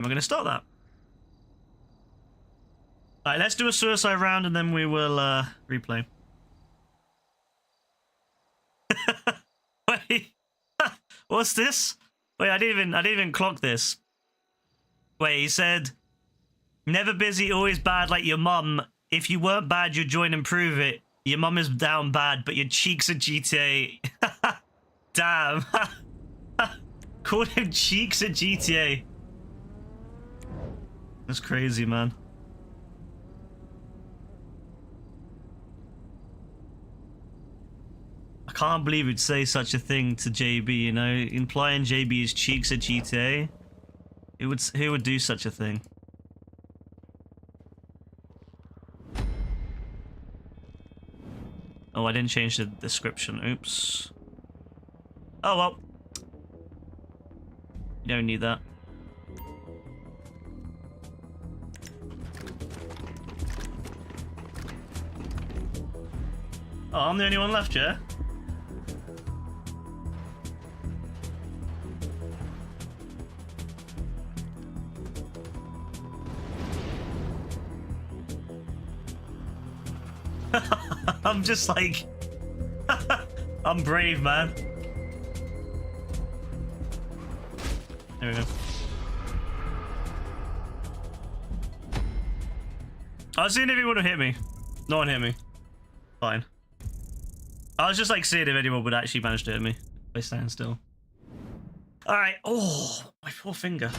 We're going to start that. All right, let's do a suicide round and then we will replay. Wait, what's this? Wait, I didn't even clock this. Wait, he said, never busy, always bad like your mum. If you weren't bad, you'd join and prove it. Your mum is down bad, but your cheeks are GTA. Damn. Called him cheeks at GTA. That's crazy, man. I can't believe he'd say such a thing to JB, you know, implying JB's cheeks at GTA. Who would do such a thing? Oh, I didn't change the description. Oops. Oh, well. You don't need that. Oh, I'm the only one left, yeah? I'm just like... I'm brave, man. There we go. I was seeing if anyone would hit me. No one hit me. Fine. I was just like seeing if anyone would actually manage to hit me by standing still. Alright. Oh, my poor finger.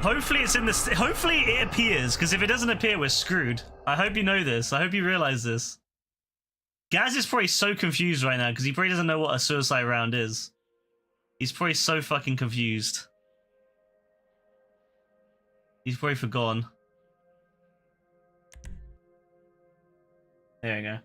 Hopefully it's in this. Hopefully it appears, because if it doesn't appear, we're screwed. I hope you know this. I hope you realize this. Gaz is probably so confused right now because he probably doesn't know what a suicide round is. He's probably so fucking confused. He's probably forgotten. There you go.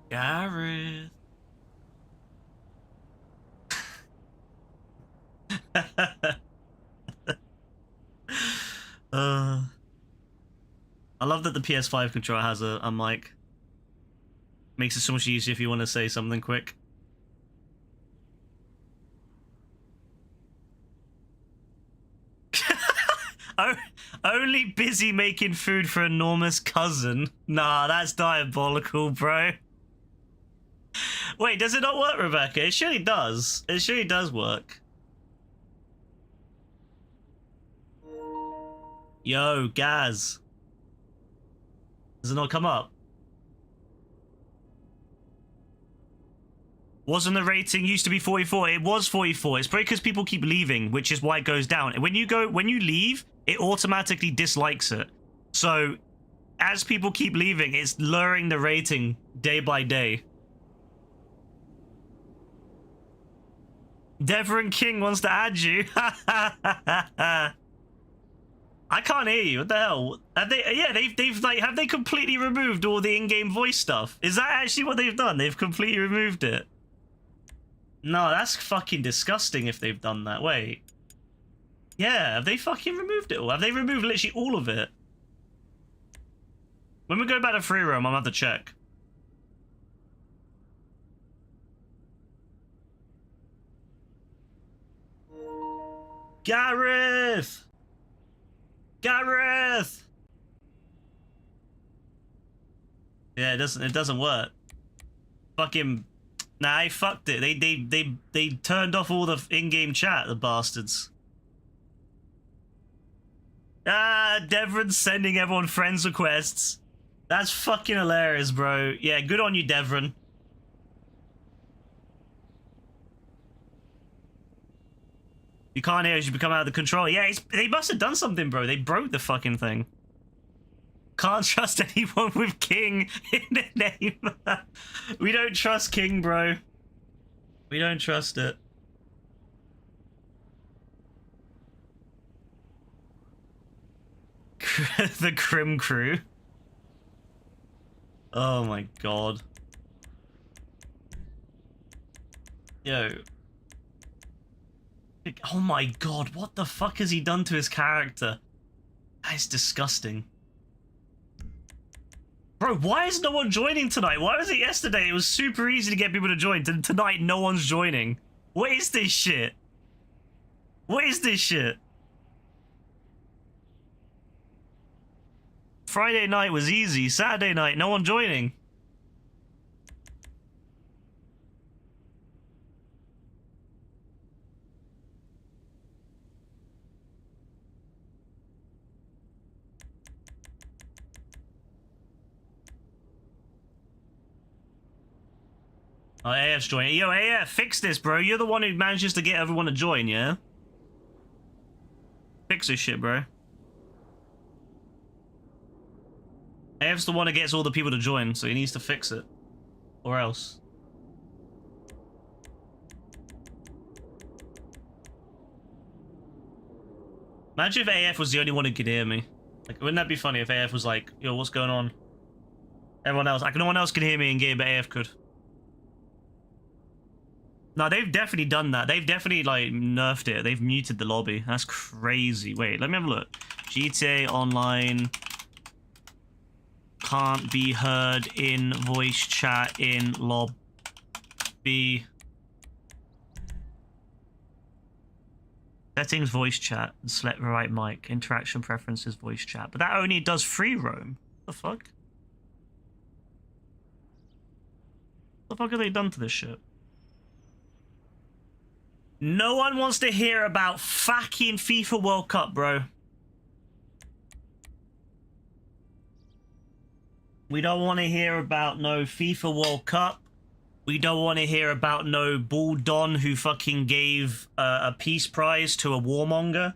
Gareth. I love that the PS5 controller has a mic. Makes it so much easier if you want to say something quick. Only busy making food for enormous cousin. Nah, that's diabolical, bro. Wait, does it not work, Rebecca? It surely does. It surely does work. Yo, Gaz. Does it not come up? Wasn't the rating used to be 44? It was 44. It's probably because people keep leaving, which is why it goes down. When you leave, it automatically dislikes it. So, as people keep leaving, it's lowering the rating day by day. Devon King wants to add you. I can't hear you. What the hell? Have they? Yeah, they've like, have they completely removed all the in-game voice stuff? Is that actually what they've done? They've completely removed it. No, that's fucking disgusting if they've done that. Wait. Yeah, have they fucking removed it all? Have they removed literally all of it? When we go back to free roam, I'll have to check. Gareth! Gareth! Yeah, it doesn't work. Fucking nah, I fucked it. They turned off all the in-game chat, the bastards. Ah, Devron's sending everyone friends requests. That's fucking hilarious, bro. Yeah, good on you, Devron. You can't hear as you become out of the control. Yeah, they must have done something, bro. They broke the fucking thing. Can't trust anyone with King in the name. We don't trust King, bro. We don't trust it. The Crim Crew. Oh my god. Yo. Oh my god, what the fuck has he done to his character? That is disgusting. Bro, why is no one joining tonight? Why was it yesterday? It was super easy to get people to join. Tonight, no one's joining. What is this shit? What is this shit? Friday night was easy. Saturday night, no one joining. Oh, AF's joining. Yo, AF, fix this, bro. You're the one who manages to get everyone to join, yeah? Fix this shit, bro. AF's the one who gets all the people to join, so he needs to fix it. Or else. Imagine if AF was the only one who could hear me. Like, wouldn't that be funny if AF was like, yo, what's going on? Everyone else, like, no one else can hear me in game, but AF could. No, they've definitely done that. They've definitely, like, nerfed it. They've muted the lobby. That's crazy. Wait, let me have a look. GTA Online can't be heard in voice chat in lobby. Settings, voice chat, and select right mic. Interaction preferences, voice chat. But that only does free roam. What the fuck? What the fuck have they done to this shit? No one wants to hear about fucking FIFA World Cup, bro. We don't want to hear about no FIFA World Cup. We don't want to hear about no Bull Don who fucking gave a peace prize to a warmonger.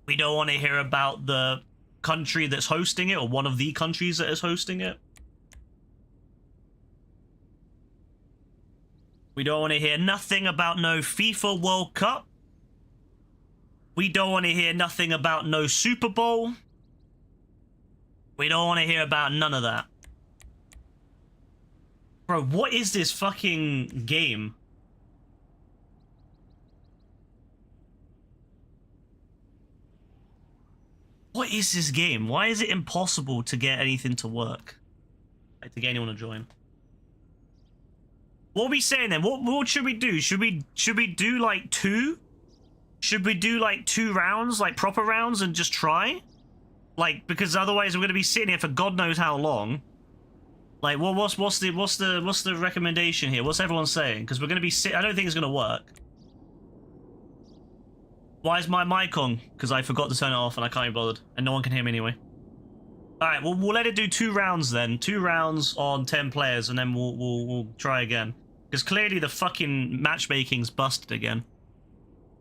We don't want to hear about the country that's hosting it, or one of the countries that is hosting it. We don't want to hear nothing about no FIFA World Cup. We don't want to hear nothing about no Super Bowl. We don't want to hear about none of that. Bro, what is this fucking game? What is this game? Why is it impossible to get anything to work? Like, to get anyone to join? What are we saying then? What should we do? Should we do like two? Should we do like 2 rounds, like proper rounds, and just try? Like, because otherwise we're gonna be sitting here for God knows how long. Like, what's the recommendation here? What's everyone saying? Because we're gonna be I don't think it's gonna work. Why is my mic on? Because I forgot to turn it off and I can't be bothered, and no one can hear me anyway. All right, well, we'll let it do 2 rounds then. 2 rounds on 10 players, and then we'll try again. Because clearly the fucking matchmaking's busted again.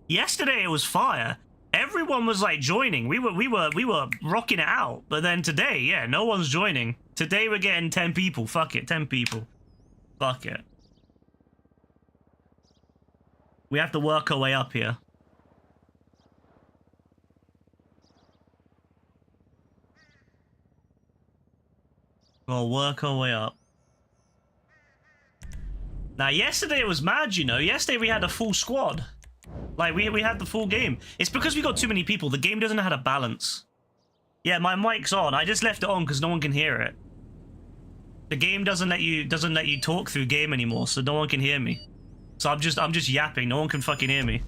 Yesterday it was fire. Everyone was like joining. We were rocking it out. But then today, yeah, no one's joining. Today we're getting 10 people. Fuck it, 10 people. Fuck it. We have to work our way up here. We'll work our way up. Now, yesterday it was mad, you know. Yesterday we had a full squad. Like, we had the full game. It's because we got too many people. The game doesn't know how to balance. Yeah, my mic's on. I just left it on because no one can hear it. The game doesn't let you talk through game anymore, so no one can hear me. So I'm just yapping. No one can fucking hear me.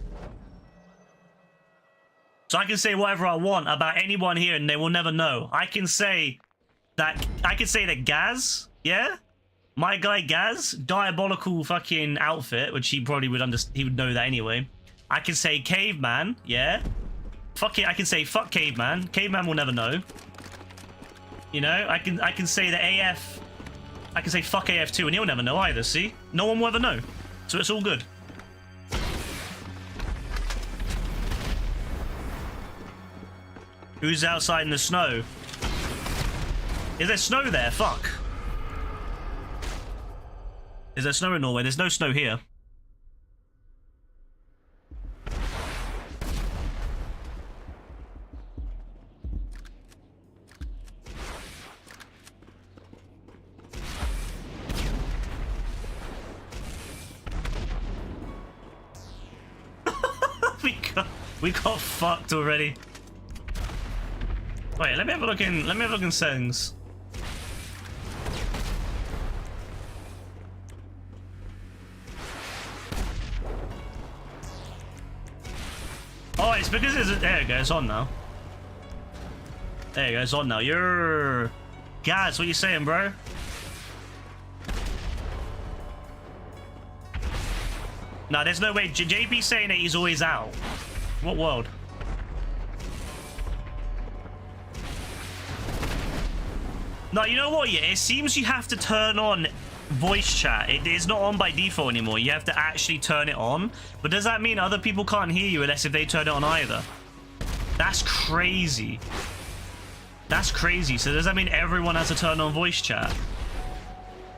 So I can say whatever I want about anyone here, and they will never know. I can say that Gaz, yeah. My guy Gaz, diabolical fucking outfit, which he probably would he would know that anyway. I can say Caveman, yeah. Fuck it, I can say fuck Caveman. Caveman will never know. You know, I can say that AF. I can say fuck AF too, and he'll never know either. See, no one will ever know, so it's all good. Who's outside in the snow? Is there snow there? Fuck. Is there snow in Norway? There's no snow here. We got fucked already. Wait, let me have a look in settings. Oh, it's because it's there you go, it's on now. There you go, it's on now. You're Gaz, what you saying, bro? No, there's no way. JP's saying that he's always out. What world? No, you know what? Yeah, it seems you have to turn on voice chat. It is not on by default anymore. You have to actually turn it on. But does that mean other people can't hear you unless if they turn it on either? That's crazy. That's crazy. So does that mean everyone has to turn on voice chat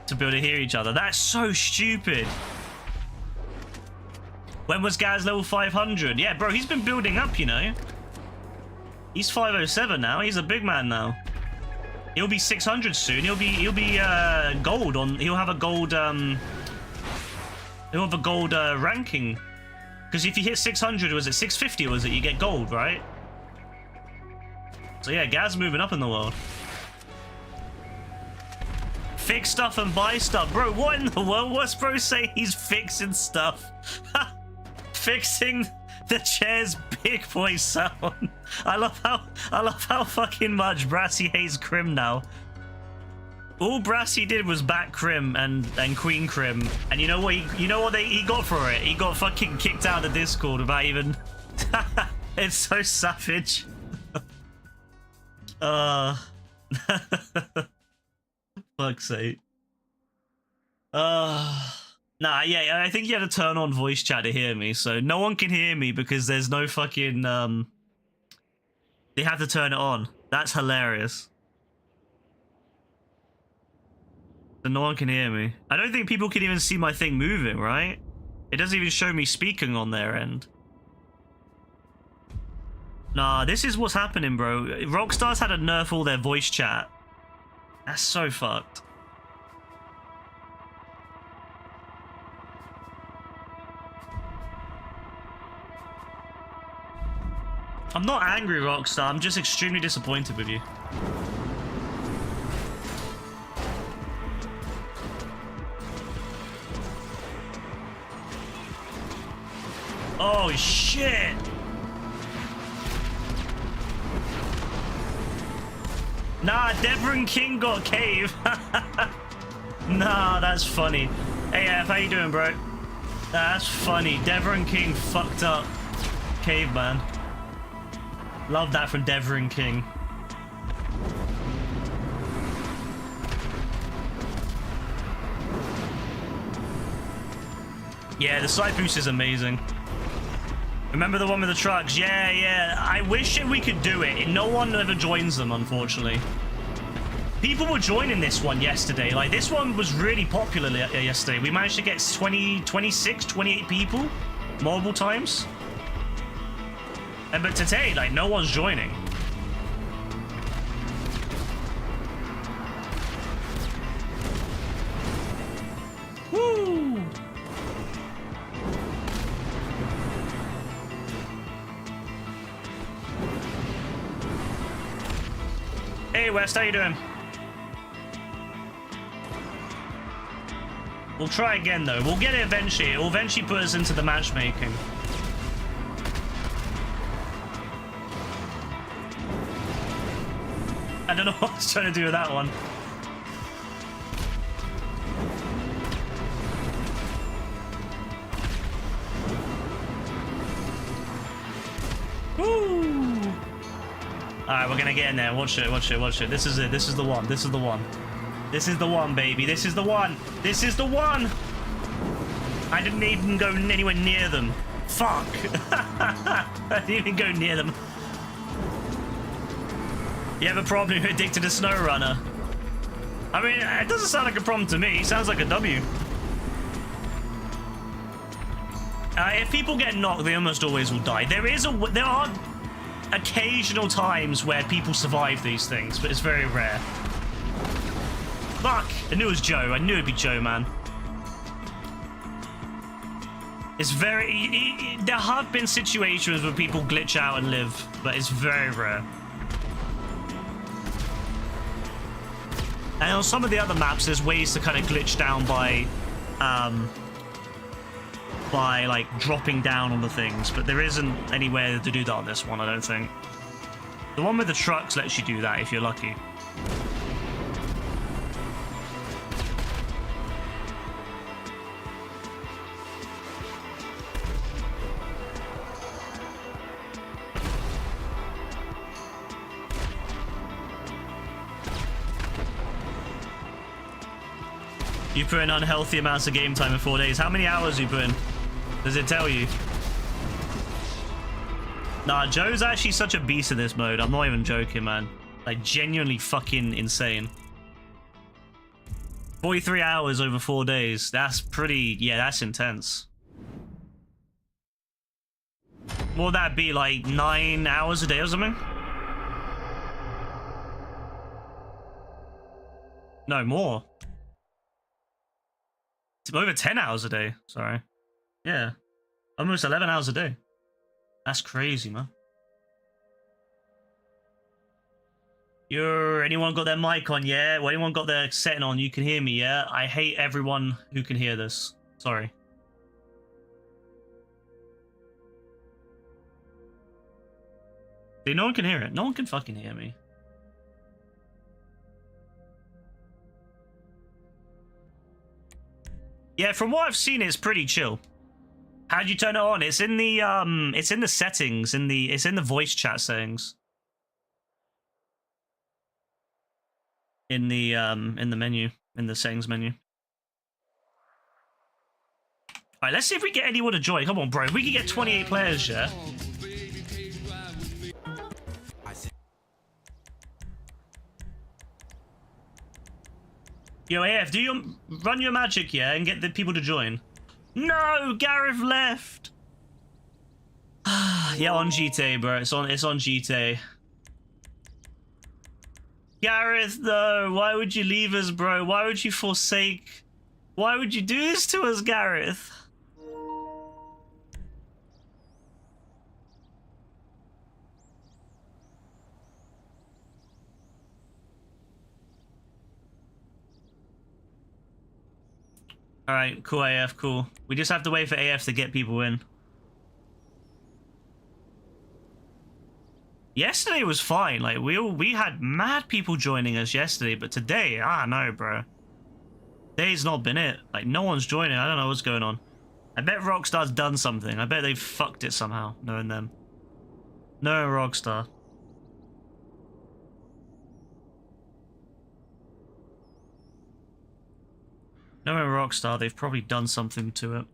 to be able to hear each other? That's so stupid. When was Gaz level 500? Yeah, bro, he's been building up, you know. He's 507 now. He's a big man now. He'll be 600 soon. He'll be gold on. He'll have a gold ranking. Because if you hit 600, was it 650? Was it you get gold, right? So yeah, Gaz moving up in the world. Fix stuff and buy stuff, bro. What in the world? What's bro saying? He's fixing stuff. Fixing the chair's big boy sound. I love how fucking much Brassy hates Crim now. All Brassy did was back Crim and Queen Crim, and you know what he got for it? He got fucking kicked out of Discord without even. It's so savage. Fuck's sake. Nah, yeah, I think you had to turn on voice chat to hear me, so no one can hear me because there's no fucking, they have to turn it on. That's hilarious. So no one can hear me. I don't think people can even see my thing moving, right? It doesn't even show me speaking on their end. Nah, this is what's happening, bro. Rockstar's had to nerf all their voice chat. That's so fucked. I'm not angry, Rockstar. I'm just extremely disappointed with you. Oh, shit! Nah, Devon King got cave. Nah, that's funny. Hey, F, how you doing, bro? That's funny. Devon King fucked up caveman. Love that from Devon King. Yeah, the side boost is amazing. Remember the one with the trucks? Yeah, yeah. I wish we could do it. No one ever joins them, unfortunately. People were joining this one yesterday. Like, this one was really popular yesterday. We managed to get 26, 28 people multiple times. But today, like, no one's joining. Woo! Hey, West, how you doing? We'll try again, though. We'll get it eventually. It will eventually put us into the matchmaking. I don't know what I was trying to do with that one. Woo! Alright, we're gonna get in there. Watch it, watch it, watch it. This is it. This is the one. This is the one. This is the one, baby. This is the one. This is the one! I didn't even go anywhere near them. Fuck! I didn't even go near them. You have a problem, you're addicted to SnowRunner. I mean, it doesn't sound like a problem to me. It sounds like a W. If people get knocked, they almost always will die. There are occasional times where people survive these things, but it's very rare. Fuck! I knew it was Joe. I knew it'd be Joe, man. It's very... there have been situations where people glitch out and live, but it's very rare. And on some of the other maps, there's ways to kind of glitch down by like dropping down on the things, but there isn't anywhere to do that on this one, I don't think. The one with the trucks lets you do that if you're lucky. You put in unhealthy amounts of game time in 4 days. How many hours you put in? Does it tell you? Nah, Joe's actually such a beast in this mode. I'm not even joking, man. Like, genuinely fucking insane. 43 hours over 4 days. That's pretty... yeah, that's intense. What would that be, like 9 hours a day or something? No, more. It's over 10 hours a day. Sorry. Yeah. Almost 11 hours a day. That's crazy, man. Anyone got their mic on, yeah? Well, anyone got their setting on, you can hear me, yeah? I hate everyone who can hear this. Sorry. See, no one can hear it. No one can fucking hear me. Yeah, from what I've seen, it's pretty chill. How'd you turn it on? It's in the settings, it's in the voice chat settings. In the menu, in the settings menu. Alright, let's see if we get anyone to join. Come on, bro. If we can get 28 players, yeah? Yo, AF, run your magic, yeah, and get the people to join. No, Gareth left. Yeah, on GTA, bro. It's on GTA. Gareth, no. Why would you leave us, bro? Why would you forsake? Why would you do this to us, Gareth? All right, cool, AF, cool. We just have to wait for AF to get people in. Yesterday was fine. Like we had mad people joining us yesterday, but today, no, bro. Today's not been it. Like no one's joining. I don't know what's going on. I bet Rockstar's done something. I bet they've fucked it somehow, knowing them. No, Rockstar. Knowing Rockstar, they've probably done something to it.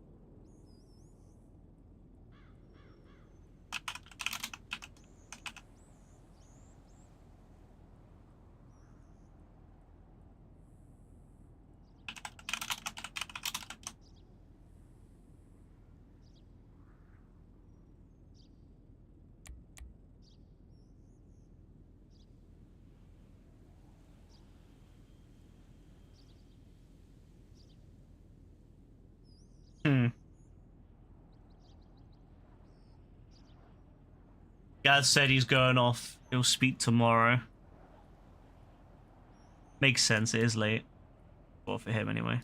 Gaz said he's going off. He'll speak tomorrow. Makes sense, it is late. Well, for him anyway.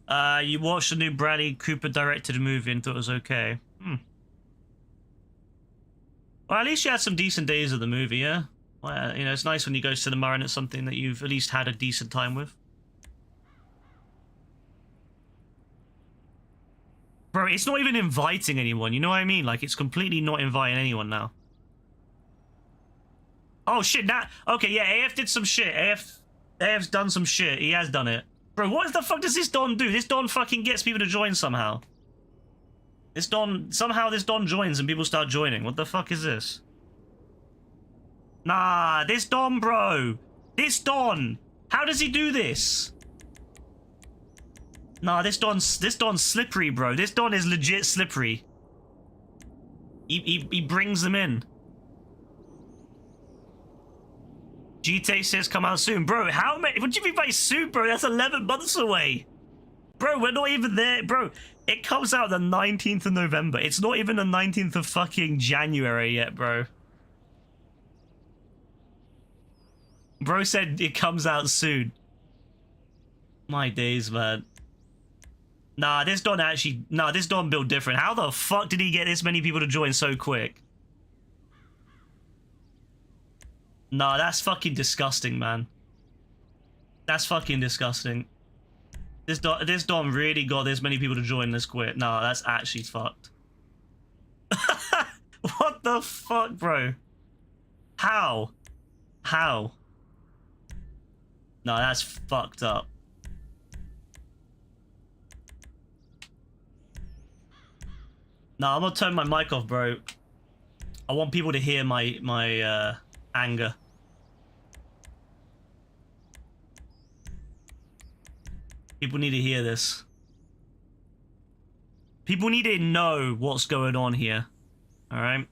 You watched the new Bradley Cooper directed movie and thought it was okay. Well, at least you had some decent days of the movie, yeah? Well, you know, it's nice when you go to cinema and it's something that you've at least had a decent time with. Bro, it's not even inviting anyone, you know what I mean? Like, it's completely not inviting anyone now. Oh, shit, okay, yeah, AF did some shit. AF's done some shit. He has done it. Bro, what the fuck does this Don do? This Don fucking gets people to join somehow. Somehow this Don joins and people start joining. What the fuck is this? Nah, this Don, bro. This Don. How does he do this? Nah, this Don's slippery, bro. This Don is legit slippery. He brings them in. GTA says come out soon. Bro, how many? What do you mean by soon, bro? That's 11 months away. Bro, we're not even there. Bro, it comes out the 19th of November. It's not even the 19th of fucking January yet, bro. Bro said it comes out soon. My days, man. Nah, this don't build different. How the fuck did he get this many people to join so quick? Nah, that's fucking disgusting, man. That's fucking disgusting. This Don really got this many people to join this quick. Nah, that's actually fucked. What the fuck, bro? How? How? No, that's fucked up. No, I'm gonna turn my mic off, bro. I want people to hear my anger. People need to hear this. People need to know what's going on here. All right?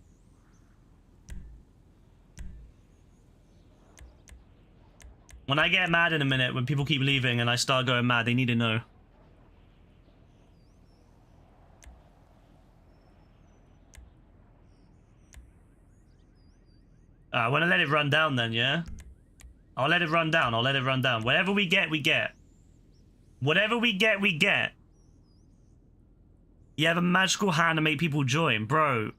When I get mad in a minute, when people keep leaving and I start going mad, they need to know. I want to let it run down then, yeah? I'll let it run down. I'll let it run down. Whatever we get, we get. Whatever we get, we get. You have a magical hand to make people join. Bro.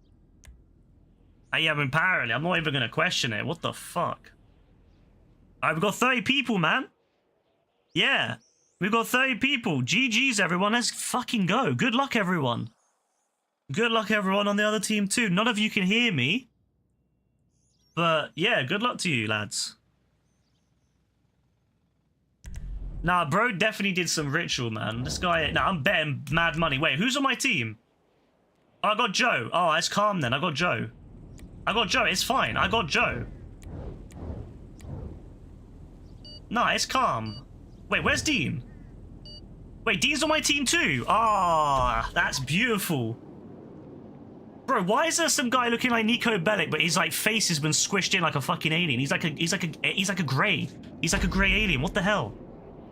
Yeah, apparently. I'm not even going to question it. What the fuck? Alright, we've got 30 people, man. Yeah. We've got 30 people. GG's, everyone. Let's fucking go. Good luck, everyone. Good luck, everyone, on the other team, too. None of you can hear me. But, yeah, good luck to you, lads. Nah, bro definitely did some ritual, man. This guy... Nah, I'm betting mad money. Wait, who's on my team? Oh, I got Joe. Oh, it's calm then. I got Joe. I got Joe. It's fine. I got Joe. Nah, it's calm. Wait, where's Dean? Wait, Dean's on my team too. Ah, that's beautiful. Bro, why is there some guy looking like Nico Bellic, but his like face has been squished in like a fucking alien? He's like a gray. He's like a gray alien. What the hell?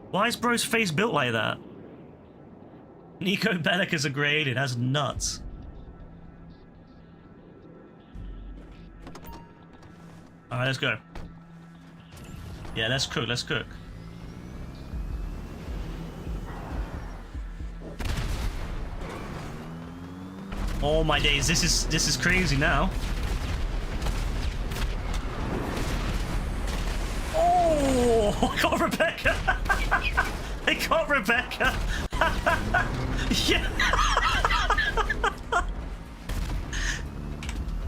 Why is bro's face built like that? Nico Bellic is a gray alien. That's nuts. All right, let's go. Yeah, let's cook. Let's cook. Oh my days, this is crazy now. Oh, I got Rebecca. I got Rebecca. Yeah.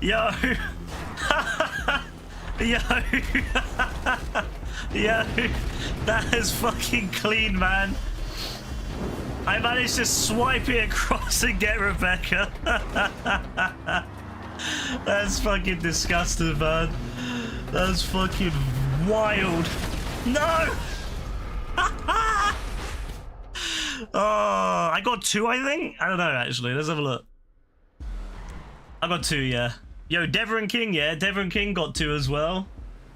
Yo. Yo. Yo. That is fucking clean, man. I managed to swipe it across and get Rebecca. That's fucking disgusting, man. That's fucking wild. No! Oh, I got 2, I think? I don't know, actually. Let's have a look. I got 2, yeah. Yo, Devon King, yeah. Devon King got 2 as well.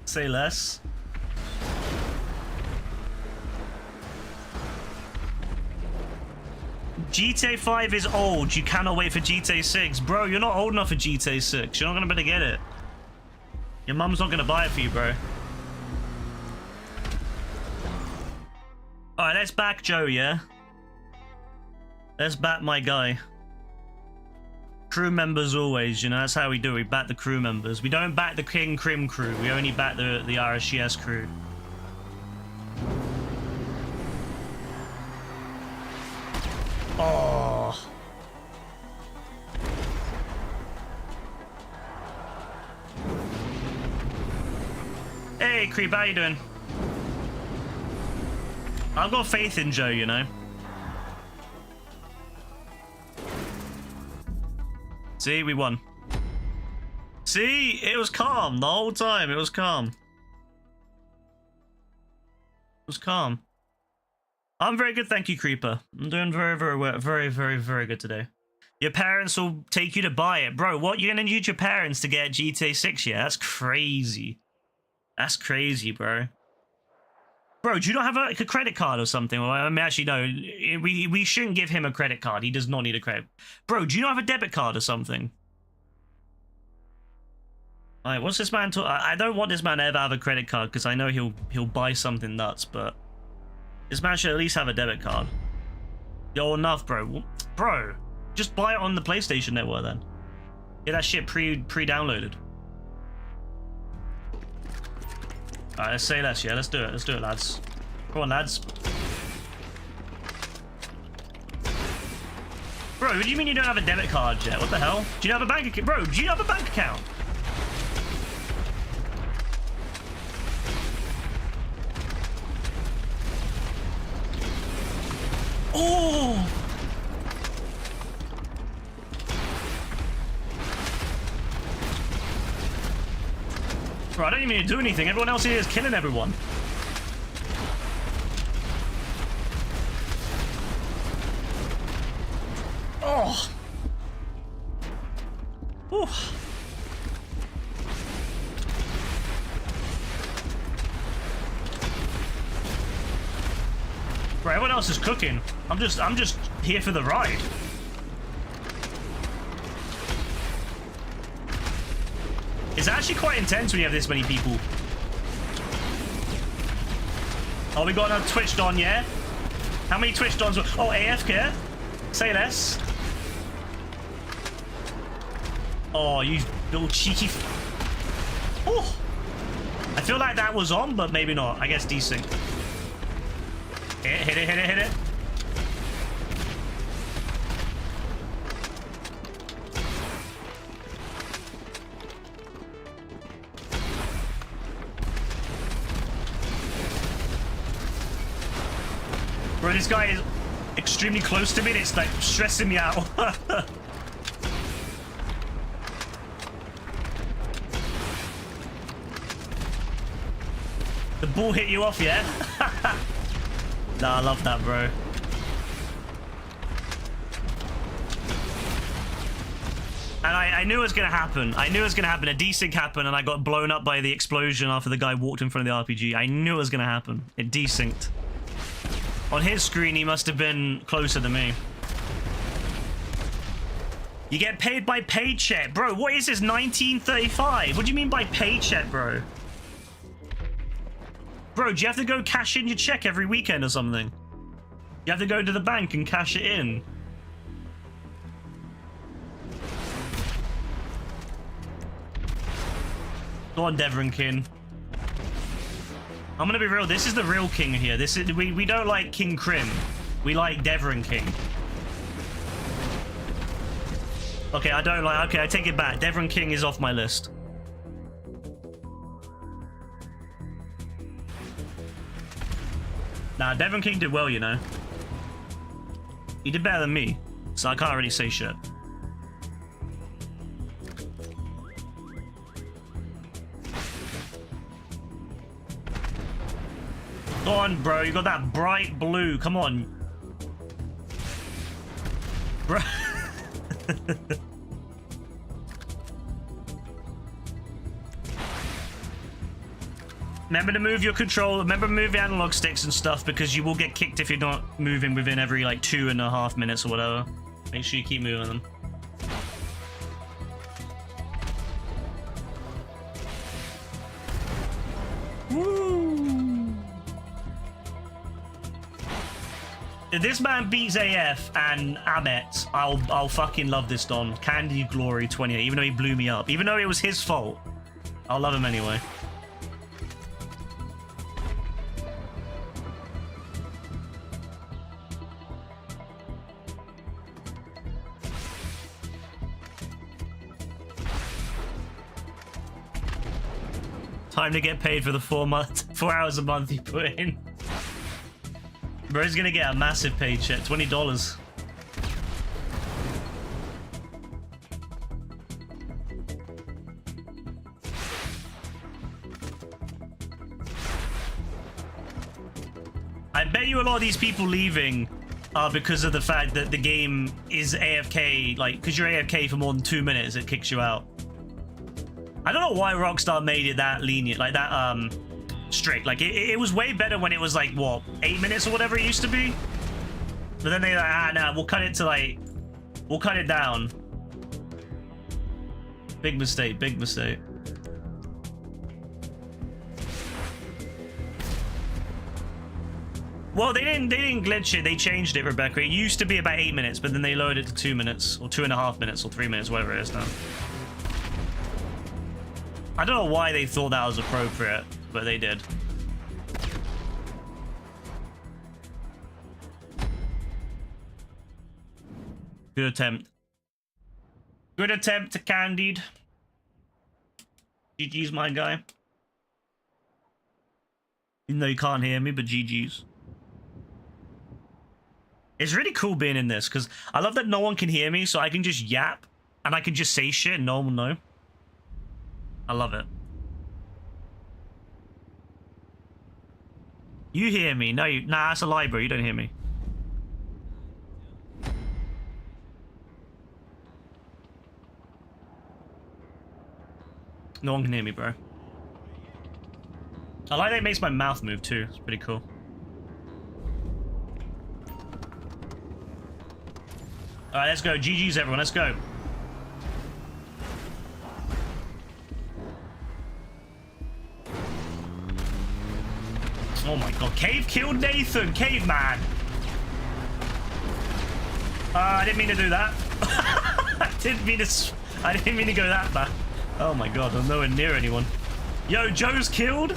Say less. GTA 5 is old. You cannot wait for GTA 6. Bro, you're not old enough for GTA 6. You're not going to be able to get it. Your mum's not going to buy it for you, bro. Alright, let's back Joe, yeah? Let's back my guy. Crew members always, you know, that's how we do it. We back the crew members. We don't back the King Crim crew. We only back the RSGS crew. Oh. Hey, Creep, how you doing? I've got faith in Joe, you know. See, we won. See, it was calm the whole time. It was calm. It was calm. I'm very good, thank you, Creeper. I'm doing very, very well. Very, very, very good today. Your parents will take you to buy it. Bro, what? You're going to use your parents to get GTA 6? Yeah, that's crazy. That's crazy, bro. Bro, do you not have like a credit card or something? Well, I mean, actually, no. We shouldn't give him a credit card. He does not need a credit. Bro, do you not have a debit card or something? Alright, what's this man I don't want this man to ever have a credit card because I know he'll buy something nuts, but this man should at least have a debit card. Yo, enough, bro. Bro, just buy it on the PlayStation Network then. Get that shit pre-downloaded. Alright, let's say less, yeah. Let's do it. Let's do it, lads. Come on, lads. Bro, what do you mean you don't have a debit card yet? What the hell? Do you have a bank account? Bro, do you have a bank account? Oh! Bro, I don't even need to do anything. Everyone else here is killing everyone. Oh! Whew. Bro, everyone else is cooking. I'm just here for the ride. It's actually quite intense when you have this many people. Oh, we got another Twitched on, yeah? How many Twitched ons? Oh, AFK? Say less. Oh, you little cheeky. Oh! I feel like that was on, but maybe not. I guess desync. Hit it, hit it, hit it. Bro, this guy is extremely close to me and it's like stressing me out. The ball hit you off, yeah? Nah, I love that, bro. And I knew it was going to happen. I knew it was going to happen. A desync happened and I got blown up by the explosion after the guy walked in front of the RPG. I knew it was going to happen. It desynced. On his screen, he must have been closer to me. You get paid by paycheck. Bro, what is this, 1935? What do you mean by paycheck, bro? Bro, do you have to go cash in your check every weekend or something? You have to go to the bank and cash it in. Go on, Devon King. I'm gonna be real. This is the real king here. This is we don't like King Crim. We like Devon King. Okay, I don't like. Okay, I take it back. Devon King is off my list. Nah, Devon King did well, you know. He did better than me, so I can't really say shit. Go on, bro. You got that bright blue. Come on. Bro. Remember to move your controller. Remember to move your analog sticks and stuff because you will get kicked if you're not moving within every like 2.5 minutes or whatever. Make sure you keep moving them. Woo! If this man beats AF and Amet, I'll fucking love this Don. Candy Glory 28, even though he blew me up. Even though it was his fault. I'll love him anyway. Time to get paid for the 4 hours a month you put in. Bro's gonna get a massive paycheck, $20. I bet you a lot of these people leaving are because of the fact that the game is AFK, like, because you're AFK for more than 2 minutes, it kicks you out. I don't know why Rockstar made it that lenient, like that strict. Like, it was way better when it was like, what, 8 minutes or whatever it used to be? But then they're like, ah, nah, we'll cut it to like, we'll cut it down. Big mistake, big mistake. Well, they didn't glitch it. They changed it, Rebecca. It used to be about 8 minutes, but then they lowered it to 2 minutes, or 2.5 minutes, or 3 minutes, whatever it is now. I don't know why they thought that was appropriate, but they did. Good attempt. Good attempt to Candide. GG's, my guy. Even though you can't hear me, but GG's. It's really cool being in this, because I love that no one can hear me, so I can just yap, and I can just say shit, and no one will know. I love it. You hear me? No, nah, that's a lie, bro. You don't hear me. No one can hear me, bro. I like that it makes my mouth move, too. It's pretty cool. Alright, let's go. GG's, everyone. Let's go. Oh my god. Cave killed Nathan. Caveman. I didn't mean to do that. I didn't mean to go that bad. Oh my god. I'm nowhere near anyone. Yo, Joe's killed?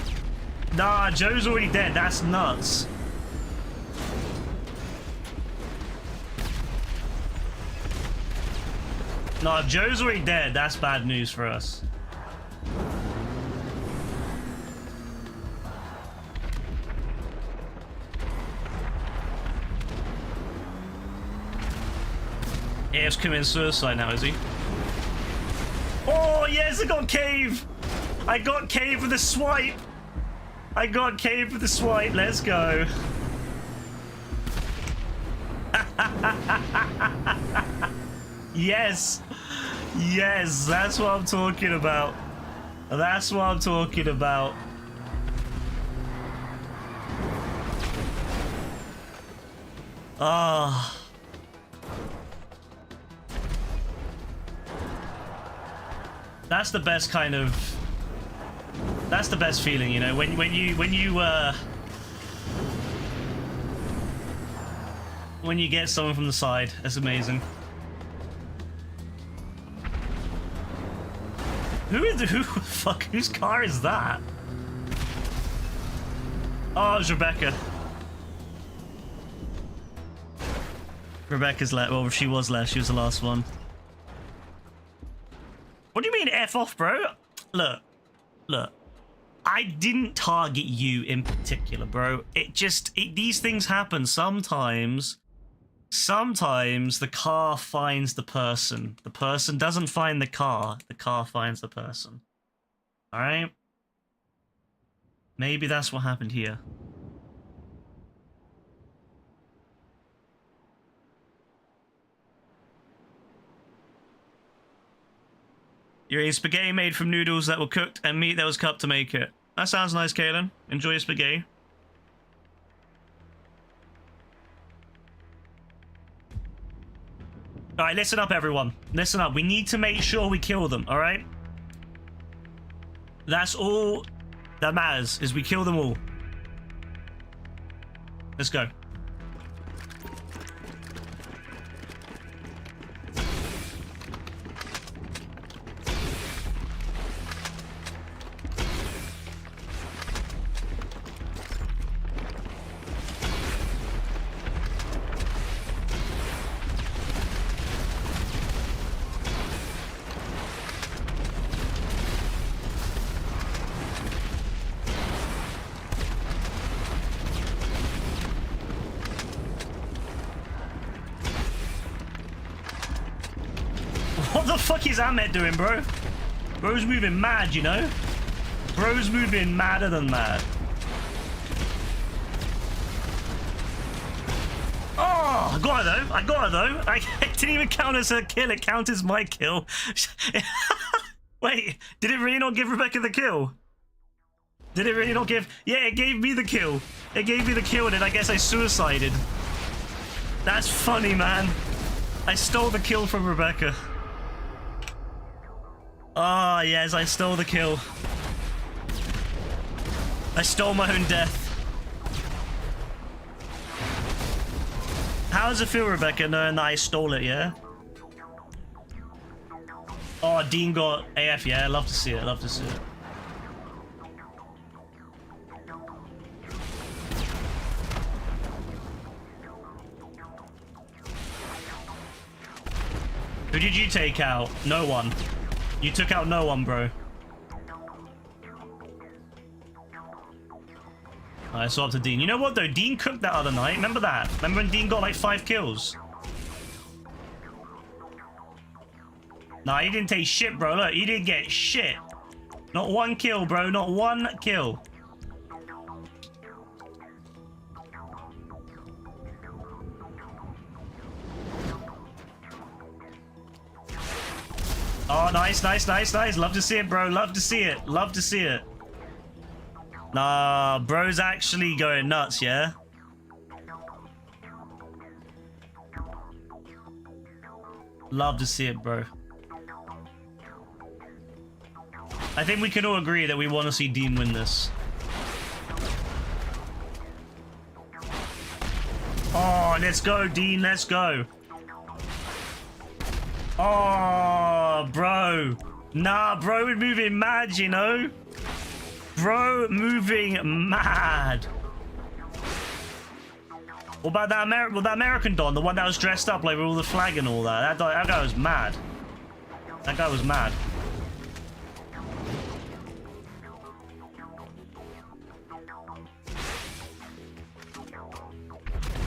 Nah, Joe's already dead. That's nuts. No, if Joe's already dead, that's bad news for us. Yeah, he's committing suicide now, is he? Oh, yes, I got Cave! I got Cave with the swipe! I got Cave with the swipe, let's go. Yes! Yes, that's what I'm talking about. That's what I'm talking about. Ah. That's the best kind of... That's the best feeling, you know, when you get someone from the side. That's amazing. Whose car is that? Oh, it was Rebecca. Rebecca's left. Well, she was left. She was the last one. What do you mean F off, bro? Look. I didn't target you in particular, bro. These things happen sometimes. Sometimes the car finds the person. The person doesn't find the car finds the person. Alright? Maybe that's what happened here. You're eating spaghetti made from noodles that were cooked and meat that was cut to make it. That sounds nice, Kaylin. Enjoy your spaghetti. Alright, listen up, everyone. Listen up. We need to make sure we kill them, alright? That's all that matters, is we kill them all. Let's go. What the fuck is Ahmed doing, bro? Bro's moving mad, you know? Bro's moving madder than mad. Oh, I got her though. I didn't even count as her kill. It counted as my kill. Wait, did it really not give Rebecca the kill? Did it really not give? Yeah, it gave me the kill. It gave me the kill, and then I guess I suicided. That's funny, man. I stole the kill from Rebecca. Ah, yes, I stole the kill. I stole my own death. How does it feel, Rebecca, knowing that I stole it, yeah? Oh, Dean got AF, yeah? I love to see it, love to see it. Who did you take out? No one. You took out no one, bro. Alright, so up to Dean. You know what, though? Dean cooked that other night. Remember that? Remember when Dean got like 5 kills? Nah, he didn't take shit, bro. Look, he didn't get shit. Not 1 kill, bro. Not 1 kill. Oh, nice, nice, nice, nice. Love to see it, bro. Love to see it. Love to see it. Nah, bro's actually going nuts, yeah? Love to see it, bro. I think we can all agree that we want to see Dean win this. Oh, let's go, Dean. Let's go. Oh, bro. Nah, bro, we're moving mad, you know? Bro, moving mad. What about that American Don? The one that was dressed up like with all the flag and all that. That guy was mad. That guy was mad.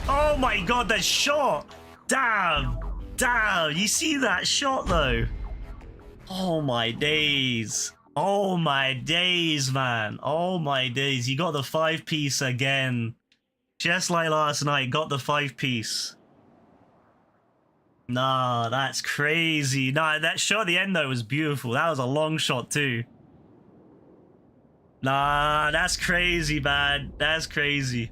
Oh my god, that shot! Damn! Damn! You see that shot though? Oh my days. Oh my days, man. Oh my days. You got the 5-piece again. Just like last night, got the 5-piece. Nah, that's crazy. Nah, that shot at the end though was beautiful. That was a long shot too. Nah, that's crazy, man. That's crazy.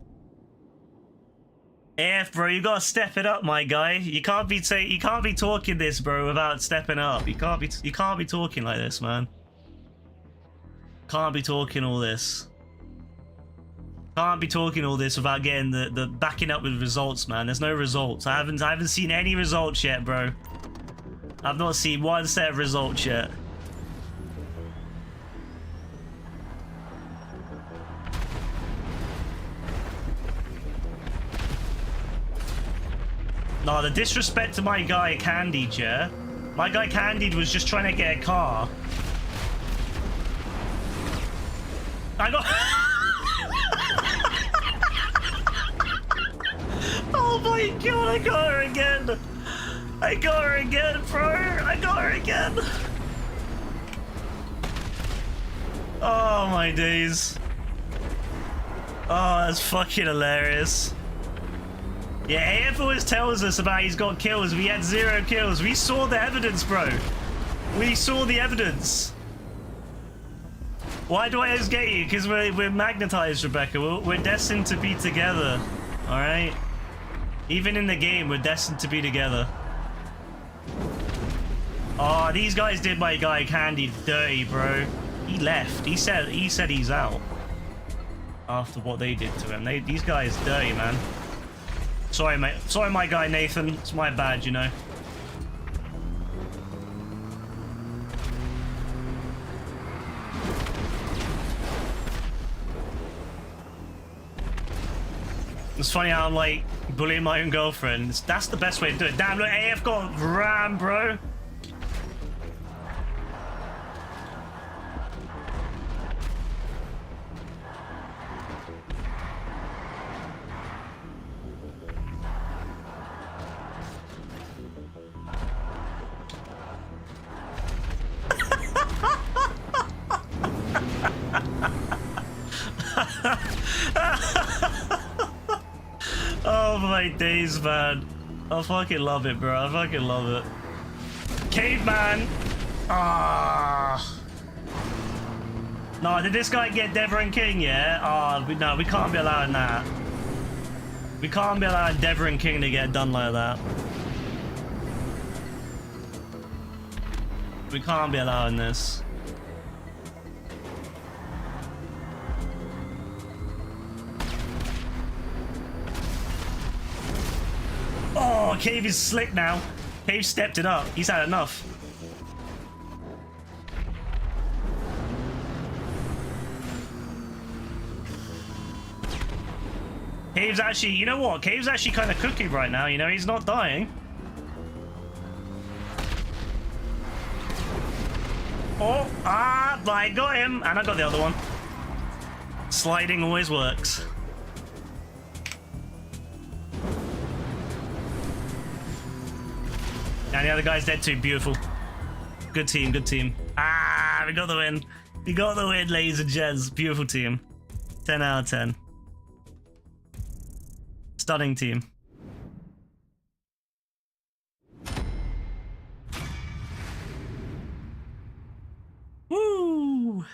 AF, bro, you gotta step it up, my guy. You can't be talking this, bro, without stepping up. You can't be talking like this, man. Can't be talking all this. Can't be talking all this without getting the backing up with results, man. There's no results. I haven't seen any results yet, bro. I've not seen 1 set of results yet. No, the disrespect to my guy Candied, yeah? My guy Candied was just trying to get a car. I got... Oh my god, I got her again! I got her again, bro! I got her again! Oh my days. Oh, that's fucking hilarious. Yeah, AF always tells us about he's got kills. We had 0 kills. We saw the evidence, bro. We saw the evidence. Why do I always get you? Because we're magnetized, Rebecca. We're destined to be together. Alright? Even in the game, we're destined to be together. Oh, these guys did my guy Candy dirty, bro. He left. He said he's out. After what they did to him. These guys dirty, man. Sorry, mate. Sorry, my guy Nathan. It's my bad, you know. It's funny how I'm like bullying my own girlfriend. That's the best way to do it. Damn, look, AF got ram, bro. Oh my days, man. I fucking love it, bro. I fucking love it. Caveman. Ah. No, did this guy get Devon King, yeah? Oh, no, we can't be allowing that. We can't be allowing Devon King to get done like that. We can't be allowing this. Oh, Cave is slick now. Cave stepped it up. He's had enough. Cave's actually, you know what? Cave's actually kind of cooking right now, you know? He's not dying. Oh, I got him. And I got the other one. Sliding always works. And the other guy's dead too. Beautiful. Good team, good team. Ah, we got the win. We got the win, ladies and gents. Beautiful team. 10 out of 10. Stunning team. Woo!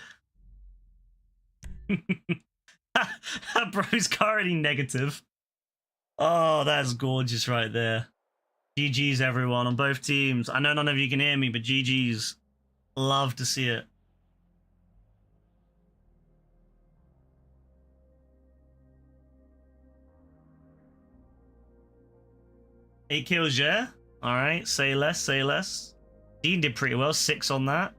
Bro's currently negative. Oh, that's gorgeous right there. GG's everyone on both teams. I know none of you can hear me, but GG's. Love to see it. Eight kills, yeah? Alright, say less, say less. Dean did pretty well, 6 on that.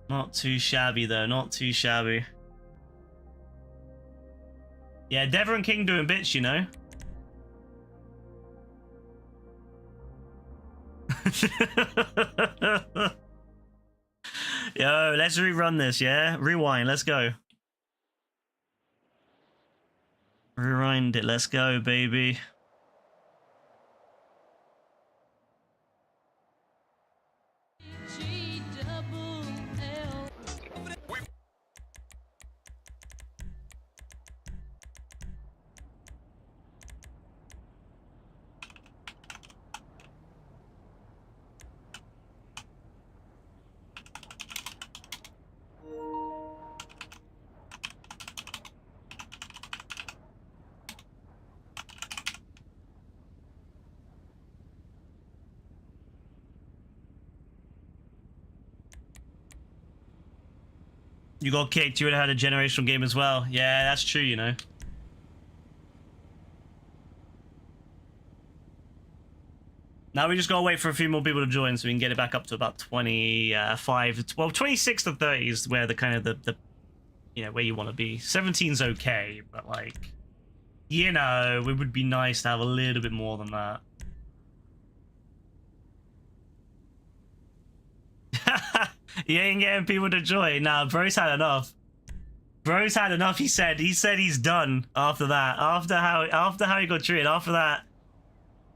Not too shabby though, not too shabby. Yeah, Devon King doing bits, you know? Yo, let's rerun this, yeah? Rewind, let's go. Rewind it, let's go, baby. You got kicked, you would have had a generational game as well. Yeah, that's true, you know. Now we just gotta wait for a few more people to join so we can get it back up to about 25. Well, 26 to 30 is where the kind of the you know, where you want to be. 17's okay, but like, you know, it would be nice to have a little bit more than that. He ain't getting people to join. Nah, bro's had enough. Bro's had enough. He said he's done after that. After how he got treated. After that,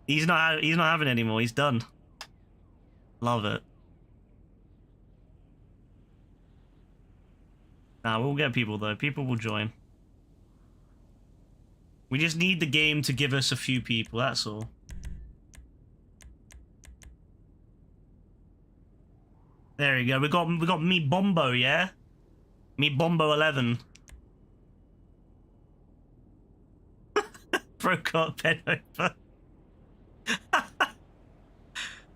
he's not having it anymore. He's done. Love it. Nah, we'll get people though. People will join. We just need the game to give us a few people. That's all. There we go. We got me Bombo, yeah? Me Bombo 11. Bro got pen over.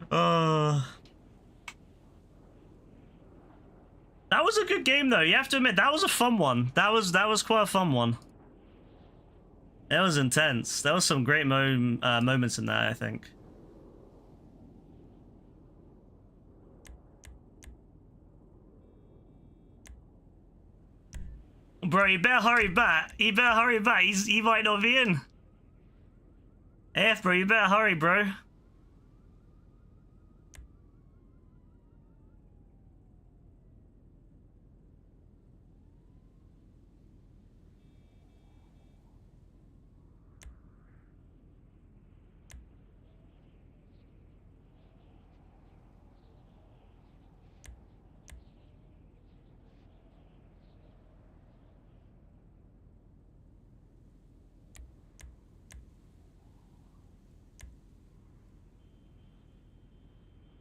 Oh. That was a good game though. You have to admit that was a fun one. That was quite a fun one. It was intense. There was some great moments in there, I think. Bro, you better hurry back. You better hurry back. He might not be in. AF, bro, you better hurry, bro.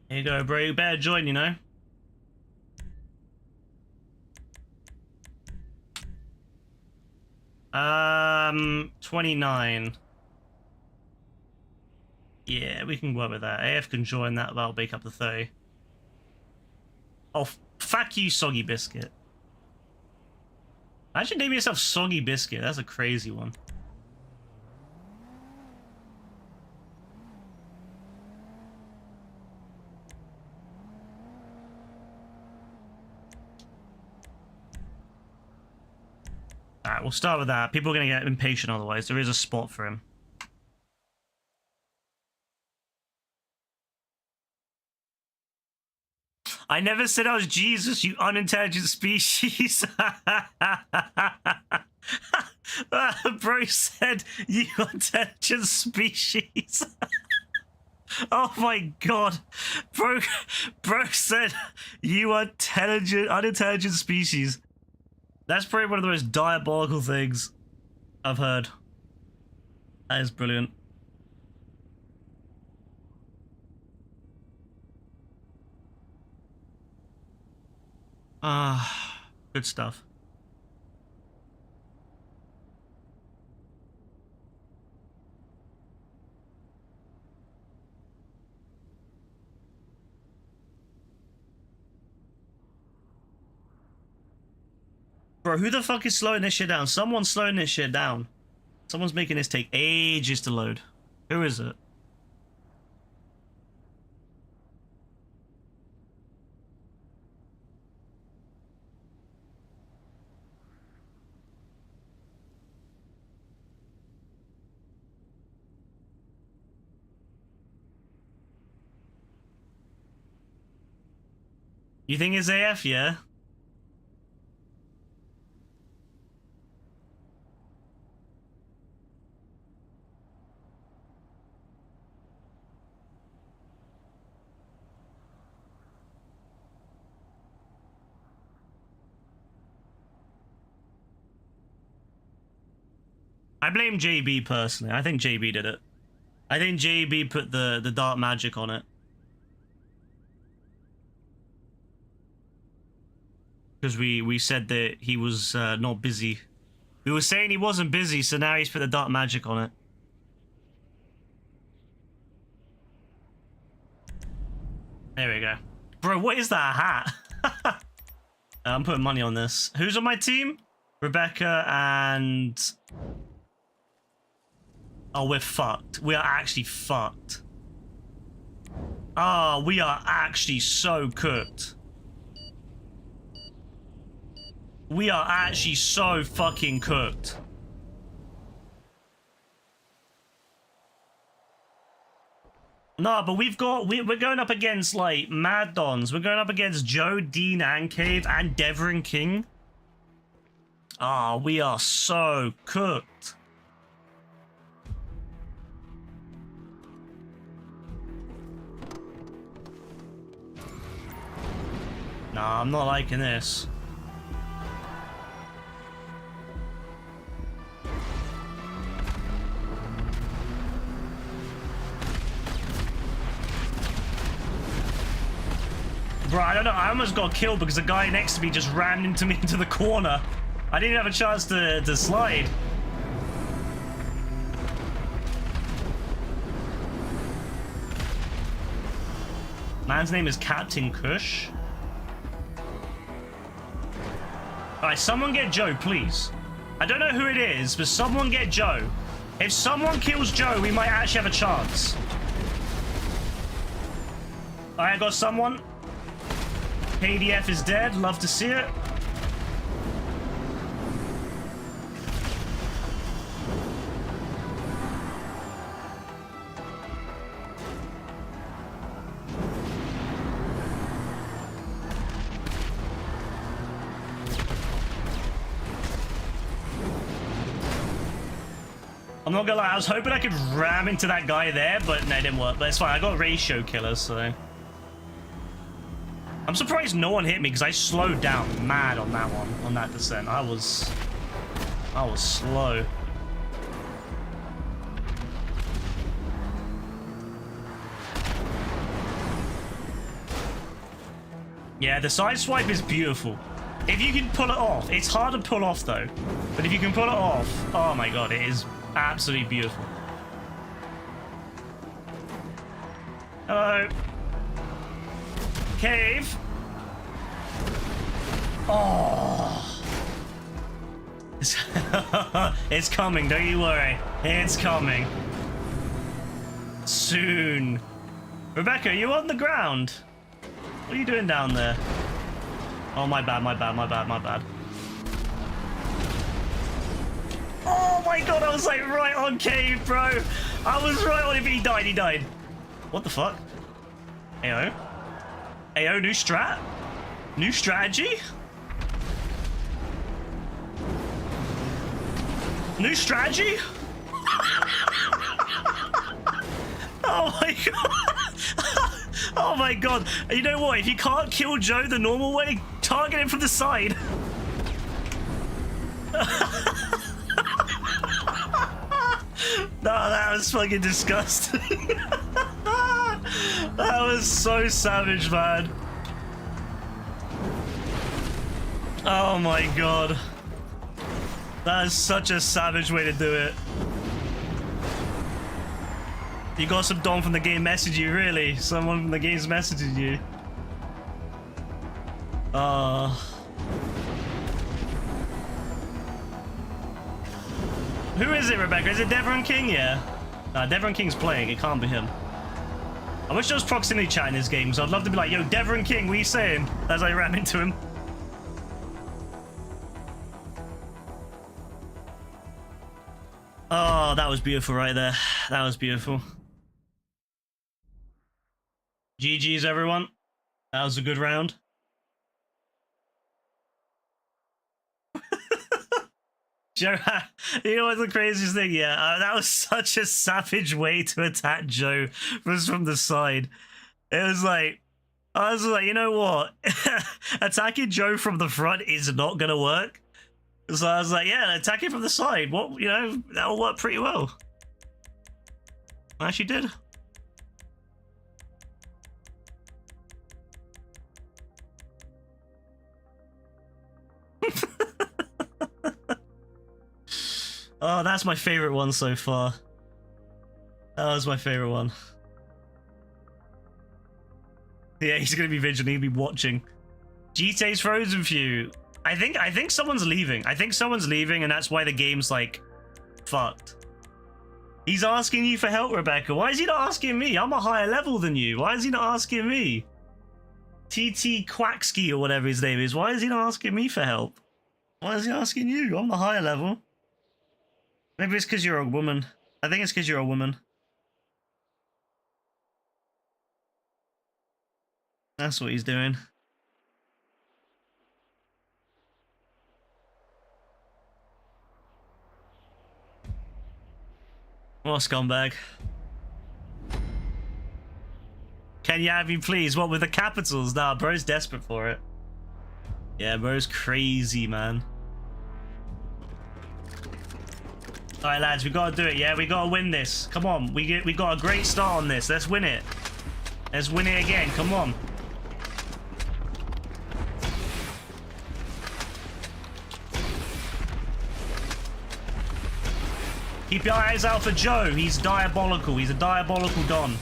Here you go, bro. You better join, you know? 29. Yeah, we can work with that. AF can join that. That'll make up the 30. Oh, fuck you, Soggy Biscuit. I should name yourself Soggy Biscuit. That's a crazy one. Alright, we'll start with that. People are going to get impatient otherwise. There is a spot for him. I never said I was Jesus, you unintelligent species. Bro said, you intelligent species. Oh my god. Bro said, you unintelligent species. That's probably one of the most diabolical things I've heard. That is brilliant. Good stuff. Bro, who the fuck is slowing this shit down? Someone's slowing this shit down. Someone's making this take ages to load. Who is it? You think it's AF, yeah? I blame JB personally. I think JB did it. I think JB put the dark magic on it. Because we said that he was not busy. We were saying he wasn't busy, so now he's put the dark magic on it. There we go. Bro, what is that hat? I'm putting money on this. Who's on my team? Rebecca and... Oh, we're fucked. We are actually fucked. Oh, we are actually so cooked. We are actually so fucking cooked. No, but we're going up against like Mad Dons. We're going up against Joe, Dean, and Cave, and Devon King. Ah, we are so cooked. Nah, I'm not liking this. Bro, I don't know. I almost got killed because the guy next to me just ran into me into the corner. I didn't have a chance to slide. Man's name is Captain Kush. Alright, someone get Joe, please. I don't know who it is, but someone get Joe. If someone kills Joe, we might actually have a chance. Alright, I got someone. KDF is dead. Love to see it. I'm not gonna lie, I was hoping I could ram into that guy there, but no, it didn't work. But it's fine, I got ratio killers, so... I'm surprised no one hit me, because I slowed down mad on that one, on that descent. I was slow. Yeah, the side swipe is beautiful. If you can pull it off, it's hard to pull off though. But if you can pull it off, oh my god, it is absolutely beautiful. Hello. Cave. Oh. It's coming, don't you worry. It's coming. Soon. Rebecca, you on the ground? What are you doing down there? Oh, my bad, my bad, my bad, my bad. Oh my god, I was like right on Cave, bro. I was right on him. He died, he died. What the fuck? Ayo. Ayo, new strat? New strategy? New strategy? Oh my god. Oh my god. You know what? If you can't kill Joe the normal way, target him from the side. No, that was fucking disgusting. That was so savage, man. Oh my god. That is such a savage way to do it. You got some Dom from the game message you, really? Someone from the game's messaging you. Who is it, Rebecca? Is it Devon King? Yeah. Devon King's playing. It can't be him. I wish there was proximity chat in his games. I'd love to be like, yo, Devon King, what are you saying? As I ran into him. Oh, that was beautiful right there. That was beautiful. GG's, everyone. That was a good round. Joe, you know what's the craziest thing? Yeah, that was such a savage way to attack Joe. Was from the side. It was like, I was like, you know what? Attacking Joe from the front is not gonna work. So I was like, yeah, attack it from the side. What, you know, that'll work pretty well. I actually did. Oh, that's my favorite one so far. That was my favorite one. Yeah, he's gonna be vigilant. He'll be watching. GTA's frozen for you. I think someone's leaving. I think someone's leaving, and that's why the game's like fucked. He's asking you for help, Rebecca. Why is he not asking me? I'm a higher level than you. Why is he not asking me? TT Quacksky or whatever his name is. Why is he not asking me for help? Why is he asking you? I'm the higher level. Maybe it's because you're a woman. I think it's because you're a woman. That's what he's doing. What a scumbag. Can you have me please? What with the capitals? Nah, bro's desperate for it. Yeah, bro's crazy, man. Alright, lads, we gotta do it, yeah? We gotta win this. Come on, we got a great start on this. Let's win it. Let's win it again. Come on. Keep your eyes out for Joe. He's diabolical. He's a diabolical Don.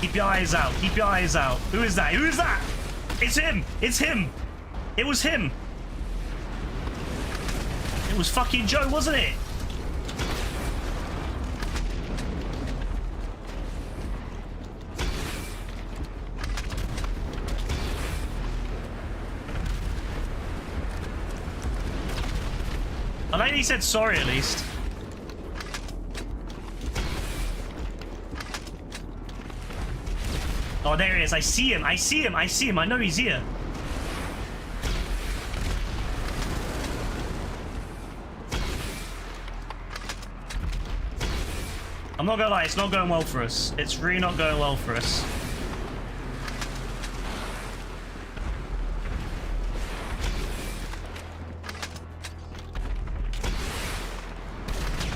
Keep your eyes out. Keep your eyes out. Who is that? Who is that? It's him. It's him. It was him. It was fucking Joe, wasn't it? I think he said sorry at least. Oh, there he is. I see him. I see him. I see him. I know he's here. I'm not gonna lie. It's not going well for us. It's really not going well for us.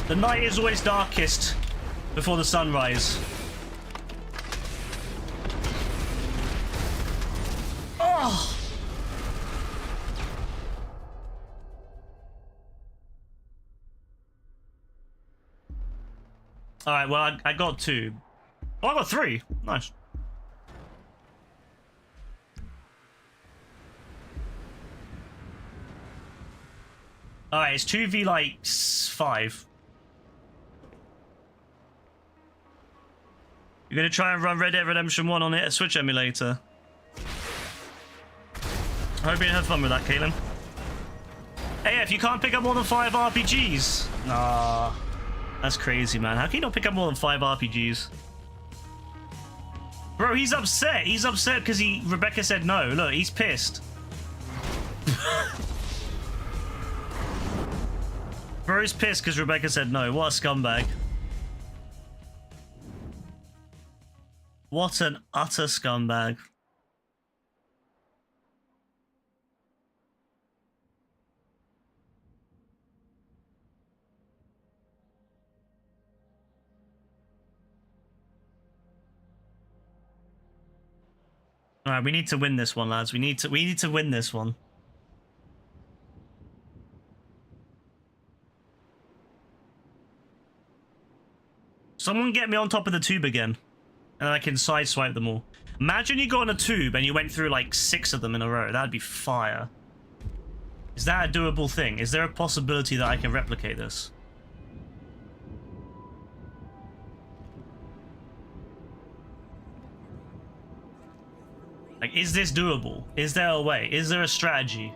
The night is always darkest before the sunrise. Oh! Alright, well, I got 2. Oh, I got 3. Nice. Alright, it's 2v like 5. You're gonna try and run Red Dead Redemption 1 on a Switch emulator. I hope you have fun with that, Caitlin. Hey, if you can't pick up more than 5 RPGs. Nah. That's crazy, man. How can you not pick up more than 5 RPGs? Bro, he's upset. He's upset because Rebecca said no. Look, he's pissed. Bro's pissed because Rebecca said no. What a scumbag. What an utter scumbag. All right, we need to win this one, lads. We need to win this one. Someone get me on top of the tube again, and I can sideswipe them all. Imagine you got on a tube and you went through like 6 of them in a row. That'd be fire. Is that a doable thing? Is there a possibility that I can replicate this? Like, is this doable? Is there a way? Is there a strategy?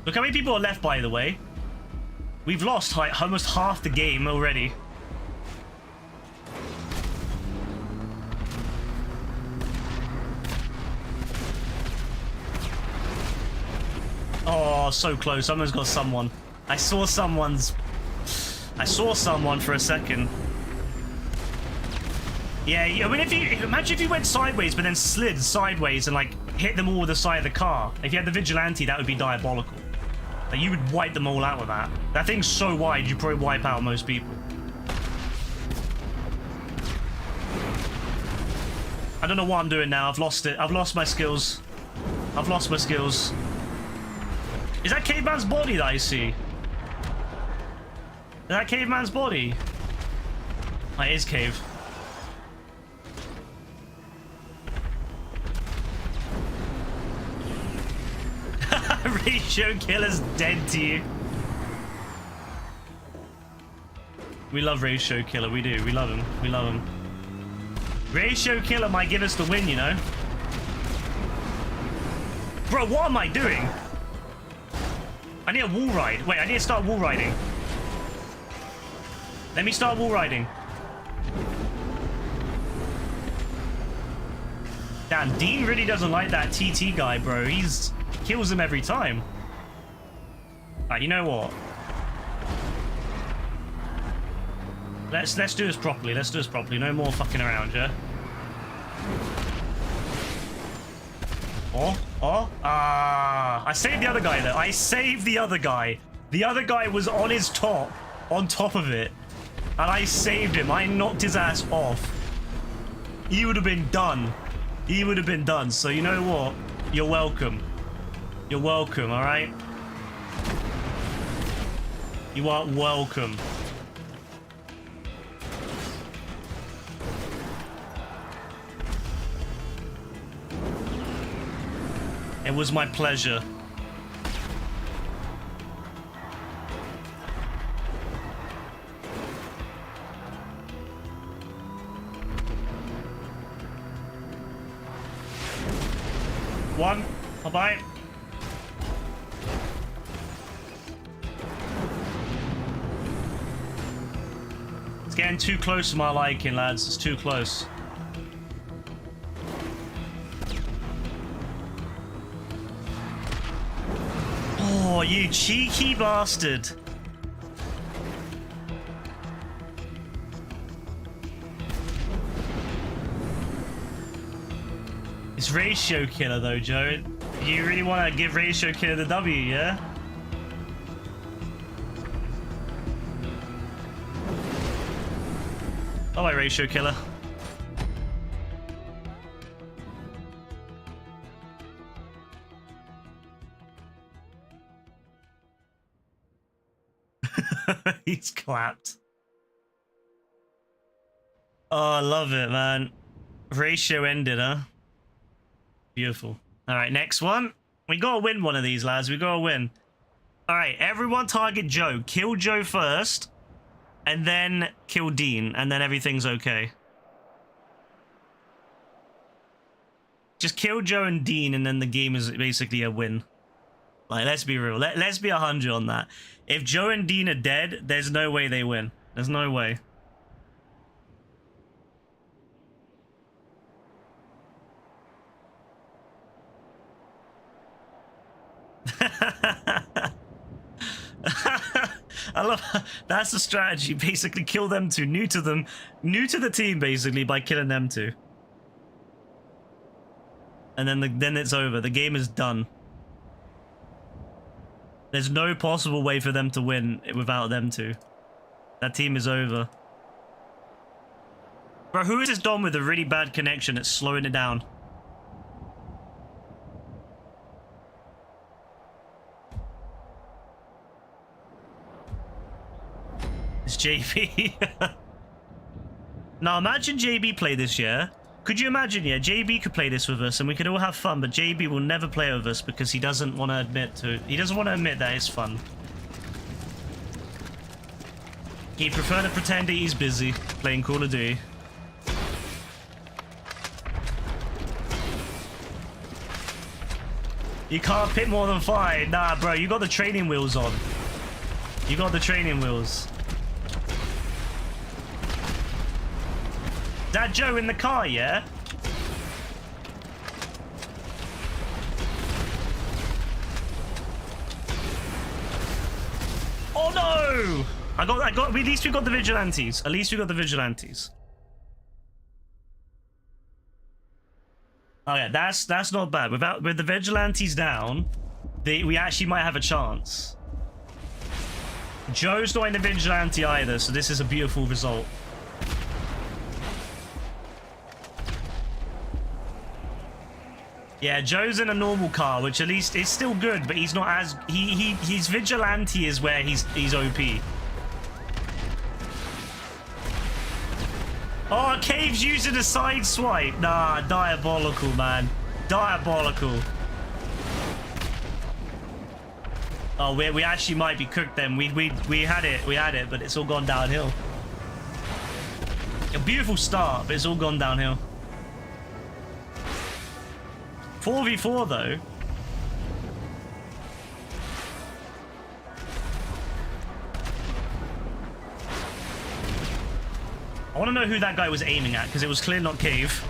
Look how many people are left, by the way. We've lost like almost half the game already. Oh, so close. Someone's got someone. I saw someone for a second. Yeah, I mean, imagine if you went sideways but then slid sideways and like hit them all with the side of the car. If you had the vigilante, that would be diabolical. Like, you would wipe them all out with that. That thing's so wide, you'd probably wipe out most people. I don't know what I'm doing now. I've lost it. I've lost my skills. I've lost my skills. Is that Caveman's body that I see? Is that Caveman's body? Oh, it is Cave. Ratio Killer's dead to you. We love Ratio Killer. We do. We love him. We love him. Ratio Killer might give us the win, you know? Bro, what am I doing? I need a wall ride. Wait, I need to start wall riding. Let me start wall riding. Damn, Dean really doesn't like that TT guy, bro. He's kills him every time. Alright, you know what? Let's do this properly. Let's do this properly. No more fucking around, yeah? I saved the other guy though. I saved the other guy. The other guy was on his top, on top of it, and I saved him. I knocked his ass off. He would have been done. He would have been done. So you know what? You're welcome. You're welcome, all right? You are welcome. It was my pleasure. One. Bye-bye. It's getting too close to my liking, lads. It's too close. Oh, you cheeky bastard. It's Ratio Killer though, Joe. You really want to give Ratio Killer the W, yeah? Oh, my Ratio Killer. He's clapped. Oh, I love it, man. Ratio ended, huh? Beautiful. All right, next one. We gotta win one of these, lads. We gotta win. All right, everyone target Joe. Kill Joe first, and then kill Dean, and then everything's okay. Just kill Joe and Dean, and then the game is basically a win. Like, let's be real. Let's be 100 on that. If Joe and Dean are dead, there's no way they win. There's no way. I love that's the strategy. Basically, kill them two. New to the team, basically, by killing them two. And then it's over. The game is done. There's no possible way for them to win without them two. That team is over. Bro, who is this Dom with a really bad connection that's slowing it down? It's JB. Now imagine JB play this year. Could you imagine, yeah, JB could play this with us and we could all have fun, but JB will never play with us because he doesn't want to admit that it's fun. He'd prefer to pretend that he's busy playing Call of Duty. You can't pit more than 5. Nah, bro, you got the training wheels on. You got the training wheels. That Joe in the car, yeah? Oh no! At least we got the vigilantes. At least we got the vigilantes. Oh yeah, that's not bad. With the vigilantes down, we actually might have a chance. Joe's not in the vigilante either, so this is a beautiful result. Yeah, Joe's in a normal car, which at least is still good, but he's not as he's vigilante is where he's OP. Oh, Cave's using a side swipe. Nah, diabolical, man. Diabolical. Oh, we actually might be cooked then. We had it, but it's all gone downhill. A beautiful start, but it's all gone downhill. 4v4 though. I want to know who that guy was aiming at because it was clearly not Cave.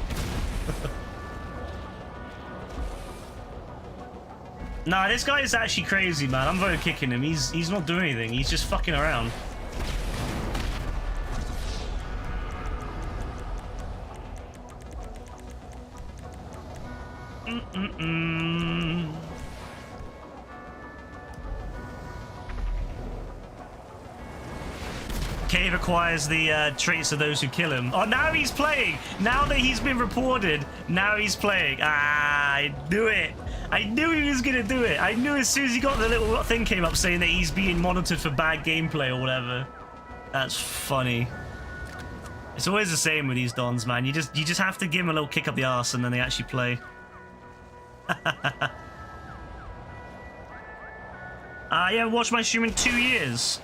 Nah, this guy is actually crazy, man. I'm vote kicking him. He's not doing anything. He's just fucking around. Cave acquires the traits of those who kill him. Oh, now he's playing. Now that he's been reported, now he's playing. Ah, I knew it. I knew he was gonna do it. I knew as soon as he got the little thing came up saying that he's being monitored for bad gameplay or whatever. That's funny. It's always the same with these dons, man. You just have to give them a little kick up the arse and then they actually play. I haven't watched my stream in 2 years.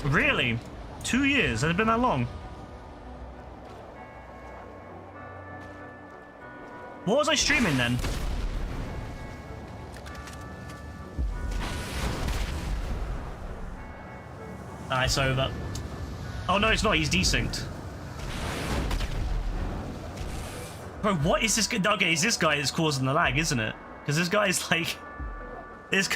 Really? 2 years? Has it been that long? What was I streaming then? Ah, it's over. Oh no, it's not. He's desynced. Bro, what is this? Okay, it's this guy that's causing the lag, isn't it? Because this guy's like, this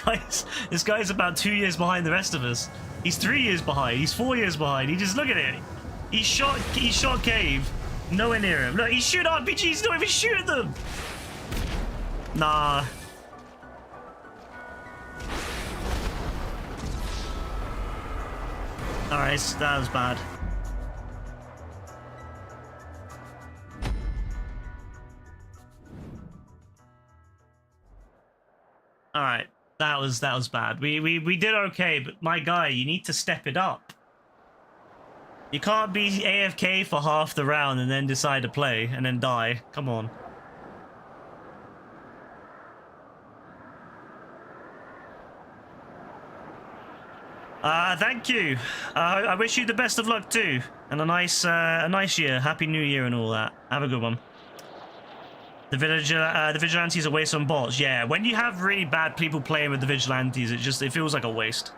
guy's about 2 years behind the rest of us. He's 3 years behind. He's 4 years behind. He just look at it. He shot Cave. Nowhere near him. Look, he's shooting RPGs. He's not even shooting them. Nah. Alright, that was bad. Alright. That was bad. We did okay, but my guy, you need to step it up. You can't be AFK for half the round and then decide to play and then die. Come on. Thank you. I wish you the best of luck too, and a nice year. Happy New Year and all that. Have a good one. The vigilantes are waste on bots. Yeah, when you have really bad people playing with the vigilantes, it feels like a waste.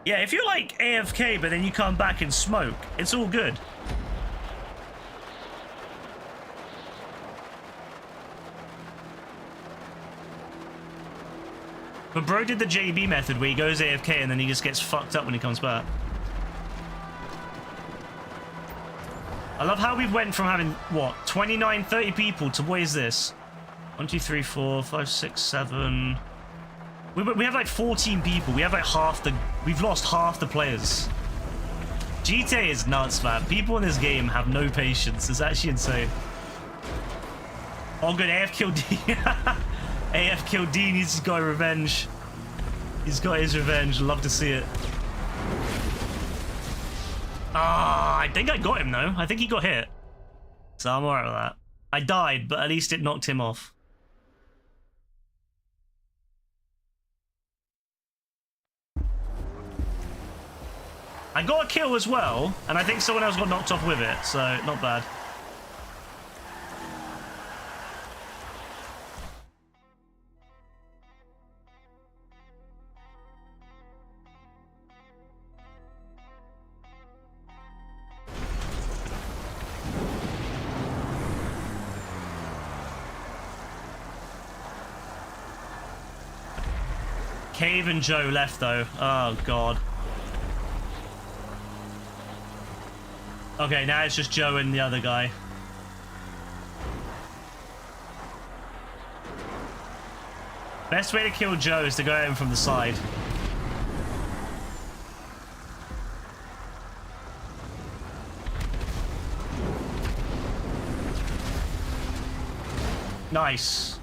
Yeah, if you're like AFK, but then you come back and smoke, it's all good. But bro did the JB method where he goes AFK and then he just gets fucked up when he comes back. I love how we went from having, what, 29, 30 people to what is this? 1, 2, 3, 4, 5, 6, 7... We have like 14 people. We have like we've lost half the players. GTA is nuts, man. People in this game have no patience. It's actually insane. Oh, good. AF killed D. AF killed D needs to go revenge. He's got his revenge. Love to see it. Ah, I think I got him though. I think he got hit. So I'm alright with that. I died, but at least it knocked him off. I got a kill as well, and I think someone else got knocked off with it, so not bad. Cave and Joe left though. Oh god. Okay, now it's just Joe and the other guy. Best way to kill Joe is to go in from the side. Nice.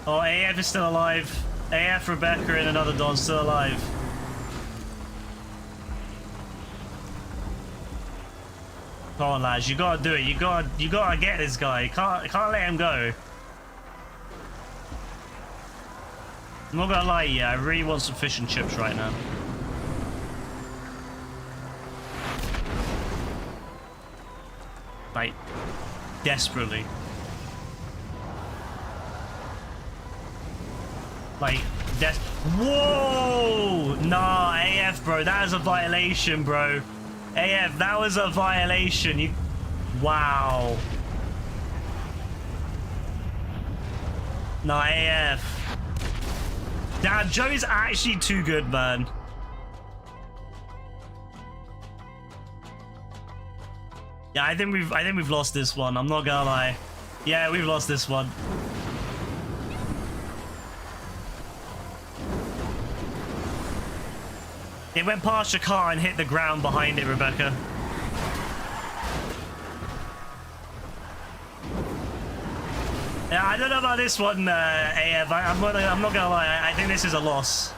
Oh, AF is still alive. AF, Rebecca, and another Don still alive. Come on, lads, you gotta do it. You gotta get this guy. You can't let him go. I'm not gonna lie, yeah, I really want some fish and chips right now. Like, desperately. Like, whoa! Nah, AF, bro, that is a violation, bro. AF, that was a violation. You, wow. Nah, AF. Damn, Joe's actually too good, man. Yeah, I think we've lost this one. I'm not gonna lie. Yeah, we've lost this one. It went past your car and hit the ground behind it, Rebecca. Yeah, I don't know about this one, AF. I'm not gonna lie. I think this is a loss.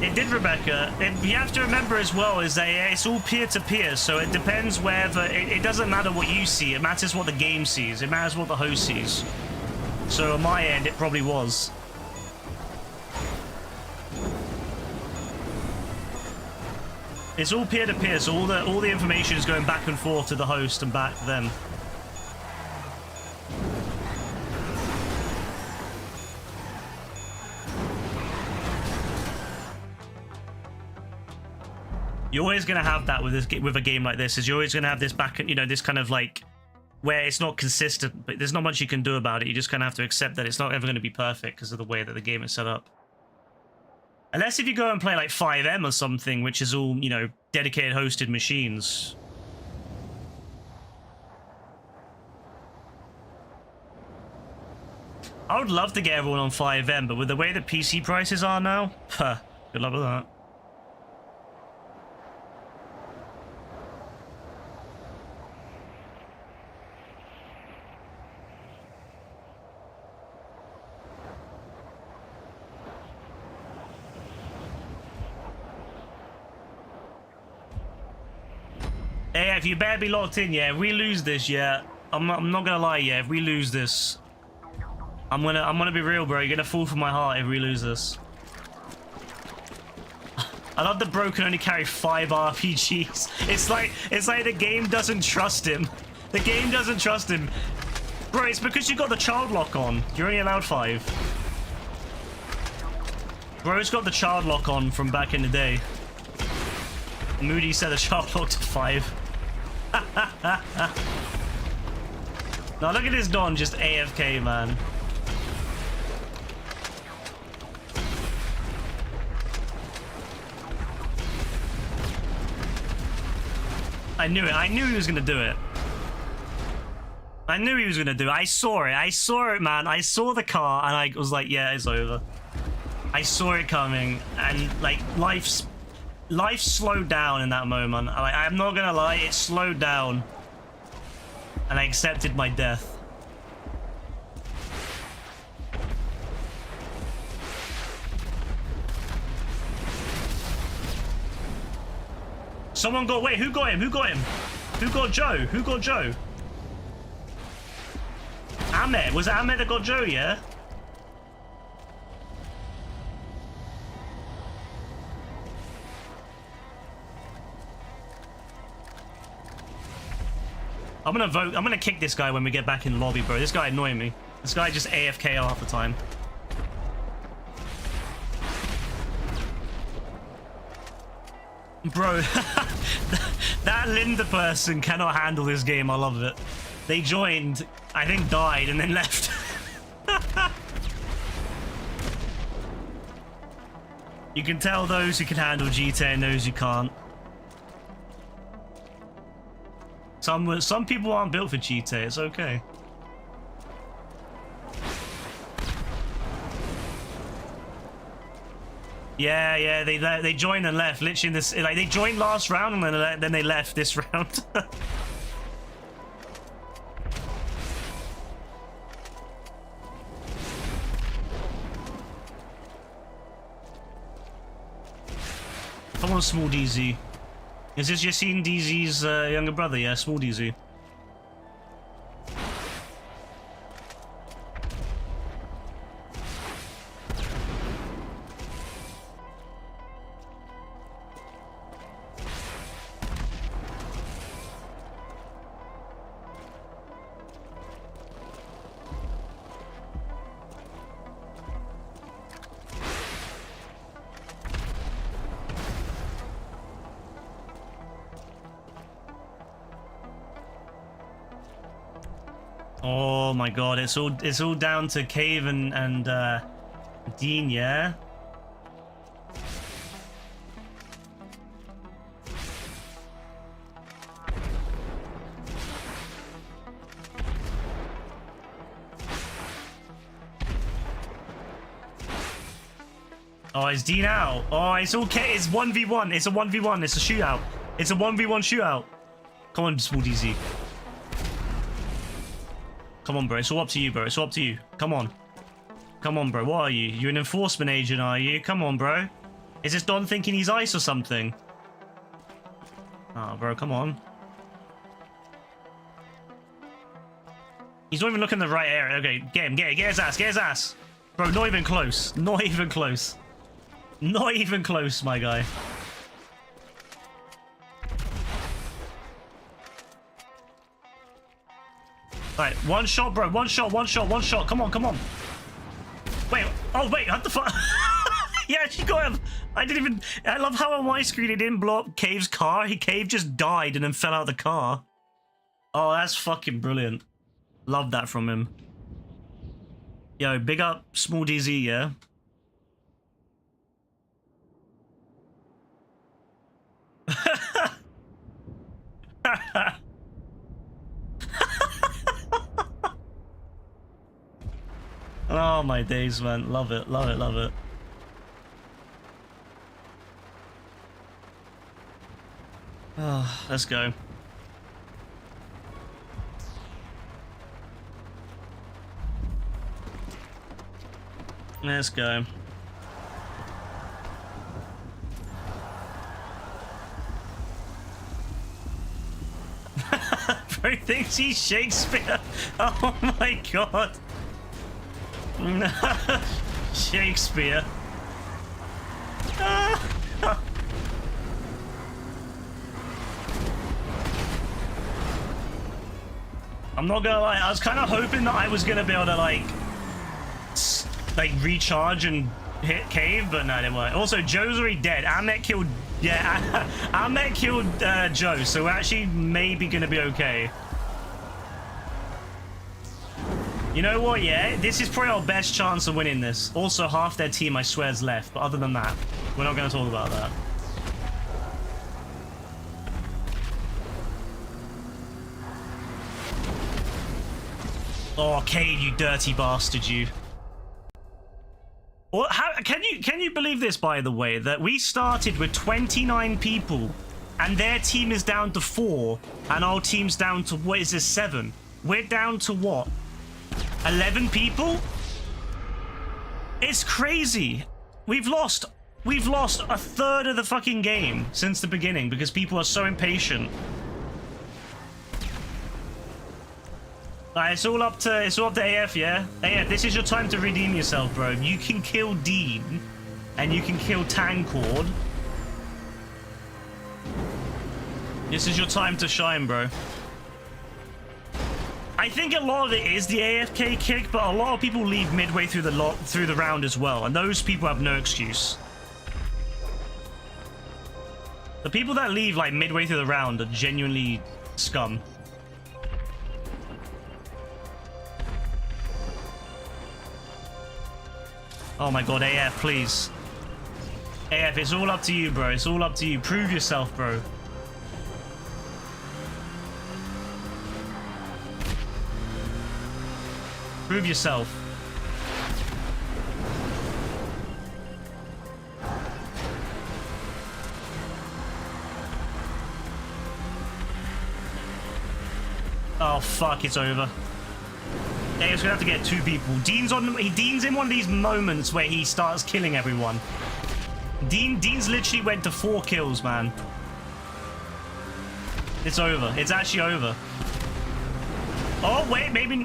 It did, Rebecca. You have to remember as well is that it's all peer-to-peer, so it depends wherever. It doesn't matter what you see. It matters what the game sees. It matters what the host sees. So on my end, it probably was. It's all peer-to-peer, so all the information is going back and forth to the host and back to them. You're always going to have that with a game like this. Is you're always going to have this back, you know, this kind of like where it's not consistent, but there's not much you can do about it. You just kind of have to accept that it's not ever going to be perfect because of the way that the game is set up. Unless if you go and play like 5M or something, which is all, you know, dedicated hosted machines. I would love to get everyone on 5M, but with the way that PC prices are now, good luck with that. Hey, if you better be locked in, yeah. If we lose this, yeah. I'm not gonna lie, yeah. If we lose this, I'm gonna be real, bro. You're gonna fall for my heart if we lose this. I love that bro can only carry 5 RPGs. It's like the game doesn't trust him. The game doesn't trust him. Bro, it's because you got the child lock on. You're only allowed 5. Bro's got the child lock on from back in the day. Moody set the child lock to 5. Now look at this Don just AFK, man. I knew it. I knew he was gonna do it. I knew he was gonna do it. I saw it. I saw it, man. I saw the car, and I was like, "Yeah, it's over." I saw it coming, and like life slowed down in that moment. I'm not gonna lie, it slowed down, and I accepted my death. Someone got... Wait, who got him? Who got him? Who got Joe? Who got Joe? Ahmed. Was it Ahmed that got Joe, yeah? I'm gonna vote. I'm gonna kick this guy when we get back in the lobby, bro. This guy annoying me. This guy just AFK half the time. Bro, that Linda person cannot handle this game. I love it. They joined, I think died, and then left. You can tell those who can handle GTA and those who can't. Some people aren't built for GTA. It's okay. Yeah, they joined and left. Literally, this like they joined last round and then they left this round. Come on, Small DZ. Is this Yassine DZ's younger brother? Yeah, Small DZ. Oh my god, it's all down to Cave and Dean, yeah? Oh, is Dean out? Oh, it's okay. It's 1v1. It's a 1v1. It's a shootout. It's a 1v1 shootout. Come on, Small DZ. Come on, bro. It's all up to you, bro. It's all up to you. Come on. Come on, bro. What are you? You're an enforcement agent, are you? Come on, bro. Is this Don thinking he's ice or something? Oh, bro, come on. He's not even looking in the right area. Okay, get him. Get his ass. Get his ass. Bro, not even close. Not even close. Not even close, my guy. Right, one shot, bro. One shot, one shot, one shot. Come on, come on. Wait. Oh, wait. What the fuck? Yeah, she got him. I didn't even... I love how on my screen it didn't blow up Cave's car. Cave just died and then fell out of the car. Oh, that's fucking brilliant. Love that from him. Yo, big up Small DZ, yeah? Oh my days, man. Love it, love it, love it. Oh, let's go. Let's go. Bro thinks he's Shakespeare. Oh my god. Shakespeare. I'm not gonna lie, I was kind of hoping that I was gonna be able to like recharge and hit cave, but no, it didn't work. Also, Joe's already dead. Ahmet killed, yeah, Ahmet killed Joe, so we're actually maybe gonna be okay. You know what, yeah, this is probably our best chance of winning this. Also, half their team, I swear, is left, but other than that, we're not gonna talk about that. Oh, Cade, you dirty bastard, you. Well, how can you believe this, by the way, that we started with 29 people and their team is down to 4 and our team's down to, what is this, 7? We're down to what? 11 people? It's crazy. We've lost a third of the fucking game since the beginning because people are so impatient. It's all up to AF, yeah? AF, this is your time to redeem yourself, bro. You can kill Dean, and you can kill Tancord. This is your time to shine, bro. I think a lot of it is the AFK kick, but a lot of people leave midway through the round as well, and those people have no excuse. The people that leave like midway through the round are genuinely scum. Oh my god, AF, please. AF, it's all up to you, bro. It's all up to you. Prove yourself, bro. Prove yourself. Oh, fuck, it's over. Dave's gonna have to get 2 people. Dean's in one of these moments where he starts killing everyone. Dean's literally went to 4 kills, man. It's over. It's actually over. Oh, wait, maybe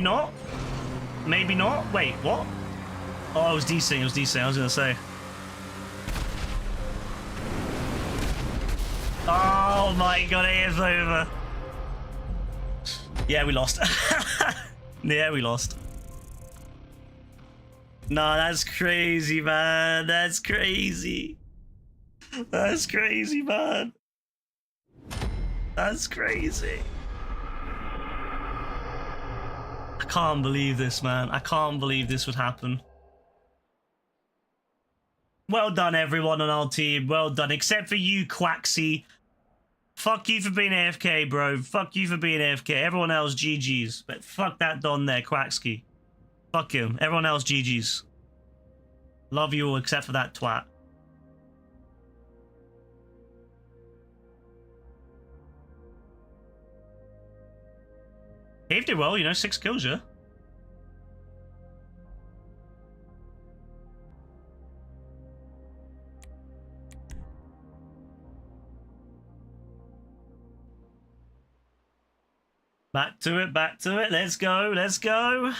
not. Maybe not. Wait, what? Oh, it was desync. It was desync. I was gonna say. Oh my god, it is over. Yeah, we lost. Yeah, we lost. No, that's crazy, man. That's crazy. That's crazy, man. That's crazy. I can't believe this, man. I can't believe this would happen. Well done, everyone on our team. Well done. Except for you, Quaxy. Fuck you for being AFK, bro. Fuck you for being AFK. Everyone else, GG's. But fuck that Don there, Quaxky. Fuck him. Everyone else, GG's. Love you all except for that twat. Dave did well, you know, 6 kills, yeah? Back to it, back to it. Let's go, let's go.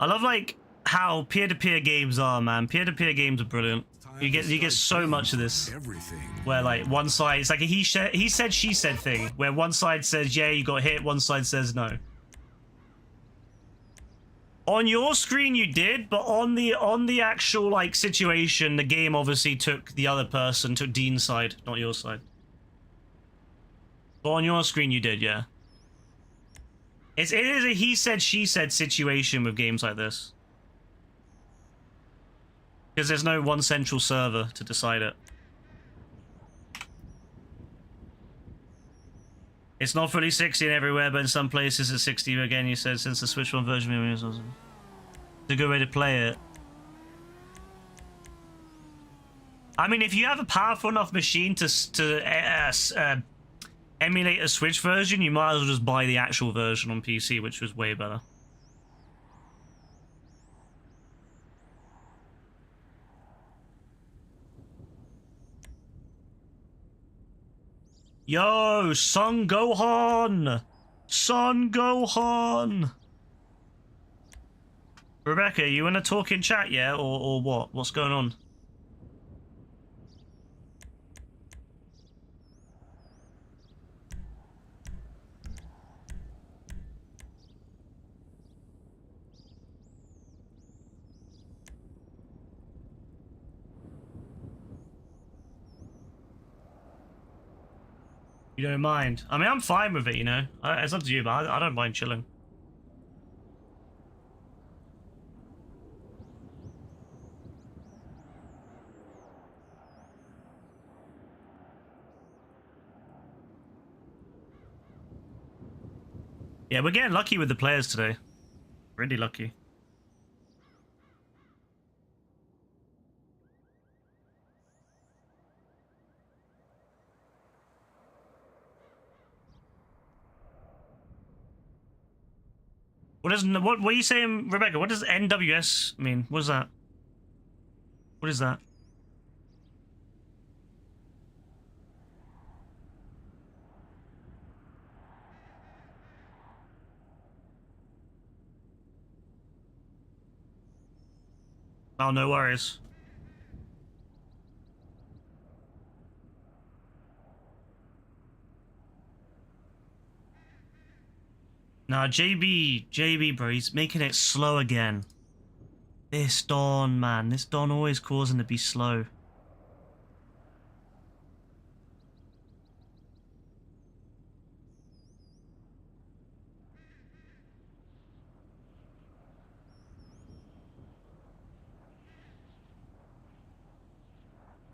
I love like how peer-to-peer games are, man. Peer-to-peer games are brilliant. You get so much of this. Where like one side, it's like a he said she said thing, where one side says yeah you got hit, one side says no. On your screen you did, but on the actual like situation, the game obviously took the other person, took Dean's side, not your side. But on your screen you did, yeah. It is a he said she said situation with games like this. Because there's no one central server to decide it. It's not fully 60 everywhere, but in some places it's 60 again, you said, since the Switch 1 version is a good way to play it. I mean, if you have a powerful enough machine to emulate a Switch version, you might as well just buy the actual version on PC, which was way better. Yo, Son Gohan! Son Gohan! Rebecca, you wanna talk in chat, yeah? Or what? What's going on? You don't mind? I mean, I'm fine with it, you know? It's up to you, but I don't mind chilling. Yeah, we're getting lucky with the players today. Really lucky. What are you saying, Rebecca? What does NWS mean? What is that? What is that? Oh, no worries. Nah, JB, bro, he's making it slow again. This Don, man, this Don always causing to be slow.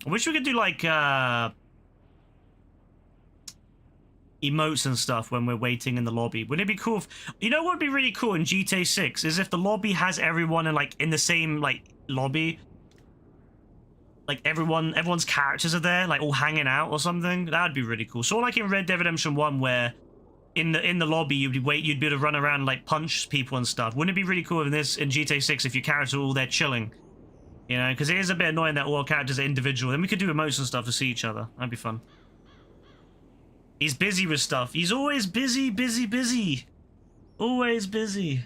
I wish we could do like emotes and stuff when we're waiting in the lobby. Wouldn't it be cool if, you know what would be really cool in GTA 6 is if the lobby has everyone in the same like lobby, like everyone's characters are there, like all hanging out or something. That would be really cool. So like in Red Dead Redemption 1 where in the lobby you'd be able to run around and like punch people and stuff. Wouldn't it be really cool in GTA 6 if your characters are all there chilling? You know, because it is a bit annoying that all our characters are individual. Then we could do emotes and stuff to see each other. That'd be fun. He's busy with stuff. He's always busy. Always busy.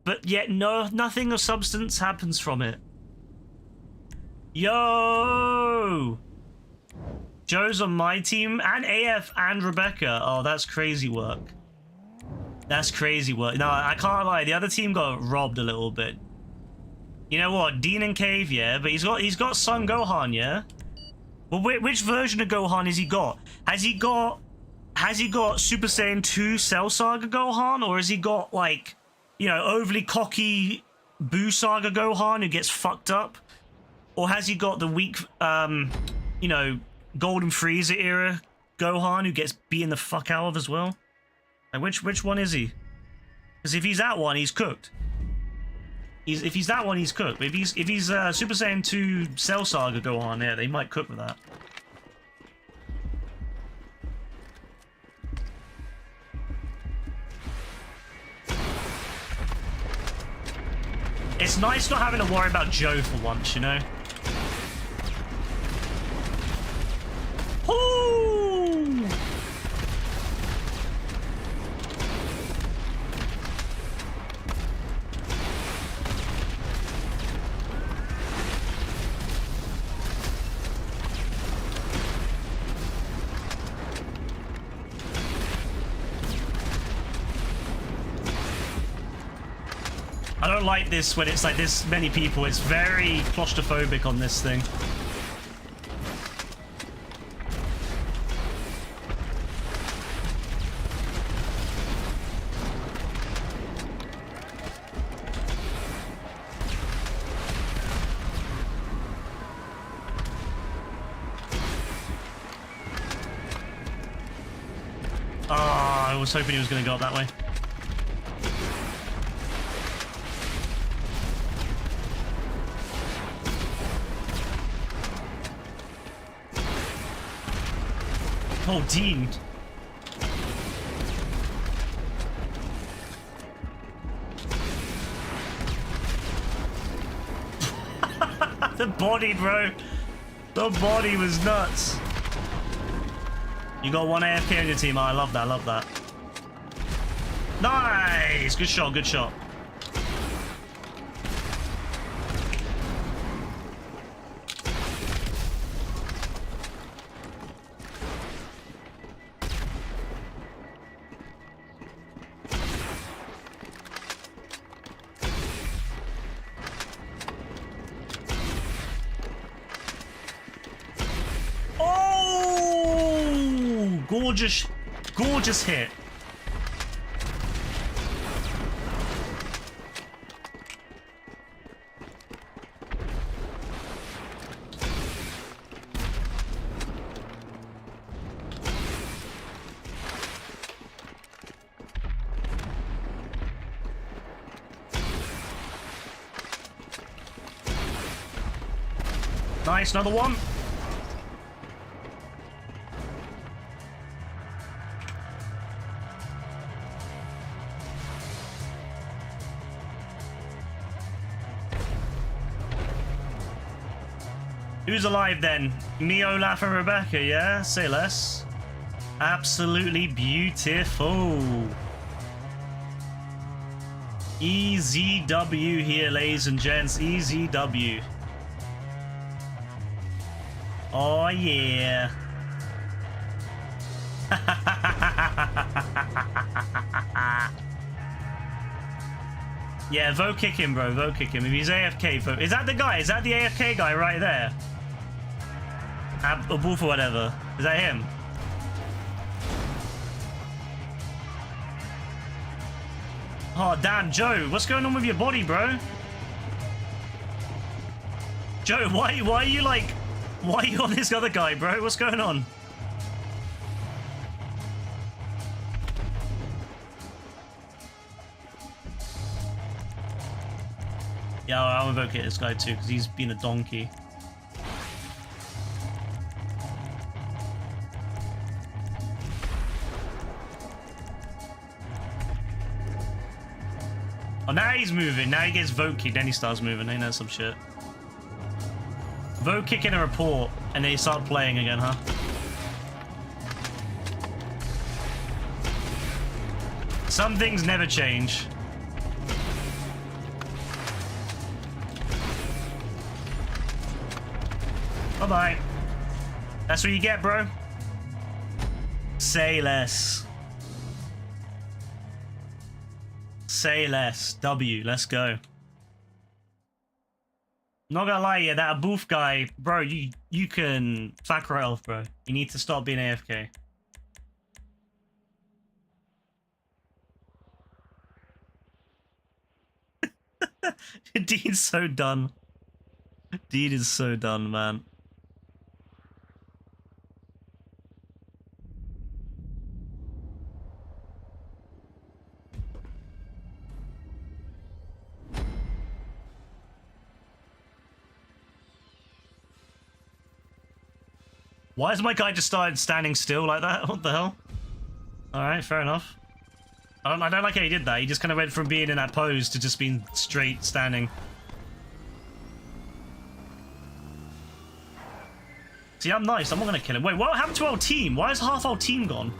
But yet nothing of substance happens from it. Yo! Joe's on my team, and AF and Rebecca. Oh, that's crazy work. That's crazy work. No, I can't lie. The other team got robbed a little bit. You know what? Dean and Cave, yeah, but he's got Son Gohan, yeah? Well, which version of Gohan has he got? Has he got Super Saiyan 2 Cell Saga Gohan, or has he got, like, you know, overly cocky Boo Saga Gohan who gets fucked up? Or has he got the weak, you know, Golden Frieza era Gohan who gets beaten the fuck out of as well? Like, which one is he? Because if he's that one, he's cooked. If he's that one, he's cooked. But if he's Super Saiyan 2 Cell Saga Gohan, yeah, they might cook with that. It's nice not having to worry about Joe for once, you know? Ooh! I don't like this when it's like this many people. It's very claustrophobic on this thing. Ah, I was hoping he was going to go up that way. Oh, Dean. The body, bro. The body was nuts. You got one AFK on your team. Oh, I love that. I love that. Nice. Good shot. Good shot. Gorgeous, gorgeous hit. Nice, another one. Who's alive then? Me, Olaf, and Rebecca, yeah? Say less. Absolutely beautiful. EZW here, ladies and gents. EZW. Oh, yeah. Yeah, vote kick him, bro. Vote kick him. If he's AFK, vote. Is that the guy? Is that the AFK guy right there? A wolf or whatever. Is that him? Oh, damn, Joe. What's going on with your body, bro? Joe, why are you like... Why are you on this other guy, bro? What's going on? Yeah, I'll invoke this guy too, because he's been a donkey. Oh, now he's moving. Now he gets vote kicked, then he starts moving. Ain't that some shit? Vote kick and a report, and then he start playing again, huh? Some things never change. Bye-bye. That's what you get, bro. Say less. Say less. W. Let's go. Not gonna lie, yeah, that booth guy, bro, you can fuck right off, bro. You need to stop being AFK. Dean's so done. Dean is so done, man. Why has my guy just started standing still like that? What the hell? Alright, fair enough. I don't like how he did that. He just kind of went from being in that pose to just being straight standing. See, I'm nice. I'm not going to kill him. Wait, what happened to our team? Why is half our team gone?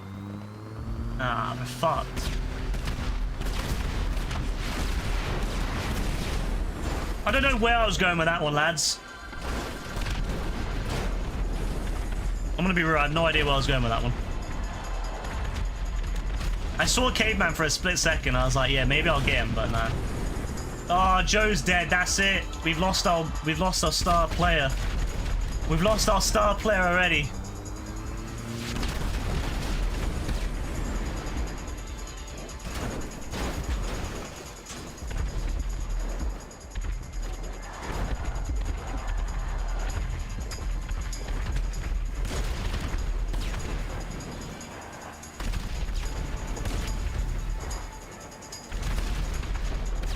Ah, we're fucked. I don't know where I was going with that one, lads. I'm gonna be real, I had no idea where I was going with that one. I saw a caveman for a split second. I was like, yeah, maybe I'll get him, but nah. Oh, Joe's dead. That's it. We've lost our star player. We've lost our star player already.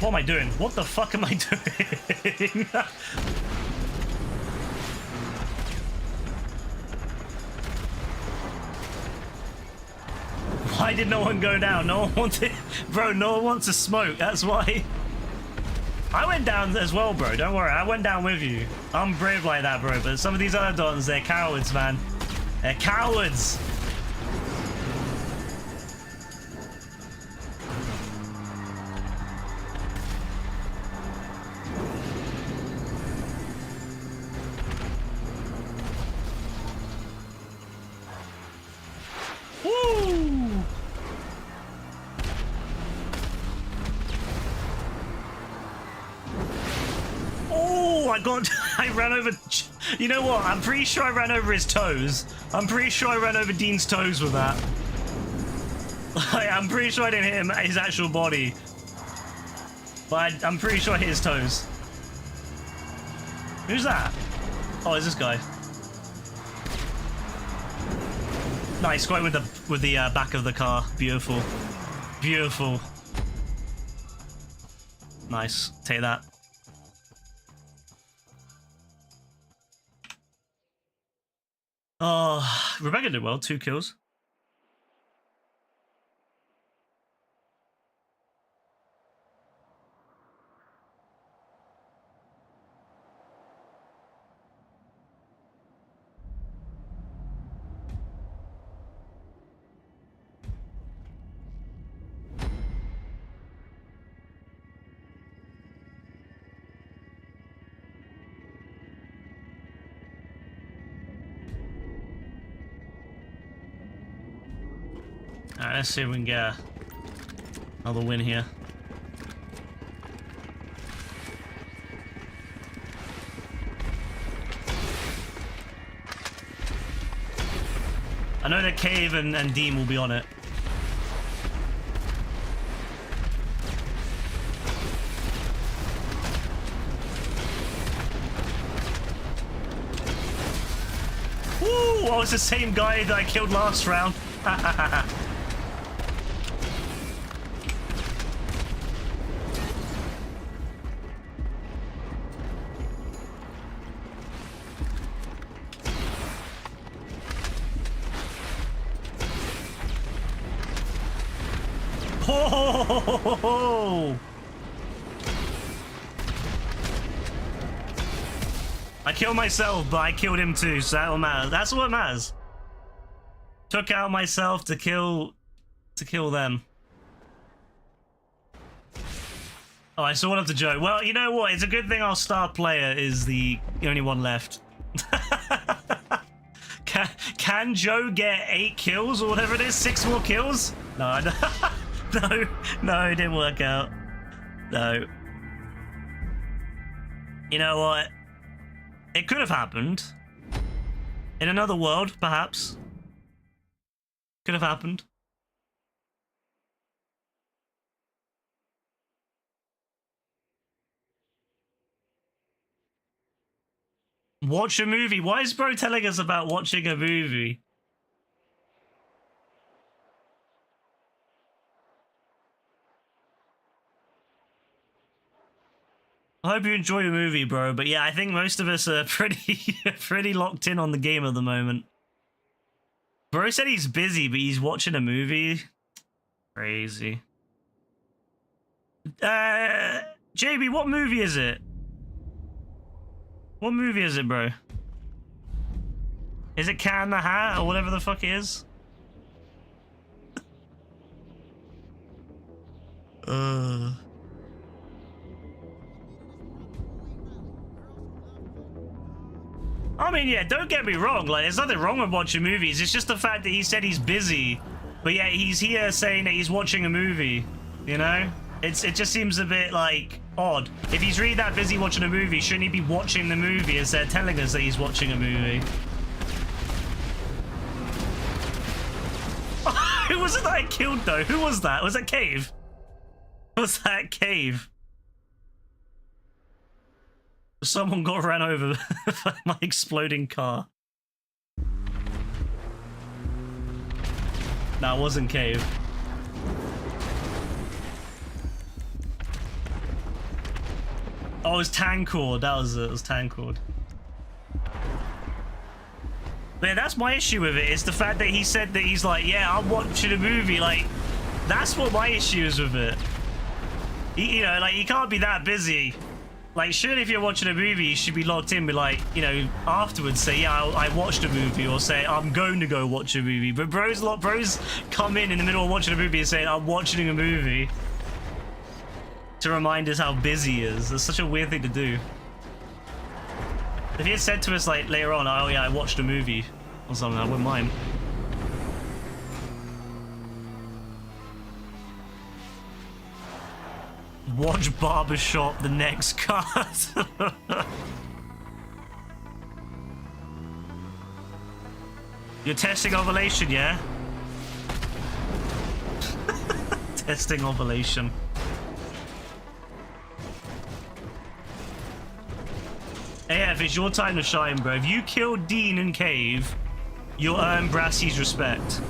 What am I doing? What the fuck am I doing? Why did no one go down? No one wanted... Bro, no one wants to smoke. That's why. I went down as well, bro. Don't worry. I went down with you. I'm brave like that, bro. But some of these other dons, they're cowards, man. They're cowards. I got... I ran over... You know what? I'm pretty sure I ran over his toes. I'm pretty sure I ran over Dean's toes with that. I'm pretty sure I didn't hit him his actual body. But I'm pretty sure I hit his toes. Who's that? Oh, it's this guy. Nice, got it with the back of the car. Beautiful. Beautiful. Nice. Take that. Oh, Rebecca did well. 2 kills. Alright, let's see if we can get another win here. I know that Cave and Dean will be on it. Woo! Oh, it's the same guy that I killed last round. Oh! I killed myself, but I killed him too, so that will matter. That's what matters. Took out myself to kill them. Oh, I still want to joke. Well, you know what? It's a good thing our star player is the only one left. Can Joe get 8 kills or whatever it is? 6 more kills? No, no, it didn't work out. No. You know what? It could have happened. In another world, perhaps. Could have happened. Watch a movie. Why is bro telling us about watching a movie? I hope you enjoy the movie, bro. But yeah, I think most of us are pretty locked in on the game at the moment. Bro said he's busy, but he's watching a movie. Crazy. JB, what movie is it? What movie is it, bro? Is it Cat in the Hat or whatever the fuck it is? I mean, yeah, don't get me wrong. Like, there's nothing wrong with watching movies. It's just the fact that he said he's busy, but yeah, he's here saying that he's watching a movie. You know, it just seems a bit like odd. If he's really that busy watching a movie, shouldn't he be watching the movie instead of telling us that he's watching a movie? Who was it that I killed though? Who was that? Was that Cave? Was that Cave? Someone got ran over by my exploding car. No, it wasn't Cave. Oh, it was Tancord. That was it. It was Tancord. But yeah, that's my issue with it. It's the fact that he said that he's like, yeah, I'm watching a movie. Like, that's what my issue is with it. You know, like, you can't be that busy. Like, surely if you're watching a movie, you should be logged in, be like, you know, afterwards say, yeah, I watched a movie, or say, I'm going to go watch a movie. But bros come in the middle of watching a movie and saying, I'm watching a movie, to remind us how busy he is. That's such a weird thing to do. If he had said to us, like, later on, oh yeah, I watched a movie, or something, I wouldn't mind. Watch Barbershop the next cut. You're testing ovulation, yeah? Testing ovulation. AF, it's your time to shine, bro. If you kill Dean in cave, you'll earn Brassy's respect.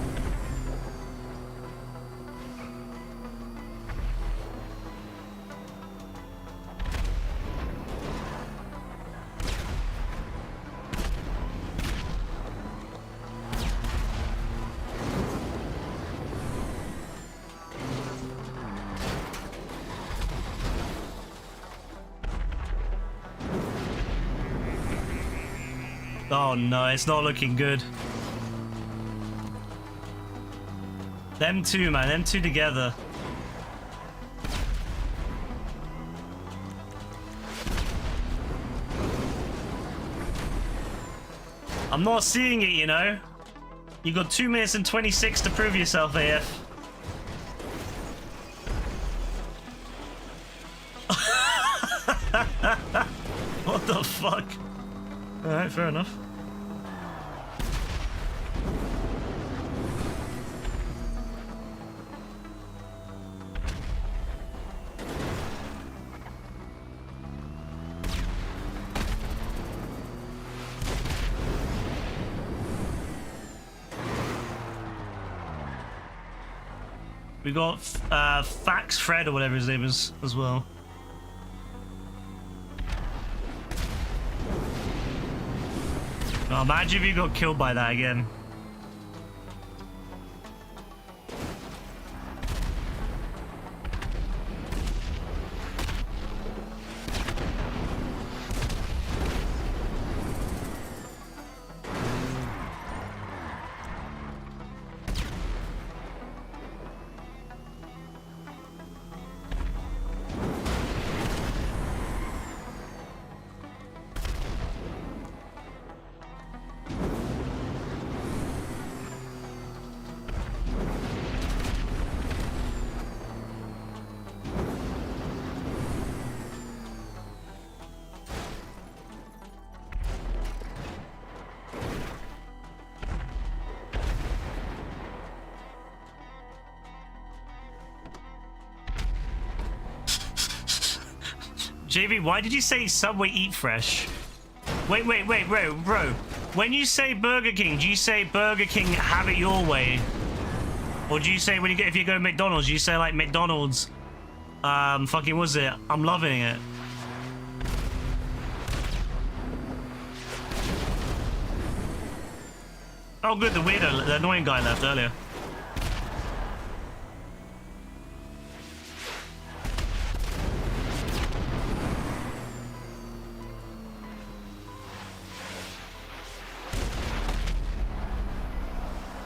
Oh no, it's not looking good. Them two, man. Them two together. I'm not seeing it, you know? You got 2 minutes and 26 to prove yourself, AF. What the fuck? Alright, fair enough. We got Fax Fred or whatever his name is as well. Oh, imagine if you got killed by that again. JV, why did you say Subway Eat Fresh? Wait, bro. When you say Burger King, do you say Burger King have it your way? Or do you say when you get, if you go to McDonald's, do you say like McDonald's, fucking was it? I'm loving it. Oh good, the weirdo, the annoying guy left earlier.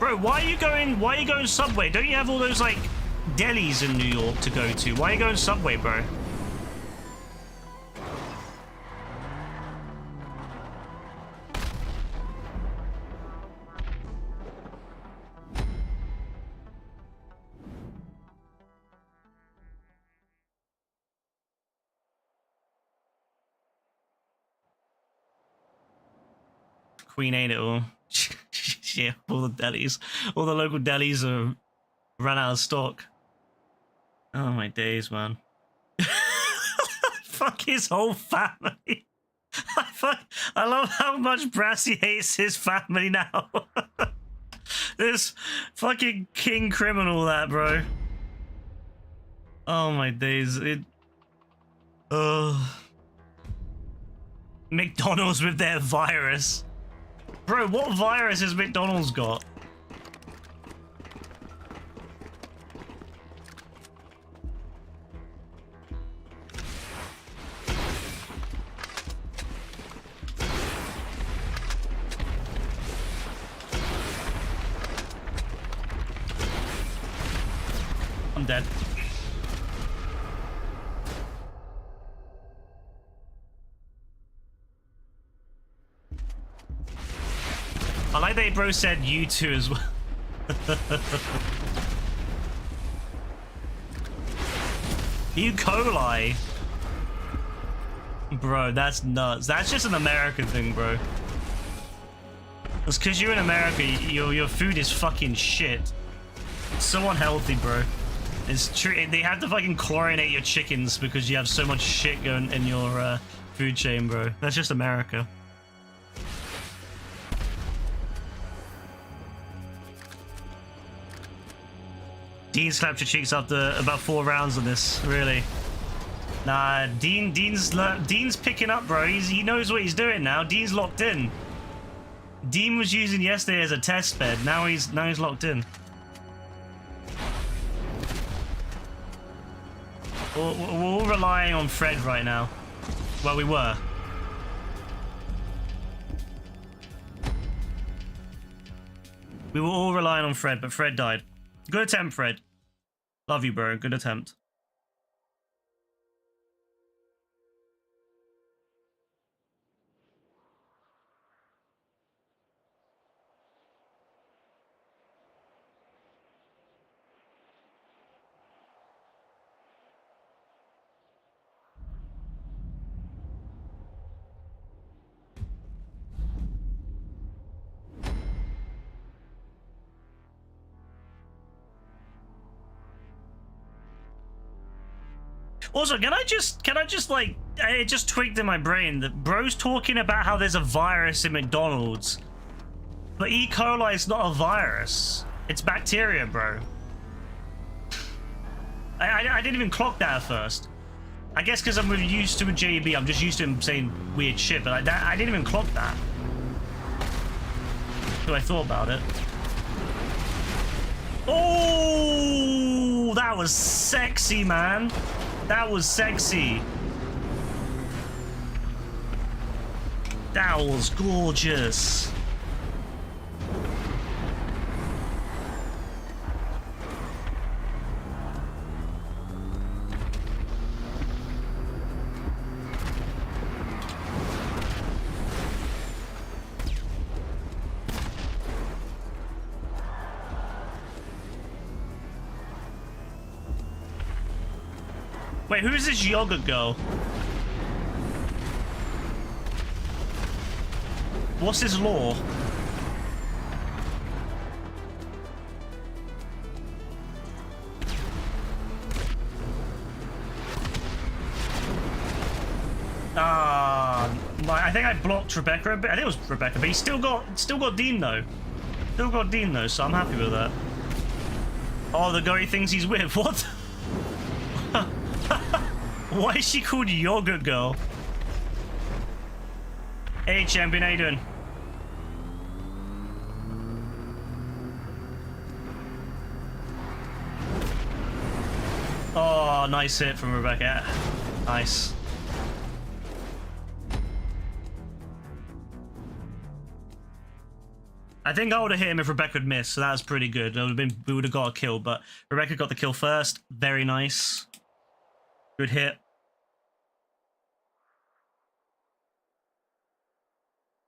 Bro, why are you going Subway? Don't you have all those like delis in New York to go to? Why are you going Subway, bro? Queen ain't it all. Yeah, all the delis. All the local delis are run out of stock. Oh my days, man. Fuck his whole family. I love how much Brassy hates his family now. This fucking king criminal, that, bro. Oh my days. McDonald's with their virus. Bro, what virus has McDonald's got? I'm dead. I like that bro said you too as well. E. coli. Bro, that's nuts. That's just an American thing, bro. It's because you're in America, your food is fucking shit. It's so unhealthy, bro. It's true. They have to fucking chlorinate your chickens because you have so much shit going in your food chain, bro. That's just America. Dean slapped your cheeks after about 4 rounds on this, really. Nah, Dean's picking up, bro. He knows what he's doing now. Dean's locked in. Dean was using yesterday as a test bed. Now he's locked in. We're all relying on Fred right now. Well, we were. We were all relying on Fred, but Fred died. Good attempt, Fred. Love you, bro. Good attempt. Also, can I just like, it just tweaked in my brain that bro's talking about how there's a virus in McDonald's, but E. coli is not a virus. It's bacteria, bro. I didn't even clock that at first. I guess because I'm used to a JB, I'm just used to him saying weird shit, but I didn't even clock that. So I thought about it. Oh, that was sexy, man. That was sexy. That was gorgeous. Wait, who's this yogurt girl? What's his law? I think I blocked Rebecca a bit. I think it was Rebecca, but he still got Dean though. Still got Dean though, so I'm happy with that. Oh, the guy he thinks he's with. What? Why is she called Yogurt Girl? Hey, champion, how you doing? Oh, nice hit from Rebecca. Nice. I think I would have hit him if Rebecca had missed, so that was pretty good. We would have got a kill, but Rebecca got the kill first. Very nice. Good hit.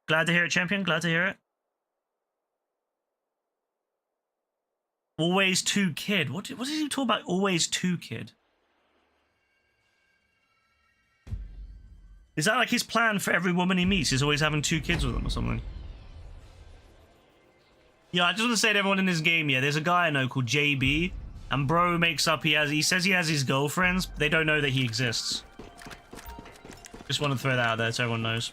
Glad to hear it, champion. Glad to hear it. Always 2 kid. What did he talk about? Always 2 kid. Is that like his plan for every woman he meets? Is always having 2 kids with him or something? Yeah, I just want to say to everyone in this game, yeah, there's a guy I know called JB, and bro makes up he says he has his girlfriends. They don't know that he exists. Just want to throw that out there so everyone knows.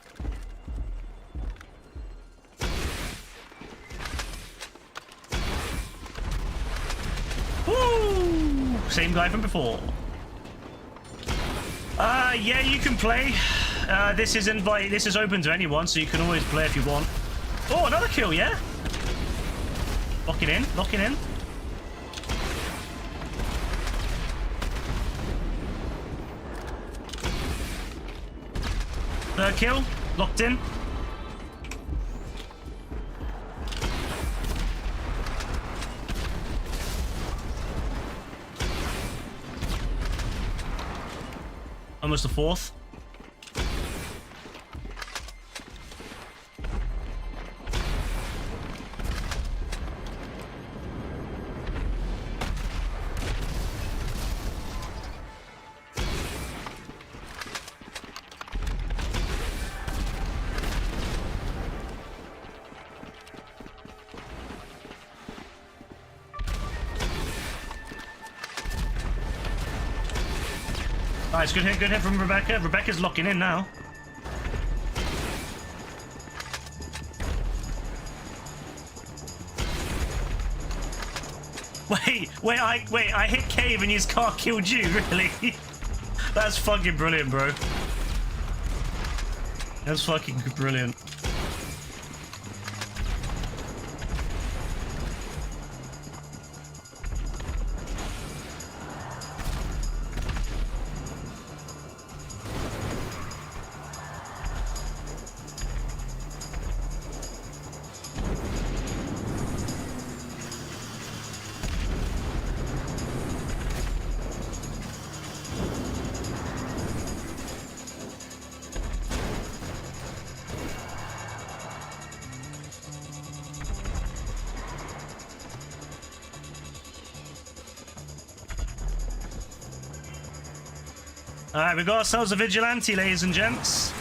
Woo! Same guy from before. Yeah, you can play. This is open to anyone, so you can always play if you want. Oh, another kill, yeah? Lock it in, lock it in. Third kill, locked in. Almost a 4th. Nice, good hit from Rebecca. Rebecca's locking in now. Wait, I hit Cave and his car killed you, really? That's fucking brilliant, bro. That's fucking brilliant. Alright, we've got ourselves a vigilante, ladies and gents.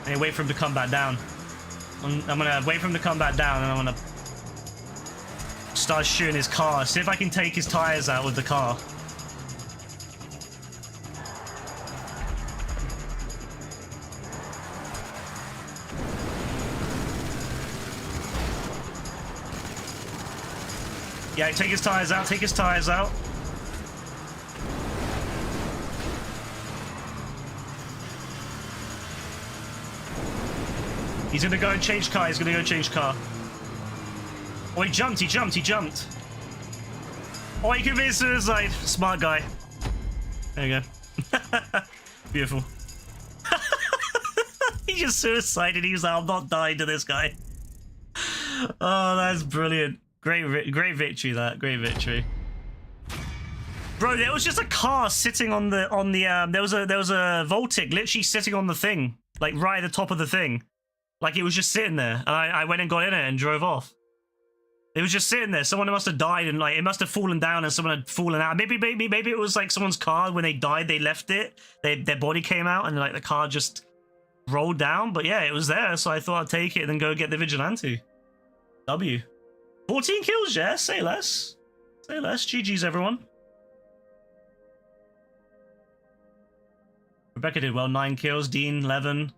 I wait for him to come back down. I'm gonna wait for him to come back down and I'm gonna start shooting his car. See if I can take his tires out with the car. Yeah, take his tires out, take his tires out. He's gonna go and change car, he's gonna go change car. Oh, he jumped. Oh, he committed suicide. Smart guy. There you go. Beautiful. He just suicided, he was like, I'm not dying to this guy. Oh, that's brilliant. Great victory, that. Great victory. Bro, there was just a car sitting on the there was a Voltic literally sitting on the thing, like right at the top of the thing. Like it was just sitting there, and I went and got in it and drove off. It was just sitting there. Someone must have died and like it must have fallen down and someone had fallen out. Maybe it was like someone's car when they died, they left it. Their body came out and like the car just rolled down. But yeah, it was there, so I thought I'd take it and then go get the vigilante. W. 14 kills, yeah? Say less. Say less. GG's, everyone. Rebecca did well. 9 kills. Dean, 11.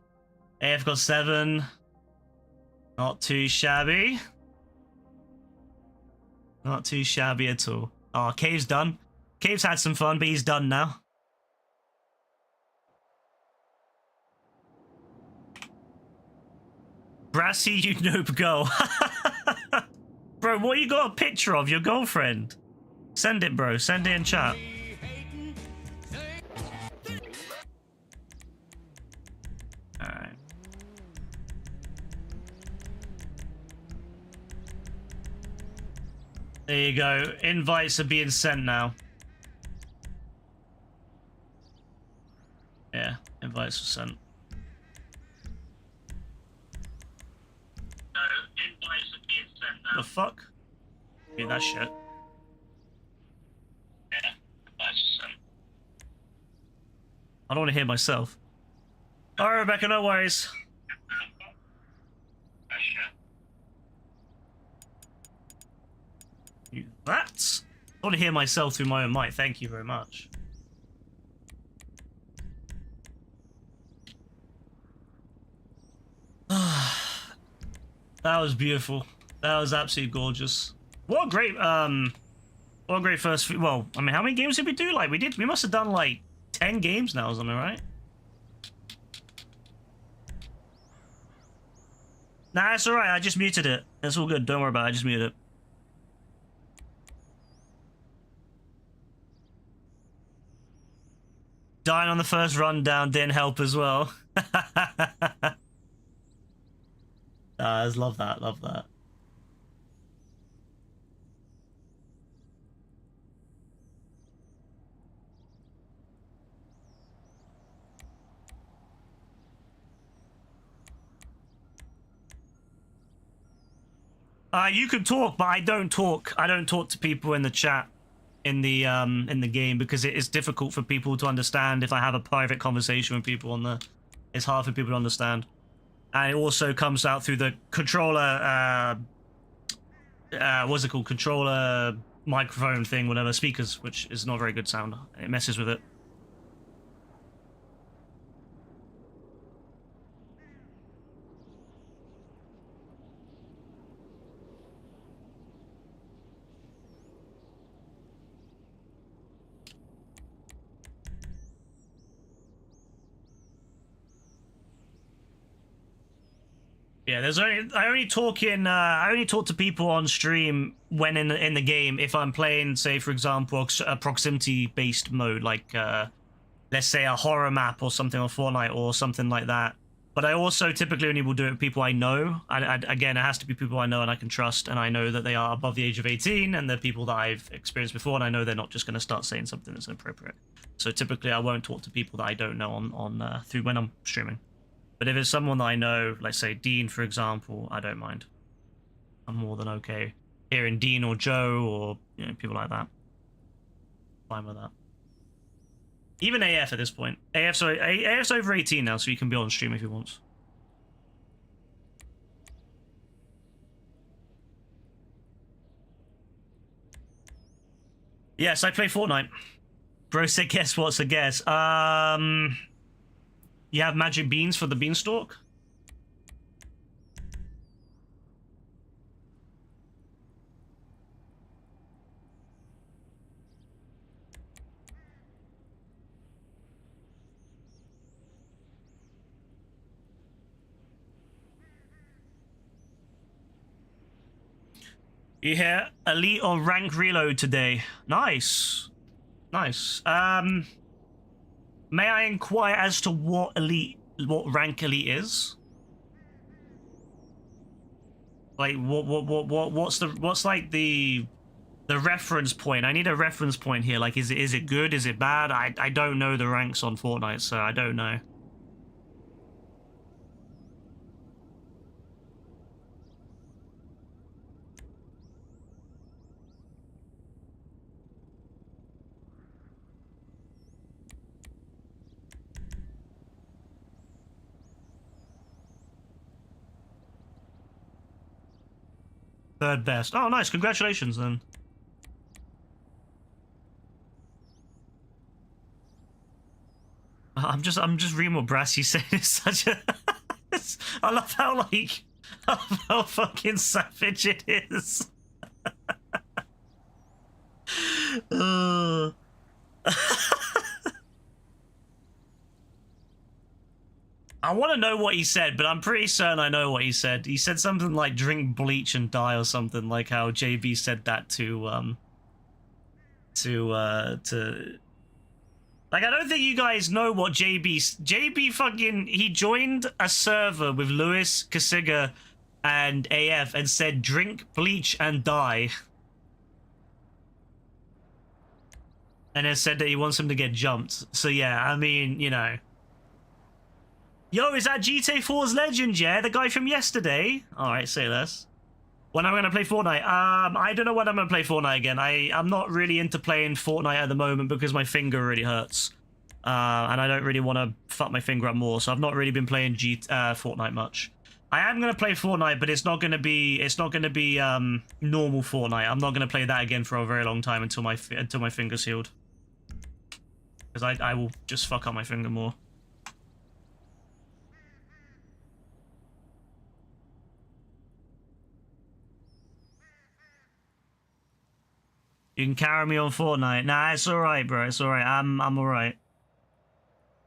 AF got 7. Not too shabby. Not too shabby at all. Oh, Cave's done. Cave's had some fun, but he's done now. Brassy, you noob, go. Bro, what you got a picture of? Your girlfriend? Send it, bro. Send it in chat. Alright. There you go. Invites are being sent now. Yeah, invites were sent. The fuck? Yeah, that shit. Yeah, I don't want to hear myself. Alright, Rebecca, no worries. That? I want to hear myself through my own mic. Thank you very much. That was beautiful. That was absolutely gorgeous. What a great first. Well, I mean, how many games did we do? Like, we must have done like 10 games now or something, right? Nah, it's alright. I just muted it. It's all good. Don't worry about it. I just muted it. Dying on the first rundown didn't help as well. I just love that. Love that. You can talk, but I don't talk. I don't talk to people in the chat. in the game, because it is difficult for people to understand. If I have a private conversation with people on the, it's hard for people to understand. And it also comes out through the controller, what's it called? Controller microphone thing, whatever, speakers, which is not very good sound. It messes with it. Yeah, I only talk to people on stream when in the game if I'm playing, say for example, a proximity based mode, like let's say a horror map or something on Fortnite or something like that. But I also typically only will do it with people I know. Again, it has to be people I know and I can trust, and I know that they are above the age of 18 and they're people that I've experienced before, and I know they're not just going to start saying something that's inappropriate. So typically I won't talk to people that I don't know on through when I'm streaming. But if it's someone that I know, let's say Dean, for example, I don't mind. I'm more than okay hearing Dean or Joe or people like that. Fine with that. Even AF at this point. AF's over 18 now, so he can be on stream if he wants. Yes, I play Fortnite. Bro said, guess what's a guess? You have magic beans for the beanstalk? You hear elite or rank reload today. Nice. Nice. May I inquire as to what rank elite is? Like what's like the reference point? I need a reference point here. Like is it good? Is it bad? I don't know the ranks on Fortnite, so I don't know. Third best. Oh, nice. Congratulations, then. I'm just reading what Brassy said. It's such a... I love how, like... how fucking savage it is. I want to know what he said, but I'm pretty certain I know what he said. He said something like drink bleach and die or something, like how JB said that to like, I don't think you guys know what JB fucking, he joined a server with Lewis, Kasiga, and AF and said drink bleach and die. And then said that he wants him to get jumped. So yeah, I mean, you know. Yo, is that GTA 4's legend, yeah? The guy from yesterday? Alright, say less. When am I going to play Fortnite? I don't know when I'm going to play Fortnite again. I'm not really into playing Fortnite at the moment because my finger really hurts. And I don't really want to fuck my finger up more, so I've not really been playing Fortnite much. I am going to play Fortnite, but it's not going to be normal Fortnite. I'm not going to play that again for a very long time until my finger's healed. Because I will just fuck up my finger more. You can carry me on Fortnite. Nah, it's alright, bro. It's alright. I'm alright.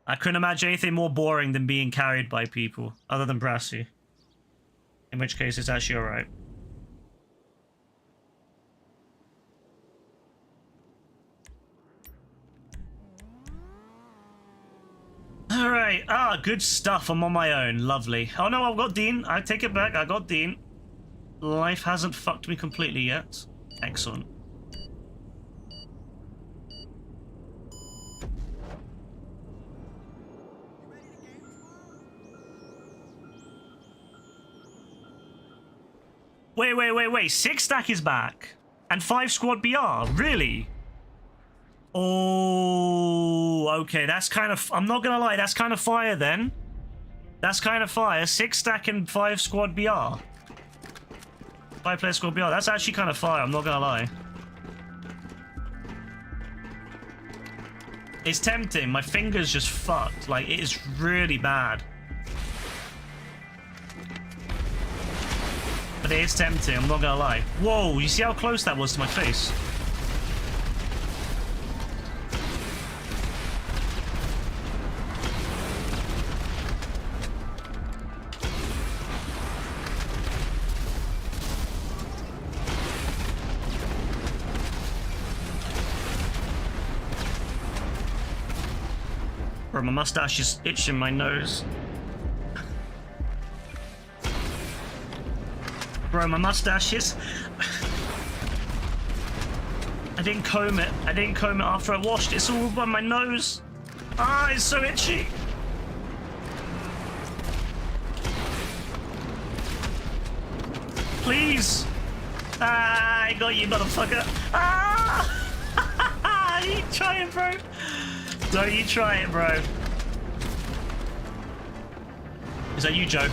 I couldn't imagine anything more boring than being carried by people, other than Brassy. In which case, it's actually alright. Alright. Ah, good stuff. I'm on my own. Lovely. Oh no, I've got Dean. I take it back. I got Dean. Life hasn't fucked me completely yet. Excellent. Wait. 6 stack is back. And 5 squad BR. Really? Oh, okay. That's kind of... I'm not going to lie. That's kind of fire then. That's kind of fire. 6 stack and 5 squad BR. 5 player squad BR. That's actually kind of fire. I'm not going to lie. It's tempting. My finger's just fucked. Like, it is really bad. But it is tempting. I'm not going to lie. Whoa, you see how close that was to my face? Bro, my mustache is itching my nose. Bro, my mustache is... I didn't comb it. I didn't comb it after I washed it. It's all by my nose. Ah, it's so itchy. Please. Ah, I got you, motherfucker. Ah! You trying, bro? Don't you try it, bro. Is that you, Joe?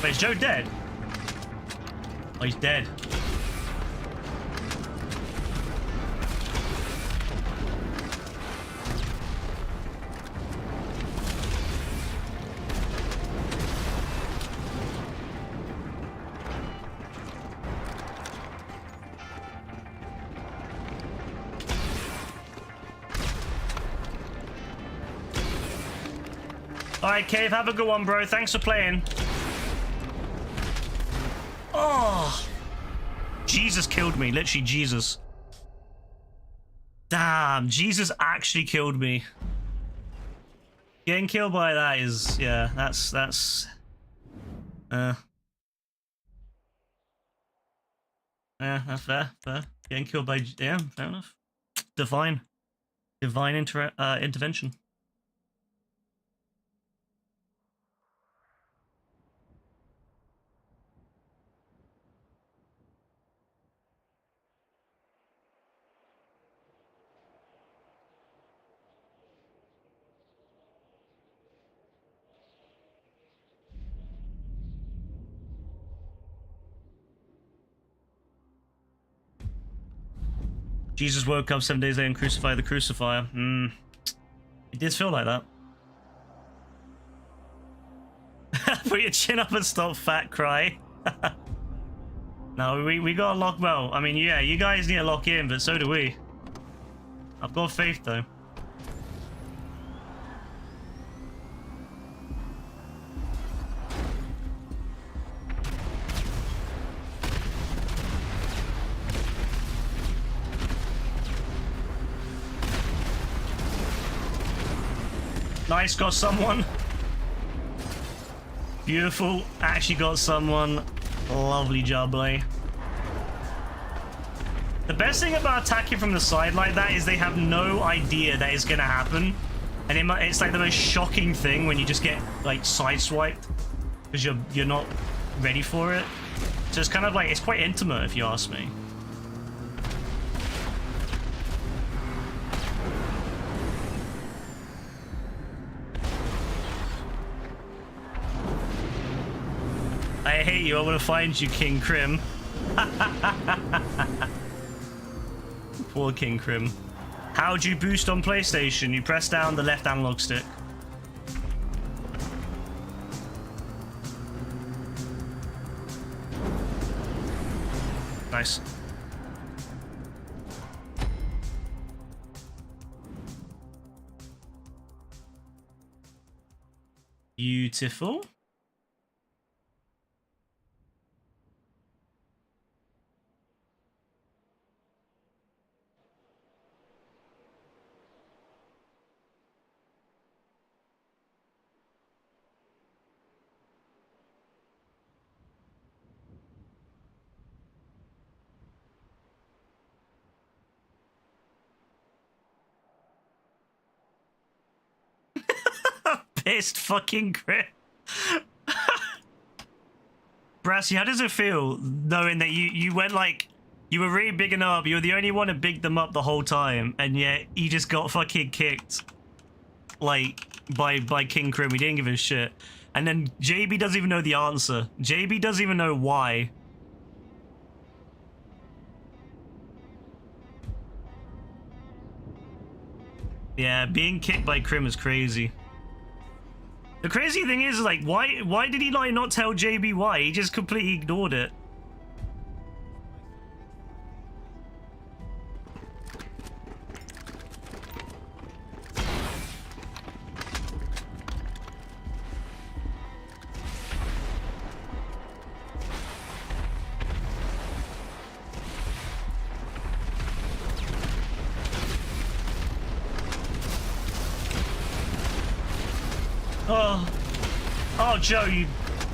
Wait, is Joe dead? Oh, he's dead. Alright, Cave, have a good one, bro. Thanks for playing. Oh! Jesus killed me. Literally, Jesus. Damn, Jesus actually killed me. Getting killed by that is... Yeah, that's... Yeah, that's fair, fair. Getting killed by... Yeah, fair enough. Divine. Divine intervention. Jesus woke up 7 days later and crucified the crucifier. It did feel like that. Put your chin up and stop fat cry. No, we gotta lock... Well, I mean, yeah, you guys need to lock in, but so do we. I've got faith, though. Nice, got someone. Beautiful. Actually got someone. Lovely job, boy. The best thing about attacking from the side like that is they have no idea that it's gonna happen. And it's like the most shocking thing when you just get like sideswiped because you're not ready for it. So it's kind of like, it's quite intimate if you ask me. I hate you, I want to find you, King Crim. Poor King Crim. How do you boost on PlayStation? You press down the left analog stick. Nice. Beautiful. Pissed fucking grip. Brassy, how does it feel knowing that you went like you were really bigging up, you were the only one who bigged them up the whole time, and yet you just got fucking kicked like by King Crim. We didn't give a shit. And then JB doesn't even know the answer. JB doesn't even know why. Yeah, being kicked by Crim is crazy. The crazy thing is, like, why did he like not tell JB why? He just completely ignored it. Oh, Joe,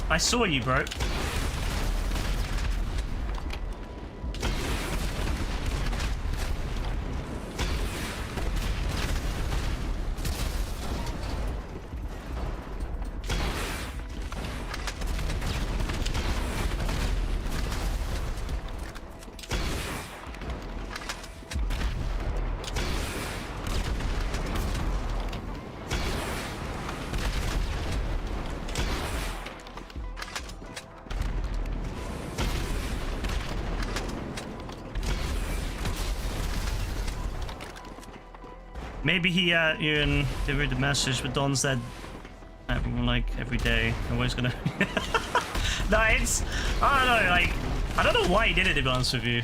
I saw you, bro. Maybe he even delivered the message, but Don said like every day. Always gonna. No, it's I don't know. Like I don't know why he did it. To be honest with you,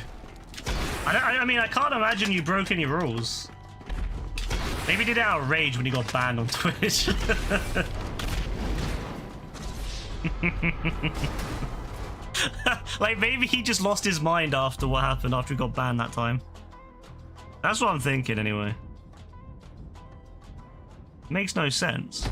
I mean I can't imagine you broke any rules. Maybe he did it out of rage when he got banned on Twitch. Like maybe he just lost his mind after what happened after he got banned that time. That's what I'm thinking anyway. Makes no sense.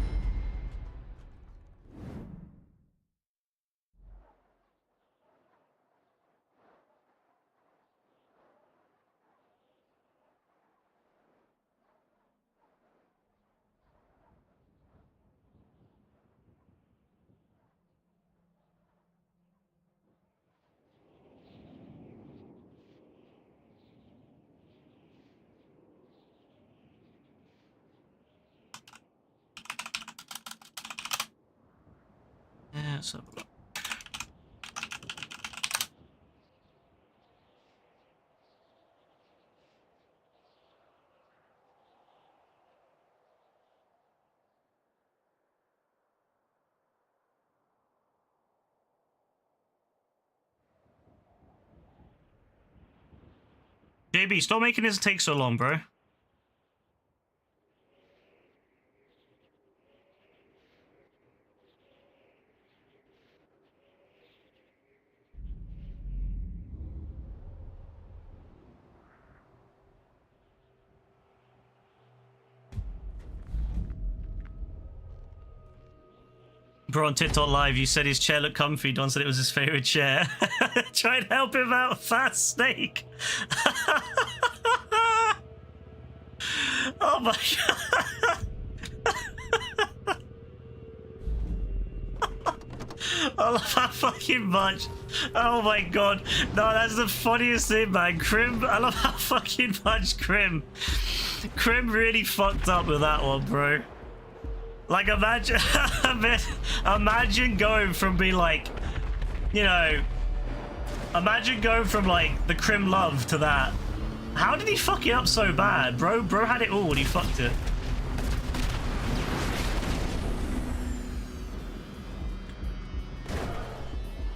Yeah, let's have a look. JB, stop making this take so long, bro. Bro, on TikTok Live, you said his chair looked comfy. Don said it was his favorite chair. Try to help him out, fast snake. Oh my god. I love that fucking much. Oh my god. No, that's the funniest thing, man. Crim, I love how fucking much Crim really fucked up with that one, bro. Like, imagine going from being like, you know, imagine going from like the Crim love to that. How did he fuck it up so bad? Bro had it all and he fucked it.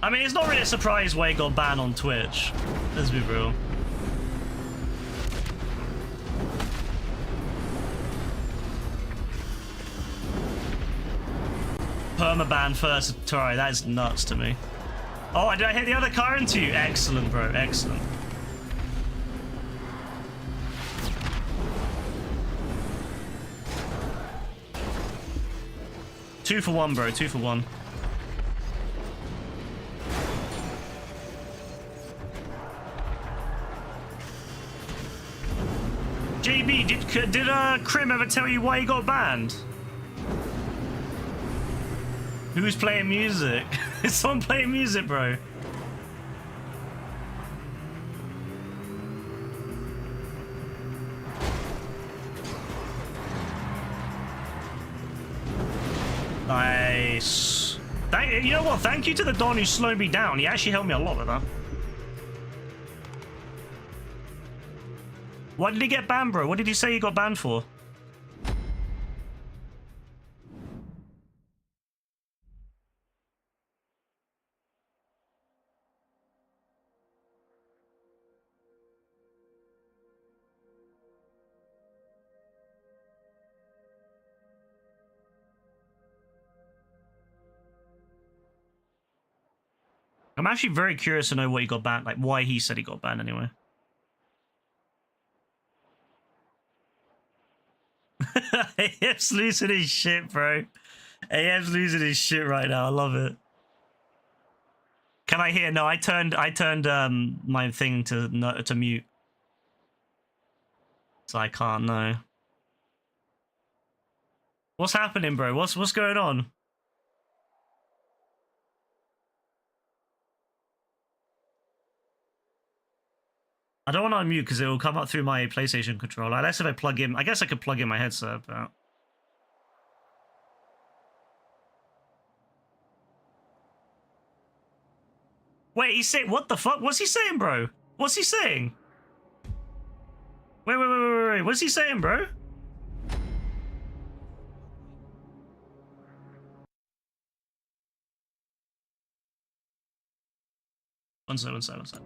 I mean, it's not really a surprise why he got banned on Twitch. Let's be real. Permaban first try, that is nuts to me. Oh, did I hit the other car into you? Excellent, bro, excellent. Two for one, bro, 2 for 1. JB, did Crim ever tell you why he got banned? Who's playing music? Is someone playing music, bro? Nice. You know what? Thank you to the Don who slowed me down. He actually helped me a lot with that. Why did he get banned, bro? What did he say he got banned for? I'm actually very curious to know what he got banned, like why he said he got banned anyway. AF's losing his shit, bro. AF's losing his shit right now. I love it. Can I hear? No, I turned my thing to mute, so I can't know. What's happening, bro? What's going on? I don't want to unmute because it will come up through my PlayStation controller. Unless if I plug in, I guess I could plug in my headset, but... Wait, he's saying, what the fuck? What's he saying, bro? What's he saying? Wait. What's he saying, bro? One sec.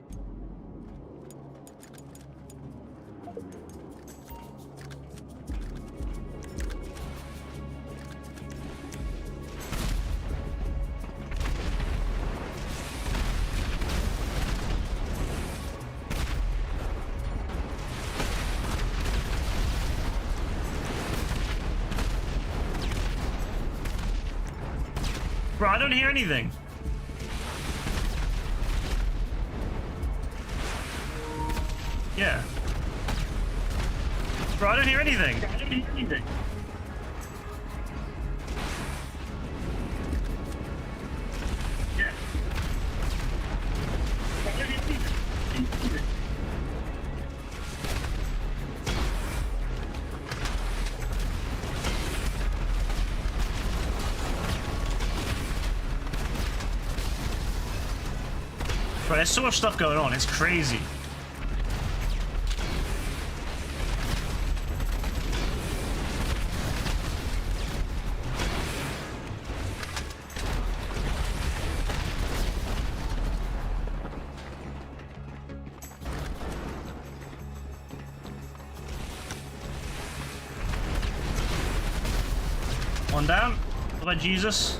Bro, I don't hear anything. Yeah. Bro, I don't hear anything. Yeah. Bro, there's so much stuff going on. It's crazy. One down. What about Jesus?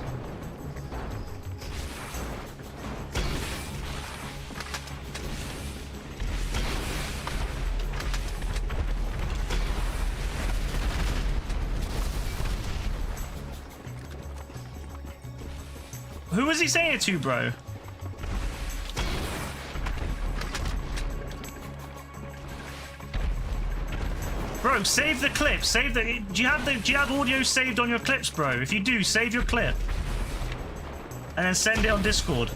Who was he saying it to, bro? Bro, save the clip. Save the. Do you have audio saved on your clips, bro? If you do, save your clip. And then send it on Discord.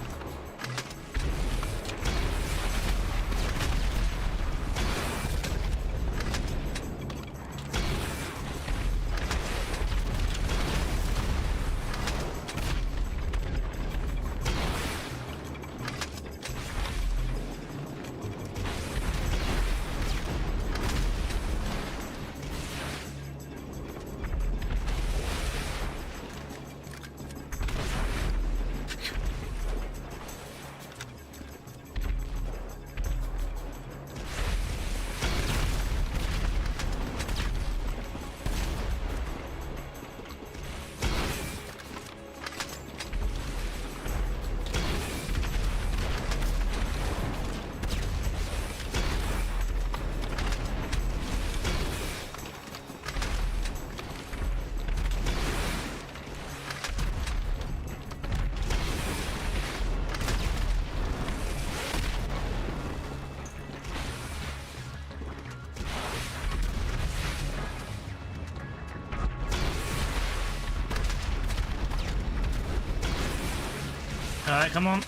Alright, come on.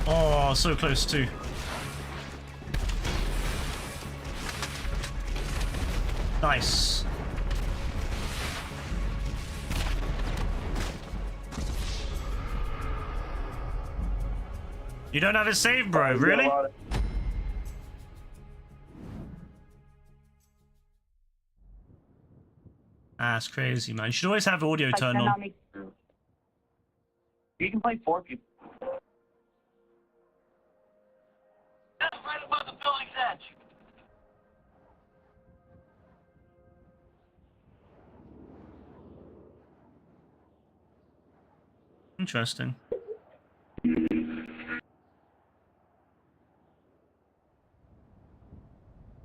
Oh, so close too. Nice. You don't have a save, bro, really? That's crazy, man. You should always have audio turned on. You can play 4 people. That's right above the building's edge. Interesting.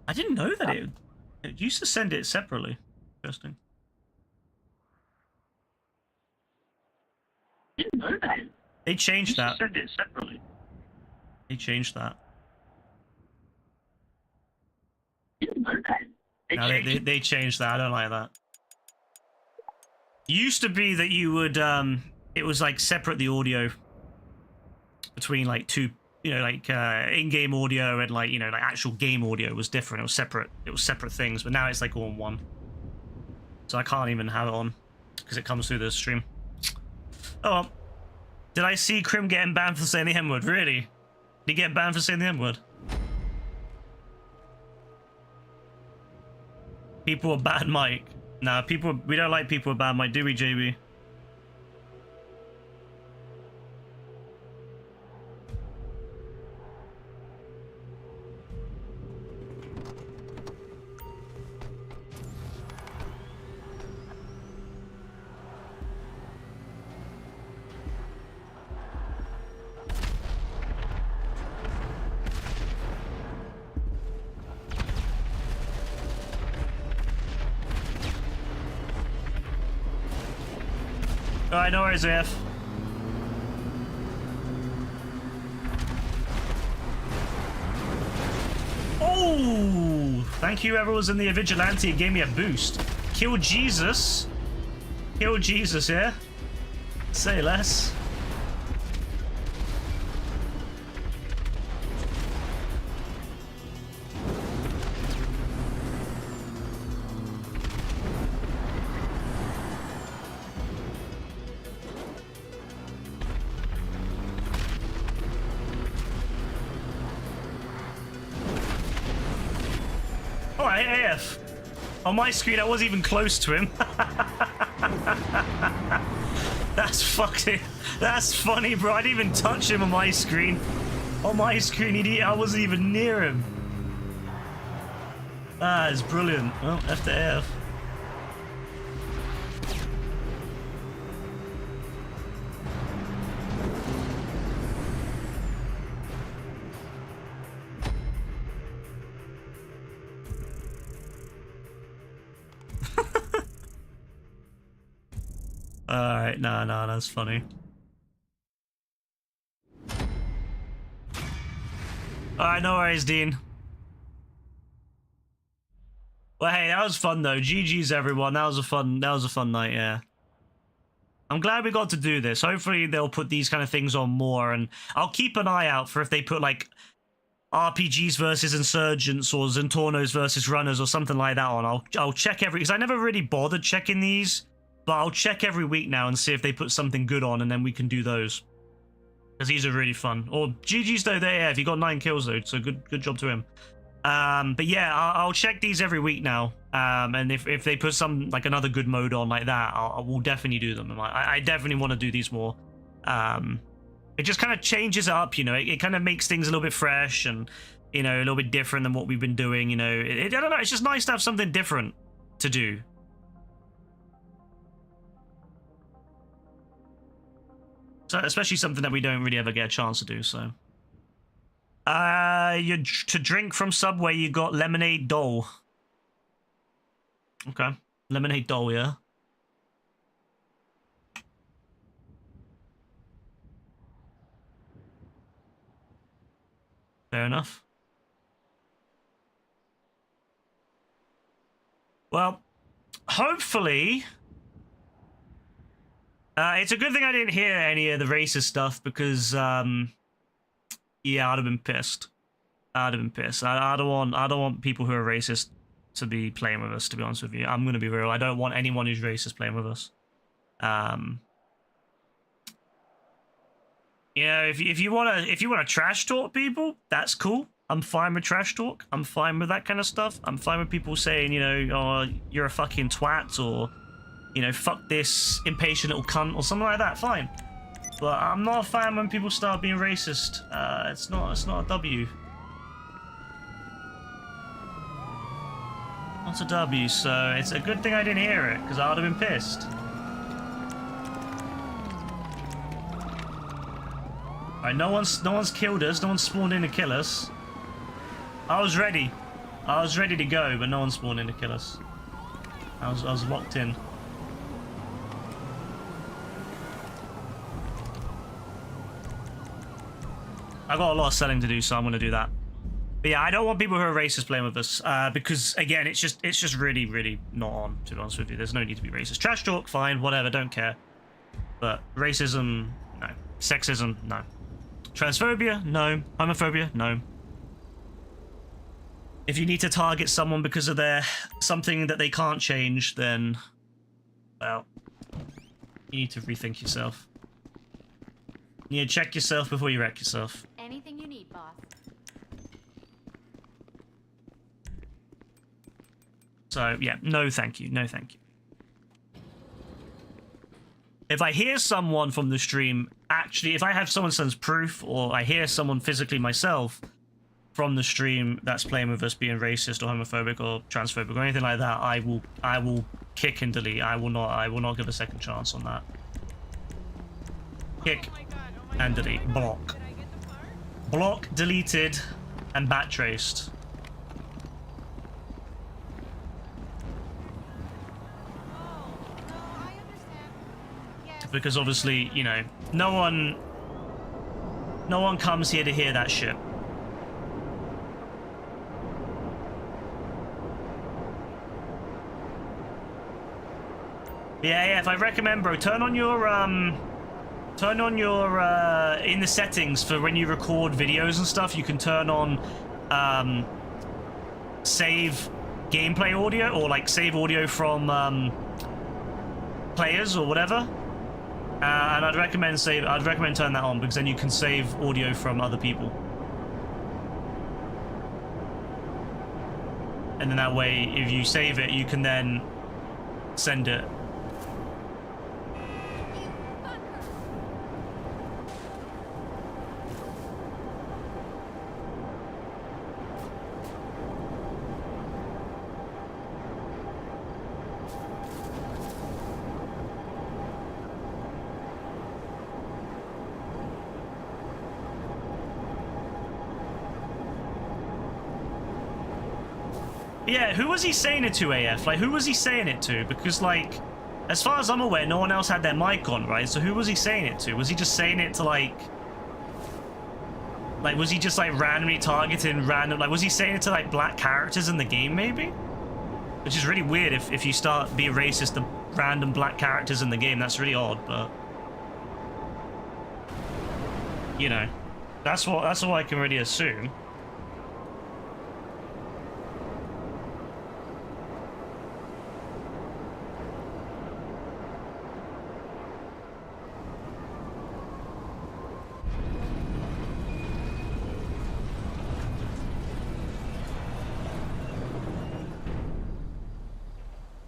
I didn't know that it used to send it separately. Interesting. Didn't know that. They changed that. Send it separately. They changed that. Didn't know that. They changed that. I don't like that. It used to be that you would it was like separate the audio between like two, you know, like in-game audio and like, you know, like actual game audio was different. It was separate things, but now it's like all in one. So I can't even have it on because it comes through the stream. Oh well. Did I see Crim getting banned for saying the M-word? Really? Did he get banned for saying the M-word? People with bad mic. Nah, we don't like people with bad mic, do we, JB? Alright, no worries, AF. Oh! Thank you, whoever was in the Vigilante. It gave me a boost. Kill Jesus. Kill Jesus, yeah? Say less. Alright, AF. On my screen, I wasn't even close to him. That's funny, bro. I didn't even touch him on my screen. On my screen, I wasn't even near him. Ah, it's brilliant. Well, F to AF. Alright, nah, that's funny. Alright, no worries, Dean. Well, hey, that was fun though. GG's everyone. That was a fun night, yeah. I'm glad we got to do this. Hopefully they'll put these kind of things on more, and I'll keep an eye out for if they put like RPGs versus Insurgents or Zentornos versus Runners or something like that on. I'll check because I never really bothered checking these. But I'll check every week now and see if they put something good on, and then we can do those. Because these are really fun. Or GG's though, if he got 9 kills though, so good job to him. But yeah, I'll check these every week now. And if they put some, like another good mode on like that, we'll definitely do them. I definitely want to do these more. It just kind of changes it up, you know. It kind of makes things a little bit fresh and, you know, a little bit different than what we've been doing, you know. I don't know, it's just nice to have something different to do. So, especially something that we don't really ever get a chance to do, so. To drink from Subway, you got lemonade dole. Okay. Lemonade dole, yeah. Fair enough. Well, hopefully... it's a good thing I didn't hear any of the racist stuff because, yeah, I'd have been pissed. I'd have been pissed. I don't want people who are racist to be playing with us, to be honest with you. I'm going to be real. I don't want anyone who's racist playing with us. You know, if you want to trash talk people, that's cool. I'm fine with trash talk. I'm fine with that kind of stuff. I'm fine with people saying, you know, oh, you're a fucking twat, or, you know, fuck this impatient little cunt, or something like that. Fine. But I'm not a fan when people start being racist. It's not a W. Not a W, so it's a good thing I didn't hear it, because I would have been pissed. Alright, no one's killed us, no one's spawned in to kill us. I was ready. I was ready to go, but no one spawned in to kill us. I was locked in. I got a lot of selling to do, so I'm gonna do that. But yeah, I don't want people who are racist playing with us, because again, it's just really, really not on, to be honest with you. There's no need to be racist. Trash talk, fine, whatever, don't care. But racism, no. Sexism, no. Transphobia, no. Homophobia, no. If you need to target someone because of their something that they can't change, then, well, you need to rethink yourself. You need to check yourself before you wreck yourself. Anything you need, boss. So, yeah, no thank you, no thank you. If I hear someone from the stream, actually, if I have someone sends proof, or I hear someone physically myself from the stream that's playing with us being racist or homophobic or transphobic or anything like that, I will kick and delete. I will not give a second chance on that. Kick and delete. Block. Block, deleted, and backtraced. Because obviously, you know, no one comes here to hear that shit. Yeah, if I recommend, bro, turn on your in the settings for when you record videos and stuff, you can turn on save gameplay audio, or like save audio from players or whatever. And I'd recommend turn that on, because then you can save audio from other people. And then that way, if you save it, you can then send it. Yeah, who was he saying it to, AF? Like, who was he saying it to? Because, like, as far as I'm aware, no one else had their mic on, right? So who was he saying it to? Was he just saying it to, like, was he just, like, randomly targeting random... Like, was he saying it to, like, black characters in the game, maybe? Which is really weird if you start being racist to random black characters in the game. That's really odd, but... You know, that's what I can really assume.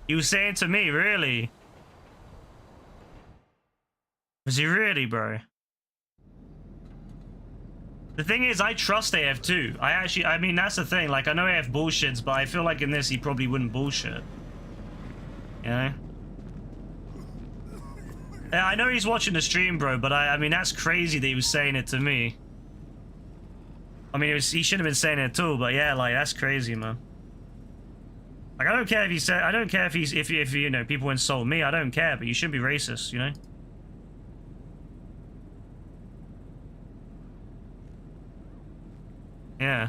He was saying to me, really? Was he really, bro? The thing is, I trust AF too. I mean, that's the thing. Like, I know AF bullshits, but I feel like in this, he probably wouldn't bullshit. You know? Yeah, I know he's watching the stream, bro, but I mean, that's crazy that he was saying it to me. I mean, he shouldn't have been saying it at all, but yeah, like, that's crazy, man. Like, I don't care if he said, I don't care if he's, if you know, people insult me, I don't care, but you shouldn't be racist, you know? Yeah.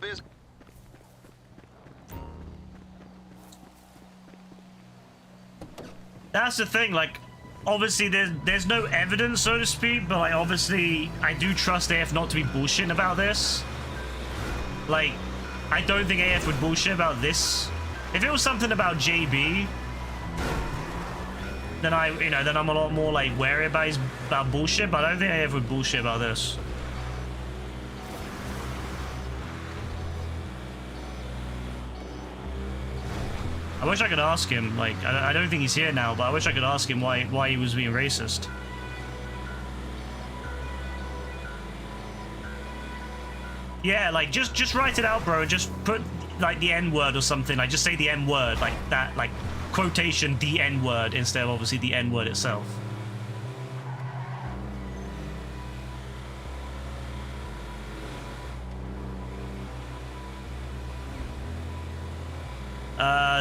business. That's the thing, like, obviously there's no evidence, so to speak, but like obviously I do trust AF not to be bullshitting about this. Like, I don't think AF would bullshit about this. If it was something about JB, then then I'm a lot more like wary about bullshit, but I don't think AF would bullshit about this. I wish I could ask him, like, I don't think he's here now, but I wish I could ask him why he was being racist. Yeah, like, just write it out, bro. Just put, like, the N-word or something. Like, just say the N-word, like, that, like, quotation, the N-word, instead of, obviously, the N-word itself.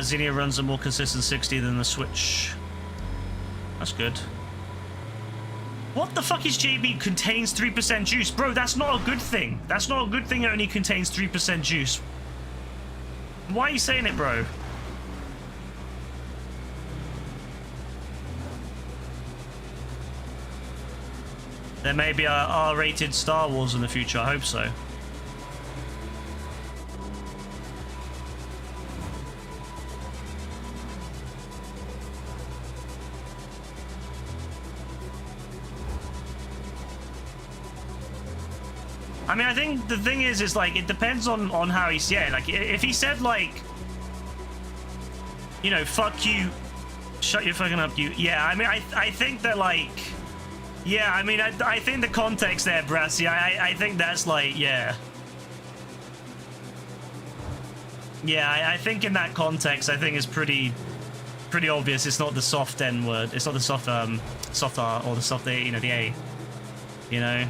Xenia runs a more consistent 60 than the Switch. That's good. What the fuck is JB contains 3% juice? Bro, that's not a good thing. That's not a good thing. It only contains 3% juice. Why are you saying it, bro? There may be a R-rated Star Wars in the future. I hope so. I mean, I think the thing is like, it depends on how he's, yeah, like, if he said, like, you know, fuck you, shut your fucking up, you, yeah, I mean, I think that, like, yeah, I mean, I think the context there, Brassy, I think that's, like, yeah. Yeah, I think in that context, I think it's pretty obvious it's not the soft N word, it's not the soft R, or the soft A, you know, the A, you know?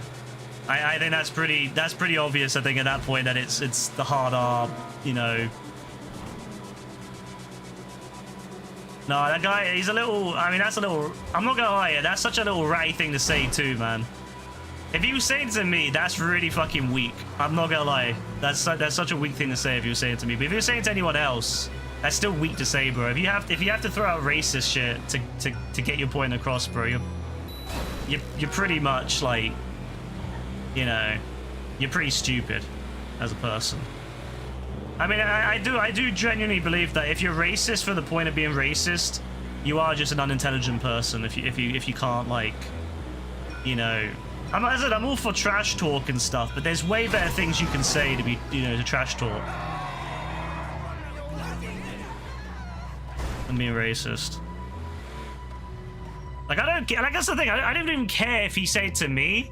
I think that's pretty obvious. I think at that point that it's the hard R, you know. No, that guy, he's a little. I mean, that's a little. I'm not gonna lie, that's such a little ratty thing to say too, man. If he was saying it to me, that's really fucking weak. I'm not gonna lie. That's such a weak thing to say if you were saying it to me. But if you're saying it to anyone else, that's still weak to say, bro. If you have to throw out racist shit to get your point across, bro, you're pretty much like. You know, you're pretty stupid as a person. I mean, I do genuinely believe that if you're racist for the point of being racist, you are just an unintelligent person. If you can't, like, you know, as I said, I'm all for trash talk and stuff, but there's way better things you can say to be, you know, to trash talk than being racist. Like, I don't care. Like, that's the thing. I don't even care if he said it to me.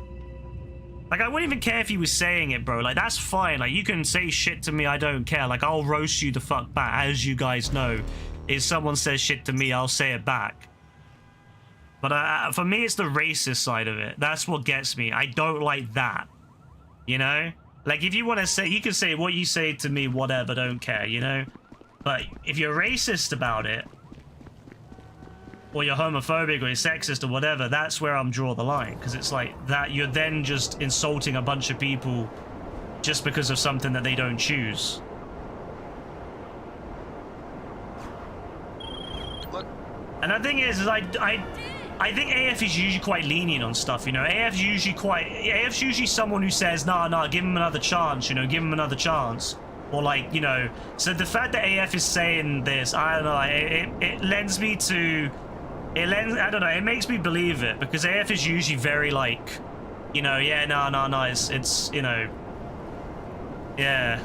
Like, I wouldn't even care if he was saying it, bro. Like, that's fine. Like, you can say shit to me, I don't care. Like, I'll roast you the fuck back, as you guys know. If someone says shit to me, I'll say it back. But for me, it's the racist side of it. That's what gets me. I don't like that. You know? Like, if you want to say, you can say what you say to me, whatever, don't care, you know? But if you're racist about it, or you're homophobic or you're sexist or whatever, that's where I'm draw the line. Because it's like that you're then just insulting a bunch of people just because of something that they don't choose. Look. And the thing is I think AF is usually quite lenient on stuff, you know. AF's usually someone who says, nah, give him another chance, you know, give him another chance. Or like, you know, so the fact that AF is saying this, I don't know, it lends me to... I don't know, it makes me believe it, because AF is usually very like, you know, yeah, no, it's, you know, yeah.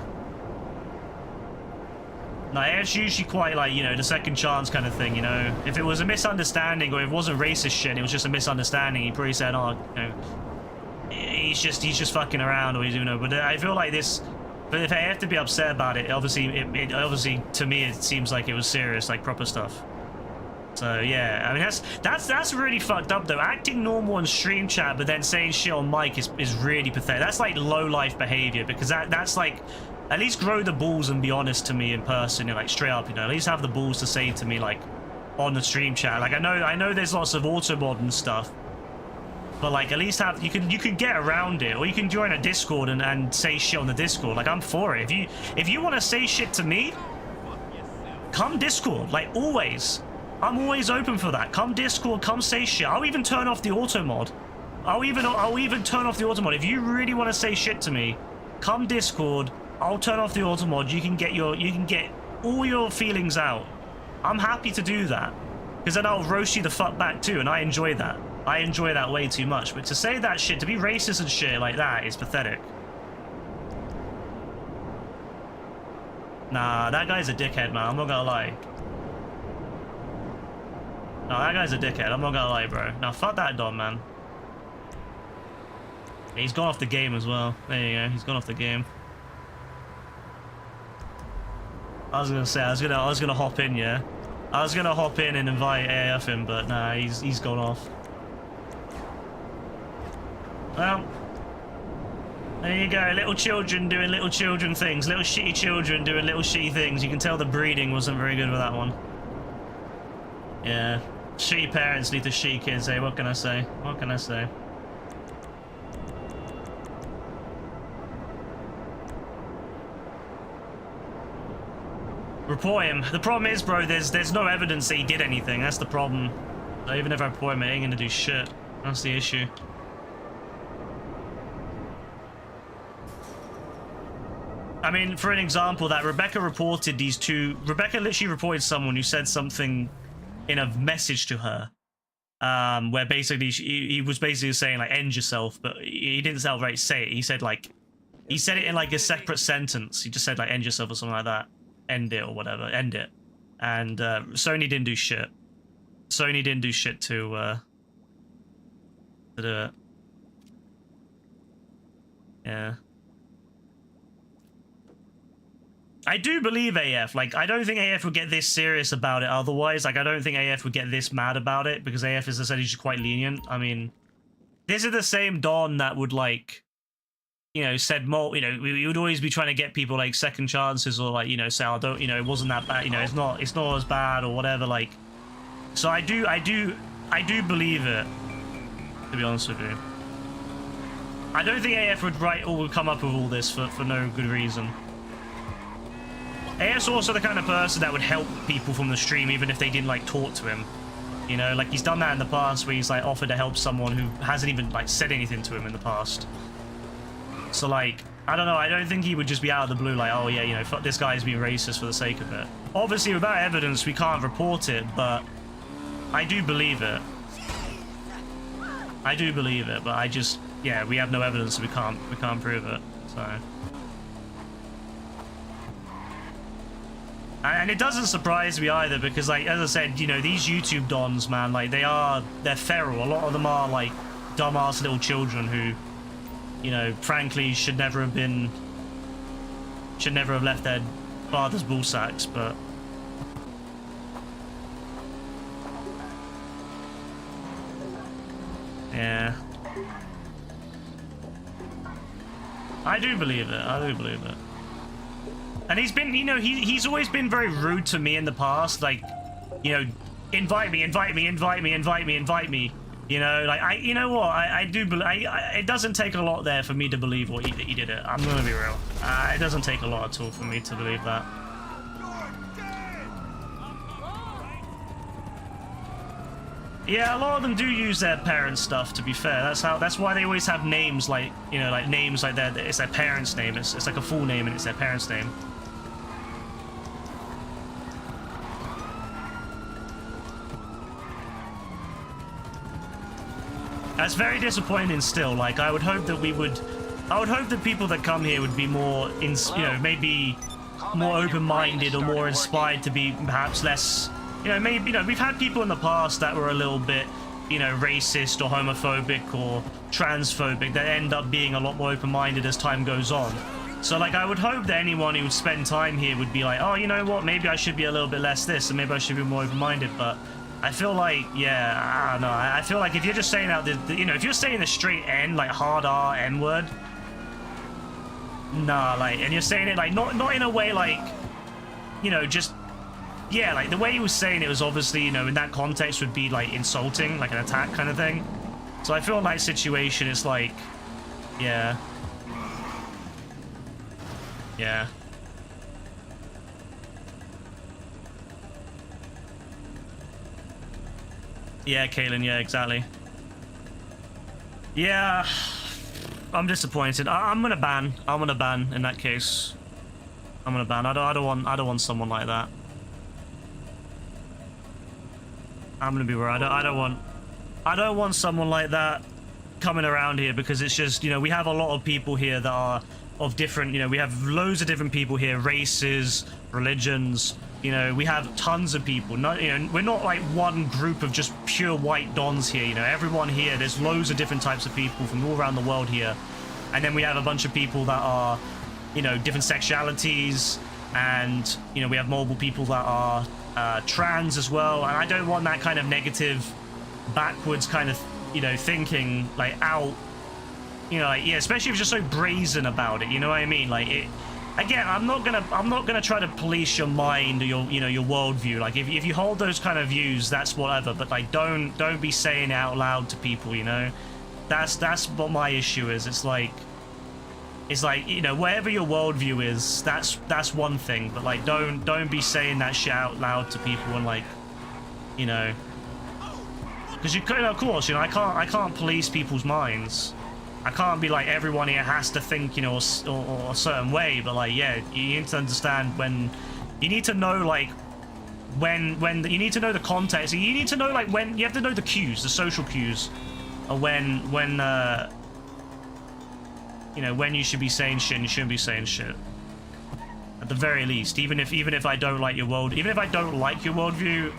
No, AF's usually quite like, you know, the second chance kind of thing, you know. If it was a misunderstanding, or if it wasn't racist shit, it was just a misunderstanding, he probably said, oh, you know, he's just fucking around, or he's, you know, but I feel like this, but if I have to be upset about it, obviously, obviously, to me, it seems like it was serious, like proper stuff. So yeah, I mean that's really fucked up though. Acting normal on stream chat, but then saying shit on mic is really pathetic. That's like low life behavior, because that's like, at least grow the balls and be honest to me in person, you know, like straight up, you know, at least have the balls to say to me like on the stream chat. Like I know there's lots of auto mod and stuff, But like, at least have you can get around it, or you can join a Discord and say shit on the Discord. Like, I'm for it. If you want to say shit to me, come Discord. Like, always. I'm always open for that. Come Discord, come say shit. I'll even turn off the auto mod. I'll even turn off the auto mod. If you really want to say shit to me, come Discord. I'll turn off the auto mod. You can get all your feelings out. I'm happy to do that, because then I'll roast you the fuck back too, and I enjoy that. I enjoy that way too much. But to say that shit, to be racist and shit like that is pathetic. Nah, that guy's a dickhead, man. I'm not gonna lie. No, that guy's a dickhead. I'm not gonna lie, bro. Now, fuck that Don, man. Yeah, he's gone off the game as well. There you go. He's gone off the game. I was gonna say, I was gonna hop in, yeah. I was gonna hop in and invite AF him, but nah, he's gone off. Well, there you go. Little children doing little children things. Little shitty children doing little shitty things. You can tell the breeding wasn't very good with that one. Yeah. Shitty parents lead to shitty kids, eh? What can I say? What can I say? Report him. The problem is, bro, there's no evidence that he did anything. That's the problem. So even if I report him, it ain't gonna do shit. That's the issue. I mean, for an example, that Rebecca reported these two... Rebecca literally reported someone who said something in a message to her, where basically he was basically saying, like, end yourself, but he didn't outright say it. He said, like... He said it in, like, a separate sentence. He just said, like, end yourself or something like that. End it or whatever. End it. And Sony didn't do shit. Sony didn't do shit to do it. Yeah. I do believe AF. Like, I don't think AF would get this serious about it otherwise. Like, I don't think AF would get this mad about it, because AF, as I said, he's quite lenient. I mean, this is the same Don that would, like, you know, said more, you know, we would always be trying to get people, like, second chances, or, like, you know, say, I don't, you know, it wasn't that bad, you know, it's not as bad, or whatever, like. So I do believe it, to be honest with you. I don't think AF would would come up with all this for no good reason. AF's also the kind of person that would help people from the stream even if they didn't, like, talk to him. You know, like, he's done that in the past where he's, like, offered to help someone who hasn't even, like, said anything to him in the past. So, like, I don't know, I don't think he would just be out of the blue like, oh yeah, you know, fuck, this guy's being racist for the sake of it. Obviously, without evidence, we can't report it, but I do believe it. I do believe it, but I just, yeah, we have no evidence, so we can't prove it, so... And it doesn't surprise me either, because, like, as I said, you know, these YouTube dons, man, like, they're feral. A lot of them are, like, dumbass little children who, you know, frankly, should never have left their father's ball sacks, but... Yeah. I do believe it, I do believe it. And he's been, you know, he's always been very rude to me in the past, like, you know, invite me. You know, like, you know what, I do believe, it doesn't take a lot there for me to believe what he did it. I'm gonna be real. It doesn't take a lot at all for me to believe that. Yeah, a lot of them do use their parents' stuff, to be fair. That's why they always have names like, you know, like names like that. It's their parents' name. It's like a full name and it's their parents' name. That's very disappointing still. Like, I would hope that people that come here would be more, you know, maybe more open-minded or more inspired to be perhaps less, you know, maybe, you know, we've had people in the past that were a little bit, you know, racist or homophobic or transphobic that end up being a lot more open-minded as time goes on. So, like, I would hope that anyone who would spend time here would be like, oh, you know what, maybe I should be a little bit less this and maybe I should be more open-minded, but I feel like, yeah, I don't know. I feel like if you're just saying out the, you know, if you're saying the straight N, like hard R, N word, nah, like, and you're saying it like not in a way like, you know, just, yeah, like the way he was saying it was obviously, you know, in that context would be like insulting, like an attack kind of thing. So I feel in that situation, it's like, yeah. Yeah. Yeah, Kaylin, yeah, exactly. Yeah, I'm disappointed. I'm gonna ban. I'm gonna ban in that case. I'm gonna ban. I don't want someone like that. I'm gonna be real. I don't want someone like that coming around here, because it's just, you know, we have a lot of people here that are of different, you know, we have loads of different people here, races, religions, you know, we have tons of people. Not, you know, we're not like one group of just pure white dons here, you know, everyone here, there's loads of different types of people from all around the world here. And then we have a bunch of people that are, you know, different sexualities, and, you know, we have multiple people that are trans as well. And I don't want that kind of negative, backwards kind of, you know, thinking like out, you know, like, yeah, especially if you're just so brazen about it, you know what I mean? Like, it, again, I'm not gonna try to police your mind or your, you know, your worldview. Like, if you hold those kind of views, that's whatever, but like, don't be saying it out loud to people, you know? That's what my issue is. It's like, you know, whatever your worldview is, that's one thing, but like, don't be saying that shit out loud to people, and like, you know, because you could, of course, you know, I can't police people's minds. I can't be like, everyone here has to think, you know, or a certain way, but like, yeah, you need to understand when, you need to know, like, when you need to know the context. You need to know, like, when, you have to know the cues, the social cues, of when you know, when you should be saying shit and you shouldn't be saying shit. At the very least, even if I don't like your worldview,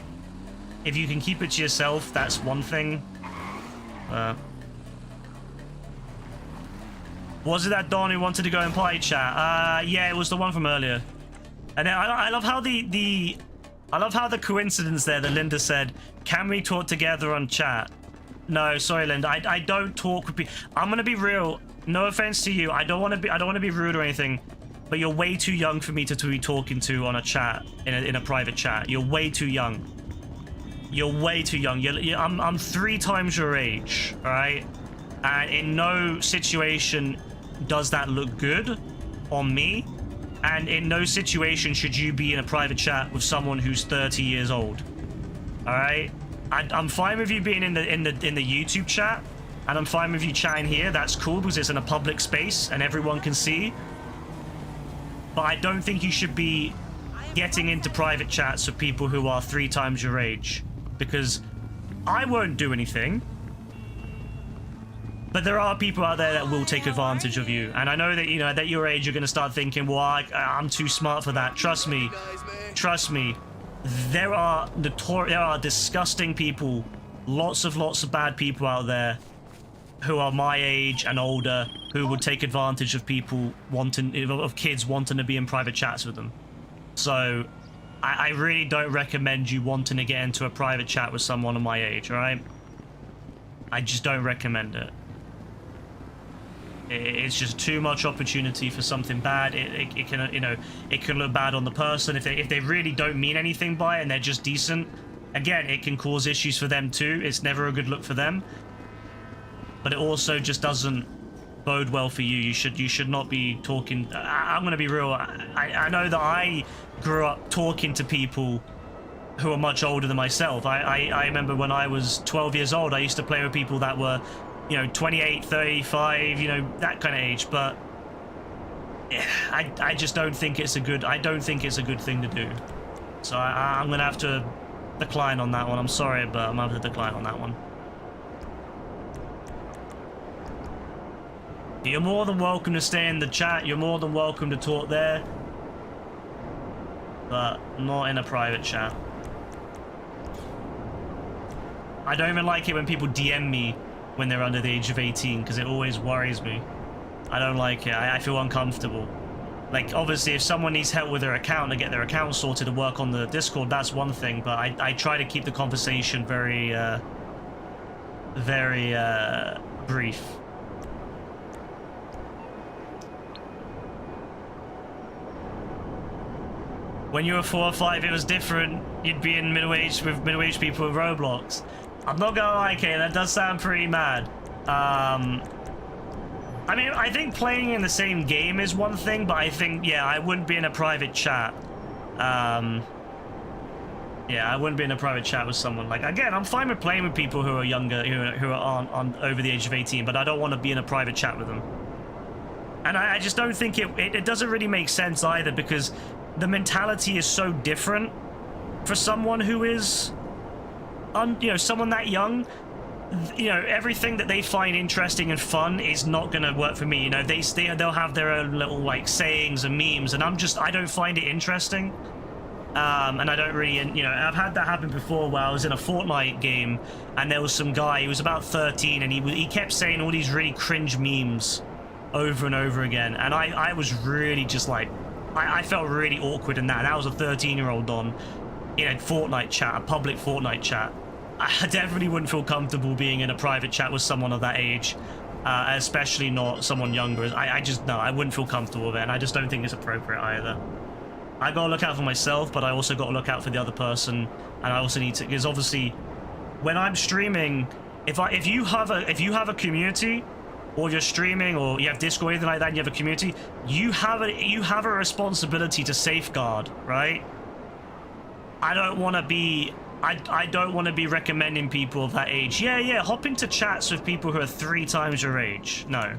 if you can keep it to yourself, that's one thing. Was it that Don who wanted to go in party chat? Yeah, it was the one from earlier. And I love how I love how the coincidence there that Linda said, "Can we talk together on chat?" No, sorry, Linda. I don't talk with people. I'm gonna be real. No offense to you. I don't want to be rude or anything, but you're way too young for me to be talking to on a chat, in a private chat. You're way too young. You're way too young. I'm 3 times your age, all right? And in no situation does that look good on me, and in no situation should you be in a private chat with someone who's 30 years old. All right, I'm fine with you being in the YouTube chat, and I'm fine with you chatting here. That's cool, because it's in a public space and everyone can see. But I don't think you should be getting into private chats with people who are 3 times your age, because I won't do anything. But there are people out there that will take advantage of you. And I know that, you know, at your age, you're going to start thinking, well, I'm too smart for that. Trust me. Trust me. There are disgusting people, lots of bad people out there who are my age and older, who would take advantage of people of kids wanting to be in private chats with them. So I really don't recommend you wanting to get into a private chat with someone of my age, all right? I just don't recommend it. It's just too much opportunity for something bad. It can, you know, it can look bad on the person if they really don't mean anything by it and they're just decent. Again, it can cause issues for them too. It's never a good look for them. But it also just doesn't bode well for you. You should not be talking. I'm gonna be real. I know that I grew up talking to people who are much older than myself. I remember when I was 12 years old, I used to play with people that were, you know, 28, 35, you know, that kind of age. But I just don't think it's a good, thing to do. So I'm gonna have to decline on that one. I'm sorry, but I'm gonna have to decline on that one. You're more than welcome to stay in the chat. You're more than welcome to talk there, but not in a private chat. I don't even like it when people DM me when they're under the age of 18, because it always worries me. I don't like it. I feel uncomfortable. Like, obviously, if someone needs help with their account to get their account sorted and work on the Discord, that's one thing, but I try to keep the conversation very brief. When you were 4 or 5, it was different. You'd be in middle-aged with middle-aged people with Roblox. I'm not gonna lie, Kay, that does sound pretty mad. I mean, I think playing in the same game is one thing, but I think, yeah, I wouldn't be in a private chat. Yeah, I wouldn't be in a private chat with someone. Like, again, I'm fine with playing with people who are younger, who are on over the age of 18, but I don't want to be in a private chat with them. And I just don't think it doesn't really make sense either, because the mentality is so different for someone who is, you know, someone that young. You know, everything that they find interesting and fun is not gonna work for me. You know, they'll have their own little like sayings and memes, and I don't find it interesting. And I don't really, you know, I've had that happen before where I was in a Fortnite game and there was some guy, he was about 13, and he kept saying all these really cringe memes over and over again, and I was really just like, I felt really awkward in that. That was a 13-year-old on in a Fortnite chat, a public Fortnite chat. I definitely wouldn't feel comfortable being in a private chat with someone of that age, especially not someone younger. I just, no, I wouldn't feel comfortable with it, and I just don't think it's appropriate either. I gotta look out for myself, but I also gotta look out for the other person, and I also need to, because obviously, when I'm streaming, if you have a community, or you're streaming, or you have Discord or anything like that, and you have a community, you have a responsibility to safeguard, right? I don't want to be recommending people of that age. Yeah, hop into chats with people who are 3 times your age. No.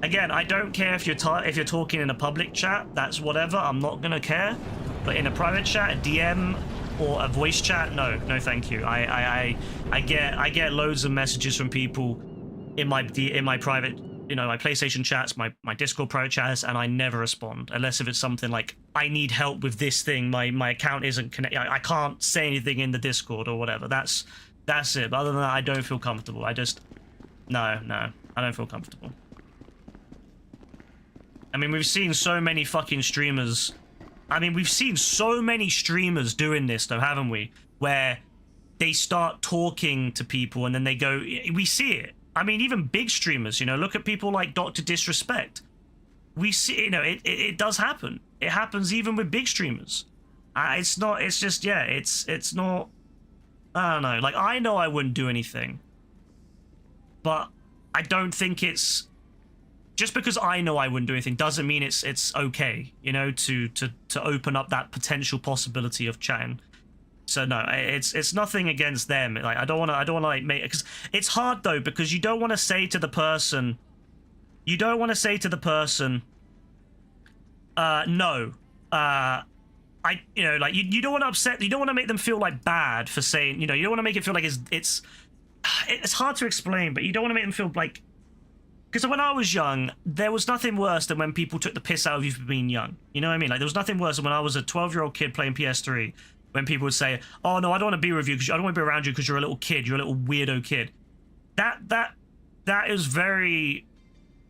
Again, I don't care if you're talking in a public chat. That's whatever. I'm not gonna care. But in a private chat, a DM or a voice chat, no, thank you. I get loads of messages from people in my private, you know, my PlayStation chats, my Discord private chats, and I never respond unless if it's something like, I need help with this thing, my account isn't connected, I can't say anything in the Discord or whatever. That's it. But other than that, I don't feel comfortable. I just, no, I don't feel comfortable. I mean, we've seen so many fucking streamers. I mean, we've seen so many streamers doing this, though, haven't we? Where they start talking to people and then they go, we see it. I mean, even big streamers, you know, look at people like Dr. Disrespect. We see, you know, it does happen. It happens even with big streamers. It's not, it's just, yeah, it's not, I don't know. Like, I know I wouldn't do anything. But I don't think it's, just because I know I wouldn't do anything doesn't mean it's okay, you know, to open up that potential possibility of chatting. So no, it's nothing against them. Like, I don't want to like make, because it's hard though, because you don't want to say to the person, no, you know, like you don't want to upset, you don't want to make them feel like bad for saying, you know, you don't want to make it feel like it's hard to explain, but you don't want to make them feel like, because when I was young, there was nothing worse than when people took the piss out of you for being young. You know what I mean? Like, there was nothing worse than when I was a 12-year-old kid playing PS3, when people would say, oh, no, I don't want to be with you, because I don't want to be around you because you're a little kid, you're a little weirdo kid. That is very...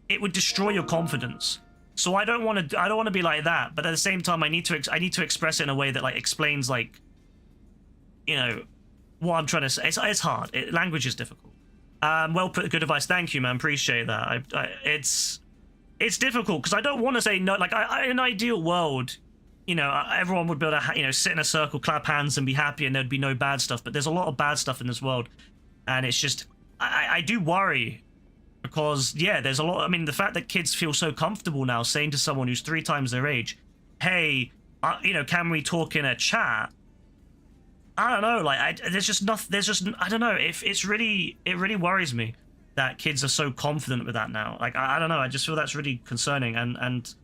It would destroy your confidence. So I don't want to be like that, but at the same time, I need to express it in a way that, like, explains, like, you know, what I'm trying to say. It's hard. Language is difficult. Well put, good advice. Thank you, man. Appreciate that. It's difficult because I don't want to say no. Like, in an ideal world, you know, everyone would be able to, you know, sit in a circle, clap hands, and be happy, and there'd be no bad stuff. But there's a lot of bad stuff in this world, and it's just, I do worry because, yeah, there's a lot. I mean, the fact that kids feel so comfortable now saying to someone who's 3 times their age, "Hey, you know, can we talk in a chat?" I don't know, like, there's just nothing, I don't know, it really worries me that kids are so confident with that now. Like, I don't know, I just feel that's really concerning, and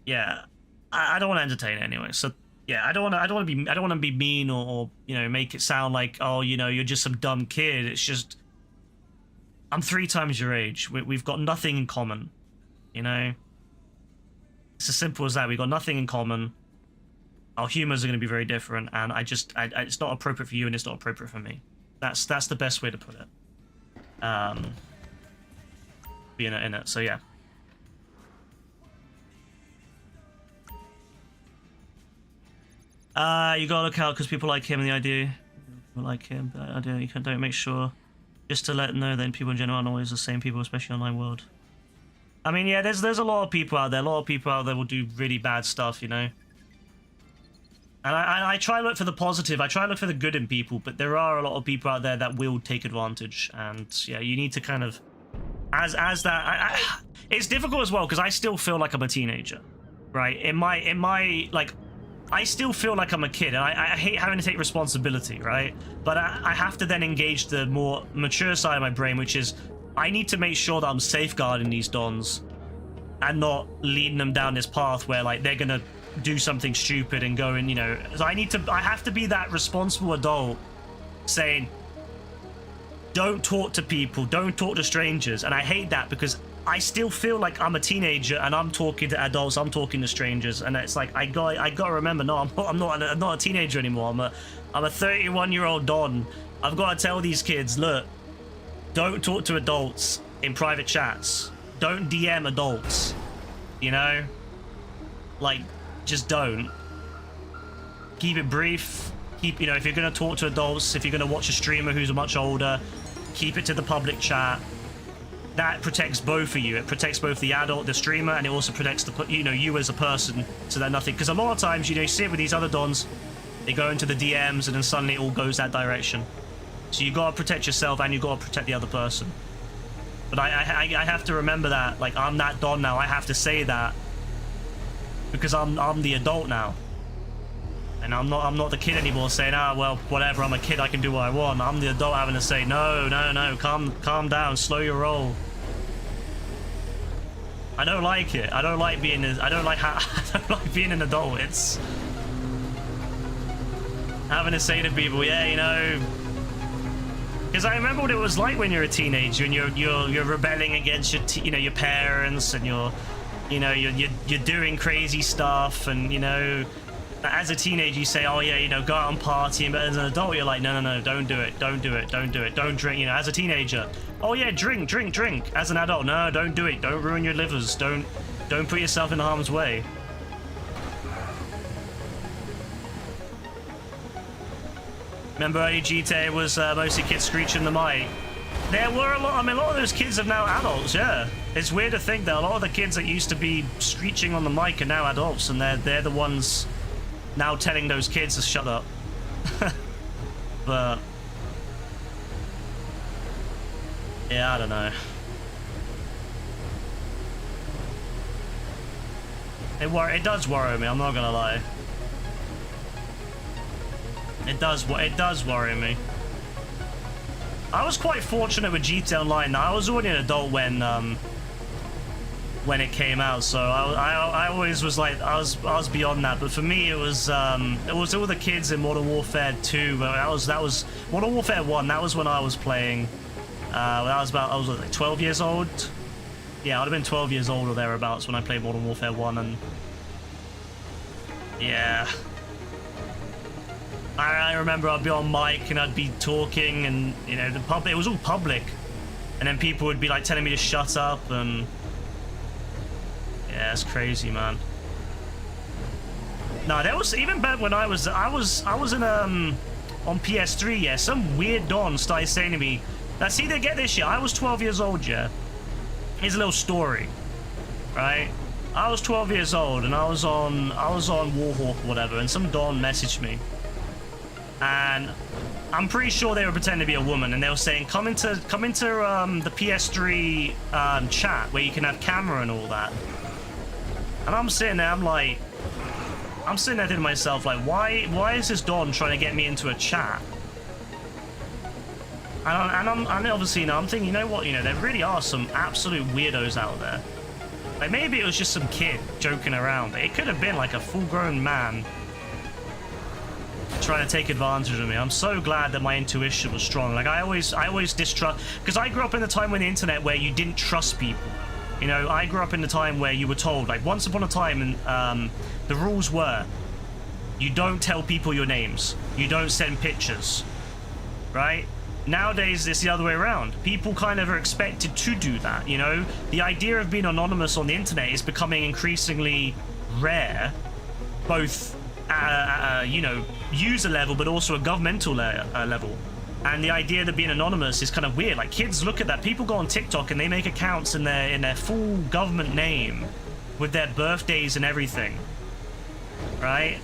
yeah, I don't want to entertain it anyway. So yeah, I don't want to be mean or you know, make it sound like, oh, you know, you're just some dumb kid. It's just, I'm 3 times your age. We've got nothing in common, you know. It's as simple as that. We've got nothing in common. Our humors are going to be very different, and it's not appropriate for you, and it's not appropriate for me. That's the best way to put it. Being in it. So yeah. You gotta look out because people like him and the idea. People like him, but idea you don't make sure. Just to let them know that people in general aren't always the same people, especially online world. I mean, yeah, there's a lot of people out there. A lot of people out there will do really bad stuff, you know. And I try to look for the positive. I try to look for the good in people, but there are a lot of people out there that will take advantage. And yeah, you need to kind of, as that. It's difficult as well because I still feel like I'm a teenager, right? In my like, I still feel like I'm a kid, and I hate having to take responsibility, right? But I have to then engage the more mature side of my brain, which is I need to make sure that I'm safeguarding these dons and not leading them down this path where like they're gonna do something stupid and go and, you know, so I have to be that responsible adult saying, don't talk to people, don't talk to strangers. And I hate that because I still feel like I'm a teenager and I'm talking to adults, I'm talking to strangers, and it's like I gotta remember, no, I'm not a teenager anymore. I'm a 31-year-old don. I've got to tell these kids, look, don't talk to adults in private chats. Don't DM adults, you know? Like, just don't. Keep it brief. Keep, you know, if you're going to talk to adults, if you're going to watch a streamer who's much older, keep it to the public chat. That protects both of you. It protects both the adult, the streamer, and it also protects the, you know, you as a person, so that nothing, because a lot of times, you know, you see it with these other dons, they go into the DMs and then suddenly it all goes that direction. So you got to protect yourself and you got to protect the other person. But I have to remember that, like, I'm that don now. I have to say that because I'm the adult now, and I'm not the kid anymore saying, ah, well, whatever, I'm a kid, I can do what I want. I'm the adult having to say, no, calm down, slow your roll. I don't like it. I don't like being I don't like being an adult. It's having to say to people, yeah, you know. Because I remember what it was like when you're a teenager and you're rebelling against your parents, and you're doing crazy stuff, and you know, as a teenager you say, oh yeah, you know, go out and party, but as an adult you're like, no, don't do it, don't drink, you know, as a teenager, oh yeah, drink, as an adult, no, don't do it, don't ruin your livers, don't put yourself in harm's way. Remember early GTA was mostly kids screeching the mic. There were a lot of those kids are now adults, yeah. It's weird to think that a lot of the kids that used to be screeching on the mic are now adults, and they're the ones now telling those kids to shut up. But yeah, I don't know. It does worry me, I'm not gonna lie. It does worry me. I was quite fortunate with GTA Online. I was already an adult when it came out, so I always was like, I was beyond that. But for me, it was all the kids in Modern Warfare 2. But that was Modern Warfare 1. That was when I was playing. When I was like 12 years old. Yeah, I'd have been 12 years old or thereabouts when I played Modern Warfare 1, and yeah. I remember I'd be on mic and I'd be talking, and you know, it was all public, and then people would be like telling me to shut up, and yeah, it's crazy, man. No, there was even back when I was in on PS3, yeah, some weird don started saying to me, now see, they get this shit, I was 12 years old, yeah. Here's a little story, right? I was 12 years old and I was on Warhawk or whatever, and some don messaged me. And I'm pretty sure they were pretending to be a woman, and they were saying, come into the PS3 chat where you can have camera and all that. And I'm sitting there thinking to myself, like, why is this don trying to get me into a chat? And obviously, you know, I'm thinking, you know what, you know, there really are some absolute weirdos out there. Like, maybe it was just some kid joking around, but it could have been like a full-grown man trying to take advantage of me. I'm so glad that my intuition was strong. Like, I always distrust, because I grew up in the time when the internet where you didn't trust people. You know, I grew up in the time where you were told, like, once upon a time, and the rules were, you don't tell people your names, you don't send pictures, right? Nowadays, it's the other way around. People kind of are expected to do that, you know? The idea of being anonymous on the internet is becoming increasingly rare, both you know, user level, but also a governmental level. And the idea that being anonymous is kind of weird. Like, kids look at that. People go on TikTok and they make accounts in their full government name with their birthdays and everything, right?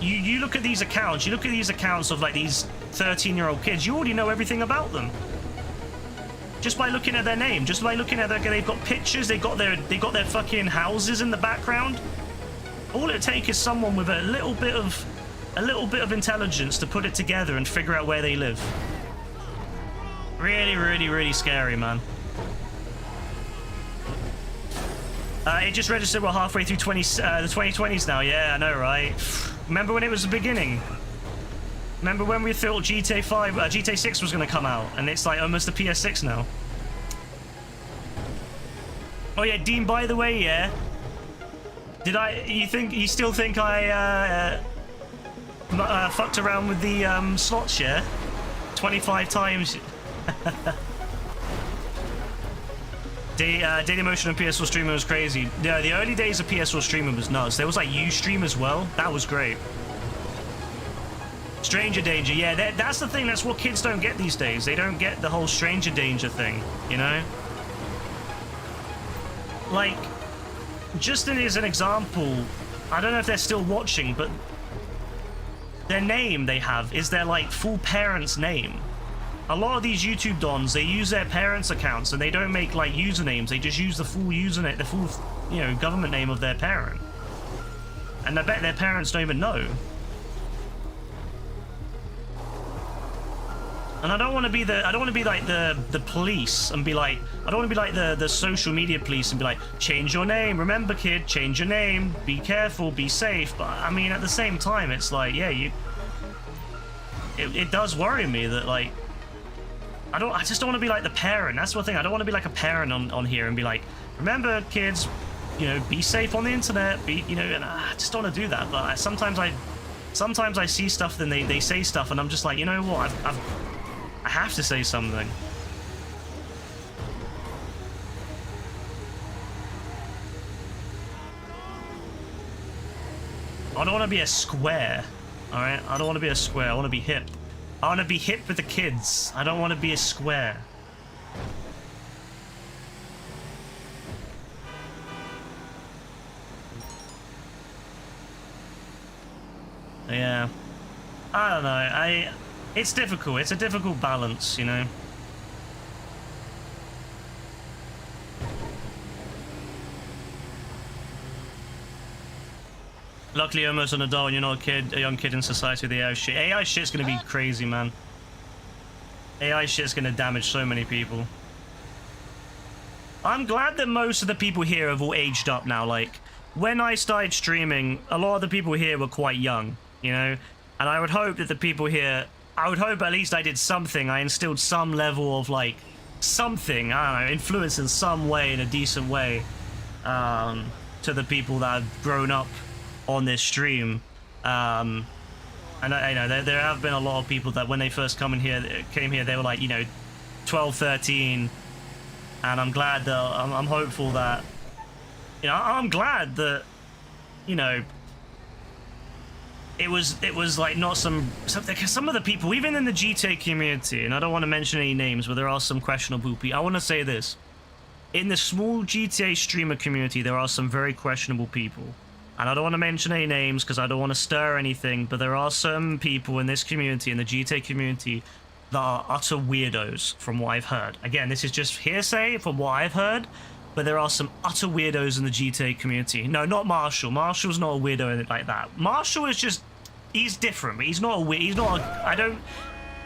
you look at these accounts, of like these 13-year-old kids, you already know everything about them. Just by looking at their name, just by looking at they've got pictures, they got their fucking houses in the background. All it takes is someone with a little bit of intelligence to put it together and figure out where they live. Really, really, really scary, man. It just registered we're halfway through the 2020s now. Yeah, I know, right? Remember when it was the beginning? Remember when we thought GTA 6 was going to come out, and it's like almost a PS6 now. Oh yeah, Dean, by the way, yeah. You still think I fucked around with the slots, yeah? 25 times. Dailymotion and PS4 streaming was crazy. Yeah, the early days of PS4 streaming was nuts. There was like Ustream as well. That was great. Stranger danger, yeah, that's the thing. That's what kids don't get these days. They don't get the whole stranger danger thing, you know? Like, just as an example, I don't know if they're still watching, but their name they have is their like full parents' name. A lot of these YouTube dons, they use their parents' accounts and they don't make like usernames. They just use the full username, the full, government name of their parent. And I bet their parents don't even know. And I don't want to be like the police and be like, I don't want to be like the social media police and be like, change your name, remember kid, change your name, be careful, be safe. But I mean, at the same time, it's like, yeah, it does worry me that like, I just don't want to be like the parent. That's the thing. I don't want to be like a parent on here and be like, remember kids, be safe on the internet, and I just don't want to do that. But sometimes I see stuff, then they say stuff and I'm just like, you know what, I have to say something. I don't want to be a square, all right? I don't want to be a square. I want to be hip. I want to be hip with the kids. I don't want to be a square. Yeah. I don't know. It's difficult. It's a difficult balance, you know? Luckily, you're almost an adult and you're not a young kid in society with AI shit. AI shit's gonna be crazy, man. AI shit's gonna damage so many people. I'm glad that most of the people here have all aged up now. Like, when I started streaming, a lot of the people here were quite young, you know? And I would hope that the people here... I would hope at least I did something. I instilled some level of, like, something, I don't know, influence in some way, in a decent way, to the people that have grown up on this stream. And I know there have been a lot of people that when they first came here, they were like, 12, 13, and I'm glad that, I'm hopeful that, I'm glad that, it was like not some of the people, even in the GTA community, and I don't want to mention any names, but there are some questionable people. I want to say this. In the small GTA streamer community, there are some very questionable people. And I don't want to mention any names because I don't want to stir anything, but there are some people in this community, in the GTA community, that are utter weirdos from what I've heard. Again, this is just hearsay from what I've heard, but there are some utter weirdos in the GTA community. No, not Marshall. Marshall's not a weirdo in it like that. Marshall is just... He's different, but he's not a weird... He's not a... I don't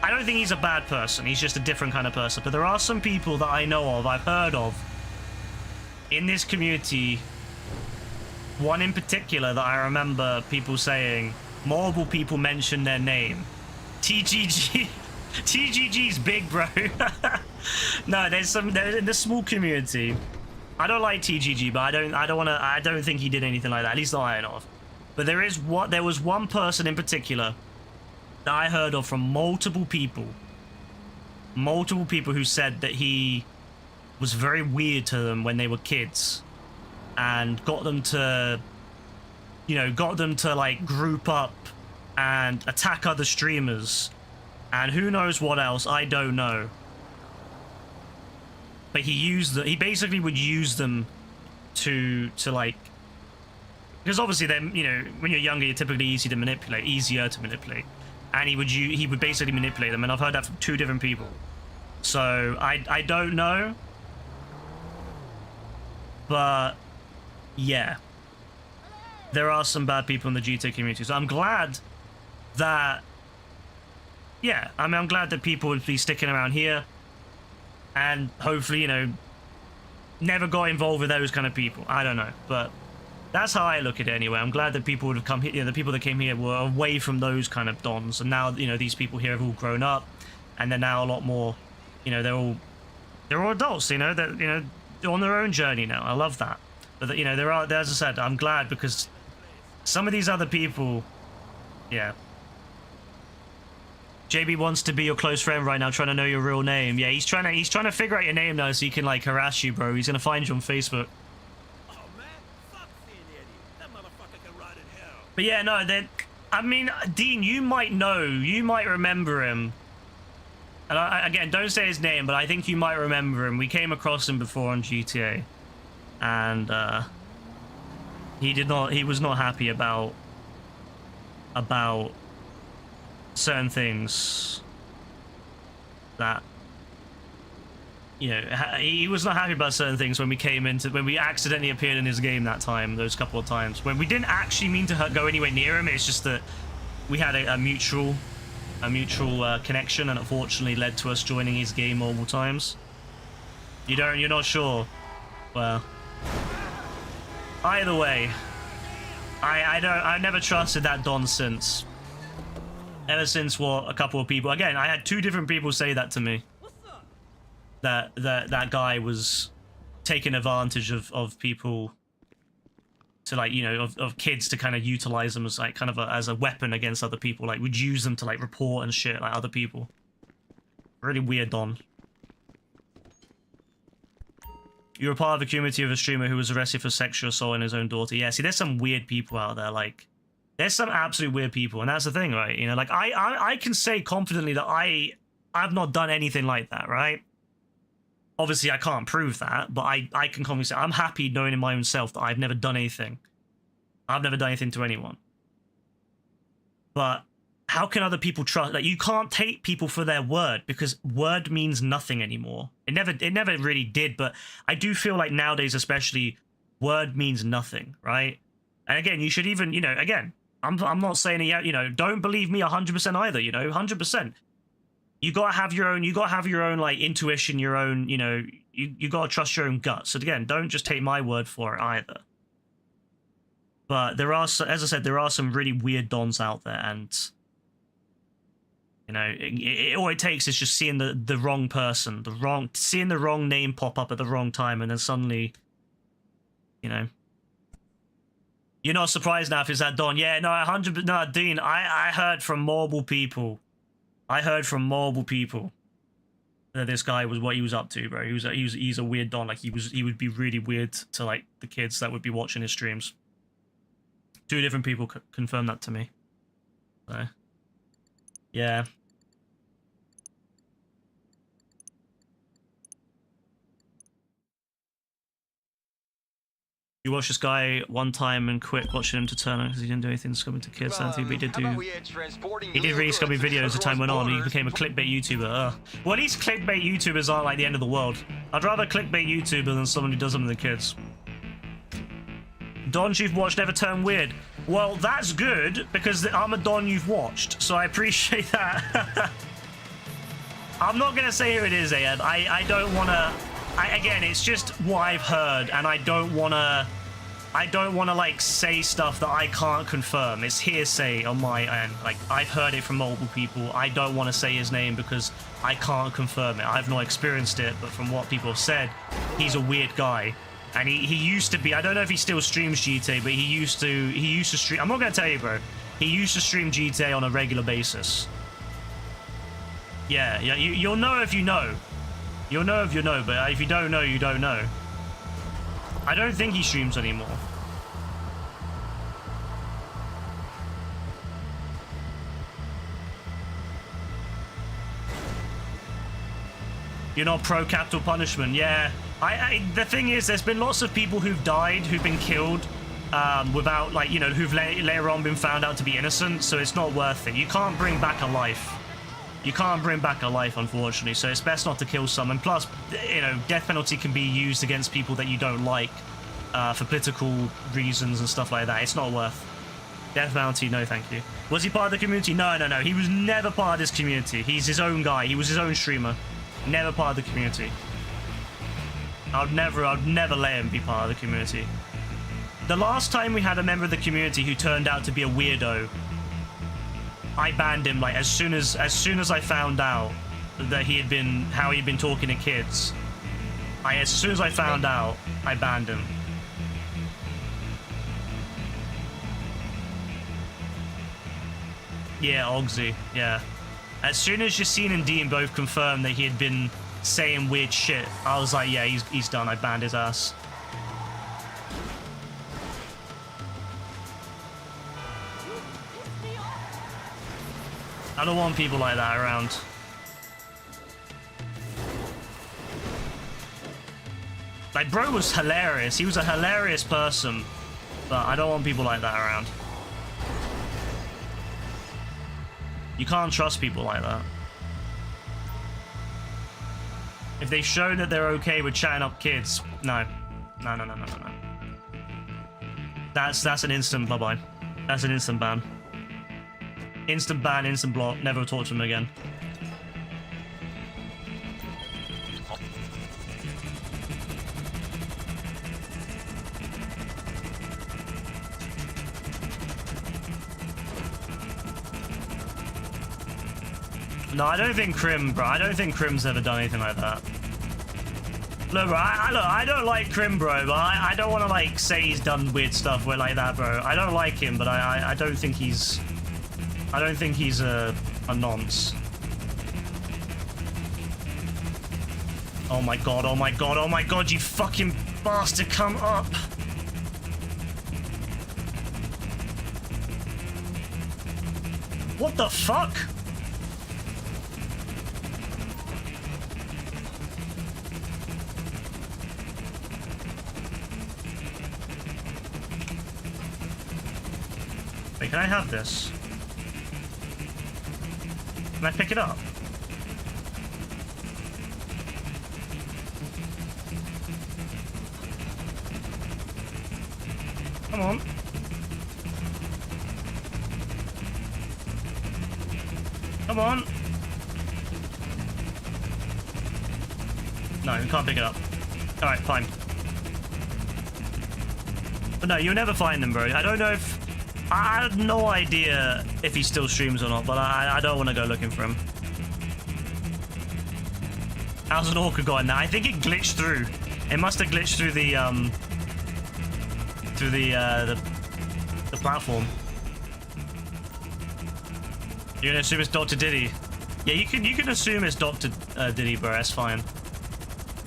think he's a bad person. He's just a different kind of person. But there are some people that I know of, I've heard of, in this community... One in particular that I remember people saying, multiple people mentioned their name. TGG. TGG's big, bro. No, there's in the small community. I don't like TGG, but I don't think he did anything like that, at least not I know of. But there was one person in particular that I heard of from multiple people who said that he was very weird to them when they were kids. And got them to like group up and attack other streamers, and who knows what else, I don't know. But he basically would use them to like because obviously then, you know, when you're younger, you're typically easier to manipulate, and he would basically manipulate them, and I've heard that from 2 different people. So I don't know, but yeah, there are some bad people in the GTA community. So I'm glad that, yeah, I mean, I'm glad that people would be sticking around here, and hopefully, you know, never got involved with those kind of people. I don't know, but that's how I look at it anyway. I'm glad that people would have come here. You know, the people that came here were away from those kind of dons, and now, you know, these people here have all grown up, and they're now a lot more, you know, they're all adults. You know, they're on their own journey now. I love that. But you know, as I said, I'm glad, because some of these other people, yeah. JB wants to be your close friend right now, trying to know your real name. Yeah, he's trying to figure out your name now so he can like harass you, bro. He's gonna find you on Facebook. Oh man, fuck seeing Eddie. That motherfucker can ride in hell. But yeah, no, I mean, Dean, you might remember him. And again, don't say his name, but I think you might remember him. We came across him before on GTA, and he was not happy about certain things that, you know, he was not happy about certain things when we accidentally appeared in his game that time, those couple of times when we didn't actually mean to go anywhere near him. It's just that we had a mutual connection, and unfortunately led to us joining his game multiple times. You're not sure? Well, either way, I never trusted that Don since. Ever since what a couple of people, again, I had 2 different people say that to me. That guy was taking advantage of people to, like, you know, of kids to kind of utilize them as like kind of as a weapon against other people. Like, would use them to like report and shit like other people. Really weird Don. You were part of the community of a streamer who was arrested for sexual assault in his own daughter. Yeah, see, there's some weird people out there. Like, there's some absolute weird people, and that's the thing, right? You know, like I can say confidently that I've not done anything like that, right? Obviously, I can't prove that, but I can confidently say I'm happy knowing in my own self that I've never done anything. I've never done anything to anyone. But how can other people trust? Like, you can't take people for their word, because word means nothing anymore. It never really did, but I do feel like nowadays, especially, word means nothing, right? And again, you should even, you know, again, I'm not saying it, you know, don't believe me 100% either, you know, 100%. You gotta have your own like intuition, your own, you know, you gotta trust your own gut. So again, don't just take my word for it either. But there are, as I said, there are some really weird dons out there, and you know, all it takes is just seeing the wrong person, seeing the wrong name pop up at the wrong time, and then suddenly, you know. You're not surprised now if it's that Don. Yeah, no, 100%. No, Dean, I heard from multiple people. That this guy was what he was up to, bro. He's a weird Don. Like, he would be really weird to like the kids that would be watching his streams. 2 different people confirmed that to me. So, yeah. You watched this guy one time and quit watching him to turn on because he didn't do anything scummy to kids. I think he did really scummy videos as time went on. He became a clickbait YouTuber. Well, at least clickbait YouTubers aren't like the end of the world. I'd rather clickbait YouTuber than someone who does something to the kids. Dons you've watched never turn weird. Well, that's good, because I'm a Don you've watched, so I appreciate that. I'm not going to say who it is, Ayab. I don't want to... Again, it's just what I've heard, and I don't want to like say stuff that I can't confirm. It's hearsay on my end. Like, I've heard it from multiple people. I don't want to say his name because I can't confirm it. I've not experienced it, but from what people have said, he's a weird guy. And he used to be, I don't know if he still streams GTA, but he used to stream, I'm not going to tell you, bro. He used to stream GTA on a regular basis. Yeah, you'll know if you know. You'll know if you know, but if you don't know, you don't know. I don't think he streams anymore. You're not pro capital punishment. Yeah. The thing is, there's been lots of people who've died, who've been killed without, like, you know, who've later on been found out to be innocent, so it's not worth it. You can't bring back a life. You can't bring back a life, unfortunately, so it's best not to kill someone. Plus, you know, death penalty can be used against people that you don't like for political reasons and stuff like that. It's not worth. Death penalty, no thank you. Was he part of the community? No, no, no. He was never part of this community. He's his own guy. He was his own streamer. Never part of the community. I'd never let him be part of the community. The last time we had a member of the community who turned out to be a weirdo, I banned him, like, as soon as I found out that how he'd been talking to kids. As soon as I found out, I banned him. Yeah, Ogsy, yeah. As soon as Yassine and Dean both confirmed that he had been saying weird shit, I was like, yeah, he's done. I banned his ass. I don't want people like that around. Like, bro was hilarious. He was a hilarious person, but I don't want people like that around. You can't trust people like that. If they show that they're okay with chatting up kids, no. No, no, no, no, no, no. That's an instant bye-bye. That's an instant ban. Instant ban, instant block, never talk to him again. No, I don't think Crim, bro. I don't think Crim's ever done anything like that. Look, bro, I don't like Crim, bro, but I don't want to, like, say he's done weird stuff like that, bro. I don't like him, but I don't think he's... I don't think he's a nonce. Oh my god, oh my god, oh my god, you fucking bastard, come up! What the fuck? Wait, can I have this? Can I pick it up? Come on. Come on. No, you can't pick it up. Alright, fine. But no, you'll never find them, bro. I don't know if... I have no idea if he still streams or not, but I don't want to go looking for him. How's an orca got in there? I think it glitched through. It must have glitched through the platform. You're gonna assume it's Dr. Diddy? Yeah, you can assume it's Dr. Diddy, bro. That's fine.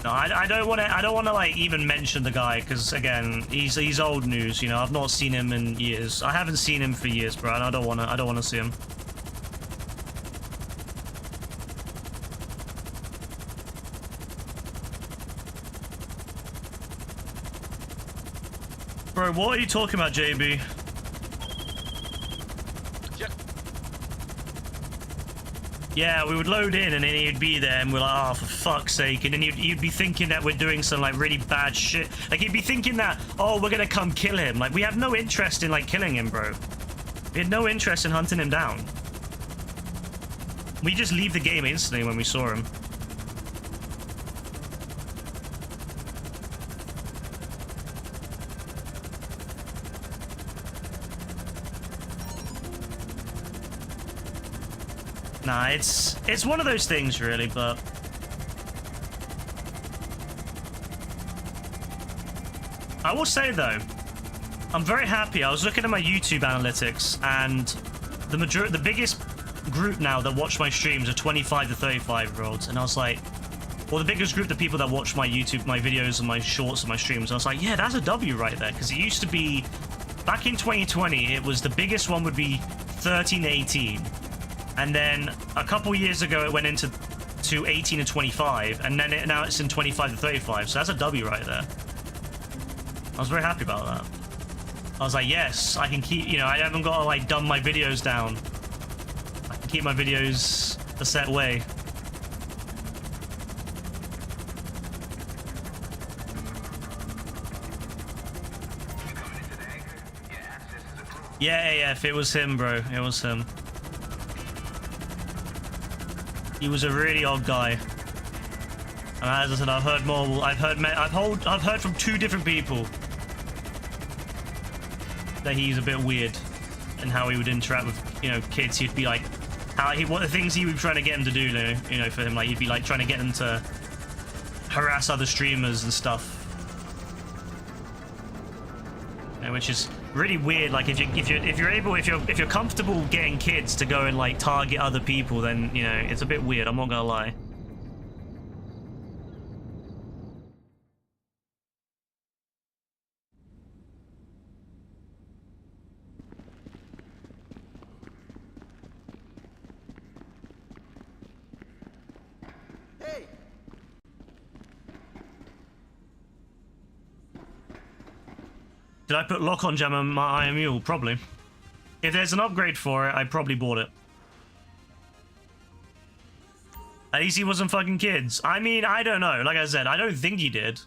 No, I don't want to like even mention the guy because again, he's old news. You know, I've not seen him in years. I haven't seen him for years, bro. And I don't want to see him. Bro, what are you talking about, JB? Yeah, we would load in and then he'd be there and we're like, oh, for fuck's sake. And then you'd be thinking that we're doing some like really bad shit. Like he'd be thinking that, oh, we're gonna come kill him. Like we have no interest in like killing him, bro. We had no interest in hunting him down. We just leave the game instantly when we saw him. Nah, it's one of those things, really, but... I will say, though, I'm very happy. I was looking at my YouTube analytics, and the biggest group now that watch my streams are 25 to 35-year-olds, and I was like... Well, the biggest group of people that watch my YouTube, my videos, and my shorts, and my streams, and I was like, yeah, that's a W right there, because it used to be... Back in 2020, it was the biggest one would be 13 to 18. And then a couple years ago, it went into 18 and 25, and then now it's in 25 to 35. So that's a W right there. I was very happy about that. I was like, yes, I can keep, you know, I haven't got to like dumb my videos down. I can keep my videos a set way. Yeah, if it was him, bro. It was him. He was a really odd guy. And as I said, I've heard more. I've heard from 2 different people that he's a bit weird and how he would interact with, you know, kids. He'd be like, what the things he would be trying to get them to do, you know, for him. Like he'd be like trying to get them to harass other streamers and stuff. And which is really weird. Like if you're comfortable getting kids to go and like target other people, then you know it's a bit weird. I'm not gonna lie. Hey! Did I put lock-on gem on my IMU? Probably. If there's an upgrade for it, I probably bought it. At least he wasn't fucking kids. I mean, I don't know. Like I said, I don't think he did.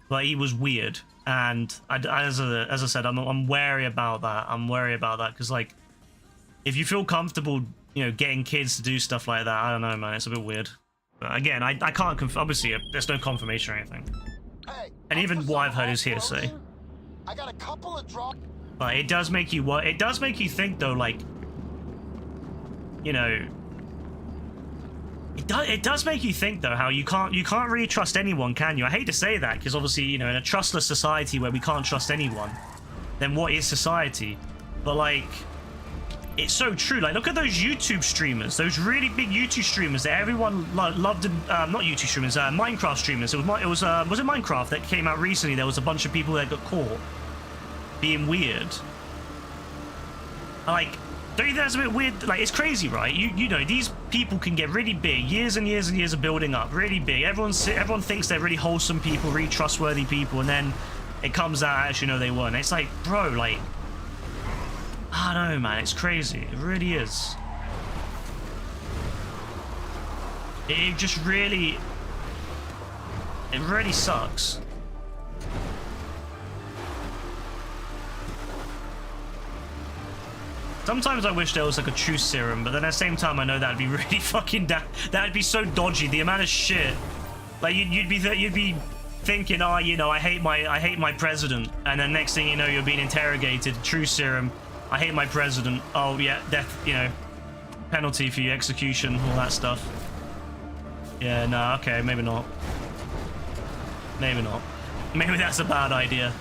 But he was weird. And as I said, I'm wary about that. I'm wary about that. Because, like, if you feel comfortable, you know, getting kids to do stuff like that, I don't know, man. It's a bit weird. But again, I can't obviously, there's no confirmation or anything. Hey, And even what I've heard is hearsay. I got a couple of draw. But it does make you it does make you think though, like, you know, it does make you think though how you can't really trust anyone, can you? I hate to say that because obviously, you know, in a trustless society where we can't trust anyone, then what is society? But like, it's so true. Like, look at those YouTube streamers, those really big YouTube streamers that everyone loved. Not YouTube streamers, Minecraft streamers. Was it Minecraft that came out recently? There was a bunch of people that got caught being weird. Like, don't you think that's a bit weird? Like, it's crazy, right? You know, these people can get really big, years and years and years of building up, really big. Everyone thinks they're really wholesome people, really trustworthy people, and then it comes out actually no, they weren't. It's like, bro, like, I don't know, man. It's crazy. It really is. It just really, it really sucks. Sometimes I wish there was like a truth serum, but then at the same time I know that'd be really fucking that'd be so dodgy. The amount of shit, like you'd be thinking, oh, you know, I hate my president, and then next thing you know, you're being interrogated. Truth serum, I hate my president. Oh yeah, death, you know, penalty for your execution, all that stuff. Yeah, no, okay, maybe not. Maybe not. Maybe that's a bad idea.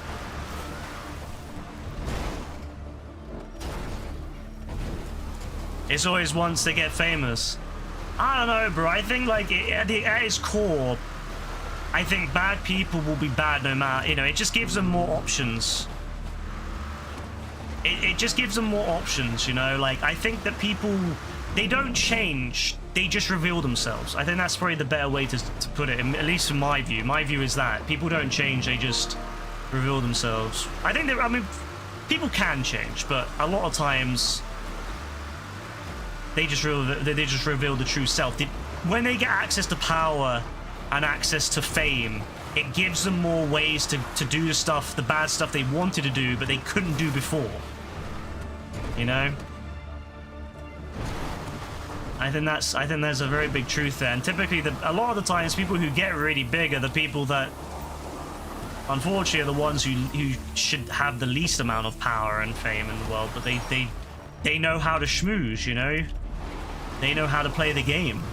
It's always once they get famous. I don't know, bro. I think, like, at its core, I think bad people will be bad no matter, you know, it just gives them more options. It just gives them more options, you know? Like, I think that people, they don't change, they just reveal themselves. I think that's probably the better way to put it, at least in my view. My view is that people don't change, they just reveal themselves. I think I mean, people can change, but a lot of times they just reveal the true self. When they get access to power and access to fame, it gives them more ways to do the stuff, the bad stuff they wanted to do, but they couldn't do before. You know? I think there's a very big truth there. And typically, a lot of the times, people who get really big are the people that, unfortunately, are the ones who should have the least amount of power and fame in the world. But they know how to schmooze, you know? They know how to play the game.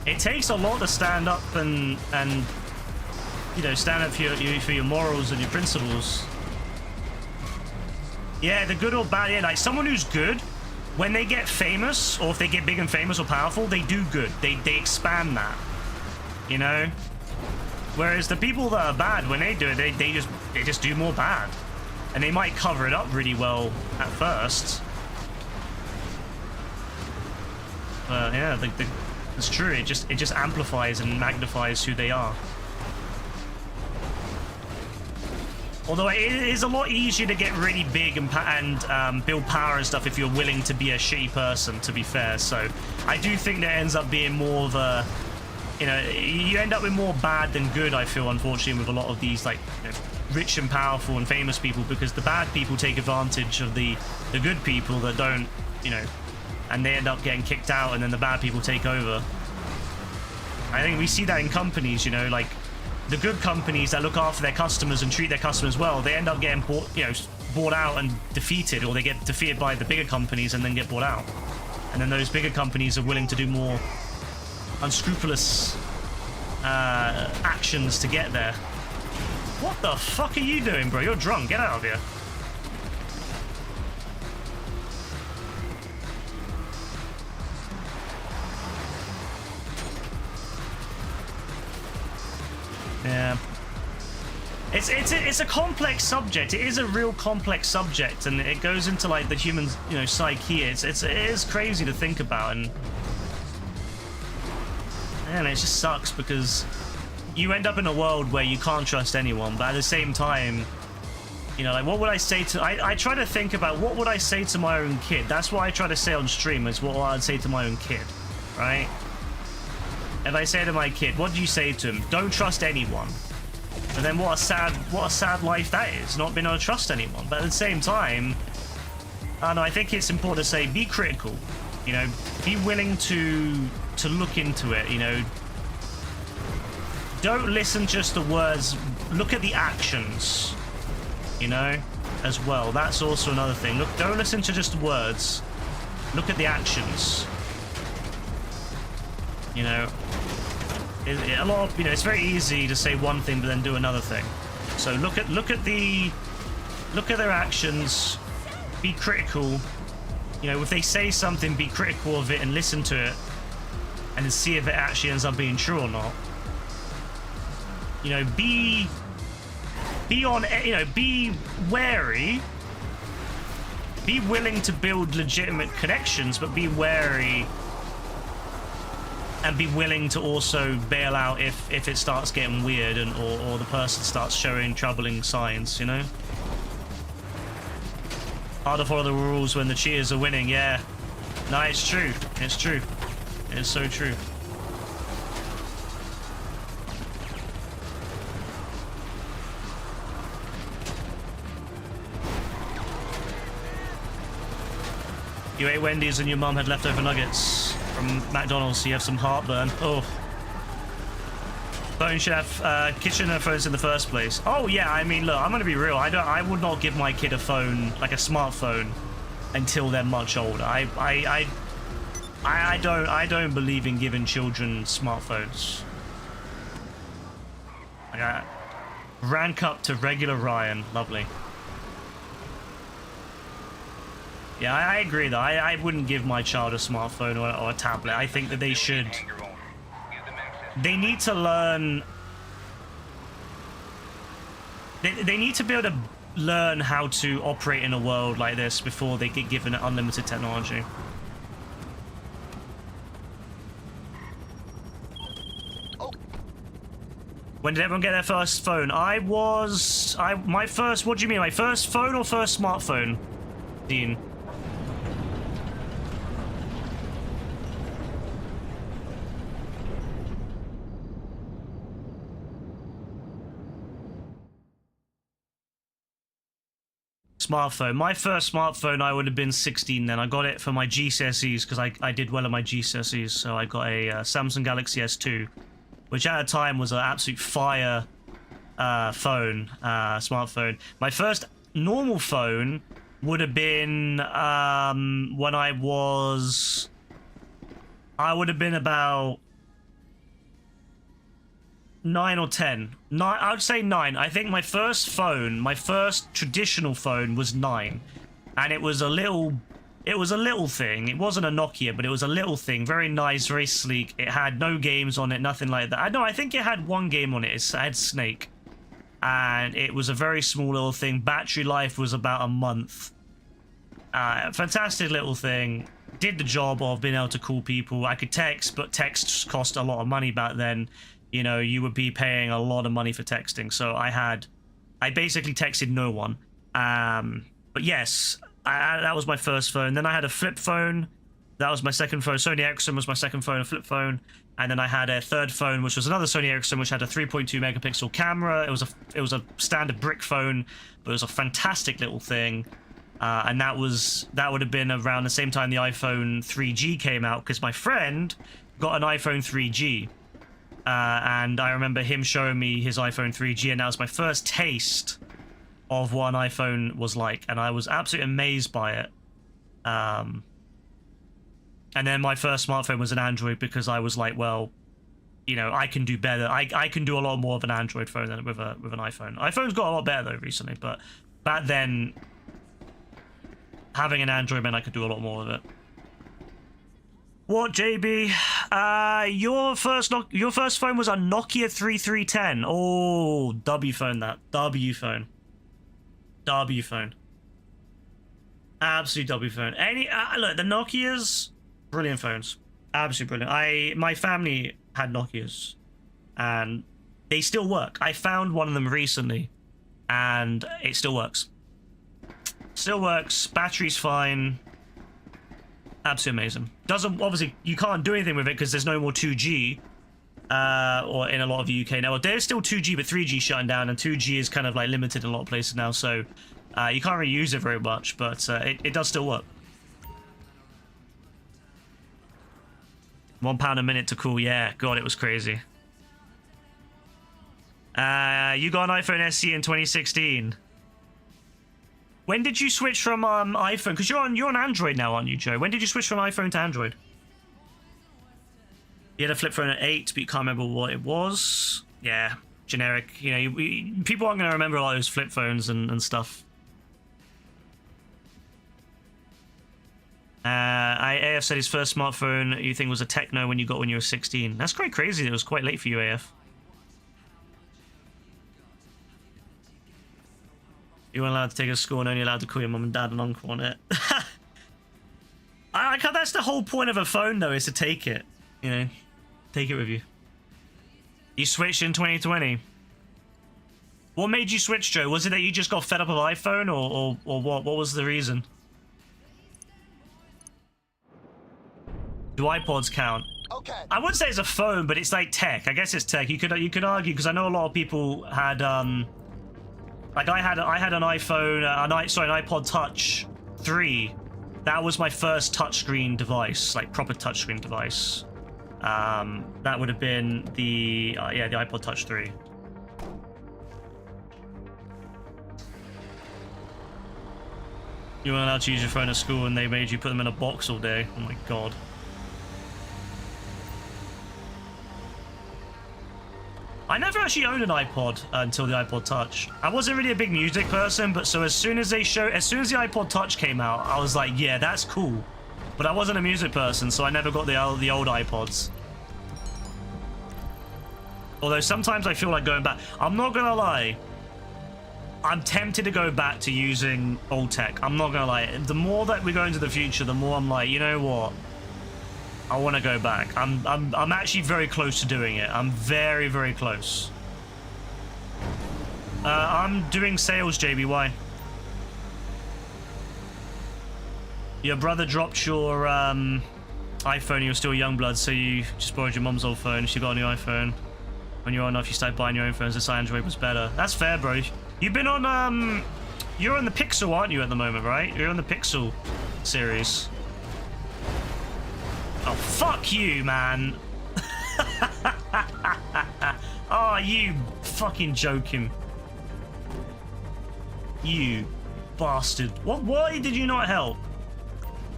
It takes a lot to stand up and you know, stand up for your morals and your principles. Yeah, the good or bad. Yeah, like someone who's good, when they get famous, or if they get big and famous or powerful, they do good. They expand that, you know. Whereas the people that are bad, when they do it, they just do more bad. And they might cover it up really well at first. But yeah, it's true. It just amplifies and magnifies who they are. Although it is a lot easier to get really big and build power and stuff if you're willing to be a shitty person, to be fair. So I do think that ends up being more of a, you know, you end up with more bad than good, I feel, unfortunately, with a lot of these, like, you know, rich and powerful and famous people, because the bad people take advantage of the good people that don't, you know, and they end up getting kicked out, and then the bad people take over. I think we see that in companies, you know, like the good companies that look after their customers and treat their customers well, they end up getting bought out and defeated, or they get defeated by the bigger companies and then get bought out. And then those bigger companies are willing to do more unscrupulous actions to get there. What the fuck are you doing, bro? You're drunk. Get out of here. Yeah. It's a complex subject. It is a real complex subject, and it goes into like the human, you know, psyche. It is crazy to think about, and it just sucks because you end up in a world where you can't trust anyone, but at the same time, you know, like, what would I say to... I try to think about what would I say to my own kid. That's what I try to say on stream, is what I'd say to my own kid, right? If I say to my kid, what do you say to him? Don't trust anyone. And then what a sad life that is, not being able to trust anyone. But at the same time, I don't know, I think it's important to say, be critical. You know, be willing to look into it, you know. Don't listen just to words, look at the actions, you know, as well. That's also another thing. Look, don't listen to just words, look at the actions. You know, a lot of, you know, it's very easy to say one thing but then do another thing. So look at their actions, be critical. You know, if they say something, be critical of it and listen to it, and then see if it actually ends up being true or not. You know, be wary. Be willing to build legitimate connections, but be wary, and be willing to also bail out if it starts getting weird, and or the person starts showing troubling signs, you know? Hard to follow the rules when the cheers are winning, yeah. No, it's true. It's true. It's so true. You ate Wendy's and your mum had leftover nuggets from McDonald's, so you have some heartburn. Oh. Phone should have kitchen phones in the first place. Oh yeah, I mean, look, I'm gonna be real. I would not give my kid a phone, like a smartphone, until they're much older. I don't believe in giving children smartphones. Like, rank up to regular Ryan. Lovely. Yeah, I agree though. I wouldn't give my child a smartphone or a tablet. I think that they should... They need to learn... They need to be able to learn how to operate in a world like this before they get given unlimited technology. When did everyone get their first phone? My first... What do you mean? My first phone or first smartphone, Dean? Smartphone. My first smartphone, I would have been 16 then. I got it for my GCSEs because I did well in my GCSEs. So I got a Samsung Galaxy S2, which at the time was an absolute fire smartphone. My first normal phone would have been when I would have been about 9 or 10. I would say 9. I think my first phone, my first traditional phone, was 9, and it was a little thing. It wasn't a Nokia, but it was a little thing, very nice, very sleek. It had no games on it, nothing like that. I think it had one game on it. It had Snake. and it was a very small little thing. Battery life was about a month. Fantastic little thing. Did the job of being able to call people. I could text, but texts cost a lot of money back then. You know, you would be paying a lot of money for texting. So I basically texted no one. But yes, that was my first phone. Then I had a flip phone. That was my second phone. Sony Ericsson was my second phone, a flip phone. And then I had a third phone, which was another Sony Ericsson, which had a 3.2 megapixel camera. It was a standard brick phone, but it was a fantastic little thing. And that would have been around the same time the iPhone 3G came out, because my friend got an iPhone 3G. And I remember him showing me his iPhone 3G, and that was my first taste of what an iPhone was like, and I was absolutely amazed by it. And then my first smartphone was an Android, because I was like, well, you know, I can do better. I can do a lot more of an Android phone than with an iPhone. iPhone's got a lot better though recently, but back then, having an Android meant I could do a lot more of it. What, JB? Your first phone was a Nokia 3310. Oh, W phone that. W phone. W phone. Absolute W phone. Look, the Nokias, brilliant phones. Absolutely brilliant. My family had Nokias, and they still work. I found one of them recently, and it still works. Still works. Battery's fine. Absolutely amazing. Doesn't, obviously, you can't do anything with it because there's no more 2G, or in a lot of the UK now. Well, there's still 2G, but 3G shutting down, and 2G is kind of like limited in a lot of places now, so you can't really use it very much, but it does still work. £1 a minute to call, yeah, God, it was crazy. You got an iPhone SE in 2016. When did you switch from iPhone? Because you're on Android now, aren't you, Joe? When did you switch from iPhone to Android? You had a flip phone at 8, but you can't remember what it was. Yeah, generic. You know, people aren't going to remember all those flip phones and stuff. AF said his first smartphone you think was a Techno when you were 16. That's quite crazy. It was quite late for you, AF. You weren't allowed to take it to school and only allowed to call your mum and dad and uncle on it. I like how that's the whole point of a phone, though, is to take it. You know, take it with you. You switched in 2020. What made you switch, Joe? Was it that you just got fed up with iPhone, or what? What was the reason? Do iPods count? Okay. I wouldn't say it's a phone, but it's like tech. I guess it's tech. You could argue, because I know a lot of people had like I had an iPhone, an iPod Touch 3. That was my first touchscreen device, like proper touchscreen device. That would have been the iPod Touch 3. You weren't allowed to use your phone at school, and they made you put them in a box all day. Oh my god. I never actually owned an iPod until the iPod Touch. I wasn't really a big music person, but so as soon as the iPod Touch came out, I was like, yeah, that's cool. But I wasn't a music person, so I never got the old iPods. Although sometimes I feel like going back. I'm not gonna lie. I'm tempted to go back to using old tech. I'm not gonna lie. The more that we go into the future, the more I'm like, you know what? I want to go back. I'm actually very close to doing it. I'm very, very close. I'm doing sales, JB. Why? Your brother dropped your iPhone. You were still young blood, so you just borrowed your mom's old phone. She got a new iPhone. When you're old enough, you started buying your own phones. This Android was better. That's fair, bro. You've been on you're on the Pixel, aren't you, at the moment, right? You're on the Pixel series. Oh, fuck you, man. Oh, you fucking joking. You bastard. What? Why did you not help?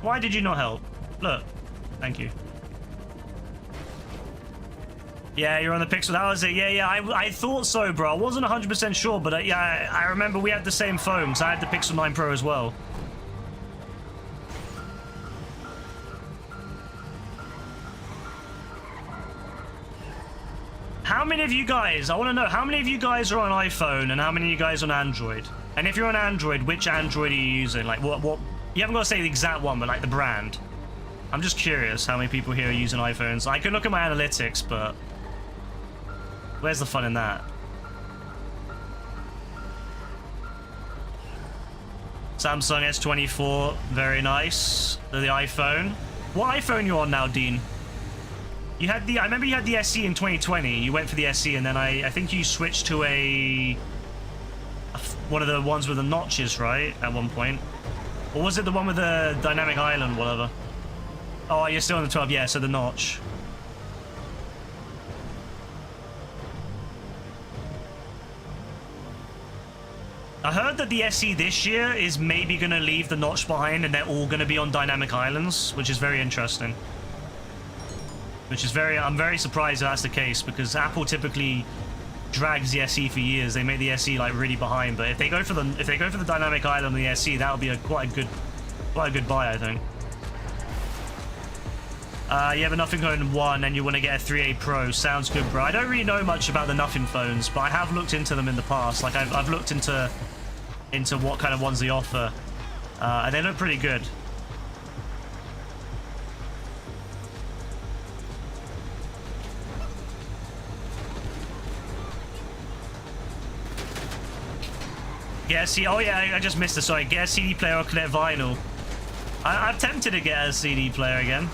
Why did you not help? Look. Thank you. Yeah, you're on the Pixel. That was it. Yeah. I thought so, bro. I wasn't 100% sure, but yeah, I remember we had the same phones. I had the Pixel 9 Pro as well. How many of you guys, I want to know, how many of you guys are on iPhone and how many of you guys on Android? And if you're on Android, which Android are you using? Like, what, you haven't got to say the exact one, but like the brand. I'm just curious how many people here are using iPhones. I can look at my analytics, but where's the fun in that? Samsung S24, very nice. The iPhone. What iPhone you on now, Dean? You had the, I remember you had the SE in 2020. You went for the SE, and then I think you switched to one of the ones with the notches, right? At one point. Or was it the one with the dynamic island, whatever? Oh, you're still on the 12, yeah, so the notch. I heard that the SE this year is maybe going to leave the notch behind and they're all going to be on dynamic islands, which is very interesting. I'm very surprised that's the case, because Apple typically drags the SE for years. They make the SE like really behind, but if they go for the dynamic island on the SE, that'll be quite a good buy, I think. You have a Nothing Phone 1 and you want to get a 3A Pro. Sounds good, bro. I don't really know much about the Nothing phones, but I have looked into them in the past. Like I've looked into what kind of ones they offer, and they look pretty good. Get a CD. Oh yeah, I just missed it. Sorry. Get a CD player or connect vinyl. I'm tempted to get a CD player again.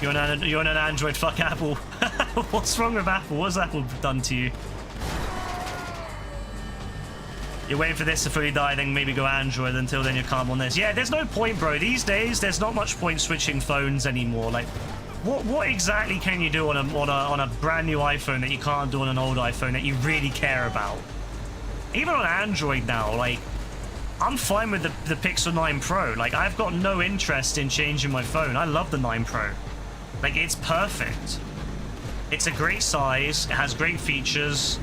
You're on an Android. Fuck Apple. What's wrong with Apple? What's Apple done to you? You're waiting for this to fully die, then maybe go Android. Until then, you're calm on this. Yeah, there's no point, bro. These days, there's not much point switching phones anymore. Like, what exactly can you do on a brand new iPhone that you can't do on an old iPhone that you really care about? Even on Android now, like, I'm fine with the Pixel 9 Pro. Like, I've got no interest in changing my phone. I love the 9 Pro. Like, it's perfect. It's a great size. It has great features.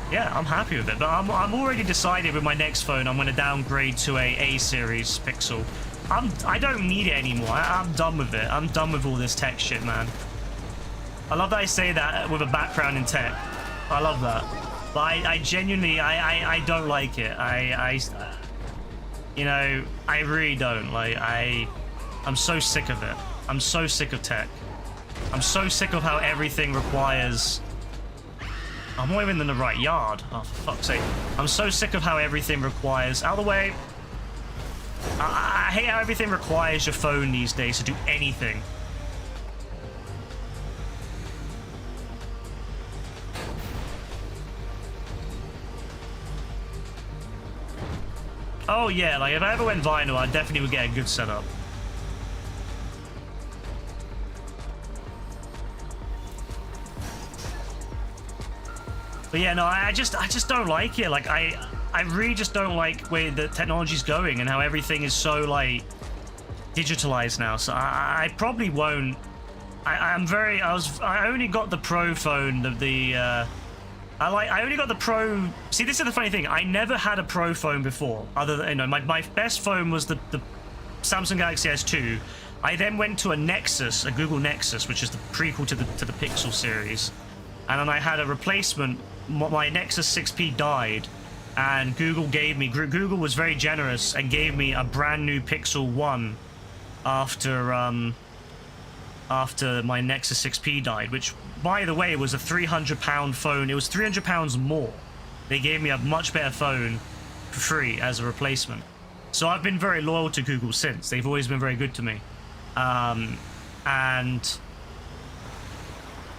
Yeah, I'm happy with it. But I'm already decided with my next phone, I'm going to downgrade to a series Pixel. I don't need it anymore. I'm done with it. I'm done with all this tech shit, man. I love that I say that with a background in tech. I love that. But I genuinely, I don't like it. You know, I really don't. Like, I'm so sick of it. I'm so sick of tech. I'm so sick of how everything requires... I'm not even in the right yard. Oh, for fuck's sake. I'm so sick of how everything requires... Out of the way. I hate how everything requires your phone these days to do anything. Oh yeah, like if I ever went vinyl, I definitely would get a good setup. But yeah, no, I just don't like it. Like I really just don't like where the technology's going and how everything is so like digitalized now. So I probably won't. I only got the Pro phone, I only got the Pro. See, this is the funny thing. I never had a Pro phone before. Other than, you know, my best phone was the Samsung Galaxy S2. I then went to a Nexus, a Google Nexus, which is the prequel to the Pixel series. And then I had a replacement. My Nexus 6P died, and Google was very generous and gave me a brand new Pixel 1 after my Nexus 6P died, which, by the way, was a £300 phone. It was £300 more. They gave me a much better phone for free as a replacement. So I've been very loyal to Google since. They've always been very good to me. And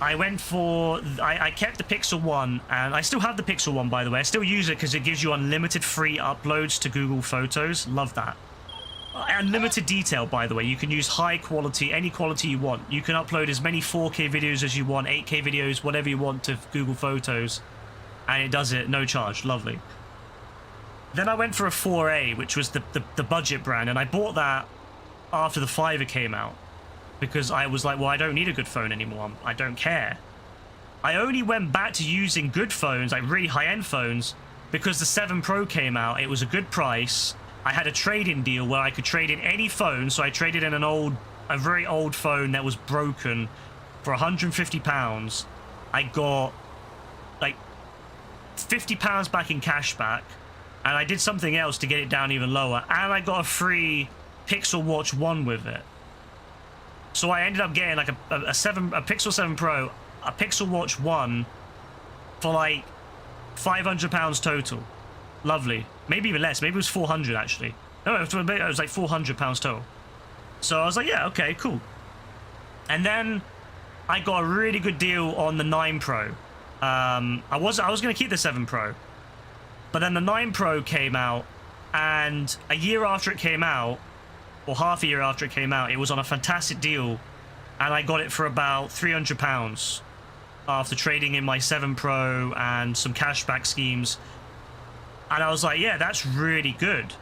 I kept the Pixel 1, and I still have the Pixel 1, by the way. I still use it because it gives you unlimited free uploads to Google Photos. Love that. Unlimited detail, by the way. You can use high quality, any quality you want. You can upload as many 4K videos as you want, 8K videos, whatever you want to Google Photos, and it does it no charge. Lovely. Then I went for a 4A, which was the budget brand, and I bought that after the 5er came out because I was like, well, I don't need a good phone anymore. I don't care. I only went back to using good phones, like really high-end phones, because the 7 Pro came out. It was a good price. I had a trade-in deal where I could trade in any phone. So I traded in a very old phone that was broken for £150. I got like £50 back in cash back, and I did something else to get it down even lower, and I got a free Pixel Watch 1 with it. So I ended up getting like a Pixel 7 Pro, a Pixel Watch 1 for like £500 total. Lovely. Maybe even less. Maybe it was 400 actually. No, it was like £400 total. So I was like, yeah, okay, cool. And then I got a really good deal on the 9 Pro. I was going to keep the 7 Pro, but then the 9 Pro came out, and a year after it came out, or half a year after it came out, it was on a fantastic deal, and I got it for about £300 after trading in my 7 Pro and some cashback schemes. And I was like, yeah, that's really good.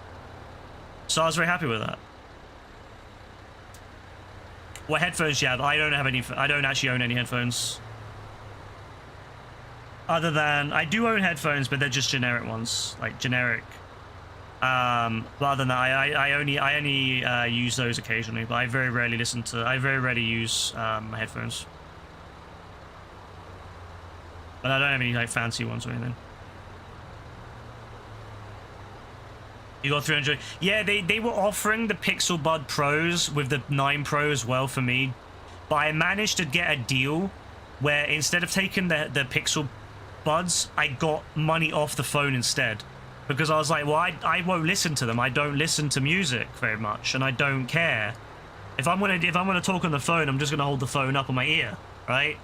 So I was very happy with that. What headphones do you have? I don't have any. I don't actually own any headphones. Other than I do own headphones, but they're just generic ones, like generic. But other than that, I only use those occasionally. But I very rarely use my headphones. But I don't have any like fancy ones or anything. You got 300. Yeah, they were offering the Pixel Bud Pros with the 9 Pro as well for me, but I managed to get a deal where instead of taking the Pixel Buds, I got money off the phone instead, because I was like, well, I won't listen to them. I don't listen to music very much, and I don't care. If I'm gonna talk on the phone, I'm just gonna hold the phone up on my ear, right?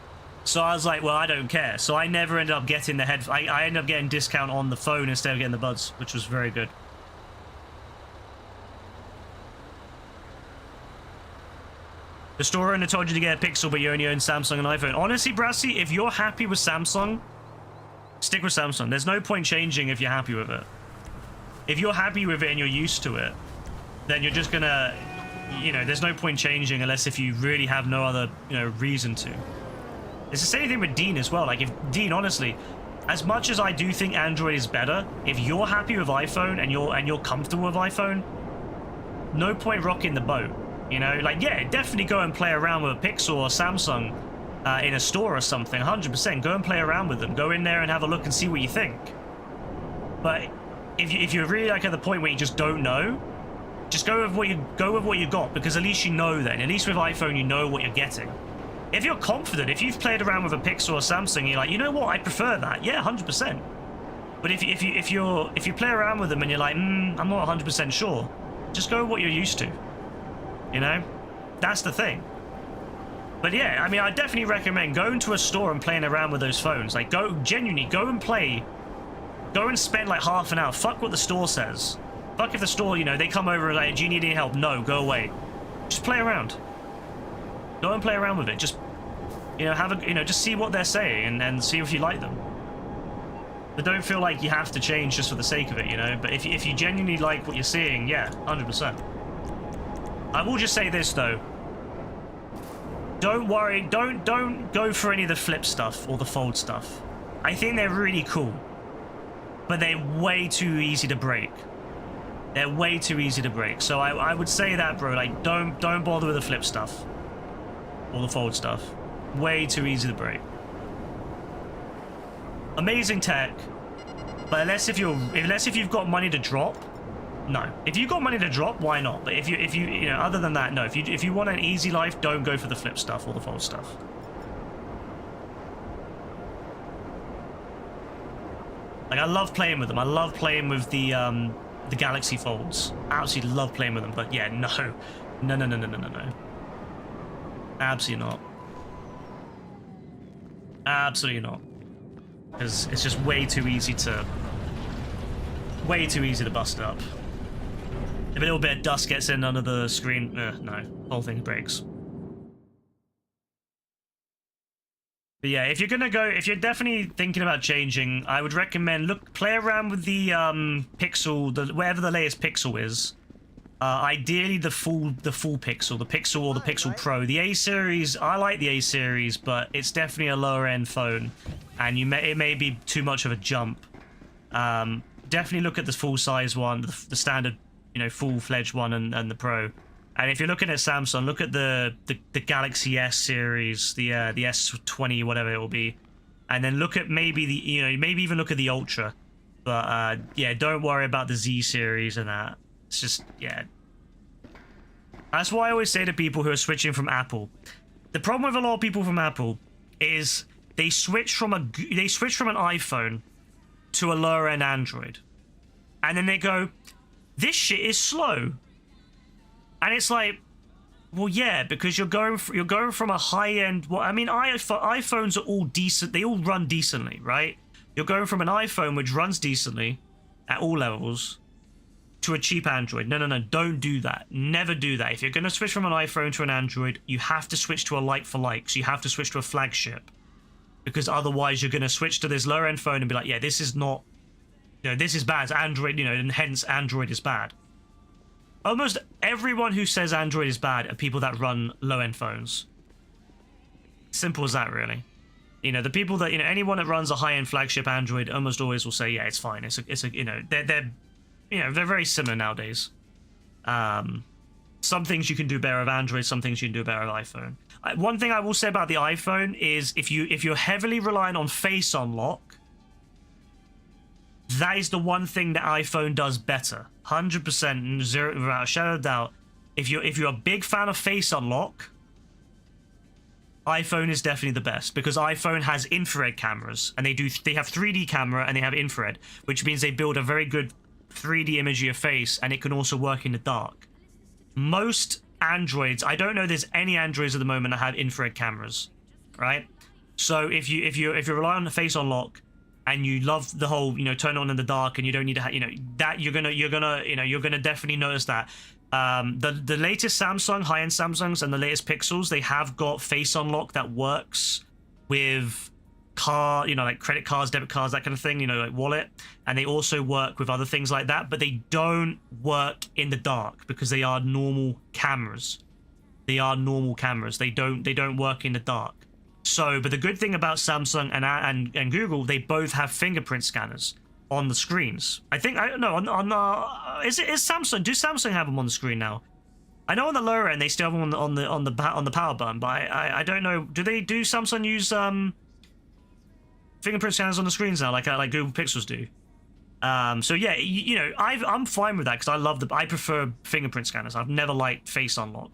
So I was like, well, I don't care. So I never ended up getting the head. I ended up getting discount on the phone instead of getting the buds, which was very good. The store owner told you to get a Pixel, but you only own Samsung and iPhone. Honestly, Brassy, if you're happy with Samsung, stick with Samsung. There's no point changing if you're happy with it. If you're happy with it and you're used to it, then you're just gonna, there's no point changing unless if you really have no other, reason to. It's the same thing with Dean as well. Like, if Dean, honestly, as much as I do think Android is better, if you're happy with iPhone and you're comfortable with iPhone, no point rocking the boat. Like, yeah, definitely go and play around with a Pixel or Samsung in a store or something. 100%, go and play around with them. Go in there and have a look and see what you think. But if you're really like at the point where you just don't know, just go with what you got, because at least you know then. At least with iPhone, you know what you're getting. If you're confident, if you've played around with a Pixel or Samsung, you're like, you know what, I prefer that. Yeah, 100%. But if you play around with them and you're like, I'm not 100% sure, just go with what you're used to. That's the thing. But yeah, I mean, I definitely recommend going to a store and playing around with those phones. Like, go and play. Go and spend like half an hour. Fuck what the store says. Fuck if the store, they come over and like, do you need any help? No, go away. Just play around. Go and play around with it. Just, just see what they're saying and see if you like them. But don't feel like you have to change just for the sake of it, But if you genuinely like what you're seeing, yeah, 100%. I will just say this though. Don't worry, don't go for any of the flip stuff or the fold stuff. I think they're really cool, but they're way too easy to break. They're way too easy to break. So I would say that, bro. Like, don't bother with the flip stuff or the fold stuff. Way too easy to break. Amazing tech, but unless if you've got money to drop. No. If you've got money to drop, why not? But if you other than that, no. If you want an easy life, don't go for the flip stuff or the fold stuff. Like, I love playing with them. I love playing with the Galaxy Folds. Absolutely love playing with them. But yeah, no. Absolutely not. Absolutely not. Because it's just way too easy to bust it up. If a little bit of dust gets in under the screen, no, whole thing breaks. But yeah, if you're definitely thinking about changing, I would recommend play around with the Pixel, whatever the latest Pixel is. Ideally the full Pixel, the Pixel or the Pixel Pro. The A series, I like the A series, but it's definitely a lower end phone, and it may be too much of a jump. Definitely look at the full size one, the standard full-fledged one and the Pro. And if you're looking at Samsung, look at the Galaxy S series, the S20, whatever it will be, and then look at maybe maybe even look at the Ultra. But yeah, don't worry about the Z series and that. It's just, yeah. That's why I always say to people who are switching from Apple, the problem with a lot of people from Apple is they switch from an iPhone to a lower end Android, and then they go, this shit is slow. And it's like, well, yeah, because you're going from a high end. Well, I mean, iPhones are all decent. They all run decently, right? You're going from an iPhone which runs decently at all levels to a cheap Android. No, don't do that. Never do that. If you're going to switch from an iPhone to an Android, you have to switch to a like for like. So you have to switch to a flagship, because otherwise you're going to switch to this lower end phone and be like, yeah, this is not, this is bad. It's Android, and hence Android is bad. Almost everyone who says Android is bad are people that run low-end phones. Simple as that, really. The people that, anyone that runs a high-end flagship Android almost always will say, yeah, it's fine. It's a they're very similar nowadays. Some things you can do better with Android, some things you can do better with iPhone. One thing I will say about the iPhone is if you're heavily reliant on Face Unlock, that is the one thing that iPhone does better. 100%, zero, without a shadow of doubt. If you're a big fan of Face Unlock, iPhone is definitely the best, because iPhone has infrared cameras, and they have 3D camera and they have infrared, which means they build a very good 3D image of your face, and it can also work in the dark. Most Androids, I don't know there's any Androids at the moment that have infrared cameras, right? So if you're relying on the Face Unlock, and you love the whole, turn on in the dark, and you don't need to, that you're gonna definitely notice that. The latest Samsung, high-end Samsungs, and the latest Pixels, they have got Face Unlock that works with like credit cards, debit cards, that kind of thing, like wallet, and they also work with other things like that, but they don't work in the dark because they are normal cameras. They don't work in the dark. So, but the good thing about Samsung and Google, they both have fingerprint scanners on the screens. I think is Samsung? Do Samsung have them on the screen now? I know on the lower end they still have them on the power button, but I don't know. Do Samsung use fingerprint scanners on the screens now, like Google Pixels do? So yeah, I'm fine with that because I prefer fingerprint scanners. I've never liked Face Unlock.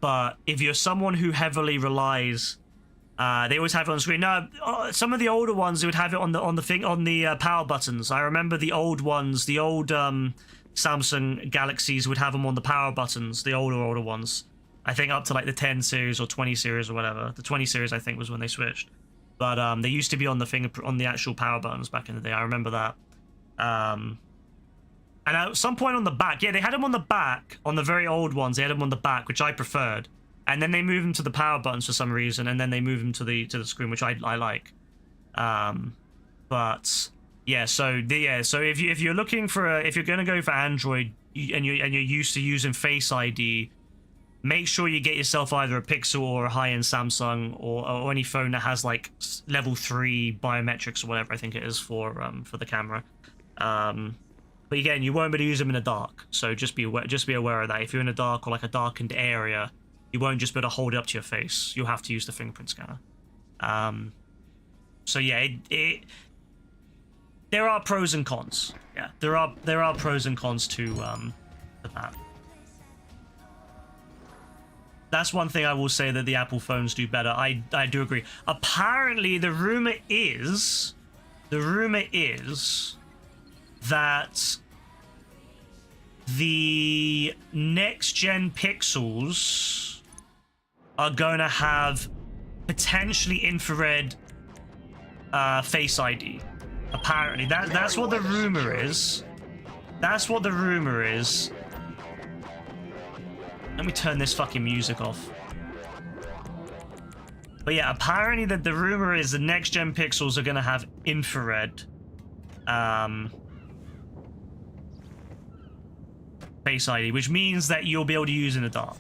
But if you're someone who heavily relies, they always have it on the screen. Now, some of the older ones, they would have it on the power buttons. I remember the old ones, the old Samsung Galaxies would have them on the power buttons. The older ones, I think up to like the 10 series or 20 series or whatever. The 20 series I think was when they switched. But they used to be on the actual power buttons back in the day. I remember that. And at some point on the back, yeah, they had them on the back. On the very old ones, they had them on the back, which I preferred. And then they moved them to the power buttons for some reason, and then they moved them to the screen, which I like. But yeah, so if you're looking for if you're gonna go for Android and you're used to using Face ID, make sure you get yourself either a Pixel or a high-end Samsung or any phone that has like level 3 biometrics or whatever I think it is for the camera. But again, you won't be able to use them in the dark, so just be aware of that. If you're in a dark or like a darkened area, you won't just be able to hold it up to your face. You'll have to use the fingerprint scanner. So yeah, there are pros and cons. Yeah, there are pros and cons to that. That's one thing I will say that the Apple phones do better. I do agree. Apparently, the rumor is that the next-gen Pixels are going to have potentially infrared Face ID. Apparently, that's what the rumor is. That's what the rumor is. Let me turn this fucking music off. But yeah, apparently the rumor is the next-gen Pixels are going to have infrared Face ID, which means that you'll be able to use in the dark.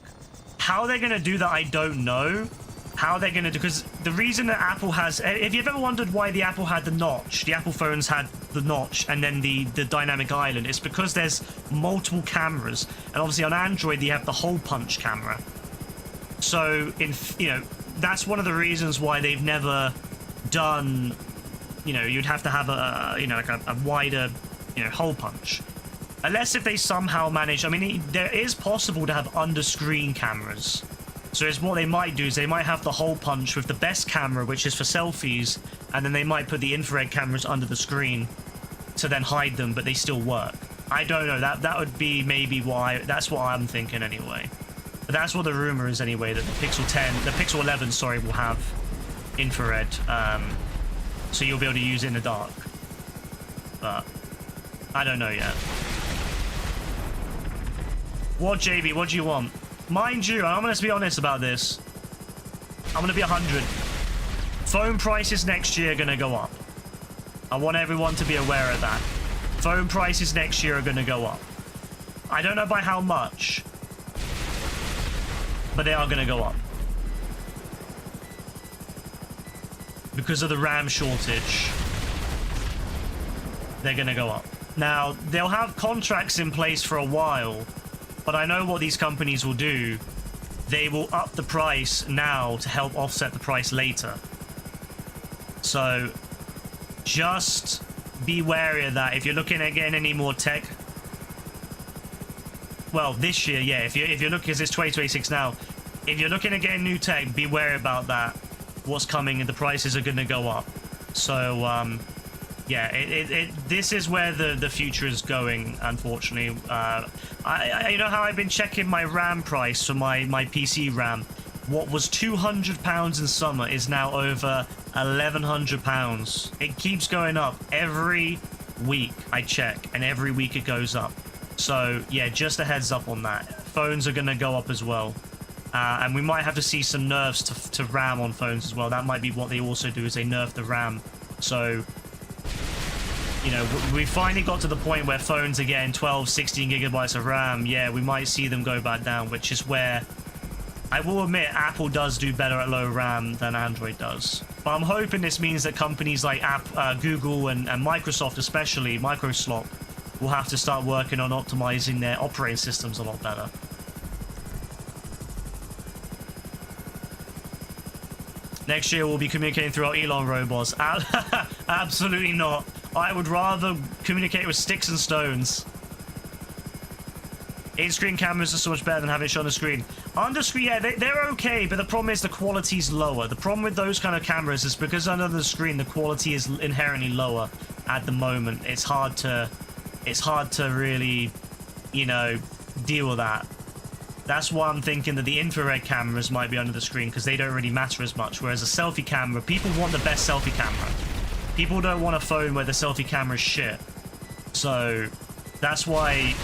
How they're going to do that, I don't know. How they're going to do, because the reason that Apple has, if you've ever wondered why the Apple had the notch, the Apple phones had the notch and then the dynamic island, it's because there's multiple cameras, and obviously on Android they have the hole punch camera. So that's one of the reasons why they've never done, you'd have to have like a wider, hole punch. Unless if they somehow manage, I mean, there is possible to have under-screen cameras. So it's what they might do is they might have the hole punch with the best camera, which is for selfies, and then they might put the infrared cameras under the screen to then hide them, but they still work. I don't know. That would be maybe why. That's what I'm thinking anyway. But that's what the rumor is anyway, that the Pixel 11, sorry, will have infrared, so you'll be able to use it in the dark. But I don't know yet. What, JB? What do you want? Mind you, I'm going to be honest about this. I'm going to be 100. Phone prices next year are going to go up. I want everyone to be aware of that. Phone prices next year are going to go up. I don't know by how much, but they are going to go up. Because of the RAM shortage, they're going to go up. Now, they'll have contracts in place for a while, but I know what these companies will do. They will up the price now to help offset the price later. So just be wary of that. If you're looking at getting any more tech, well, this year, yeah, if you're looking, because it's 2026 now, if you're looking at getting new tech, be wary about that. What's coming, and the prices are going to go up. So yeah, this is where the future is going, unfortunately. You know how I've been checking my RAM price for my PC RAM? What was £200 in summer is now over £1,100. It keeps going up every week. I check, and every week it goes up. So yeah, just a heads up on that. Phones are going to go up as well. And we might have to see some nerfs to RAM on phones as well. That might be what they also do, is they nerf the RAM. So we finally got to the point where phones are getting 12, 16 gigabytes of RAM. Yeah, we might see them go back down, which is where I will admit Apple does do better at low RAM than Android does. But I'm hoping this means that companies like Google and Microsoft, especially Microsoft, will have to start working on optimizing their operating systems a lot better. Next year we'll be communicating through our Elon robots. Absolutely not. I would rather communicate with sticks and stones. In-screen cameras are so much better than having it shown on the screen. Under screen, yeah, they're okay, but the problem is the quality's lower. The problem with those kind of cameras is because under the screen the quality is inherently lower at the moment. It's hard to really, deal with that. That's why I'm thinking that the infrared cameras might be under the screen, because they don't really matter as much. Whereas a selfie camera, people want the best selfie camera. People don't want a phone where the selfie camera is shit. So that's why,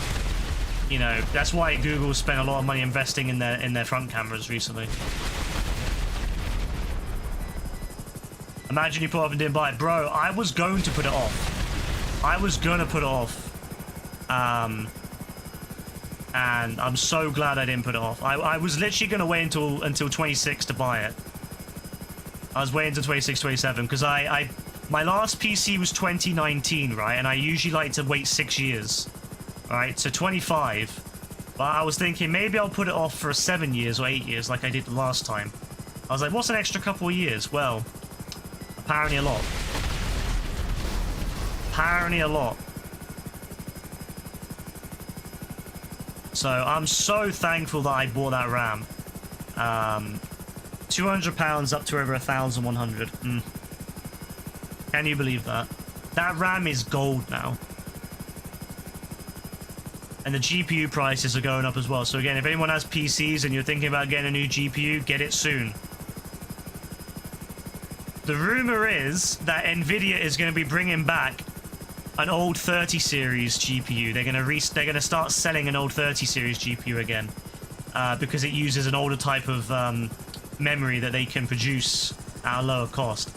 that's why Google spent a lot of money investing in their front cameras recently. Imagine you put it up and didn't buy it. Bro, I was going to put it off. I was going to put it off. And I'm so glad I didn't put it off. I was literally going to wait until 26 to buy it. I was waiting until 26, 27, because my last PC was 2019, right? And I usually like to wait 6 years, right? So 25. But I was thinking maybe I'll put it off for 7 years or 8 years like I did the last time. I was like, what's an extra couple of years? Well, apparently a lot. Apparently a lot. So I'm so thankful that I bought that RAM. £200 up to over 1,100. Can you believe that? That RAM is gold now. And the GPU prices are going up as well. So again, if anyone has PCs and you're thinking about getting a new GPU, get it soon. The rumor is that Nvidia is going to be bringing back an old 30 series GPU. They're going to start selling an old 30 series GPU again, because it uses an older type of memory that they can produce at a lower cost.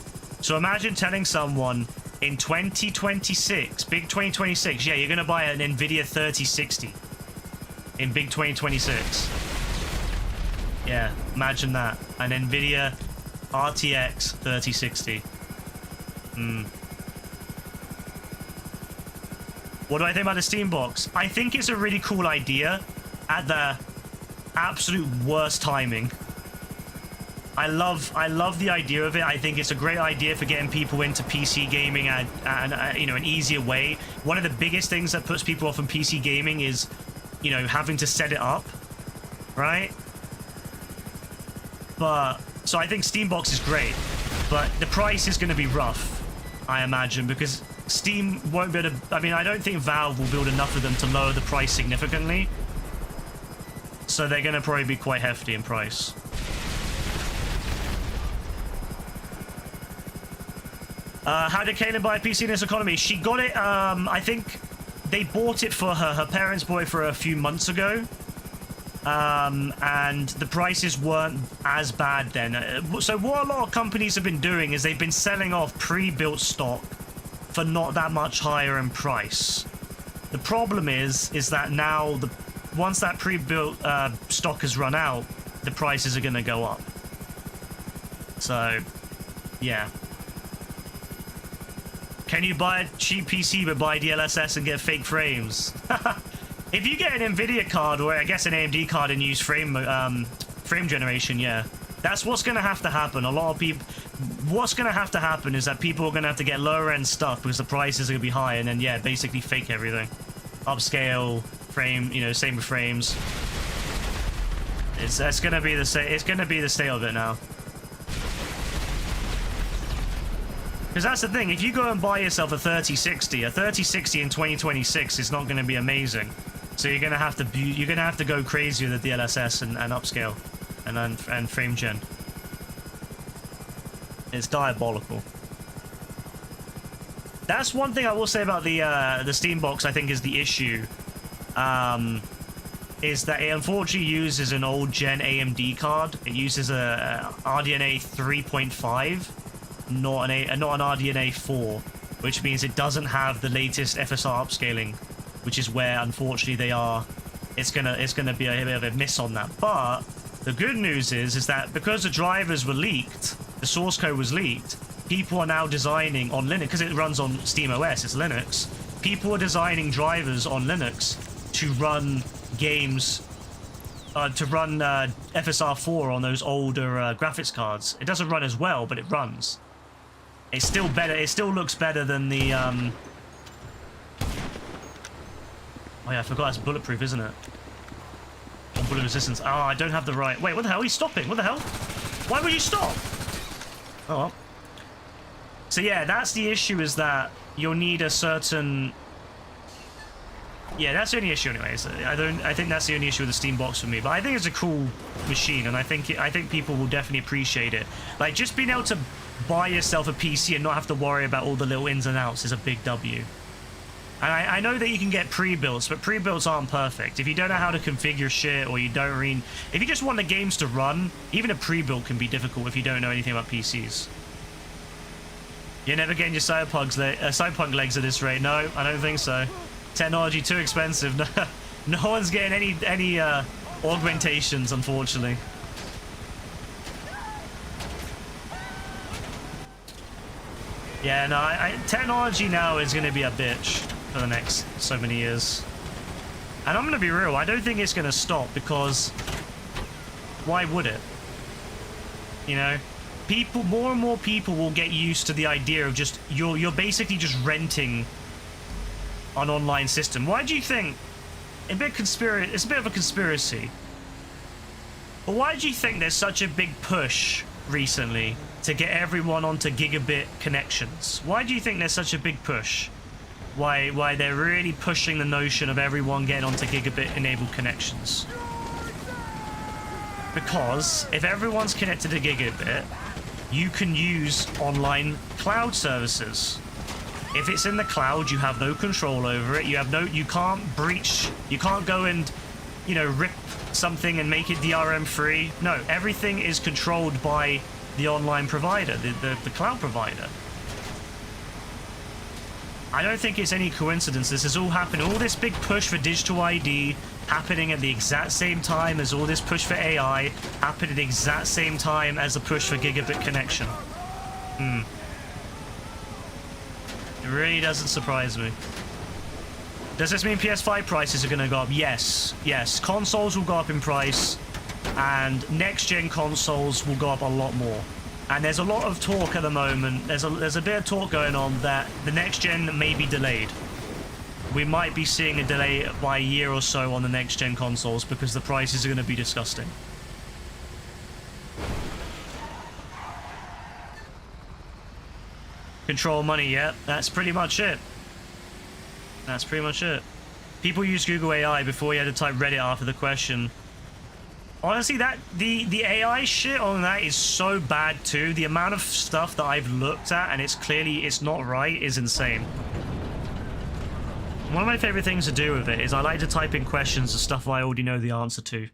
So imagine telling someone in 2026, big 2026, yeah, you're going to buy an Nvidia 3060 in big 2026. Yeah, imagine that. An Nvidia RTX 3060. What do I think about the Steam box? I think it's a really cool idea at the absolute worst timing. I love the idea of it. I think it's a great idea for getting people into PC gaming and you know, an easier way. One of the biggest things that puts people off from PC gaming is, you know, having to set it up, right? But so I think Steambox is great, but the price is going to be rough, I imagine, because Steam won't be able to. I mean, I don't think Valve will build enough of them to lower the price significantly, so they're going to probably be quite hefty in price. How did Kaylin buy a PC in this economy? She got it, I think they bought it for her. Her parents bought it for her a few months ago. And the prices weren't as bad then. So what a lot of companies have been doing is they've been selling off pre-built stock for not that much higher in price. The problem is that now, once that pre-built stock has run out, the prices are going to go up. So, yeah. Can you buy a cheap PC but buy DLSS and get fake frames? If you get an NVIDIA card, or I guess an AMD card, and use frame generation, yeah. That's what's going to have to happen. A lot of people... What's going to have to happen is that people are going to have to get lower-end stuff because the prices are going to be high, and then, yeah, basically fake everything. Upscale, frame, you know, same with frames. It's going to be the same. It's going to be the state of it now. Because that's the thing, if you go and buy yourself a 3060 in 2026 is not going to be amazing. So you're going to have to go crazy with the DLSS and upscale and frame gen. It's diabolical. That's one thing I will say about the Steam box. I think is the issue, is that it unfortunately uses an old gen AMD card. It uses a RDNA 3.5. Not an RDNA 4, which means it doesn't have the latest FSR upscaling, which is where unfortunately they are. It's gonna be a bit of a miss on that. But the good news is that because the drivers were leaked, the source code was leaked, people are now designing on Linux, because it runs on SteamOS, it's Linux. People are designing drivers on Linux to run games, to run FSR 4 on those older graphics cards. It doesn't run as well, but it runs. It's still better. It still looks better than the. Oh yeah, I forgot it's bulletproof, isn't it? On bullet resistance. Oh, I don't have the right. Wait, what the hell? He's stopping. What the hell? Why would you stop? Oh. Well. So yeah, that's the issue. Is that you'll need a certain. Yeah, that's the only issue, anyways. I think that's the only issue with the Steam box for me. But I think it's a cool machine, and I think people will definitely appreciate it. Like just being able to buy yourself a PC and not have to worry about all the little ins and outs is a big W. And I know that you can get pre-builds, but pre-builds aren't perfect. If you don't know how to configure shit, or you don't read... If you just want the games to run, even a pre-build can be difficult if you don't know anything about PCs. You're never getting your cyberpunk legs at this rate. No, I don't think so. Technology too expensive. No one's getting any augmentations, unfortunately. Yeah, no, technology now is going to be a bitch for the next so many years. And I'm going to be real, I don't think it's going to stop, because why would it? You know, more and more people will get used to the idea of just, you're basically just renting an online system. Why do you think, it's a bit of a conspiracy, but why do you think there's such a big push recently to get everyone onto gigabit connections? Why do you think there's such a big push? Why they're really pushing the notion of everyone getting onto gigabit enabled connections? Because if everyone's connected to gigabit, you can use online cloud services. If it's in the cloud, you have no control over it. You can't breach, you can't go and, you know, rip something and make it DRM free. No, everything is controlled by the online provider, the cloud provider. I don't think it's any coincidence. This is all happening. All this big push for digital ID happening at the exact same time as all this push for AI happening at the exact same time as the push for gigabit connection. It really doesn't surprise me. Does this mean PS5 prices are going to go up? Yes. Yes. Consoles will go up in price, and next-gen consoles will go up a lot more. And there's a lot of talk at the moment. There's a bit of talk going on that the next-gen may be delayed. We might be seeing a delay by a year or so on the next-gen consoles because the prices are going to be disgusting. Control money, yeah. That's pretty much it. That's pretty much it. People use Google AI before you had to type Reddit after the question. Honestly, that the AI shit on that is so bad too. The amount of stuff that I've looked at and it's not right is insane. One of my favorite things to do with it is I like to type in questions of stuff I already know the answer to.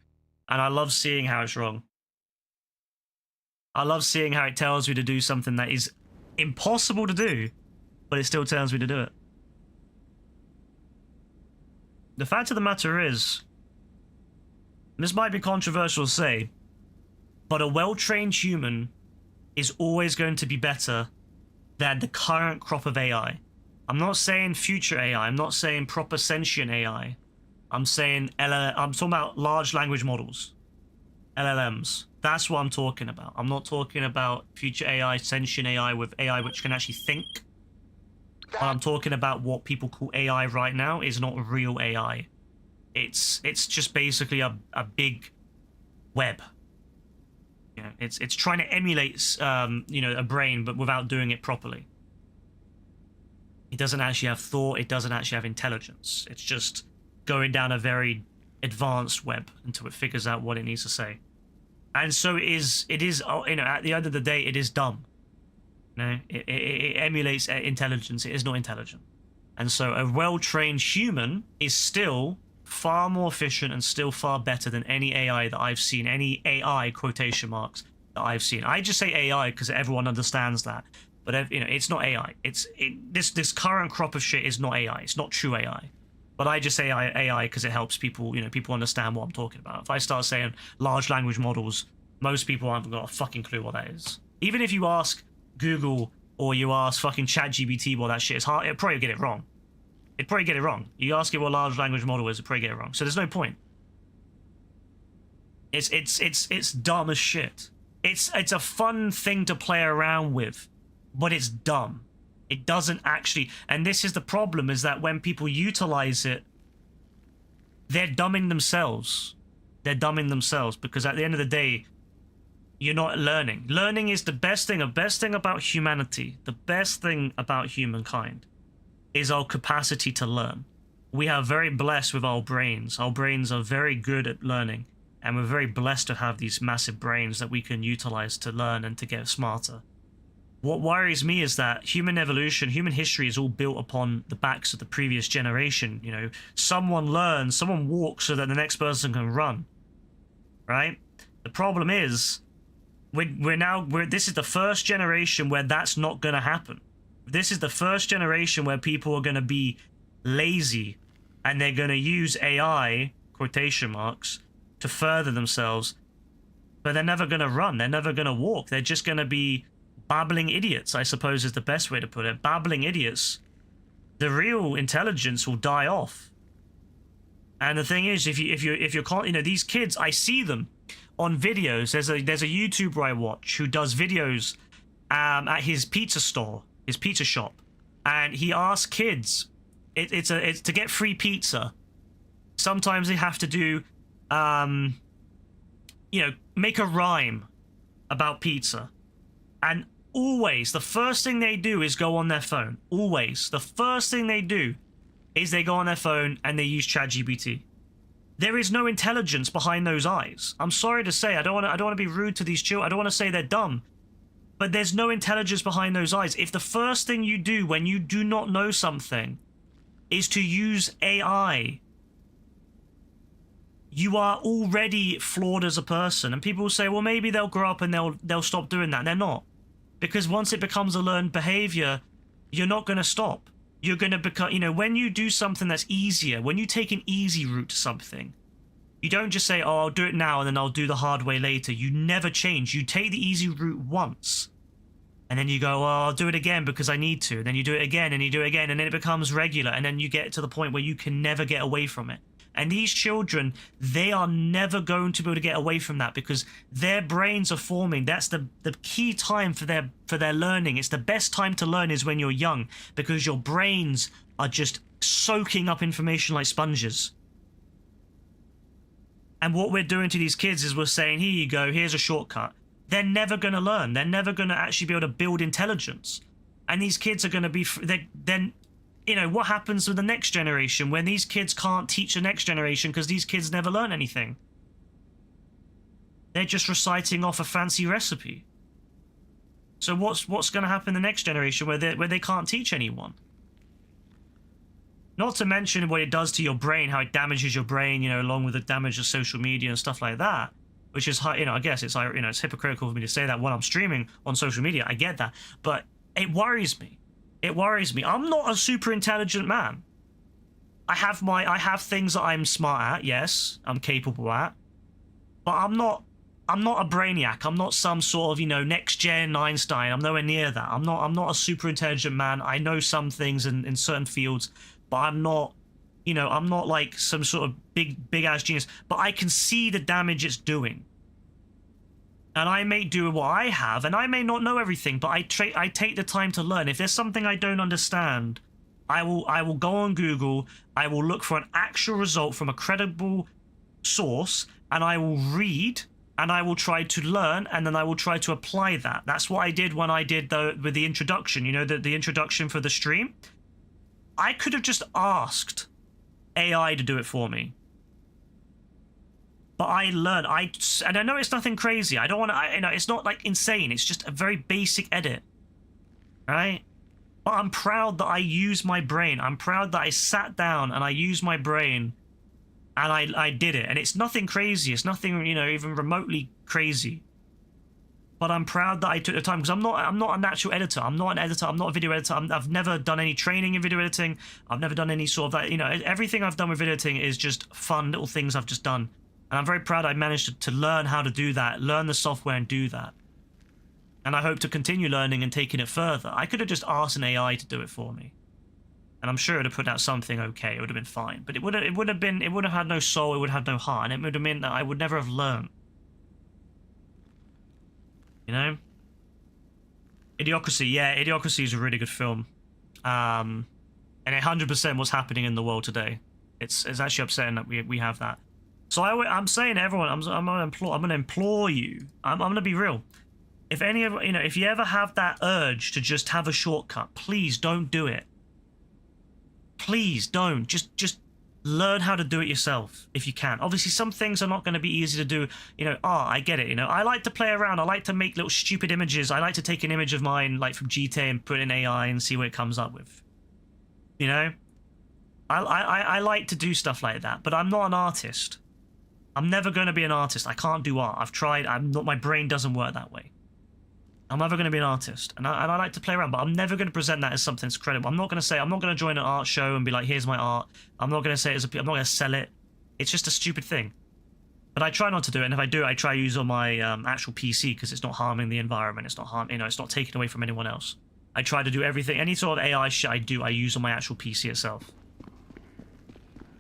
And I love seeing how it's wrong. I love seeing how it tells me to do something that is impossible to do, but it still tells me to do it. The fact of the matter is, this might be controversial to say, but a well-trained human is always going to be better than the current crop of AI. I'm not saying future AI. I'm not saying proper sentient AI. I'm saying I'm talking about large language models, LLMs. That's what I'm talking about. I'm not talking about future AI, sentient AI with AI which can actually think. What I'm talking about, what people call AI right now, is not real AI. It's just basically a big web. You know, it's trying to emulate a brain, but without doing it properly. It doesn't actually have thought. It doesn't actually have intelligence. It's just going down a very advanced web until it figures out what it needs to say. And so it is at the end of the day, it is dumb. It emulates intelligence. It is not intelligent. And so a well-trained human is still far more efficient and still far better than any AI that I've seen, any AI quotation marks that I've seen. I just say AI because everyone understands that. But it's not AI. This current crop of shit is not AI. It's not true AI. But I just say AI because it helps people, people understand what I'm talking about. If I start saying large language models, most people haven't got a fucking clue what that is. Even if you ask Google or you ask fucking ChatGPT what that shit is, it'll probably get it wrong. It'd probably get it wrong. You ask it what a large language model is, it'd probably get it wrong. So there's no point. It's dumb as shit. It's a fun thing to play around with, but it's dumb. It doesn't actually, and this is the problem, is that when people utilize it, they're dumbing themselves. They're dumbing themselves because at the end of the day, you're not learning. Learning is the best thing about humanity. The best thing about humankind is our capacity to learn. We are very blessed with our brains. Our brains are very good at learning, and we're very blessed to have these massive brains that we can utilize to learn and to get smarter. What worries me is that human evolution, human history is all built upon the backs of the previous generation. Someone learns, someone walks so that the next person can run, right? The problem is, this is the first generation where that's not going to happen. This is the first generation where people are going to be lazy and they're going to use AI, quotation marks, to further themselves, but they're never going to run. They're never going to walk. They're just going to be babbling idiots, I suppose is the best way to put it. Babbling idiots. The real intelligence will die off. And the thing is, if you're these kids, I see them on videos. There's a YouTuber I watch who does videos at his pizza store, his pizza shop, and he asks kids, it's to get free pizza. Sometimes they have to do, make a rhyme about pizza, and always the first thing they do is go on their phone. Always the first thing they do is they go on their phone and they use ChatGPT. There is no intelligence behind those eyes. I'm sorry to say, I don't want to be rude to these children. I don't want to say they're dumb, but there's no intelligence behind those eyes. If the first thing you do when you do not know something is to use AI, you are already flawed as a person. And people will say, well, maybe they'll grow up and they'll stop doing that. They're not. Because once it becomes a learned behavior, you're not going to stop. you're going to become, you know, when you do something that's easier, when you take an easy route to something, you don't just say, oh, I'll do it now and then I'll do the hard way later. You never change. You take the easy route once and then you go, well, I'll do it again because I need to. And then you do it again and you do it again, and then it becomes regular, and then you get to the point where you can never get away from it. And these children, they are never going to be able to get away from that because their brains are forming. That's the key time for their learning. It's the best time to learn is when you're young, because your brains are just soaking up information like sponges. And what we're doing to these kids is we're saying, here you go, here's a shortcut. They're never going to learn. They're never going to actually be able to build intelligence. And these kids are going to be, then, you know, what happens with the next generation when these kids can't teach the next generation because these kids never learn anything? They're just reciting off a fancy recipe. So what's going to happen in the next generation where they can't teach anyone? Not to mention what it does to your brain, how it damages your brain, you know, along with the damage of social media and stuff like that, which is, you know, I guess it's, you know, it's hypocritical for me to say that when I'm streaming on social media. I get that, but it worries me. It worries me. I'm not a super intelligent man. I have things that I'm smart at. Yes, I'm capable at, but I'm not a brainiac. I'm not some sort of, you know, next gen Einstein. I'm nowhere near that. I'm not a super intelligent man. I know some things in certain fields, but I'm not, you know, I'm not like some sort of big ass genius, but I can see the damage it's doing. And I may do what I have, and I may not know everything, but I take the time to learn. If there's something I don't understand, I will go on Google, I will look for an actual result from a credible source, and I will read, and I will try to learn, and then I will try to apply that. That's what I did when I did with the introduction, you know, the introduction for the stream. I could have just asked AI to do it for me. But I learned, and I know it's nothing crazy. I don't want to, you know, it's not like insane. It's just a very basic edit, right? But I'm proud that I used my brain. I'm proud that I sat down and I used my brain and I did it. And it's nothing crazy. It's nothing, you know, even remotely crazy. But I'm proud that I took the time, because I'm not a natural editor. I'm not an editor. I'm not a video editor. I've never done any training in video editing. I've never done any sort of that. You know, everything I've done with video editing is just fun little things I've just done. And I'm very proud I managed to learn how to do that, learn the software and do that. And I hope to continue learning and taking it further. I could have just asked an AI to do it for me, and I'm sure it would have put out something okay. It would have been fine. But it would have had no soul. It would have no heart, and it would have meant that I would never have learned. You know? Idiocracy, yeah, Idiocracy is a really good film. And it 100% what's happening in the world today. It's actually upsetting that we have that. So I'm saying to everyone, I'm gonna implore you. I'm gonna be real. If any of you know, if you ever have that urge to just have a shortcut, please don't do it. Please don't. Just learn how to do it yourself if you can. Obviously, some things are not going to be easy to do. You know, I get it. You know, I like to play around. I like to make little stupid images. I like to take an image of mine, like from GTA, and put it in AI and see what it comes up with. You know, I like to do stuff like that, but I'm not an artist. I'm never going to be an artist. I can't do art. I've tried. I'm not. My brain doesn't work that way. I'm never going to be an artist, and I like to play around, but I'm never going to present that as something that's credible. I'm not going to say, I'm not going to join an art show and be like, here's my art. I'm not going to say I'm not going to sell it. It's just a stupid thing. But I try not to do it, and if I do, I try to use on my actual PC, because it's not harming the environment. It's not it's not taking away from anyone else. I try to do everything, any sort of AI shit I use on my actual PC itself.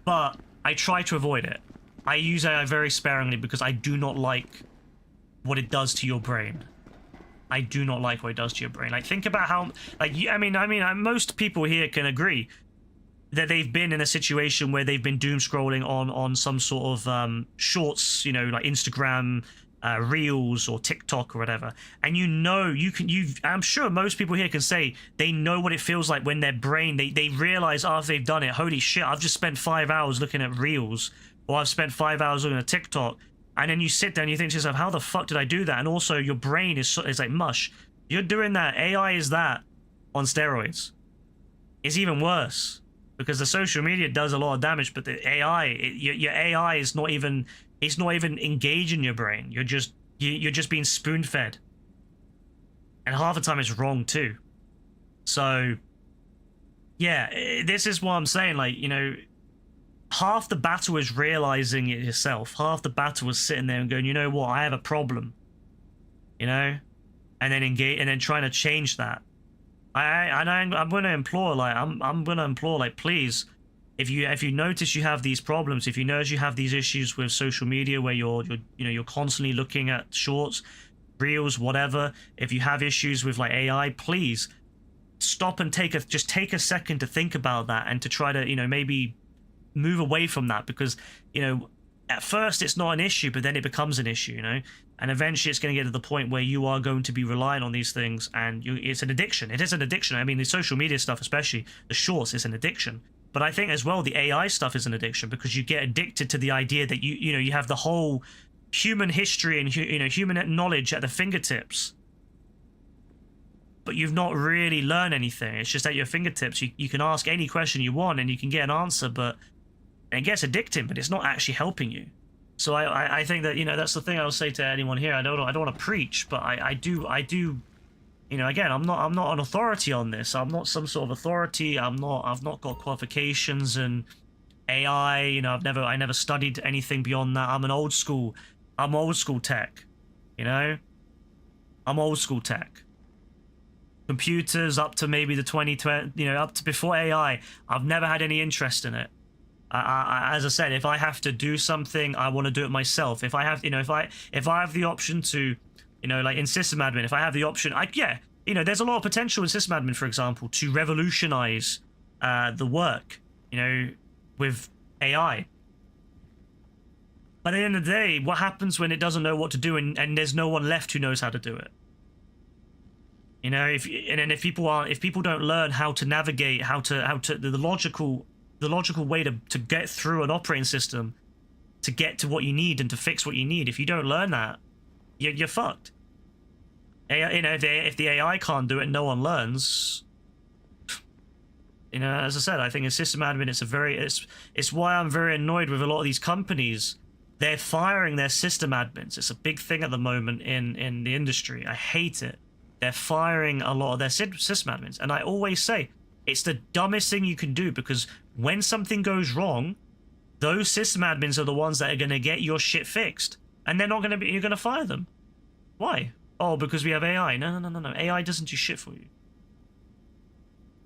But I try to avoid it. I use AI very sparingly because I do not like what it does to your brain. I do not like what it does to your brain. Like, think about how, like, I mean, most people here can agree that they've been in a situation where they've been doom scrolling on some sort of shorts, you know, like Instagram, Reels or TikTok or whatever. And I'm sure most people here can say they know what it feels like when their brain, they realize after they've done it, holy shit, I've just spent 5 hours looking at Reels, or I've spent 5 hours looking at TikTok. And then you sit there and you think to yourself, how the fuck did I do that? And also your brain is like mush. You're doing that. AI is that on steroids. It's even worse, because the social media does a lot of damage, but the AI, your AI is not even, it's not even engaging your brain. You're just being spoon fed. And half the time it's wrong too. So Yeah, this is what I'm saying. Like, you know, half the battle is realizing it yourself. Half the battle is sitting there and going, you know what, I have a problem. You know, and then engage, and then trying to change that. I'm going to implore, like, I'm going to implore, like, please, if you notice you have these problems, if you notice you have these issues with social media where you're constantly looking at shorts, reels, whatever, if you have issues with like AI, please stop and take a second to think about that and to try to, you know, maybe move away from that, because, you know, at first it's not an issue, but then it becomes an issue, you know, and eventually it's going to get to the point where you are going to be relying on these things, and it's an addiction. It is an addiction. I mean, the social media stuff, especially the shorts, is an addiction. But I think as well the AI stuff is an addiction, because you get addicted to the idea that you have the whole human history and human knowledge at the fingertips, but you've not really learned anything. It's just at your fingertips. You can ask any question you want and you can get an answer, but it gets addicting, but it's not actually helping you. So I think that, you know, that's the thing I'll say to anyone here. I don't want to preach, but I do, you know, again, I'm not an authority on this. I'm not some sort of authority. I've not got qualifications in AI. You know, I never studied anything beyond that. I'm old school tech, you know. I'm old school tech. Computers up to maybe the 2020, you know, up to before AI. I've never had any interest in it. As I said, if I have to do something, I want to do it myself. If I have, you know, if I have the option to, you know, like in system admin, if I have the option, you know, there's a lot of potential in system admin, for example, to revolutionize the work, you know, with AI. But at the end of the day, what happens when it doesn't know what to do and there's no one left who knows how to do it? You know, if people don't learn how to navigate, how to the logical way to get through an operating system, to get to what you need and to fix what you need, if you don't learn that, you're fucked. AI, you know, if the AI can't do it, no one learns. You know, as I said, I think in system admin, it's why I'm very annoyed with a lot of these companies. They're firing their system admins. It's a big thing at the moment in the industry. I hate it. They're firing a lot of their system admins, and I always say it's the dumbest thing you can do, because when something goes wrong, those system admins are the ones that are going to get your shit fixed, and they're not going to be. You're going to fire them. Why? Oh, because we have AI. No. AI doesn't do shit for you.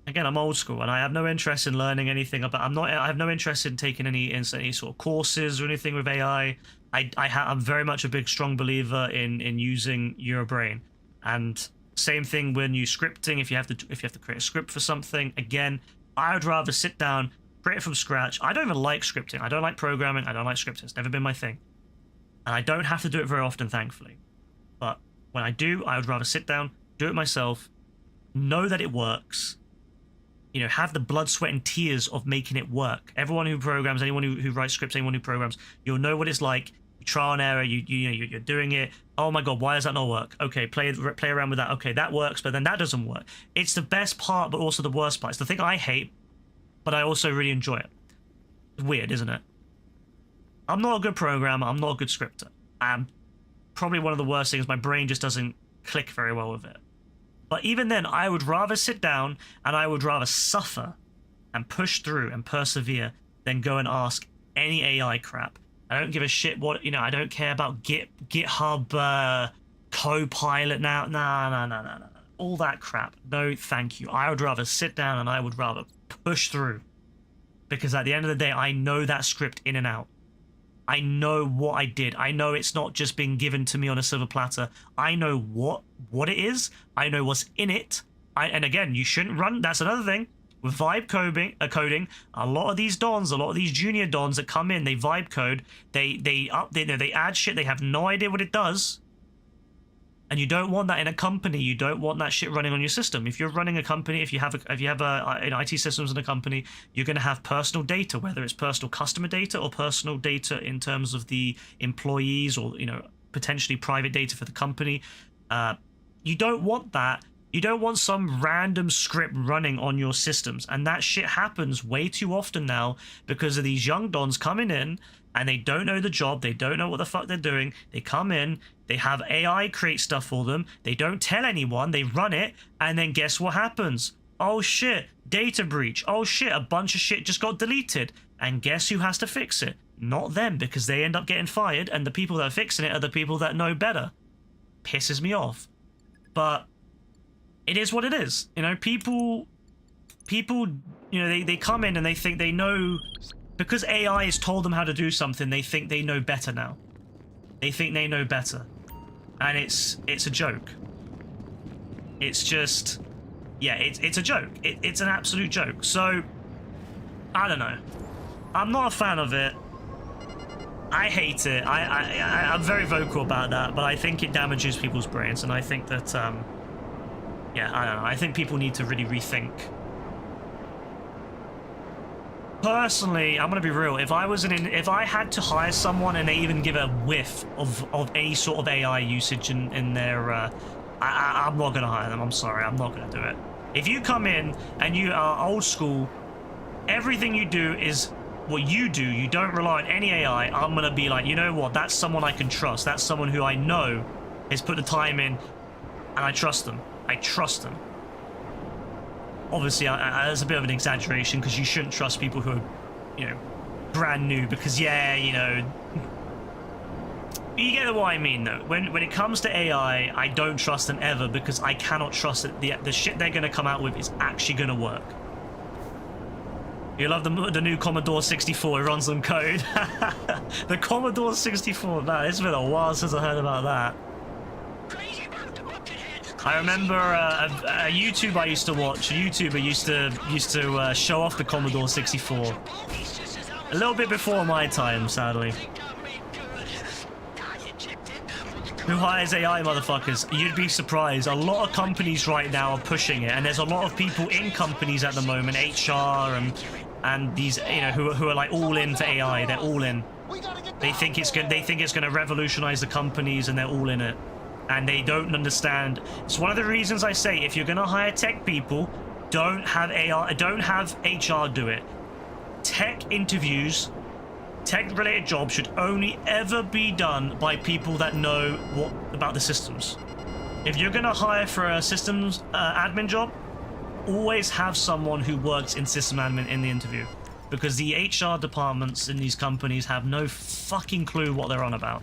Again, I'm old school, and I have no interest in learning anything about. I have no interest in taking any sort of courses or anything with AI. I'm very much a big, strong believer in using your brain. And same thing when you scripting. If you have to create a script for something, again, I would rather sit down, create it from scratch. I don't even like scripting. I don't like programming. I don't like scripting. It's never been my thing, and I don't have to do it very often, thankfully. But when I do, I would rather sit down, do it myself, know that it works. You know, have the blood, sweat, and tears of making it work. Everyone who programs, anyone who writes scripts, anyone who programs, you'll know what it's like. You trial and error. You're doing it. Oh my god, why does that not work? Okay, play around with that. Okay, that works, but then that doesn't work. It's the best part, but also the worst part. It's the thing I hate, but I also really enjoy it. It's weird, isn't it? I'm not a good programmer. I'm not a good scripter. I'm probably one of the worst things. My brain just doesn't click very well with it. But even then, I would rather sit down and I would rather suffer and push through and persevere than go and ask any AI crap. I don't give a shit what, you know, I don't care about GitHub Copilot now. No. All that crap. No, thank you. I would rather sit down and I would rather push through. Because at the end of the day, I know that script in and out. I know what I did. I know it's not just being given to me on a silver platter. I know what it is. I know what's in it. And again, you shouldn't run. That's another thing with vibe coding. A lot of these dons, a lot of these junior dons that come in, they vibe code. They add shit. They have no idea what it does. And you don't want that in a company. You don't want that shit running on your system. If you're running a company, if you have an IT systems in a company, you're going to have personal data, whether it's personal customer data or personal data in terms of the employees, or, you know, potentially private data for the company. You don't want that. You don't want some random script running on your systems. And that shit happens way too often now because of these young dons coming in and they don't know the job. They don't know what the fuck they're doing. They come in, they have AI create stuff for them. They don't tell anyone. They run it. And then guess what happens? Oh shit, data breach. Oh shit, a bunch of shit just got deleted. And guess who has to fix it? Not them, because they end up getting fired, and the people that are fixing it are the people that know better. Pisses me off. But it is what it is. You know, people, you know, they come in and they think they know, because AI has told them how to do something, they think they know better now. They think they know better. And it's a joke. It's just, yeah, it's a joke. It's an absolute joke. So, I don't know. I'm not a fan of it. I hate it. I'm very vocal about that, but I think it damages people's brains, and I think that, yeah, I don't know. I think people need to really rethink. Personally, I'm gonna be real. If I had to hire someone and they even give a whiff of any sort of AI usage in their, I'm not gonna hire them. I'm sorry, I'm not gonna do it. If you come in and you are old school, everything you do is what you do. You don't rely on any AI. I'm gonna be like, you know what? That's someone I can trust. That's someone who I know has put the time in, and I trust them. I trust them. Obviously, there's a bit of an exaggeration, because you shouldn't trust people who are, you know, brand new, because, yeah, you know, you get what I mean, though. When it comes to AI, I don't trust them ever, because I cannot trust that the shit they're going to come out with is actually going to work. You love the new Commodore 64, it runs on code. The Commodore 64, man, it's been a while since I heard about that. I remember a YouTuber I used to watch. A YouTuber used to show off the Commodore 64. A little bit before my time, sadly. Who hires AI, motherfuckers? You'd be surprised. A lot of companies right now are pushing it, and there's a lot of people in companies at the moment, HR and these, you know, who are like all in for AI. They're all in. They think it's gonna revolutionize the companies, and they're all in it. And they don't understand. It's one of the reasons I say, if you're gonna hire tech people, don't have HR do it. Tech interviews, tech-related jobs should only ever be done by people that know about the systems. If you're gonna hire for a systems admin job, always have someone who works in system admin in the interview, because the HR departments in these companies have no fucking clue what they're on about.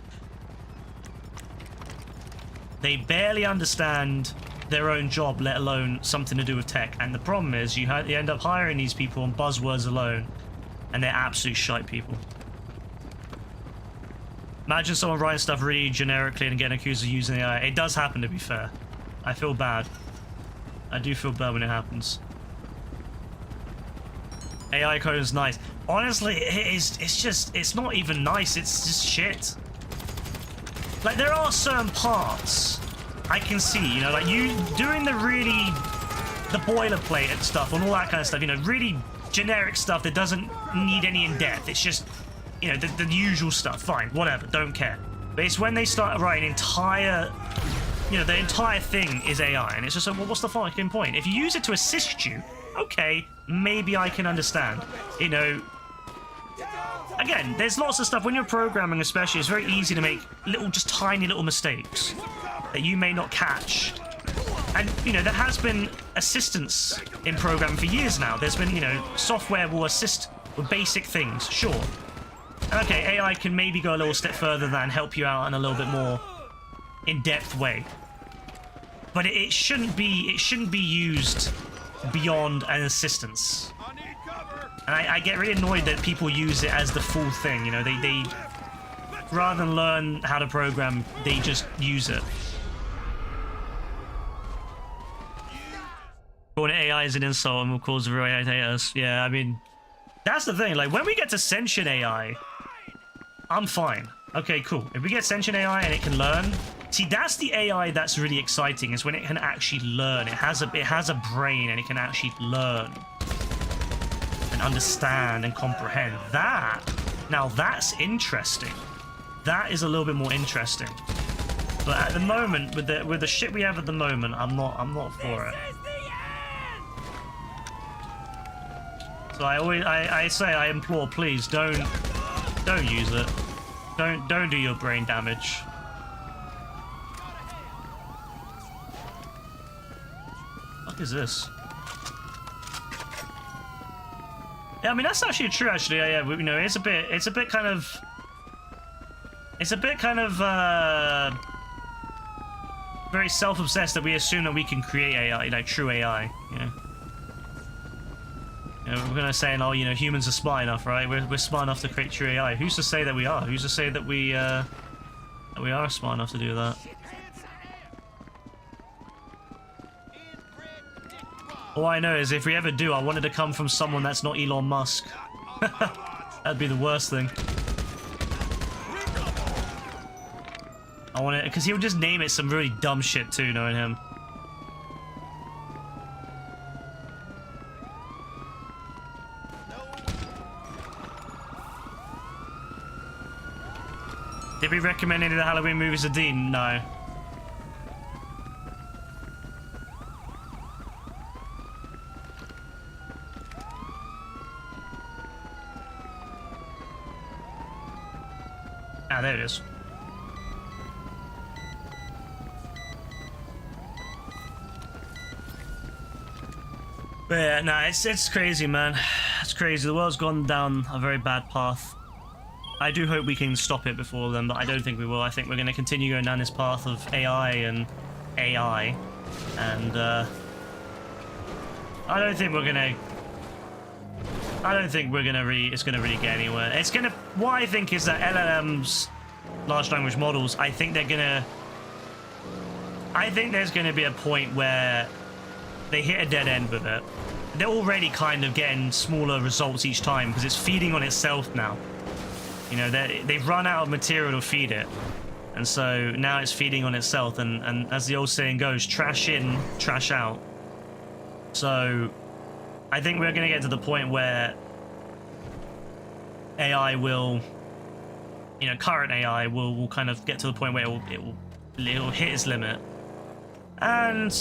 They barely understand their own job, let alone something to do with tech. And the problem is, you end up hiring these people on buzzwords alone, and they're absolute shite people. Imagine someone writing stuff really generically and getting accused of using AI. It does happen, to be fair. I feel bad. I do feel bad when it happens. AI code is nice. Honestly, it's not even nice, it's just shit. Like, there are certain parts I can see, you know, like you doing the boilerplate and stuff and all that kind of stuff, you know, really generic stuff that doesn't need any in-depth. It's just, you know, the usual stuff. Fine, whatever, don't care. But it's when they start writing entire, you know, the entire thing is AI, and it's just like, well, what's the fucking point? If you use it to assist you, okay, maybe I can understand, you know. Again, there's lots of stuff when you're programming, especially, it's very easy to make just tiny little mistakes that you may not catch. And, you know, there has been assistance in programming for years now. There's been, you know, software will assist with basic things, sure. And okay, AI can maybe go a little step further than help you out in a little bit more in-depth way. But it shouldn't be used beyond an assistance. And I get really annoyed that people use it as the full thing, you know, they rather than learn how to program, they just use it. Calling AI is an insult and will cause real AI haters. Yeah, I mean, that's the thing, like, when we get to sentient AI, I'm fine. Okay, cool. If we get sentient AI and it can learn, see, that's the AI that's really exciting, is when it can actually learn. It has a brain and it can actually learn. Understand and comprehend that. Now that's interesting. That is a little bit more interesting. But at the moment, with the shit we have at the moment, I'm not for it. So I implore, please don't use it. Don't do your brain damage. What is this? Yeah, I mean that's actually true. Actually, yeah, you know, it's a bit kind of very self-obsessed that we assume that we can create AI, like true AI. You know, we're gonna say, oh, you know, humans are smart enough, right? We're smart enough to create true AI. Who's to say that we are? Who's to say that we are smart enough to do that? All I know is if we ever do, I want it to come from someone that's not Elon Musk. That'd be the worst thing. I want it because he would just name it some really dumb shit too, knowing him. Did we recommend any of the Halloween movies to Dean? No. Ah, there it is. But yeah, no, it's crazy, man. It's crazy. The world's gone down a very bad path. I do hope we can stop it before then, but I don't think we will. I think we're going to continue going down this path of AI, and I don't think we're gonna. It's gonna really get anywhere. It's gonna. What I think is that LLMs, large language models, I think there's gonna be a point where they hit a dead end with it. They're already kind of getting smaller results each time because it's feeding on itself now. You know, they've run out of material to feed it, and so now it's feeding on itself. And as the old saying goes, trash in, trash out. So I think we're going to get to the point where AI will, you know, current AI will kind of get to the point where it'll hit its limit. And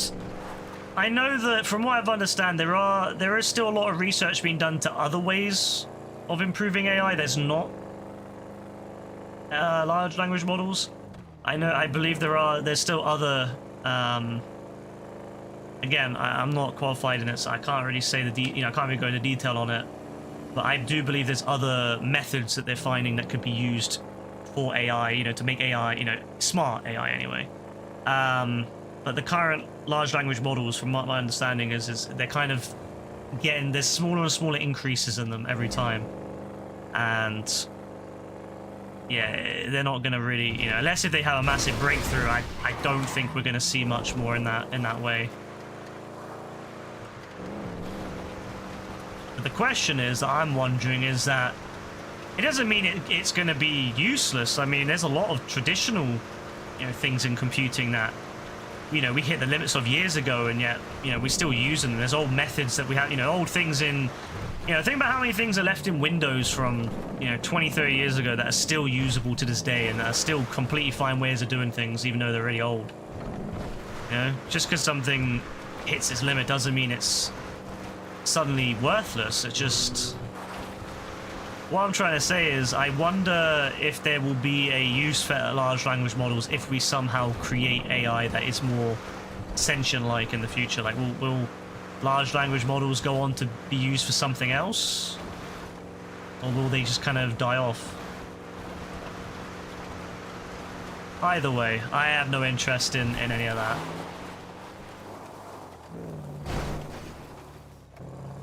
I know that from what I've understand, there is still a lot of research being done to other ways of improving AI. There's not large language models. I believe there's still other. Again, I'm not qualified in it, so I can't really say I can't really go into detail on it. But I do believe there's other methods that they're finding that could be used for AI, you know, to make AI, you know, smart AI anyway. But the current large language models, from what my understanding is they're kind of getting, there's smaller and smaller increases in them every time. And yeah, they're not going to really, you know, unless if they have a massive breakthrough, I don't think we're going to see much more in that way. But the question is that I'm wondering is that it doesn't mean it's going to be useless. I mean, there's a lot of traditional, you know, things in computing that, you know, we hit the limits of years ago, and yet, you know, we still use them. There's old methods that we have, you know, old things in, you know, think about how many things are left in Windows from, you know, 20, 30 years ago that are still usable to this day and that are still completely fine ways of doing things, even though they're really old. You know, just because something hits its limit doesn't mean it's suddenly worthless. It just... What I'm trying to say is, I wonder if there will be a use for large language models if we somehow create AI that is more sentient-like in the future. Like, will large language models go on to be used for something else? Or will they just kind of die off? Either way, I have no interest in any of that.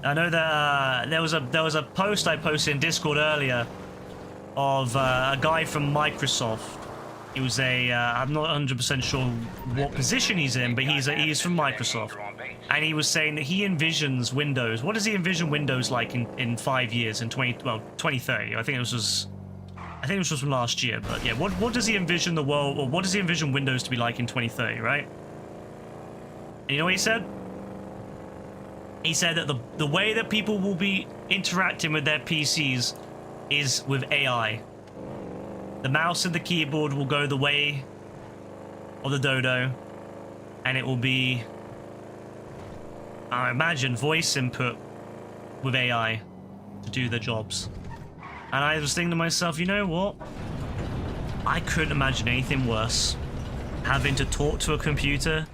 I know that there was a post I posted in Discord earlier of a guy from Microsoft. He was I'm not 100% sure what position he's in, but he's from Microsoft, and he was saying that he envisions Windows. What does he envision Windows like in 5 years, in 2030? I think it was from last year, but yeah, what does he envision the world, or what does he envision Windows to be like in 2030, right? And you know what he said? He said that the way that people will be interacting with their PCs is with AI. The mouse and the keyboard will go the way of the dodo, and it will be, I imagine, voice input with AI to do the jobs. And I was thinking to myself, you know what? I couldn't imagine anything worse. Having to talk to a computer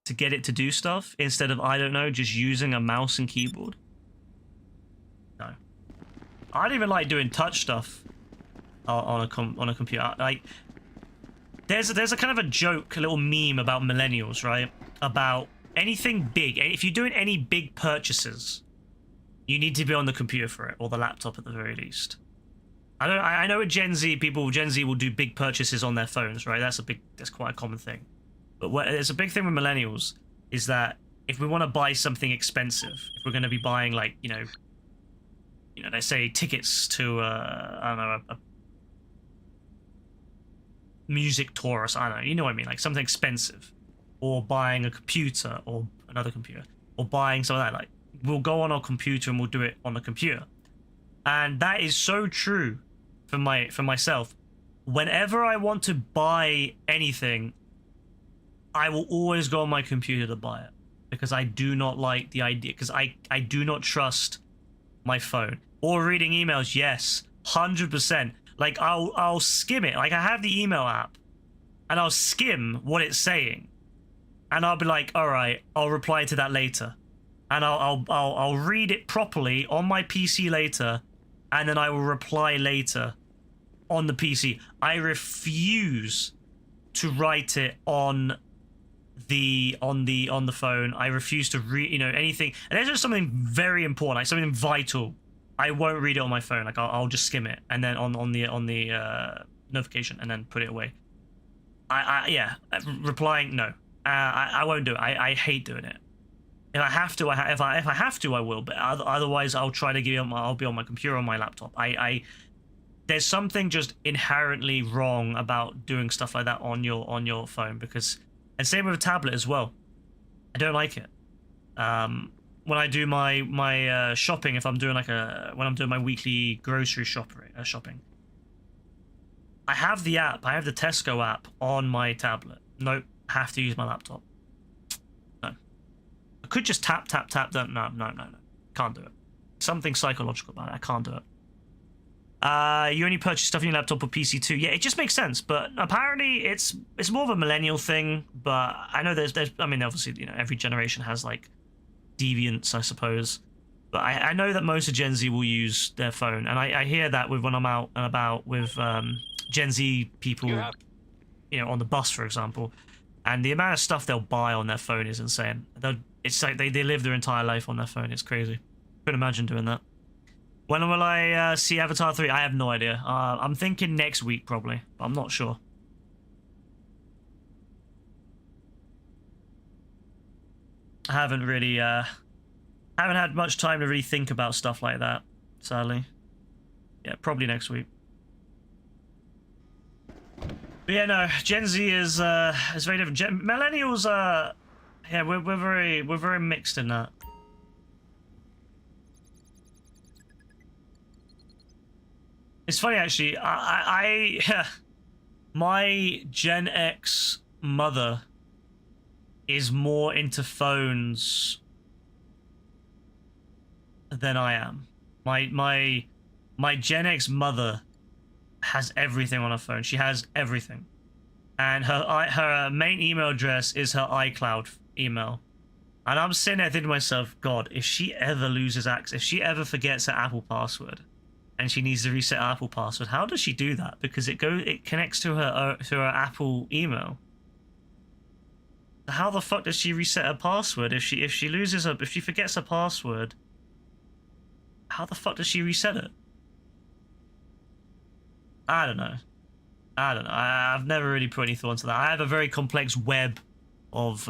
to get it to do stuff instead of, I don't know, just using a mouse and keyboard. I don't even like doing touch stuff on a computer. Like, there's a kind of a joke, a little meme about millennials, right? About anything big. If you're doing any big purchases, you need to be on the computer for it, or the laptop at the very least. I know with Gen Z will do big purchases on their phones, right? That's quite a common thing. But there's a big thing with millennials is that if we want to buy something expensive, if we're going to be buying like, you know, let's say tickets to I don't know, a music tour or something, I don't know, you know what I mean, like something expensive, or buying a computer or another computer, or buying something like that, like we'll go on our computer and we'll do it on the computer. And that is so true for myself. Whenever I want to buy anything, I will always go on my computer to buy it, because I do not like the idea, because I do not trust my phone. Or reading emails, yes, 100%. Like I'll skim it. Like I have the email app, and I'll skim what it's saying, and I'll be like, all right, I'll reply to that later, and I'll read it properly on my PC later, and then I will reply later on the PC. I refuse to write it on the phone. I refuse to read, anything. And there's just something very important, like something vital. I won't read it on my phone. Like I'll just skim it, and then on the notification, and then put it away. Yeah, replying, no. I won't do it. I hate doing it. If I have to, if I have to, I will. But otherwise, I'll try to I'll be on my computer, on my laptop. There's something just inherently wrong about doing stuff like that on your phone, because, and same with a tablet as well. I don't like it. When I do my shopping, if I'm doing when I'm doing my weekly grocery shopping, I have the app. I have the Tesco app on my tablet. Nope, have to use my laptop. No, I could just tap. No, can't do it. Something psychological about it. I can't do it. You only purchase stuff on your laptop or PC too. Yeah, it just makes sense. But apparently, it's more of a millennial thing. But I know there's I mean, obviously, every generation has like deviants, I suppose. But I know that most of Gen Z will use their phone, and I hear that when I'm out and about with Gen Z people, on the bus, for example, and the amount of stuff they'll buy on their phone is insane. It's like they live their entire life on their phone. It's crazy. Couldn't imagine doing that. When will I see Avatar 3? I have no idea. I'm thinking next week probably, but I'm not sure. I haven't really haven't had much time to really think about stuff like that, sadly. Yeah, probably next week. But yeah, no, Gen Z is very different. Millennials yeah, we're very mixed in that. It's funny actually. My Gen X mother is more into phones than I am. My Gen X mother has everything on her phone. She has everything, and her main email address is her iCloud email. And I'm sitting there thinking to myself, God, if she ever loses access, if she ever forgets her Apple password, and she needs to reset her Apple password, how does she do that? Because it connects to her Apple email. How the fuck does she reset her password if she forgets her password? How the fuck does she reset it? I don't know. I've never really put any thought into that. I have a very complex web of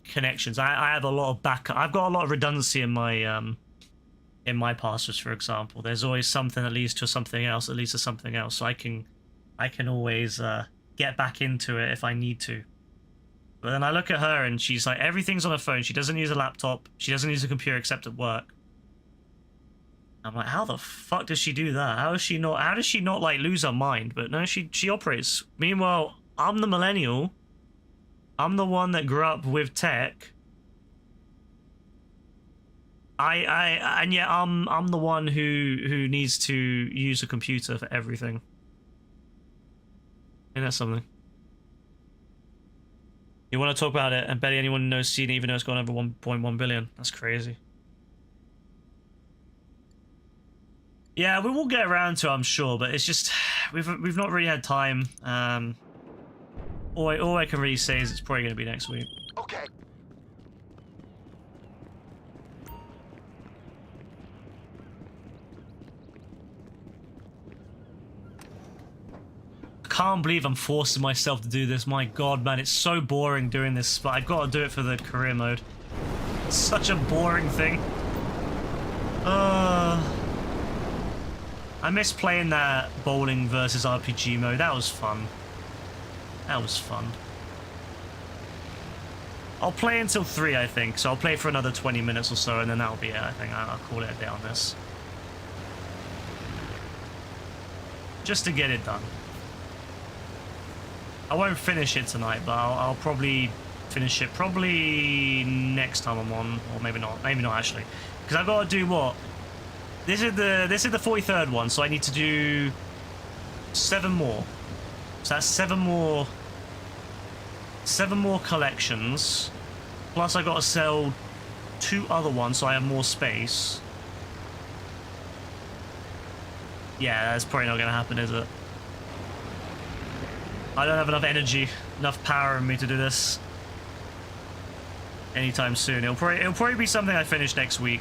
connections. I have a lot of backup. I've got a lot of redundancy in my passwords, for example. There's always something that leads to something else that leads to something else. So I can always get back into it if I need to. But then I look at her and she's like, everything's on her phone. She doesn't use a laptop. She doesn't use a computer except at work. I'm like, how the fuck does she do that? How does she not like lose her mind? But no, she operates. Meanwhile, I'm the millennial. I'm the one that grew up with tech. And yet I'm the one who needs to use a computer for everything. And that's something. You want to talk about it, and barely anyone knows seen it, even though it's gone over 1.1 billion. That's crazy. Yeah, we will get around to it, I'm sure, but it's just we've not really had time. All I can really say is it's probably going to be next week. Okay. I can't believe I'm forcing myself to do this. My God, man, it's so boring doing this, but I've got to do it for the career mode. It's such a boring thing. I miss playing that bowling versus RPG mode. That was fun. That was fun. I'll play until 3, I think. So I'll play for another 20 minutes or so, and then that'll be it. I think I'll call it a day on this. Just to get it done. I won't finish it tonight, but I'll probably finish it probably next time I'm on, or maybe not. Maybe not actually, because I've got to do what? This is the 43rd one, so I need to do 7 more. So that's 7 more collections. Plus I got to sell 2 other ones, so I have more space. Yeah, that's probably not going to happen, is it? I don't have enough energy, enough power in me to do this anytime soon. It'll probably be something I finish next week.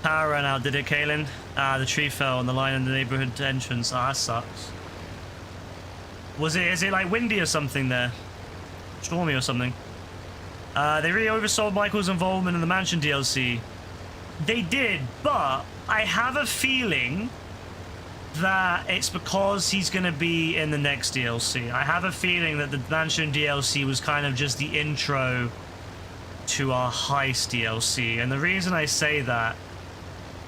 Power ran out, did it, Kaylin? The tree fell on the line in the neighborhood entrance. That sucks. Is it like windy or something there? Stormy or something? They really oversold Michael's involvement in the Mansion DLC. They did, but I have a feeling that it's because he's going to be in the next DLC. I have a feeling that the Mansion DLC was kind of just the intro to our Heist DLC. And the reason I say that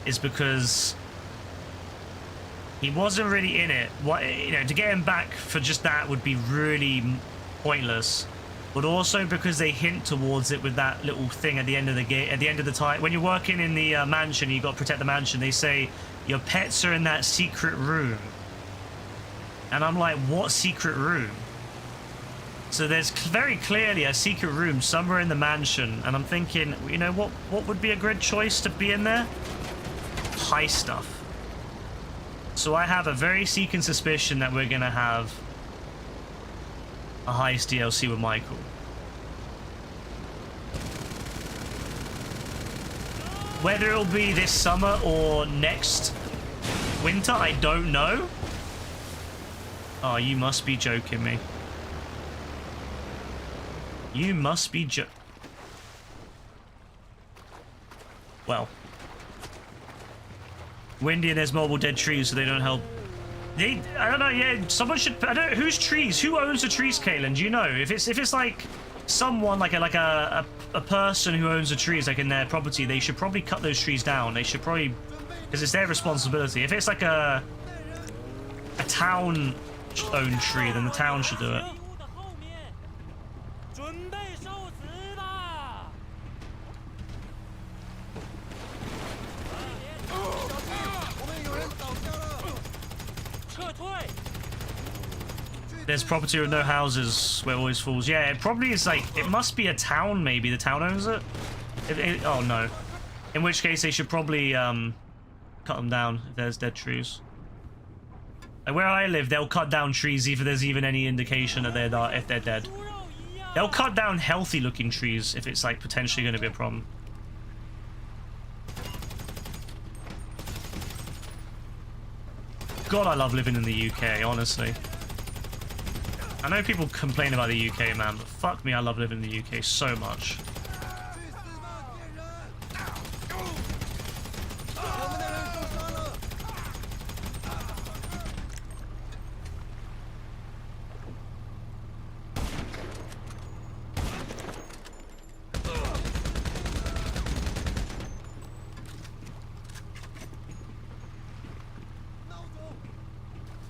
is because he wasn't really in it. To get him back for just that would be really pointless. But also because they hint towards it with that little thing at the end of the game, at the end of the time when you're working in the mansion, you got to protect the mansion. They say your pets are in that secret room, and I'm like, what secret room? So there's very clearly a secret room somewhere in the mansion, and I'm thinking, you know what would be a good choice to be in there? High stuff. So I have a very seeking suspicion that we're gonna have a Heist DLC with Michael. Whether it'll be this summer or next winter, I don't know. Oh, you must be joking me. You must be well. Windy and there's multiple dead trees, so they don't help. I don't know. Yeah, someone should. I don't know whose trees. Who owns the trees, Kaylin? Do you know? If it's like someone like a person who owns the trees, like in their property, they should probably cut those trees down. They should probably, because it's their responsibility. If it's like a town-owned tree, then the town should do it. There's property with no houses where it always falls. Yeah, it probably is like, it must be a town maybe. The town owns it? Oh no. In which case they should probably cut them down if there's dead trees. Like where I live, they'll cut down trees if there's even any indication that if they're dead. They'll cut down healthy looking trees if it's like potentially going to be a problem. God, I love living in the UK, honestly. I know people complain about the UK, man, but fuck me, I love living in the UK so much.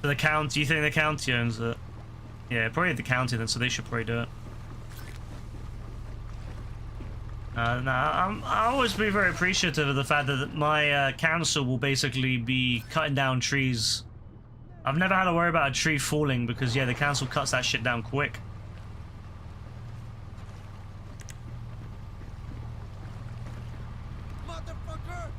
The county, you think the county owns it? Yeah, probably the county then, so they should probably do it. No, I'll always be very appreciative of the fact that my council will basically be cutting down trees. I've never had to worry about a tree falling because, yeah, the council cuts that shit down quick. Motherfucker!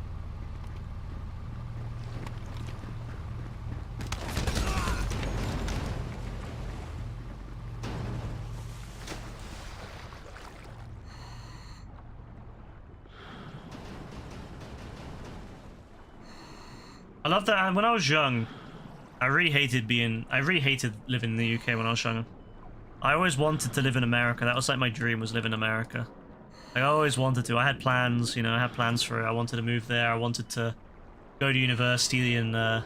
I love that. When I was young, I really hated living in the UK when I was younger. I always wanted to live in America. That was like my dream, was live in America. Like, I always wanted to. I had plans, you know, I had plans for it. I wanted to move there. I wanted to go to university and, you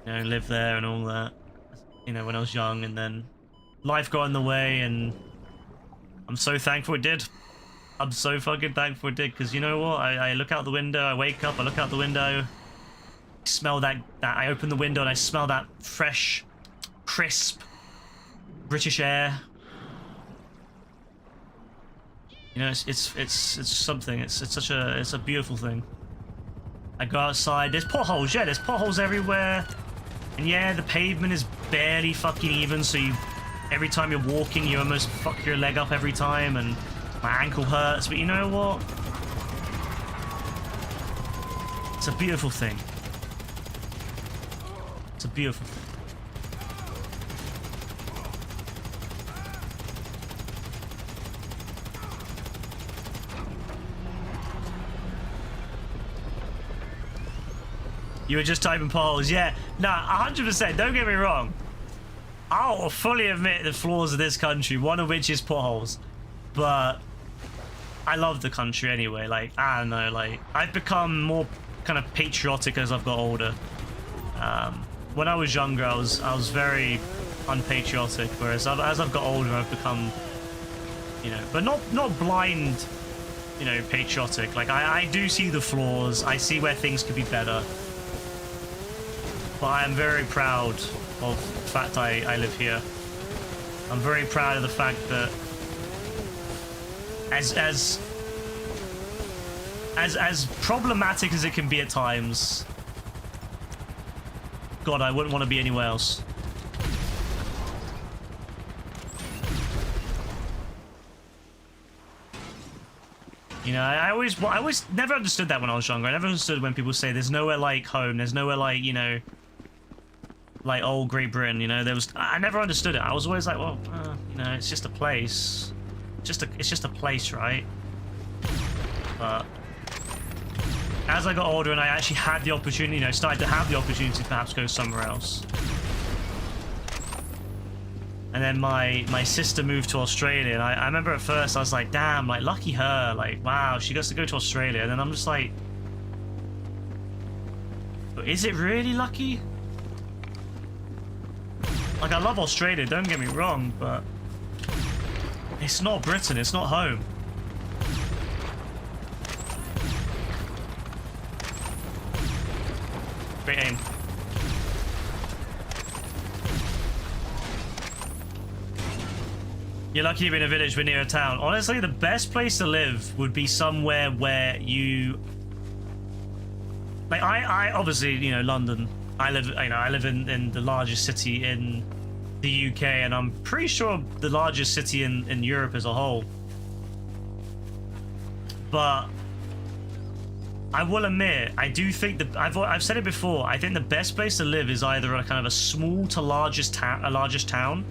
know, live there and all that. You know, when I was young, and then life got in the way, and I'm so thankful it did. I'm so fucking thankful it did, because you know what? I look out the window, I wake up, I look out the window, smell that I open the window and I smell that fresh, crisp British air. You know, it's something. It's a beautiful thing. I go outside. There's potholes. Yeah, there's potholes everywhere. And yeah, the pavement is barely fucking even. So every time you're walking, you almost fuck your leg up every time, and my ankle hurts. But you know what? It's a beautiful thing. It's a beautiful thing. You were just typing polls, yeah. Nah, 100%, don't get me wrong. I'll fully admit the flaws of this country, one of which is potholes. But I love the country anyway. Like, I don't know, like, I've become more kind of patriotic as I've got older. When I was younger, I was very unpatriotic, whereas as I've got older, I've become, you know, but not blind, you know, patriotic. Like, I do see the flaws, I see where things could be better. But I am very proud of the fact I live here. I'm very proud of the fact that as problematic as it can be at times, God, I wouldn't want to be anywhere else. You know, I always never understood that when I was younger. I never understood when people say there's nowhere like home, there's nowhere like, you know, like old Great Britain, you know. I never understood it. I was always like, well, you know, it's just a place. It's just a place, right? But as I got older and I actually had the opportunity, you know, started to have the opportunity to perhaps go somewhere else. And then my sister moved to Australia, and I remember at first I was like, damn, like, lucky her, like, wow, she gets to go to Australia. And then I'm just like, but is it really lucky? Like, I love Australia, don't get me wrong, but it's not Britain, it's not home. Great aim. You're lucky to be in a village but near a town. Honestly, the best place to live would be somewhere where you... Like, I obviously, you know, London. I live in the largest city in the UK, and I'm pretty sure the largest city in Europe as a whole. But I will admit, I do think that I've said it before. I think the best place to live is either a kind of a small to largest town,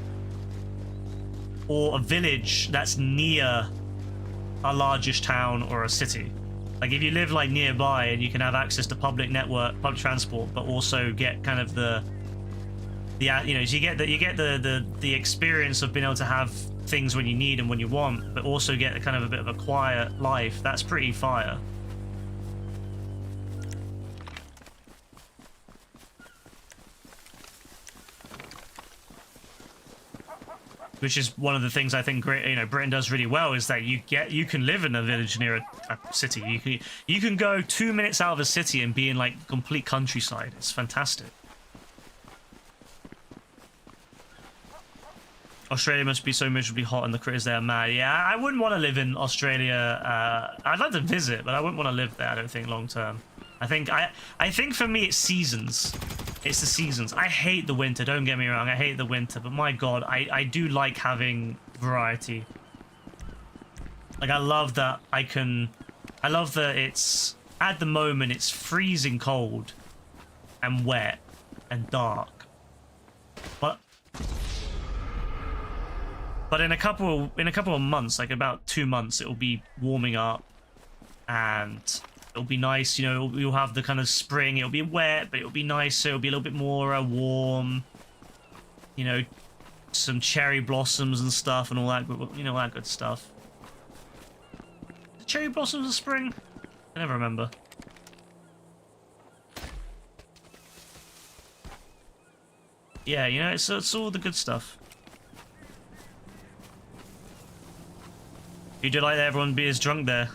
or a village that's near a largest town or a city. Like, if you live like nearby and you can have access to public transport, but also get kind of the you know, so you get the experience of being able to have things when you need and when you want, but also get kind of a bit of a quiet life. That's pretty fire. Which is one of the things I think Britain does really well, is that you can live in a village near a city. You can go 2 minutes out of a city and be in like complete countryside. It's fantastic. Australia must be so miserably hot and the critters there are mad. Yeah, I wouldn't want to live in Australia. I'd like to visit, but I wouldn't want to live there, I don't think, long term. I think for me it's seasons. It's the seasons. I hate the winter, don't get me wrong, I hate the winter, but my god, I do like having variety. Like, I love that it's, at the moment, it's freezing cold and wet and dark. But in a couple of months, like about 2 months, it'll be warming up and it'll be nice, you know, you'll have the kind of spring, it'll be wet, but it'll be nice, so it'll be a little bit more warm. You know, some cherry blossoms and stuff and all that, you know, that good stuff. The cherry blossoms of spring? I never remember. Yeah, you know, it's all the good stuff. You do like that everyone be as drunk there.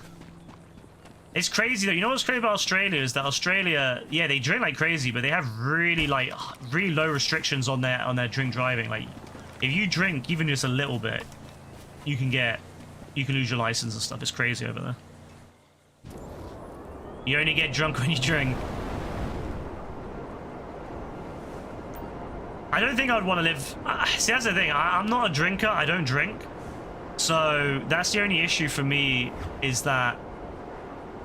It's crazy though. You know what's crazy about Australia is that Australia, yeah, they drink like crazy, but they have really low restrictions on their drink driving. Like, if you drink even just a little bit, you can lose your license and stuff. It's crazy over there. You only get drunk when you drink. I don't think I'd want to live. See, that's the thing. I'm not a drinker. I don't drink. So that's the only issue for me, is that,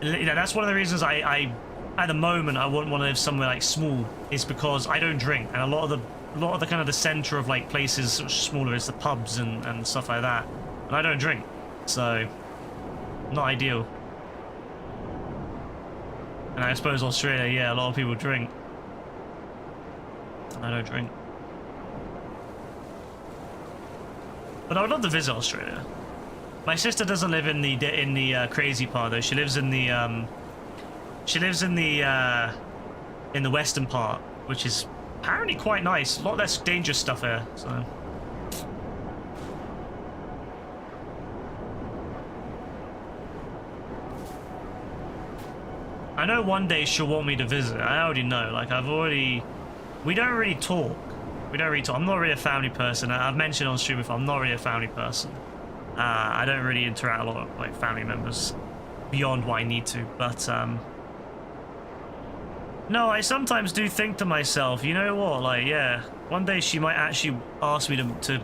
you know, that's one of the reasons I at the moment I wouldn't want to live somewhere like small, is because I don't drink, and a lot of the kind of the center of like places smaller is the pubs and stuff like that, and I don't drink, so not ideal. And I suppose Australia, yeah, a lot of people drink. I don't drink. But I would love to visit Australia. My sister doesn't live in the crazy part though. She lives in the western part, which is apparently quite nice. A lot less dangerous stuff here. So. I know one day she'll want me to visit. I already know. Like, we don't really talk. I'm not really a family person. I've mentioned on stream before, I'm not really a family person. I don't really interact a lot with like family members beyond what I need to. But no, I sometimes do think to myself, you know what? Like, yeah, one day she might actually ask me to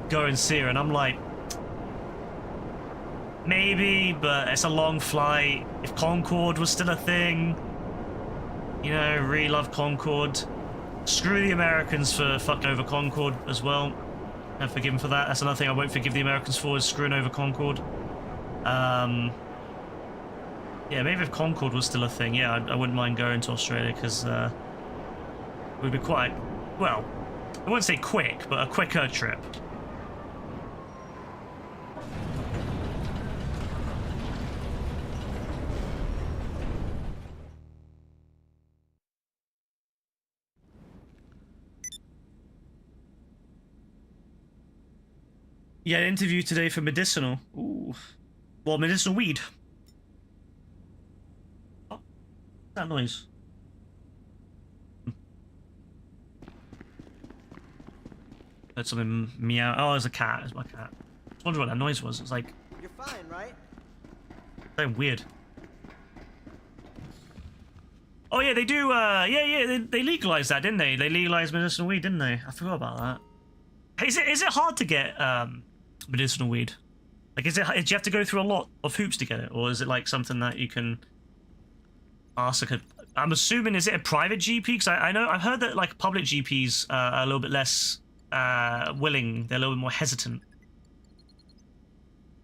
go and see her, and I'm like, maybe, but it's a long flight. If Concorde was still a thing, you know, really love Concorde. Screw the Americans for fucking over Concorde as well. And forgive them for that. That's another thing I won't forgive the Americans for, is screwing over Concorde. Yeah, maybe if Concorde was still a thing, yeah, I wouldn't mind going to Australia, because it would be quite, well, I wouldn't say quick, but a quicker trip. Yeah, interview today for medicinal. Ooh. Well, medicinal weed. Oh, what's that noise? Heard something meow. Oh, there's a cat. It's my cat. I was wondering what that noise was. It's like... You're fine, right? Very weird. Oh yeah, they do, yeah, they legalized that, didn't they? They legalized medicinal weed, didn't they? I forgot about that. Is it hard to get, medicinal weed? Like, do you have to go through a lot of hoops to get it, or is it like something that you can ask? Like, I'm assuming, is it a private GP? Because I've heard that like public GPs are a little bit less willing. They're a little bit more hesitant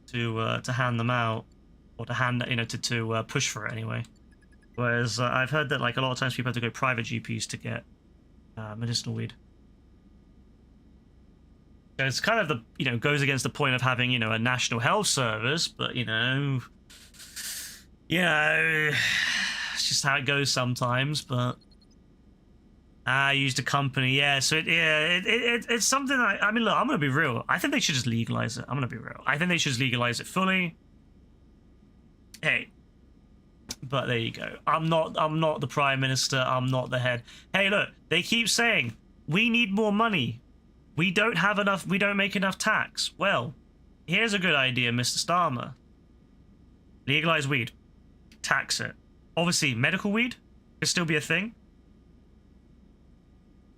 to hand them out, or to hand, you know, to push for it anyway. Whereas I've heard that like a lot of times people have to go private GPs to get medicinal weed. It's kind of the, you know, goes against the point of having, you know, a national health service, but you know, it's just how it goes sometimes. But I used a company, yeah. So it's something. I mean, look, I'm gonna be real. I think they should just legalize it. I'm gonna be real. I think they should just legalize it fully. Hey, but there you go. I'm not the prime minister. I'm not the head. Hey, look, they keep saying we need more money. we don't have enough, we don't make enough tax. Well, here's a good idea, Mr. Starmer. Legalize weed. Tax it. Obviously, medical weed could still be a thing.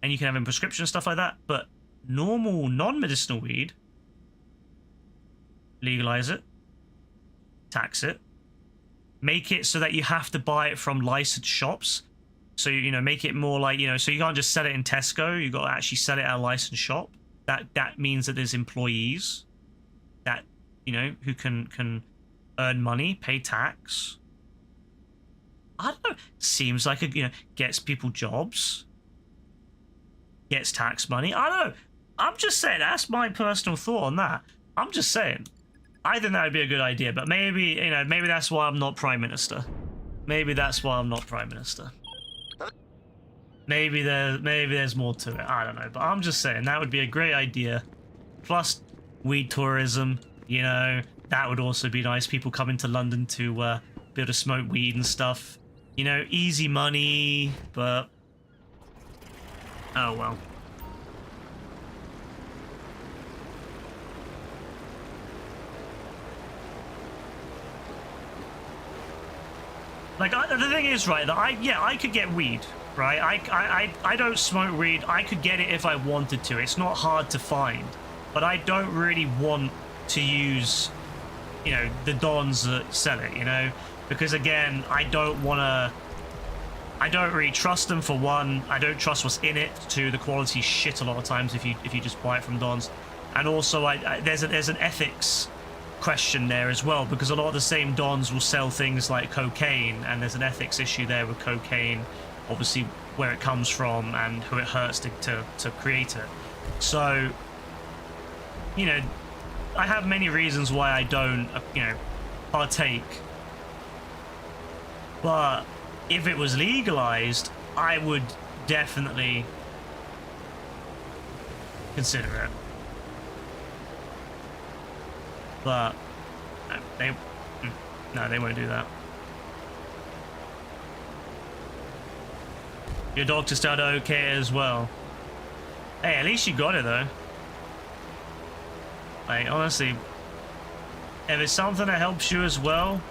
And you can have in prescription and stuff like that. But normal, non-medicinal weed, legalize it. Tax it. Make it so that you have to buy it from licensed shops. So, you know, make it more like, you know, so you can't just sell it in Tesco. You got to actually sell it at a licensed shop. That means that there's employees that, you know, who can earn money, pay tax. I don't know. Seems like you know, gets people jobs. Gets tax money. I don't know. I'm just saying, that's my personal thought on that. I'm just saying. I think that would be a good idea, but maybe, you know, maybe that's why I'm not Prime Minister. Maybe that's why I'm not Prime Minister. Maybe there's more to it. I don't know, but I'm just saying that would be a great idea. Plus, weed tourism, you know, that would also be nice. People coming to London to be able to smoke weed and stuff. You know, easy money, but oh well. Like, the thing is, right, that I could get weed, right? I don't smoke weed. I could get it if I wanted to. It's not hard to find. But I don't really want to use, you know, the dons that sell it, you know? Because, again, I don't really trust them, for one. I don't trust what's in it. Two, the quality's shit a lot of times if you just buy it from dons. And also, there's an ethics question there as well, because a lot of the same dons will sell things like cocaine, and there's an ethics issue there with cocaine, obviously where it comes from and who it hurts to create it. So, you know, I have many reasons why I don't, you know, partake. But if it was legalized, I would definitely consider it. But no, they won't do that. Your doctor started okay as well. Hey, at least you got it though. Like, honestly, if it's something that helps you as well,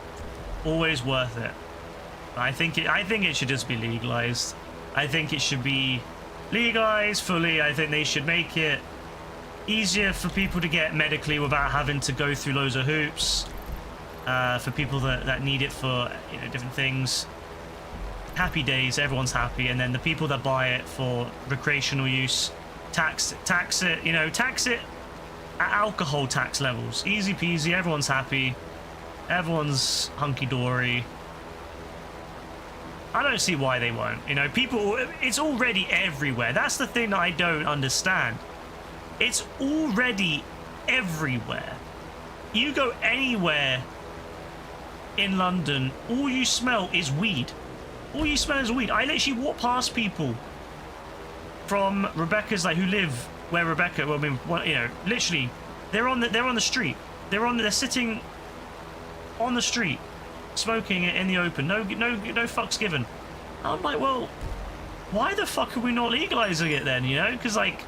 always worth it. I think it should just be legalized. I think it should be legalized fully. I think they should make it easier for people to get medically without having to go through loads of hoops. For people that need it for, you know, different things. Happy days, everyone's happy. And then the people that buy it for recreational use, tax it, you know, tax it at alcohol tax levels. Easy peasy, everyone's happy. Everyone's hunky-dory. I don't see why they won't. You know, people, it's already everywhere. That's the thing that I don't understand. It's already everywhere. You go anywhere in London, all you smell is weed. All you smell is weed. I literally walk past people from Rebecca's, like, who live where Rebecca, well, I mean, you know, literally, they're on the street. They're sitting on the street, smoking it in the open. No fucks given. I'm like, well, why the fuck are we not legalizing it then? You know, because like,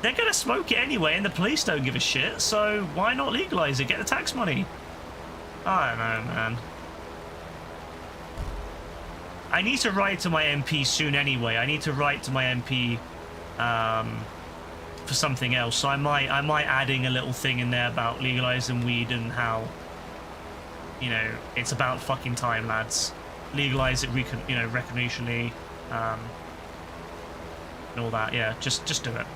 they're gonna smoke it anyway, and the police don't give a shit. So why not legalize it? Get the tax money. I don't know, man. I need to write to my MP soon anyway. I need to write to my MP for something else. So I might adding a little thing in there about legalizing weed and how, you know, it's about fucking time, lads. Legalize it, you know, recreationally, and all that. Yeah, just do it.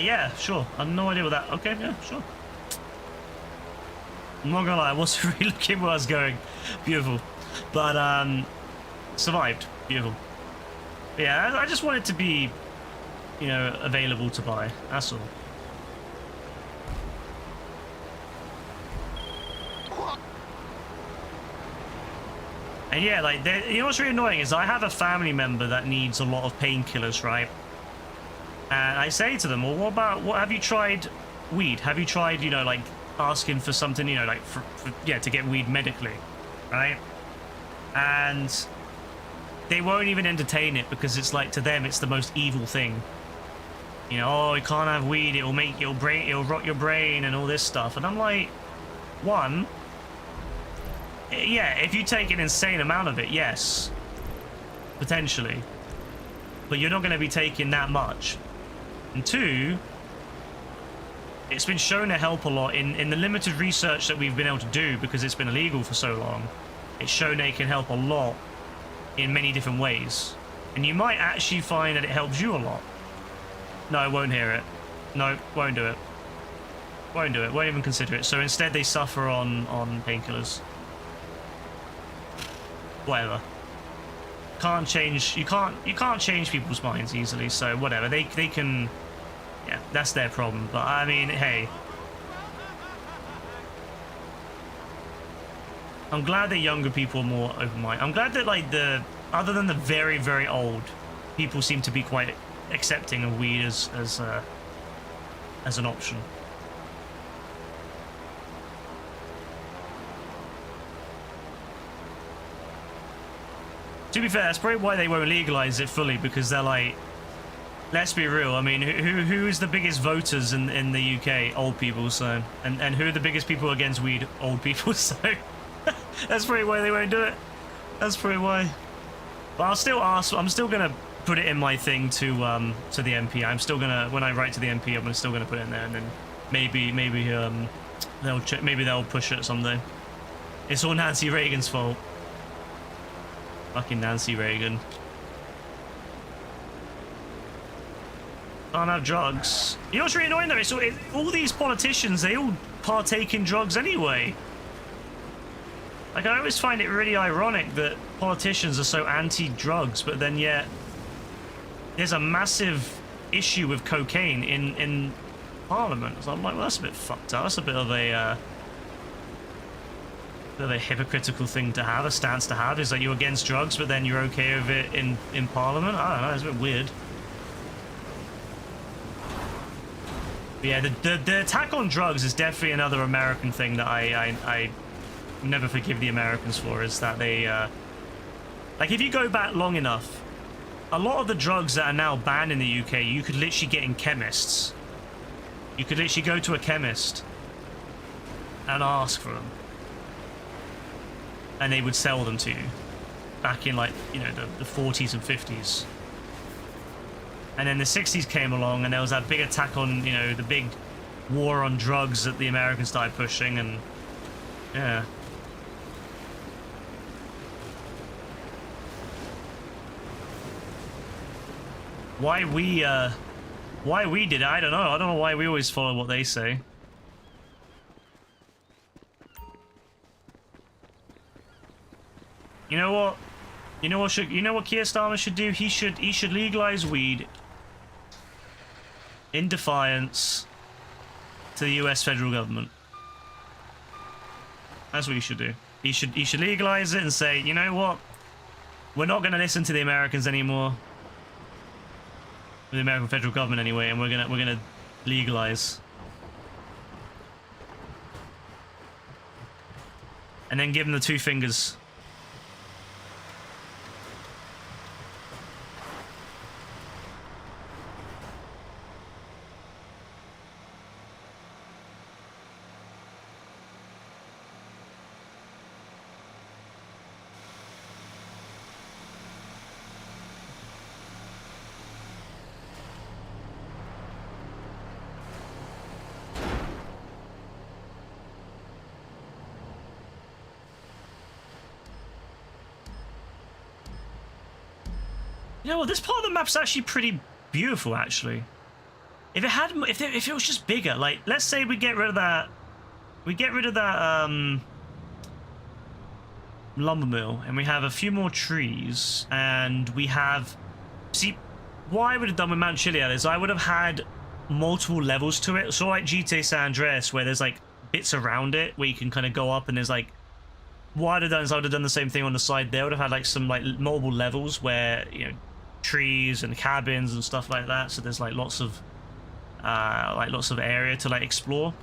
Yeah, sure. I have no idea what that. Okay, yeah, sure. I'm not gonna lie, I wasn't really looking where I was going. Beautiful. But, survived. Beautiful. Yeah, I just want it to be, you know, available to buy. That's all. And yeah, like, you know what's really annoying is I have a family member that needs a lot of painkillers, right? And I say to them, well, what have you tried weed? Have you tried, you know, like asking for something, you know, like yeah, to get weed medically, right? And they won't even entertain it because it's like, to them, it's the most evil thing. You know, oh, you can't have weed, it'll make your brain, it'll rot your brain and all this stuff. And I'm like, one, yeah, if you take an insane amount of it, yes, potentially. But you're not going to be taking that much. And two, it's been shown to help a lot in the limited research that we've been able to do because it's been illegal for so long. It's shown it can help a lot in many different ways. And you might actually find that it helps you a lot. No, won't hear it. No, won't do it. Won't do it. Won't even consider it. So instead they suffer on painkillers. Whatever. Can't change, you can't change people's minds easily, so whatever. They can, yeah, that's their problem. But I mean, hey, I'm glad that younger people are more open-minded. I'm glad that, like, other than the very, very old, people seem to be quite accepting of weed as an option. To be fair, that's probably why they won't legalize it fully, because they're like, let's be real. I mean, who is the biggest voters in the UK? Old people. So, and who are the biggest people against weed? Old people. So that's probably why they won't do it. That's probably why. But I'll still ask. I'm still gonna put it in my thing to the MP. I'm still gonna, when I write to the MP, I'm still gonna put it in there, and then maybe they'll push it someday. It's all Nancy Reagan's fault. Fucking Nancy Reagan. Can't have drugs. You know what's really annoying though? It's all these politicians, they all partake in drugs anyway. Like, I always find it really ironic that politicians are so anti-drugs, but then yet there's a massive issue with cocaine in Parliament. So I'm like, well, that's a bit fucked up. That's a bit of a hypocritical thing to have, a stance to have, is that you're against drugs, but then you're okay with it in Parliament. I don't know, it's a bit weird. But yeah, the attack on drugs is definitely another American thing that I never forgive the Americans for, is that they, like, if you go back long enough, a lot of the drugs that are now banned in the UK, you could literally get in chemists. You could literally go to a chemist and ask for them, and they would sell them to you back in, like, you know, the 40s and 50s. And then the 60s came along, and there was that big attack on, you know, the big war on drugs that the Americans started pushing, and yeah. Why we did it, I don't know. I don't know why we always follow what they say. You know what? You know what Keir Starmer should do? He should legalize weed in defiance to the US federal government. That's what he should do. He should legalize it and say, you know what? We're not going to listen to the Americans anymore. The American federal government anyway, and we're gonna legalize. And then give them the two fingers. You know what, this part of the map's actually pretty beautiful, actually. If it had, if it was just bigger, like, let's say we get rid of that, lumber mill, and we have a few more trees, and we have, see, what I would have done with Mount Chiliad is I would have had multiple levels to it, so like GTA San Andreas, where there's like bits around it where you can kind of go up, and there's like, what I'd have done is I would have done the same thing on the side there. I would have had like some like multiple levels where, you know, trees and cabins and stuff like that, so there's like lots of like lots of area to like explore.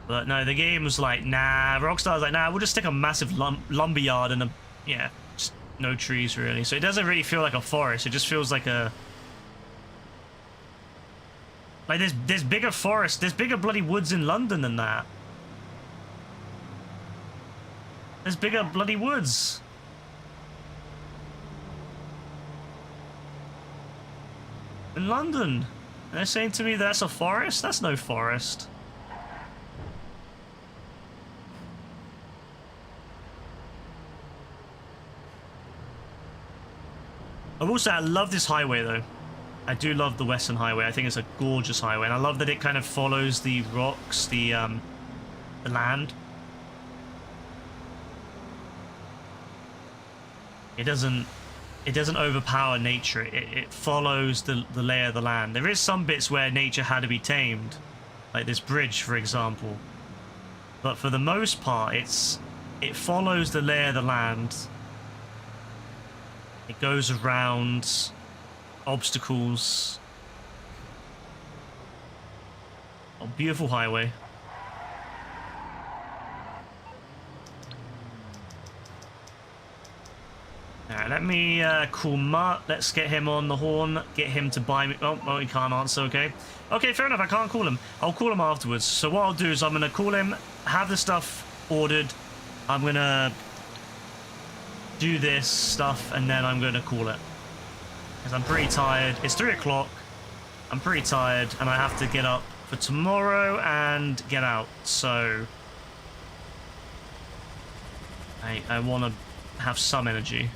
But no, the game was like, nah. Rockstar's like, nah, we'll just stick a massive lumberyard and yeah, just no trees really. So it doesn't really feel like a forest. It just feels like a like there's bigger forests, there's bigger bloody woods in London than that. There's bigger bloody woods. In London. And they're saying to me that's a forest? That's no forest. I love this highway though. I do love the Western Highway. I think it's a gorgeous highway, and I love that it kind of follows the rocks, the land. It doesn't overpower nature. It follows the lay of the land. There is some bits where nature had to be tamed, like this bridge, for example. But for the most part, it follows the lay of the land. It goes around obstacles. Oh, beautiful highway. Alright, let me call Mutt. Let's get him on the horn. Get him to buy me. Oh, well, he can't answer. Okay. Okay, fair enough. I can't call him. I'll call him afterwards. So what I'll do is I'm going to call him, have the stuff ordered. I'm going to do this stuff, and then I'm going to call it. Because I'm pretty tired. It's 3 o'clock. I'm pretty tired, and I have to get up for tomorrow and get out. So I want to have some energy.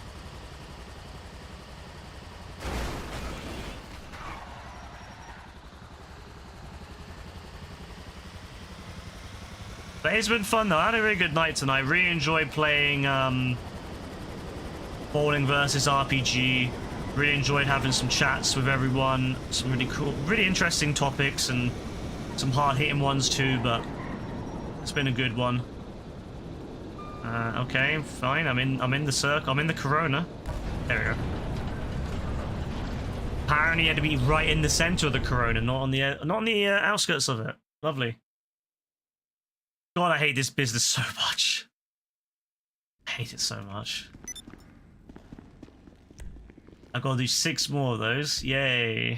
But it's been fun though. I had a really good night tonight. Really enjoyed playing Bowling versus RPG. Really enjoyed having some chats with everyone. Some really cool, really interesting topics, and some hard-hitting ones too. But it's been a good one. Okay, fine. I'm in the circle. I'm in the Corona. There we go. Apparently, you had to be right in the center of the Corona, not on the outskirts of it. Lovely. God, I hate this business so much. I hate it so much. I've got to do 6 more of those. Yay.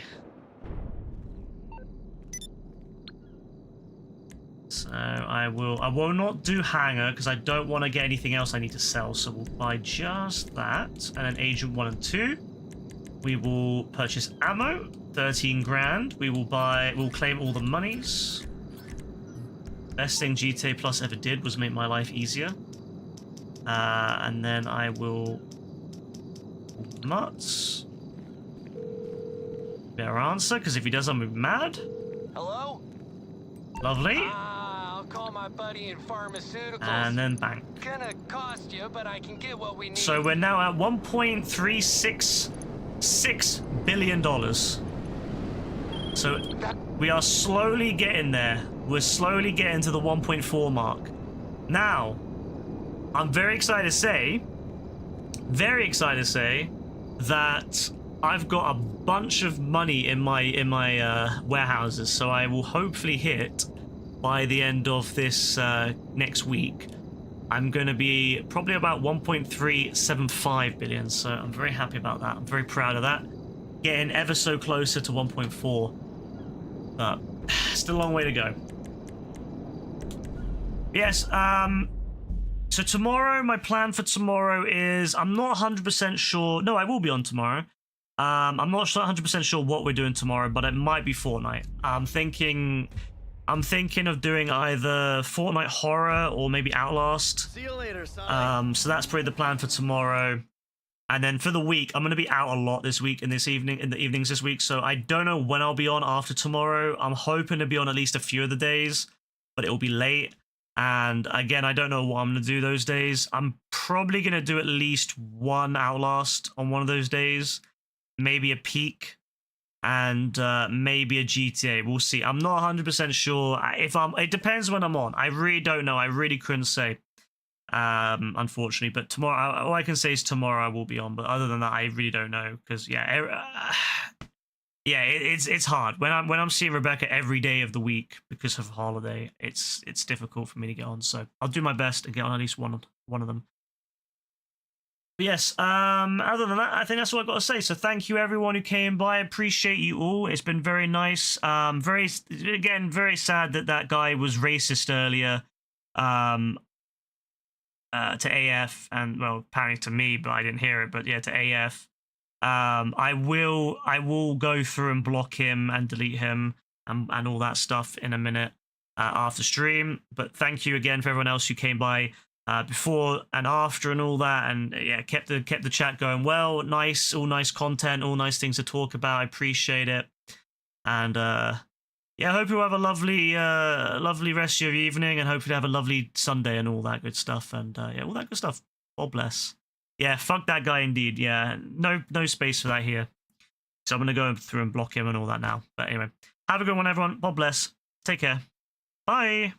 So I will not do hangar because I don't want to get anything else I need to sell. So we'll buy just that. And then Agent 1 and 2. We will purchase ammo, 13 grand. We'll claim all the monies. Best thing GTA Plus ever did was make my life easier. And then I will... Mutts. Better answer, because if he does, I'm gonna be mad. Hello? Lovely. I'll call my buddy in pharmaceuticals. And then bang. Gonna cost you, but I can get what we need. So we're now at $1.366 billion. So we are slowly getting there. We're slowly getting to the 1.4 mark. Now, I'm very excited to say that I've got a bunch of money in my warehouses, so I will hopefully hit by the end of this next week. I'm going to be probably about 1.375 billion, so I'm very happy about that. I'm very proud of that. Getting ever so closer to 1.4, but still a long way to go. Yes, so tomorrow, my plan for tomorrow is, I'm not 100% sure. No, I will be on tomorrow. I'm not 100% sure what we're doing tomorrow, but it might be Fortnite. I'm thinking of doing either Fortnite Horror or maybe Outlast. See you later, son. So that's probably the plan for tomorrow. And then for the week, I'm going to be out a lot this week in the evenings this week. So I don't know when I'll be on after tomorrow. I'm hoping to be on at least a few of the days, but it will be late. And again, I don't know what I'm going to do those days. I'm probably going to do at least one Outlast on one of those days. Maybe a Peak. And maybe a GTA. We'll see. I'm not 100% sure. It depends when I'm on. I really don't know. I really couldn't say. Unfortunately. But tomorrow, all I can say is tomorrow I will be on. But other than that, I really don't know. Because, yeah, Yeah, it's hard when I'm seeing Rebecca every day of the week because of holiday. It's difficult for me to get on. So I'll do my best and get on at least one of them. But yes, other than that, I think that's all I've got to say. So thank you everyone who came by. I appreciate you all. It's been very nice. Very sad that that guy was racist earlier. To AF and well, apparently to me, but I didn't hear it. But yeah, to AF. I will go through and block him and delete him and all that stuff in a minute after stream. But thank you again for everyone else who came by before and after and all that, and yeah, kept the chat going well. Nice, all nice content, all nice things to talk about. I appreciate it, and yeah, I hope you have a lovely rest of your evening, and hopefully have a lovely Sunday and all that good stuff, and yeah, all that good stuff. God bless. Yeah, fuck that guy indeed. Yeah, no space for that here. So I'm going to go through and block him and all that now. But anyway, have a good one, everyone. God bless. Take care. Bye.